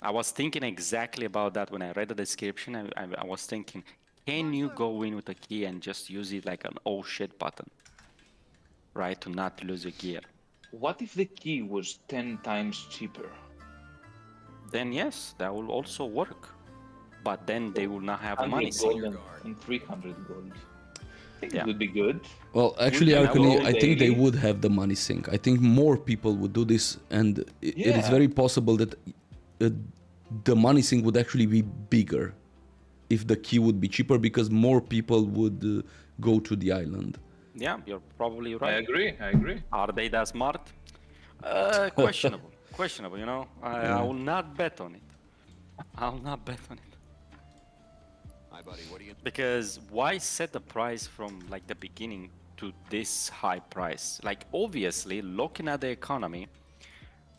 B: I was thinking exactly about that when I read the description. I was thinking, can you go in with a key and just use it like an oh shit button, right, to not lose your gear?
J: What if the key was 10 times cheaper?
B: Then yes, that will also work. But then they will not have
J: 100
B: money
J: gold
B: sink.
J: and 300 gold. I think
B: Yeah.
J: it would be good.
A: Well, actually,
J: can
A: Arkony,
J: go
A: I think they
J: daily.
A: would have the money sink. I think more people would do this, and it is
J: Yeah.
A: very possible that the money sink would actually be bigger if the key would be cheaper, because more people would go to the island.
B: Yeah, you're probably
J: I
B: right.
J: agree.
B: Are they that smart? Questionable. Questionable, you know? I will not bet on it. I will not bet on it.
F: Hi, buddy. What do you?
B: Because why set the price from like the beginning to this high price? Like obviously looking at the economy,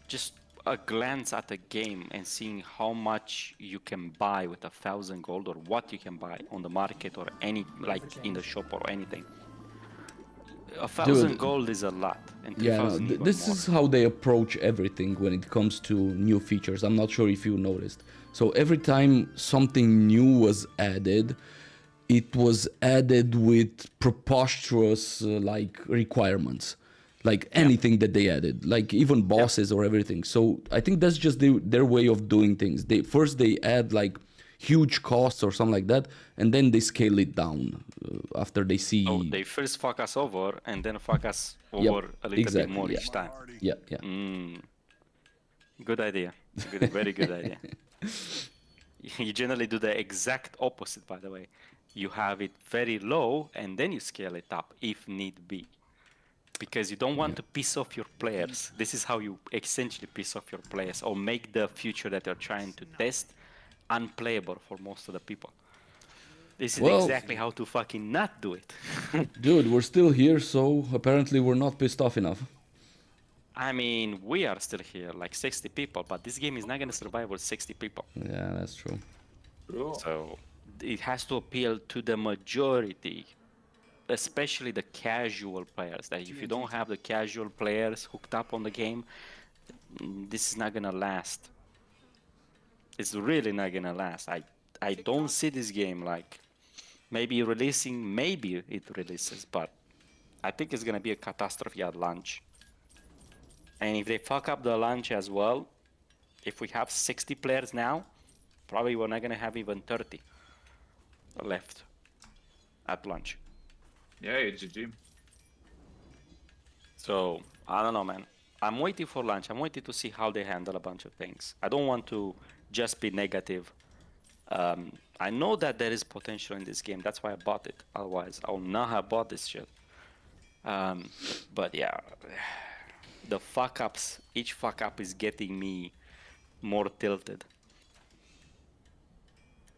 B: just a glance at the game and seeing how much you can buy with 1,000 gold, or what you can buy on the market or any like in the shop or anything. 1,000
A: Dude.
B: gold is a lot, and 3,000
A: Yeah,
B: even
A: this
B: more.
A: is how they approach everything when it comes to new features. I'm not sure if you noticed. So every time something new was added, it was added with preposterous like requirements, like anything that they added, like even bosses or everything. So I think that's just their way of doing things. They add like huge costs or something like that, and then they scale it down after they see.
B: So they first fuck us over and then fuck us
A: Yep,
B: over a little
A: exactly,
B: bit more
A: yeah.
B: each time.
A: Yeah, yeah.
B: Good idea. Very good idea. You generally do the exact opposite, by the way. You have it very low and then you scale it up if need be. Because you don't want to piss off your players. This is how you essentially piss off your players or make the future that you're trying to test unplayable for most of the people. This is
A: Well-
B: exactly how to fucking not do it.
A: Dude, we're still here, so apparently we're not pissed off enough.
B: I mean, we are still here, like 60 people, but this game is not gonna survive with 60 people.
A: Yeah, that's true.
B: So it has to appeal to the majority, especially the casual players. That if you don't have the casual players hooked up on the game, this is not gonna last. It's really not gonna last. I don't see this game like maybe it releases, but I think it's gonna be a catastrophe at launch. And if they fuck up the launch as well, if we have 60 players now, probably we're not gonna have even 30. left at lunch.
H: Yeah, it's GG.
B: So I don't know, man. I'm waiting for lunch. I'm waiting to see how they handle a bunch of things. I don't want to just be negative. I know that there is potential in this game. That's why I bought it. Otherwise, I would not have bought this shit. But yeah, the fuck ups. Each fuck up is getting me more tilted.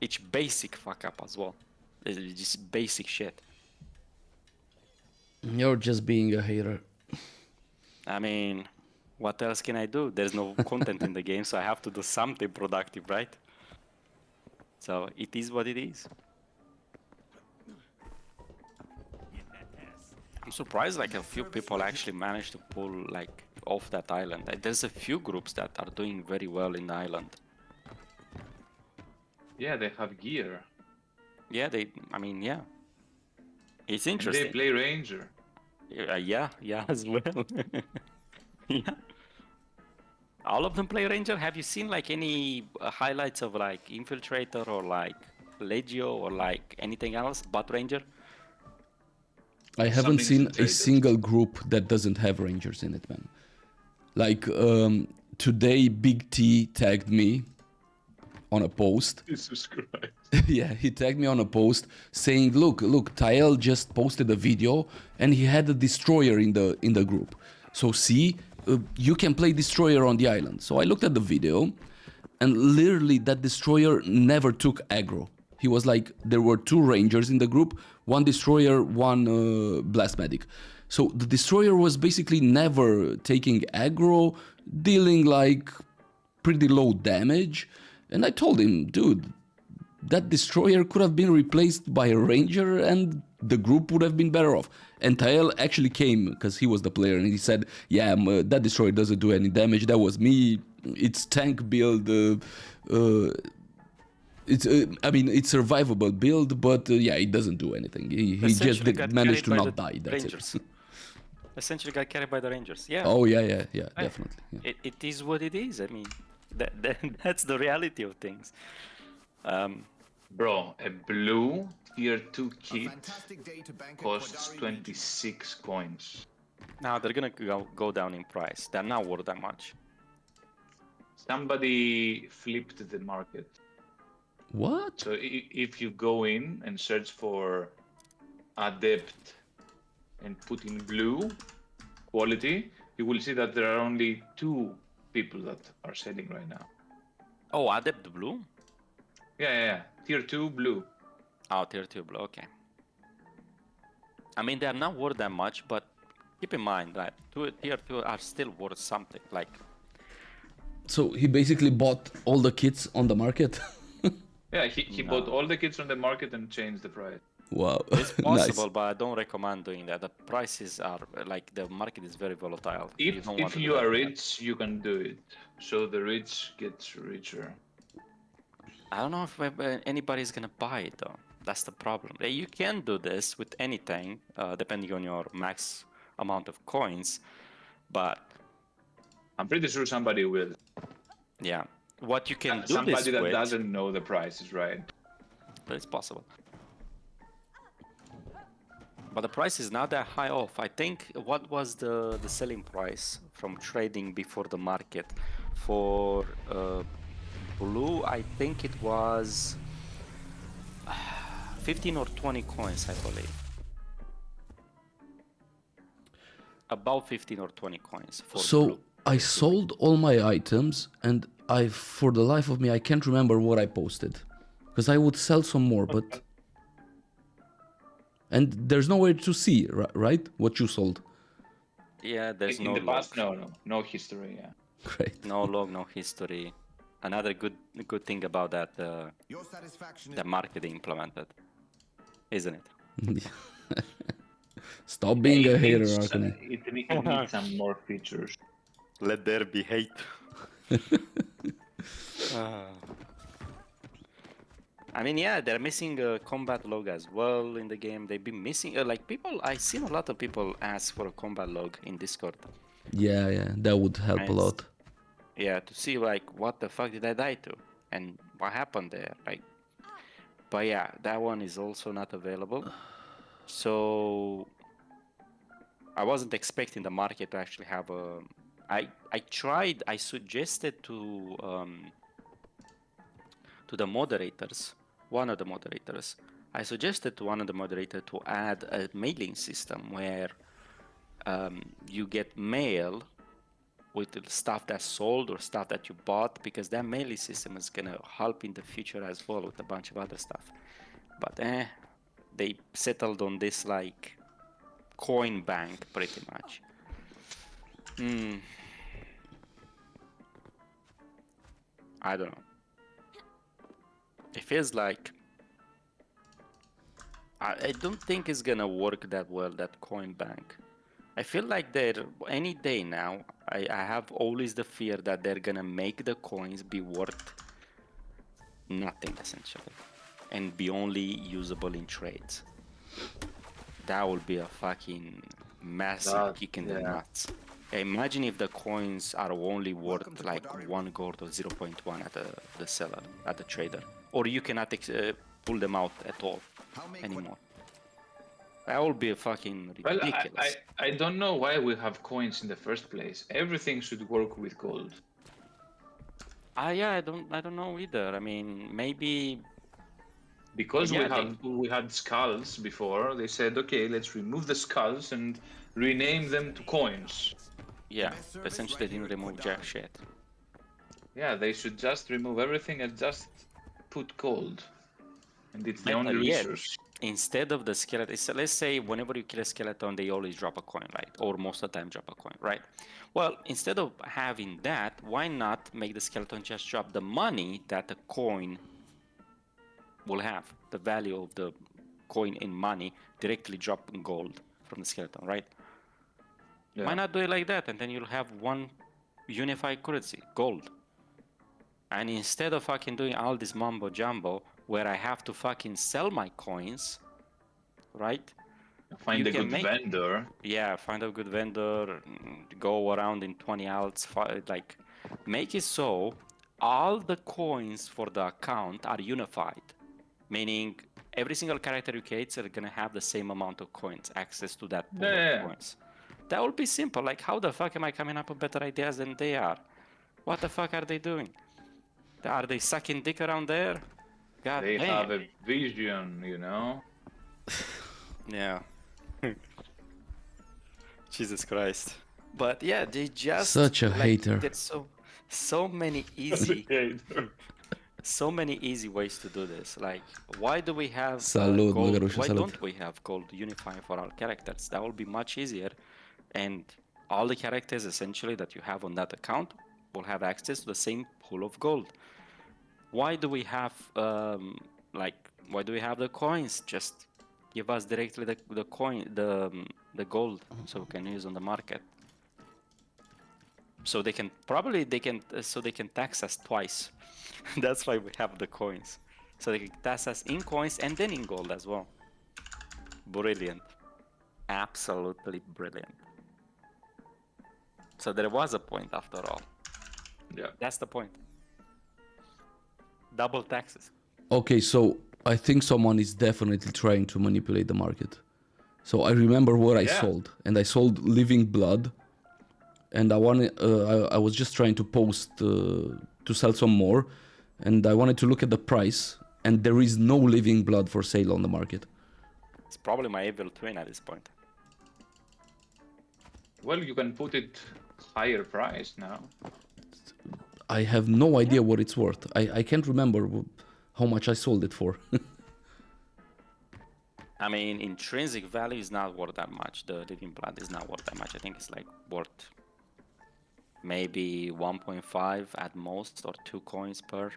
B: Each basic fuck up as well. It's just basic shit.
A: You're just being a hater.
B: I mean, what else can I do? There's no content in the game, so I have to do something productive, right? So it is what it is. I'm surprised like a few people actually managed to pull like off that island. Like, there's a few groups that are doing very well in the island.
H: Yeah, they have gear.
B: Yeah, I mean, yeah. It's
H: And
B: interesting.
H: they play Ranger.
B: Yeah, as well. Yeah. All of them play Ranger. Have you seen like any highlights of like Infiltrator or like Legio or like anything else but Ranger?
A: I haven't
H: Some
A: seen a
H: infiltrators.
A: single group that doesn't have rangers in it, man. Like today, Big T tagged me on a post.
H: Jesus Christ.
A: Yeah, he tagged me on a post saying, "Look, Tael just posted a video and he had a destroyer in the group. So see, you can play destroyer on the island." So I looked at the video, and literally that destroyer never took aggro. He was like, there were 2 rangers in the group, 1 destroyer, 1 blast medic. So the destroyer was basically never taking aggro, dealing like pretty low damage. And I told him, dude, that destroyer could have been replaced by a ranger and the group would have been better off. And Tael actually came because he was the player and he said, yeah, that destroyer doesn't do any damage. That was me. It's tank build. It's survivable build, but yeah, it doesn't do anything. He just
B: Essentially got
A: managed to
B: carried by
A: not
B: the
A: die. That's
B: Rangers.
A: it.
B: Essentially got carried by the Rangers. Yeah.
A: Oh yeah,
B: Yeah.
A: definitely. Yeah.
B: It is what it is. I mean, that's the reality of things.
H: Bro, a blue tier 2
I: A
H: kit
I: fantastic day to bank at
H: costs
I: Kodari
H: 26 coins.
B: Now they're gonna go down in price. They're not worth that much.
H: Somebody flipped the market.
A: What?
H: So if you go in and search for Adept and put in blue quality, you will see that there are only 2 people that are selling right now.
B: Oh, Adept Blue?
H: Yeah. Tier 2 blue.
B: Oh, tier 2 Blue, okay. I mean, they're not worth that much, but keep in mind that tier 2 are still worth something. Like,
A: So he basically bought all the kits on the market?
H: Yeah, he bought all the kits on the market and changed the price.
A: Wow.
B: it's possible,
A: Nice.
B: but I don't recommend doing that. The prices are, like, the market is very volatile.
H: If
B: don't want to do
H: you
B: that
H: are
B: with that.
H: rich, you can do it. So the rich gets richer.
B: I don't know if anybody's gonna buy it though. That's the problem. You can do this with anything, depending on your max amount of coins, but
H: I'm pretty sure somebody will.
B: yeah, what you can do
H: Somebody
B: this
H: that
B: with,
H: doesn't know the prices, right?
B: but it's possible. But the price is not that high off. I think what was the selling price from trading before the market for blue? I think it was 15 or 20 coins, I believe. About 15 or 20 coins for
A: So
B: blue.
A: I sold all my items and for the life of me, I can't remember what I posted. Because I would sell some more, but... And there's nowhere to see, right? What you sold.
B: Yeah, there's
H: In
B: no
H: the
B: log.
H: past, no history. Yeah.
A: Great.
B: No log, no history. Another good thing about that,
I: Your satisfaction is
B: the market they implemented, isn't it?
A: Stop being a
H: It
A: hater,
H: needs-
A: Arkane.
H: It needs some more features.
B: Let there be hate. I mean, yeah, they're missing a combat log as well in the game. They've been missing, like people, I've seen a lot of people ask for a combat log in Discord.
A: Yeah, that would help a
B: Nice.
A: lot.
B: Yeah, to see like, what the fuck did I die to? And what happened there? Like, But yeah, that one is also not available. So I wasn't expecting the market to actually have a. I suggested to the moderators, one of the moderators, I suggested to one of the moderators to add a mailing system where you get mail with the stuff that's sold or stuff that you bought, because that mailing system is gonna help in the future as well with a bunch of other stuff. But they settled on this like coin bank pretty much. I don't know. It feels like I don't think it's gonna work that well, that coin bank. I feel like they're any day now. I have always the fear that they're gonna make the coins be worth nothing essentially, and be only usable in trades. That would be a fucking massive kick in the nuts. Imagine if the coins are only worth like 1 gold or 0.1 at the seller, at the trader, or you cannot pull them out at all anymore. That would be fucking ridiculous.
H: Well, I don't know why we have coins in the first place. Everything should work with gold.
B: Yeah, I don't know either. I mean, maybe
H: because we had skulls before. They said, okay, let's remove the skulls and rename them to coins.
B: Yeah, essentially they didn't remove jack shit.
H: Yeah, they should just remove everything and just put gold. And it's the only
B: Yeah,
H: resource.
B: instead of the skeleton, let's say whenever you kill a skeleton, they always drop a coin, right? Or most of the time drop a coin, right? Well, instead of having that, why not make the skeleton just drop the money that the coin will have? The value of the coin in money directly drop in gold from the skeleton, right? Yeah. Why not do it like that? And then you'll have one unified currency, gold. And instead of fucking doing all this mumbo jumbo, where I have to fucking sell my coins, right?
H: Find a good vendor.
B: Yeah, find a good vendor, go around in 20 alts, like, make it so all the coins for the account are unified. Meaning, every single character you create are gonna have the same amount of coins, access to that pool of coins. That would be simple. Like, how the fuck am I coming up with better ideas than they are? What the fuck are they doing? Are they sucking dick around there? God
H: they
B: damn.
H: Have a vision, you know?
B: Yeah. Jesus Christ. But yeah, they just
A: such a hater.
B: There's so many easy so many easy ways to do this. Like, why do we have
A: Salud,
B: gold?
A: Margarusha,
B: Why
A: salud.
B: don't we have gold unifying for all characters? That will be much easier, and all the characters essentially that you have on that account will have access to the same pool of gold. Why do we have why do we have the coins? Just give us directly the coin, the gold, so we can use on the market. So they can tax us twice. That's why we have the coins. So they can tax us in coins and then in gold as well. Brilliant. Absolutely brilliant. So there was a point after all.
H: Yeah.
B: That's the point. Double taxes.
A: Okay, so I think someone is definitely trying to manipulate the market. So I remember what I sold, and I sold living blood, and I was just trying to post to sell some more, and I wanted to look at the price, and there is no living blood for sale on the market.
B: It's probably my evil twin at this point.
H: Well, you can put it higher price now.
A: I have no idea what it's worth. I can't remember how much I sold it for.
B: I mean, intrinsic value is not worth that much. The living blood is not worth that much. I think it's like worth maybe 1.5 at most, or 2 coins per.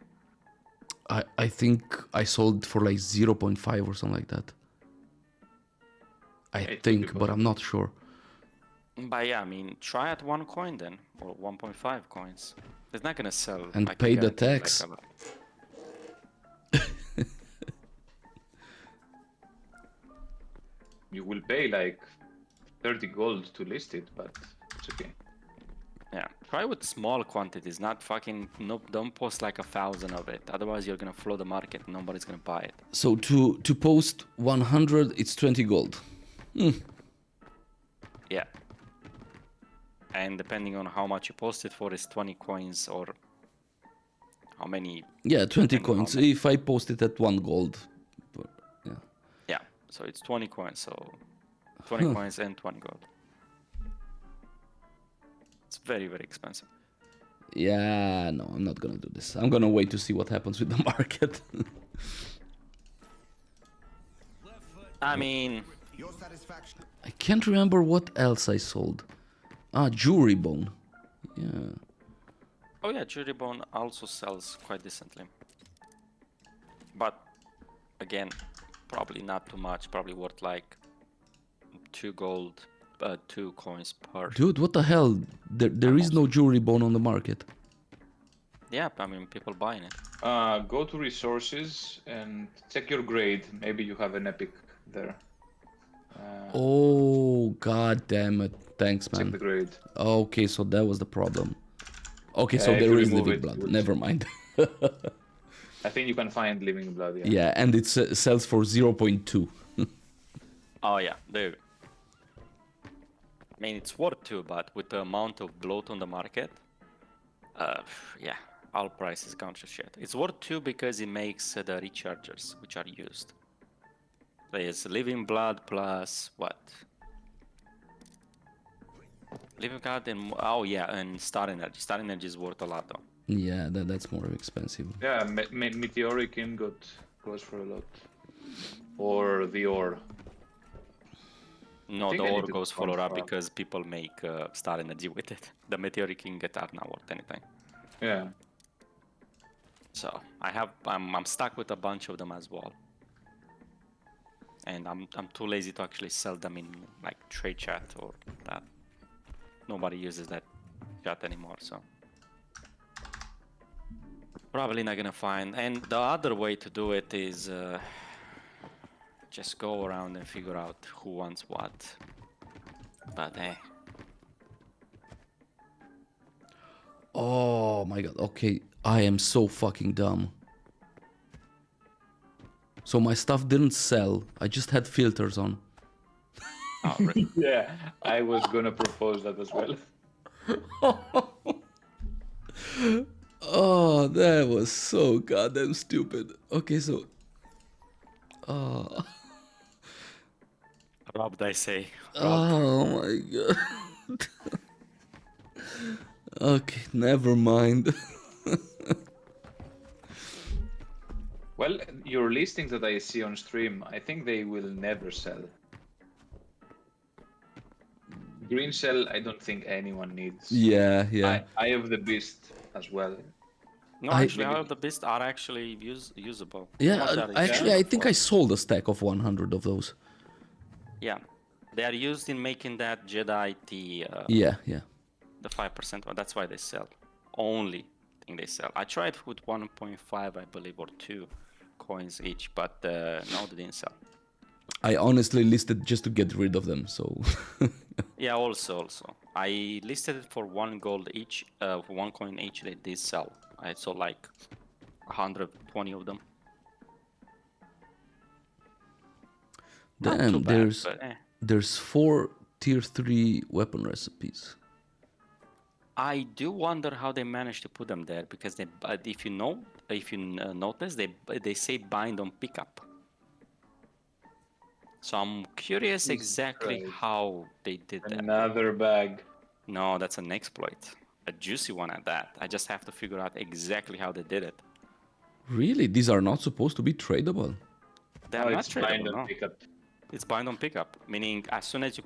A: I think I sold for like 0.5 or something like that. I think, but I'm not sure.
B: But yeah, I mean, try at 1 coin then, or 1.5 coins. It's not gonna sell.
A: And pay the tax.
B: Like
H: You will pay like 30 gold to list it, but it's okay.
B: Yeah, try with small quantities, not fucking, no, don't post like 1,000 of it. Otherwise you're gonna flood the market, nobody's gonna buy it.
A: So to post 100, it's 20 gold.
B: Yeah. And depending on how much you post it for is 20 coins or how many.
A: Yeah, 20
B: depending on how
A: coins.
B: many.
A: If I post it at 1 gold. But, yeah.
B: Yeah, so it's 20 coins, so 20 coins and 20 gold. It's very, very expensive.
A: Yeah, no, I'm not gonna do this. I'm gonna wait to see what happens with the market.
B: I mean,
I: Your satisfaction.
A: I can't remember what else I sold. Ah, jewelry bone. Yeah.
B: oh yeah, Jury Bone also sells quite decently. But again, probably not too much, probably worth like 2 gold, 2 coins per.
A: Dude, what the hell? There is no jewelry bone on the market.
B: Yeah, I mean, people buying it.
J: Go to resources and check your grade. Maybe you have an epic there.
A: Oh, god damn it. Thanks,
J: Check the
A: man.
J: grade.
A: Okay, so that was the problem. Okay,
J: Yeah,
A: so
J: if
A: there
J: you
A: is
J: remove
A: living
J: it,
A: blood.
J: you would
A: Never
J: see.
A: mind.
J: I think you can find living blood. Yeah.
A: Yeah, and it sells for 0.2.
B: Oh yeah, there. I mean, it's worth 2, but with the amount of bloat on the market, yeah, all prices gone to shit. It's worth 2 because it makes the rechargers, which are used. There's living blood plus what? Living blood and oh yeah, and star energy. Star energy is worth a lot though.
A: Yeah, that's more expensive.
J: Yeah, meteoric ingot goes for a lot. Or the ore.
B: No,
J: think
B: the
J: I need
B: ore
J: to
B: goes
J: go on
B: for up
J: farm.
B: because people make star energy with it. The meteoric ingot are not worth anything.
J: Yeah.
B: So I'm stuck with a bunch of them as well. And I'm too lazy to actually sell them in like trade chat or that. Nobody uses that chat anymore, so probably not gonna find. And the other way to do it is just go around and figure out who wants what. But
A: Oh my god, okay. I am so fucking dumb. So my stuff didn't sell. I just had filters on.
B: oh, really?
J: Yeah, I was gonna propose that as well.
A: Oh, that was so goddamn stupid. Okay, so... Oh,
B: Robbed, I say.
A: oh my god. Okay, never mind.
J: Well, your listings that I see on stream, I think they will never sell. Green shell, I don't think anyone needs.
A: Yeah, yeah.
J: Eye of the Beast as well.
B: No,
A: I-
B: actually, all of the beasts are actually usable.
A: Yeah,
B: Not that
A: actually,
B: it's
A: I think I sold a stack of 100 of those.
B: Yeah, they are used in making that Jedi
A: Yeah, yeah.
B: the 5% one. That's why they sell. Only thing they sell. I tried with 1.5, I believe, or 2 coins each, but no, they didn't sell.
A: I honestly listed just to get rid of them, so...
B: Yeah, also. I listed it for 1 gold each, for 1 coin each, they did sell. I sold like 120 of them. Not too
A: Damn,
B: bad, but,
A: there's 4 tier 3 weapon recipes.
B: I do wonder how they managed to put them there because they, if you notice, they say bind on pickup. So I'm curious exactly
J: Christ.
B: how they did that.
J: Another bag.
B: No, that's an exploit, a juicy one at that. I just have to figure out exactly how they did it.
A: Really? These are not supposed to be tradable?
B: They're
J: Oh,
B: not
J: it's bind
B: tradable,
J: on
B: no.
J: pickup.
B: It's bind on pickup, meaning as soon as you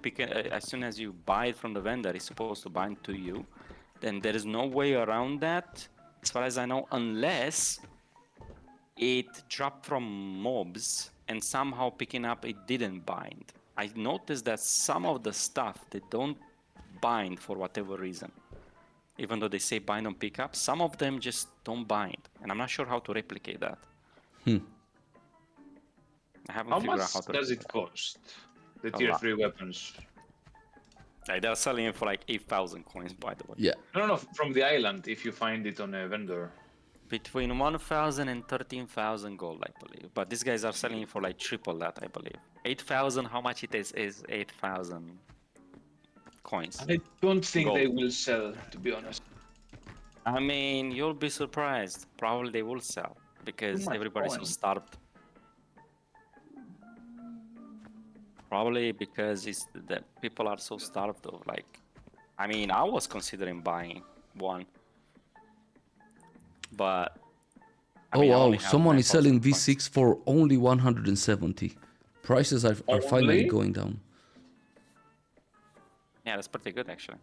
B: as soon as you buy it from the vendor, it's supposed to bind to you. Then there is no way around that, as far as I know, unless it dropped from mobs and somehow picking up it didn't bind. I noticed that some of the stuff they don't bind for whatever reason. Even though they say bind on pickup, some of them just don't bind, and I'm not sure how to replicate that. I haven't
J: How
B: figured
J: much
B: out how to
J: does
B: replicate
J: it cost? The
B: A
J: tier
B: lot.
J: 3 weapons.
B: Like they're selling it for like 8,000 coins, by the way.
A: Yeah.
J: No, from the island, if you find it on a vendor.
B: Between 1,000 and 13,000 gold, I believe. But these guys are selling it for like triple that, I believe. 8,000, how much it is 8,000 coins.
J: I don't think
B: Gold.
J: they will sell, to be honest.
B: I mean, you'll be surprised. Probably they will sell because
J: much
B: everybody's so
J: coin.
B: starved. Probably because it's the people are so starved of like. I mean, I was considering buying one, but. I
A: Oh
B: mean, I
A: wow,
B: only have
A: someone is selling
B: 9,000 coins.
A: V6 for only 170. Prices are finally
J: Only?
A: going down.
B: Yeah, that's pretty good actually.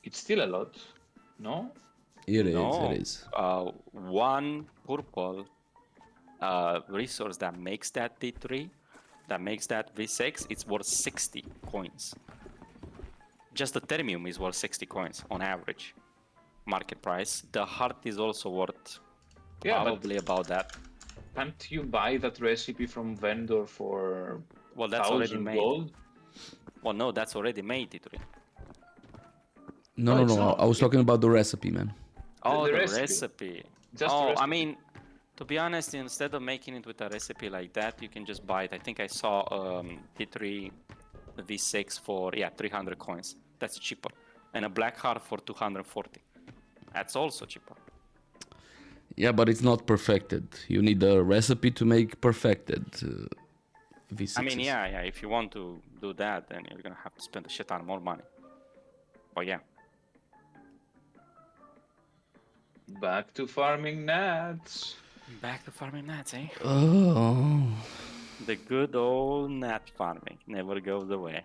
J: It's still a lot, no?
A: It is.
B: No,
A: It is.
B: one purple resource that makes that D3, that makes that V6, it's worth 60 coins. Just the Termium is worth 60 coins on average market price. The heart is also worth
J: Yeah,
B: probably about that.
J: but can't you buy that recipe from vendor for
B: Well, that's already
J: 1,000
B: made.
J: gold?
B: Well, no, that's already made D3.
A: No,
J: No,
A: no,
J: it's
A: no.
J: not.
A: I was talking about the recipe, man.
B: Oh,
J: the
B: the
J: recipe.
B: recipe.
J: Just the
B: Oh, I
J: recipe.
B: mean, to be honest, instead of making it with a recipe like that, you can just buy it. I think I saw T3 V6 for 300 coins. That's cheaper, and a black heart for 240. That's also cheaper.
A: Yeah, but it's not perfected. You need a recipe to make perfected V6s.
B: I mean, yeah. If you want to do that, then you're gonna have to spend a shit ton more money. But yeah.
J: Back to farming gnats.
B: Back to farming gnats, eh?
A: Oh.
B: The good old gnat farming never goes away.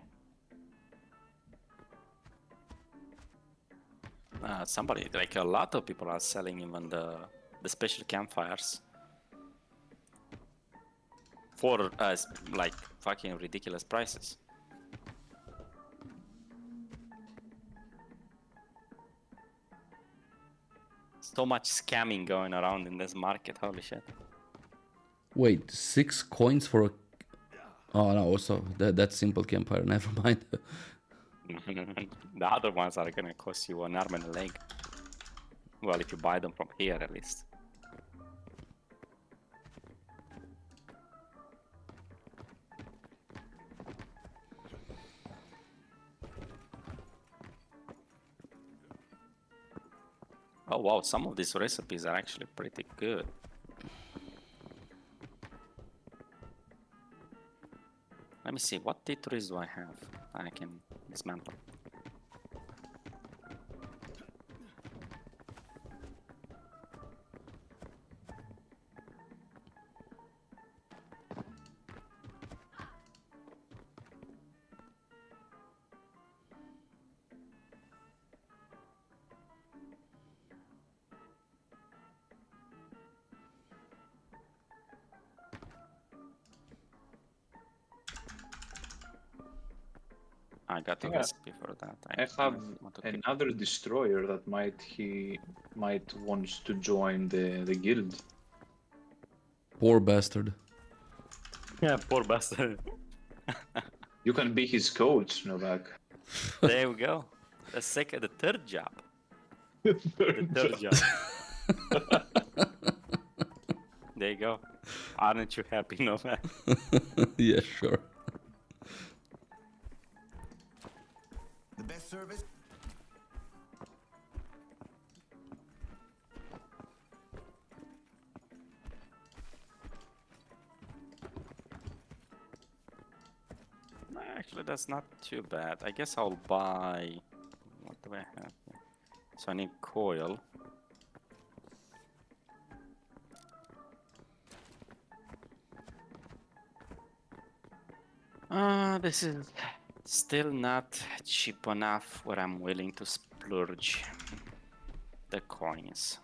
B: Somebody, like a lot of people are selling even the special campfires for like fucking ridiculous prices. So much scamming going around in this market, holy shit.
A: Wait, 6 coins for a... Oh no, also that's simple campfire. Never mind.
B: The other ones are gonna cost you an arm and a leg. Well, if you buy them from here at least. Oh wow, some of these recipes are actually pretty good. Let me see, what T3s do I have I can dismantle? I got the
J: Yeah.
B: recipe for that.
J: I have another destroyer that might wants to join the guild.
A: Poor bastard.
B: Yeah, poor bastard.
J: You can be his coach, Novak.
B: There we go. The third job. The third job. There you go. Aren't you happy, Novak?
A: Yeah, sure.
I: The best service.
B: Actually, that's not too bad. I guess I'll buy... What do I have here? So I need coil. This is still not cheap enough where I'm willing to splurge the coins.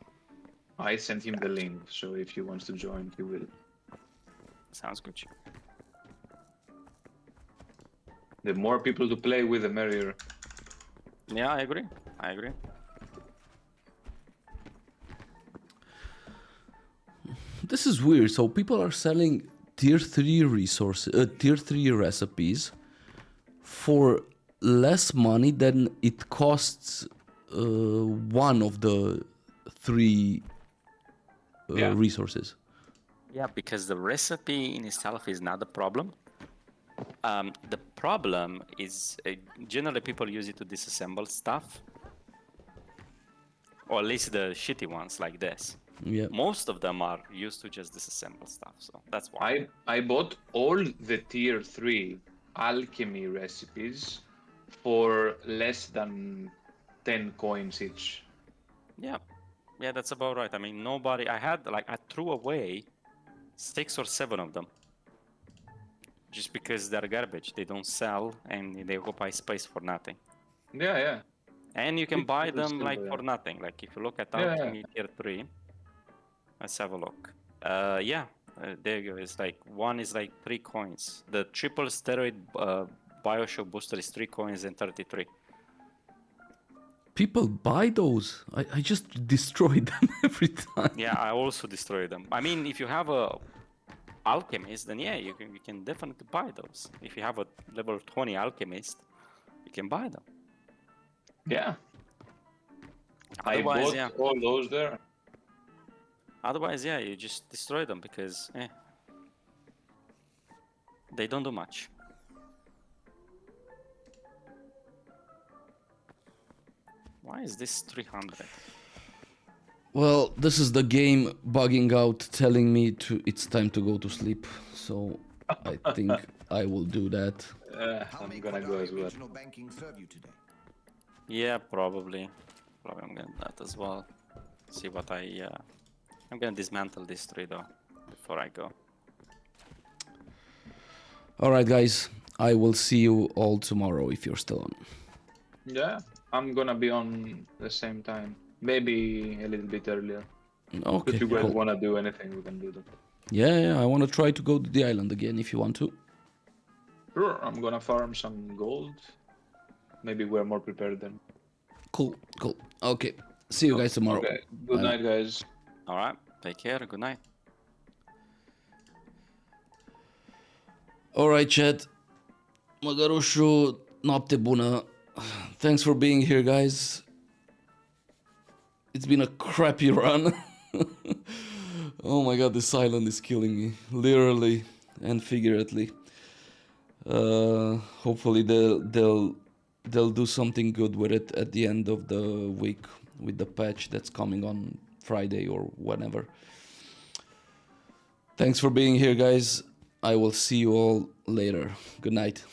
J: I sent him the link, so if he wants to join, he will.
B: Sounds good.
J: The more people to play with, the merrier.
B: Yeah, I agree. I agree.
A: This is weird. So people are selling tier 3 resources, tier 3 recipes for less money than it costs one of the three
J: Yeah.
A: resources.
B: Yeah, because the recipe in itself is not the problem. The problem is generally people use it to disassemble stuff, or at least the shitty ones like this.
A: Yeah.
B: Most of them are used to just disassemble stuff, so that's why.
J: I bought all the tier 3 alchemy recipes for less than 10 coins each.
B: Yeah, that's about right. I mean, nobody. I threw away 6 or 7 of them, just because they're garbage. They don't sell and they occupy space for nothing.
J: Yeah.
B: And you can
J: It's
B: buy
J: super
B: them
J: simple,
B: like
J: yeah.
B: for nothing. Like if you look at
J: Yeah,
B: Alchemy tier 3, let's have a look. There you go. It's like one is like 3 coins. The triple steroid Bioshock booster is 3 coins and 33.
A: People buy those. I just destroy them every time.
B: Yeah, I also destroy them. I mean, if you have a alchemist, then yeah, you can definitely buy those. If you have a level 20 alchemist, you can buy them.
J: Yeah. I
B: Otherwise,
J: bought
B: yeah.
J: all those there.
B: Otherwise, yeah, you just destroy them because they don't do much. Why is this 300?
A: Well, this is the game bugging out, telling me it's time to go to sleep. So I think I will do that.
I: How
J: I'm
I: may
J: gonna go
I: Quadari
J: as well.
I: Regional Banking serve you today?
B: Yeah, probably. Probably I'm gonna do that as well. See what I'm gonna dismantle this tree though before I go.
A: All right, guys. I will see you all tomorrow if you're still on.
J: Yeah, I'm gonna be on the same time. Maybe a little bit earlier.
A: Okay,
J: If you guys
A: cool.
J: wanna do anything, we can do that.
A: Yeah, I want to try to go to the island again if you want to.
J: Sure, I'm gonna farm some gold. Maybe we're more prepared then.
A: Cool. Okay. See you guys tomorrow.
J: Okay, good
A: Bye.
J: night, guys.
B: All right, take care. Good night.
A: All right, chat. Măgărușu, noapte bună. Thanks for being here, guys. It's been a crappy run. Oh my god, this island is killing me, literally and figuratively. Hopefully they'll do something good with it at the end of the week with the patch that's coming on Friday or whenever. Thanks for being here, guys. I will see you all later. Good night.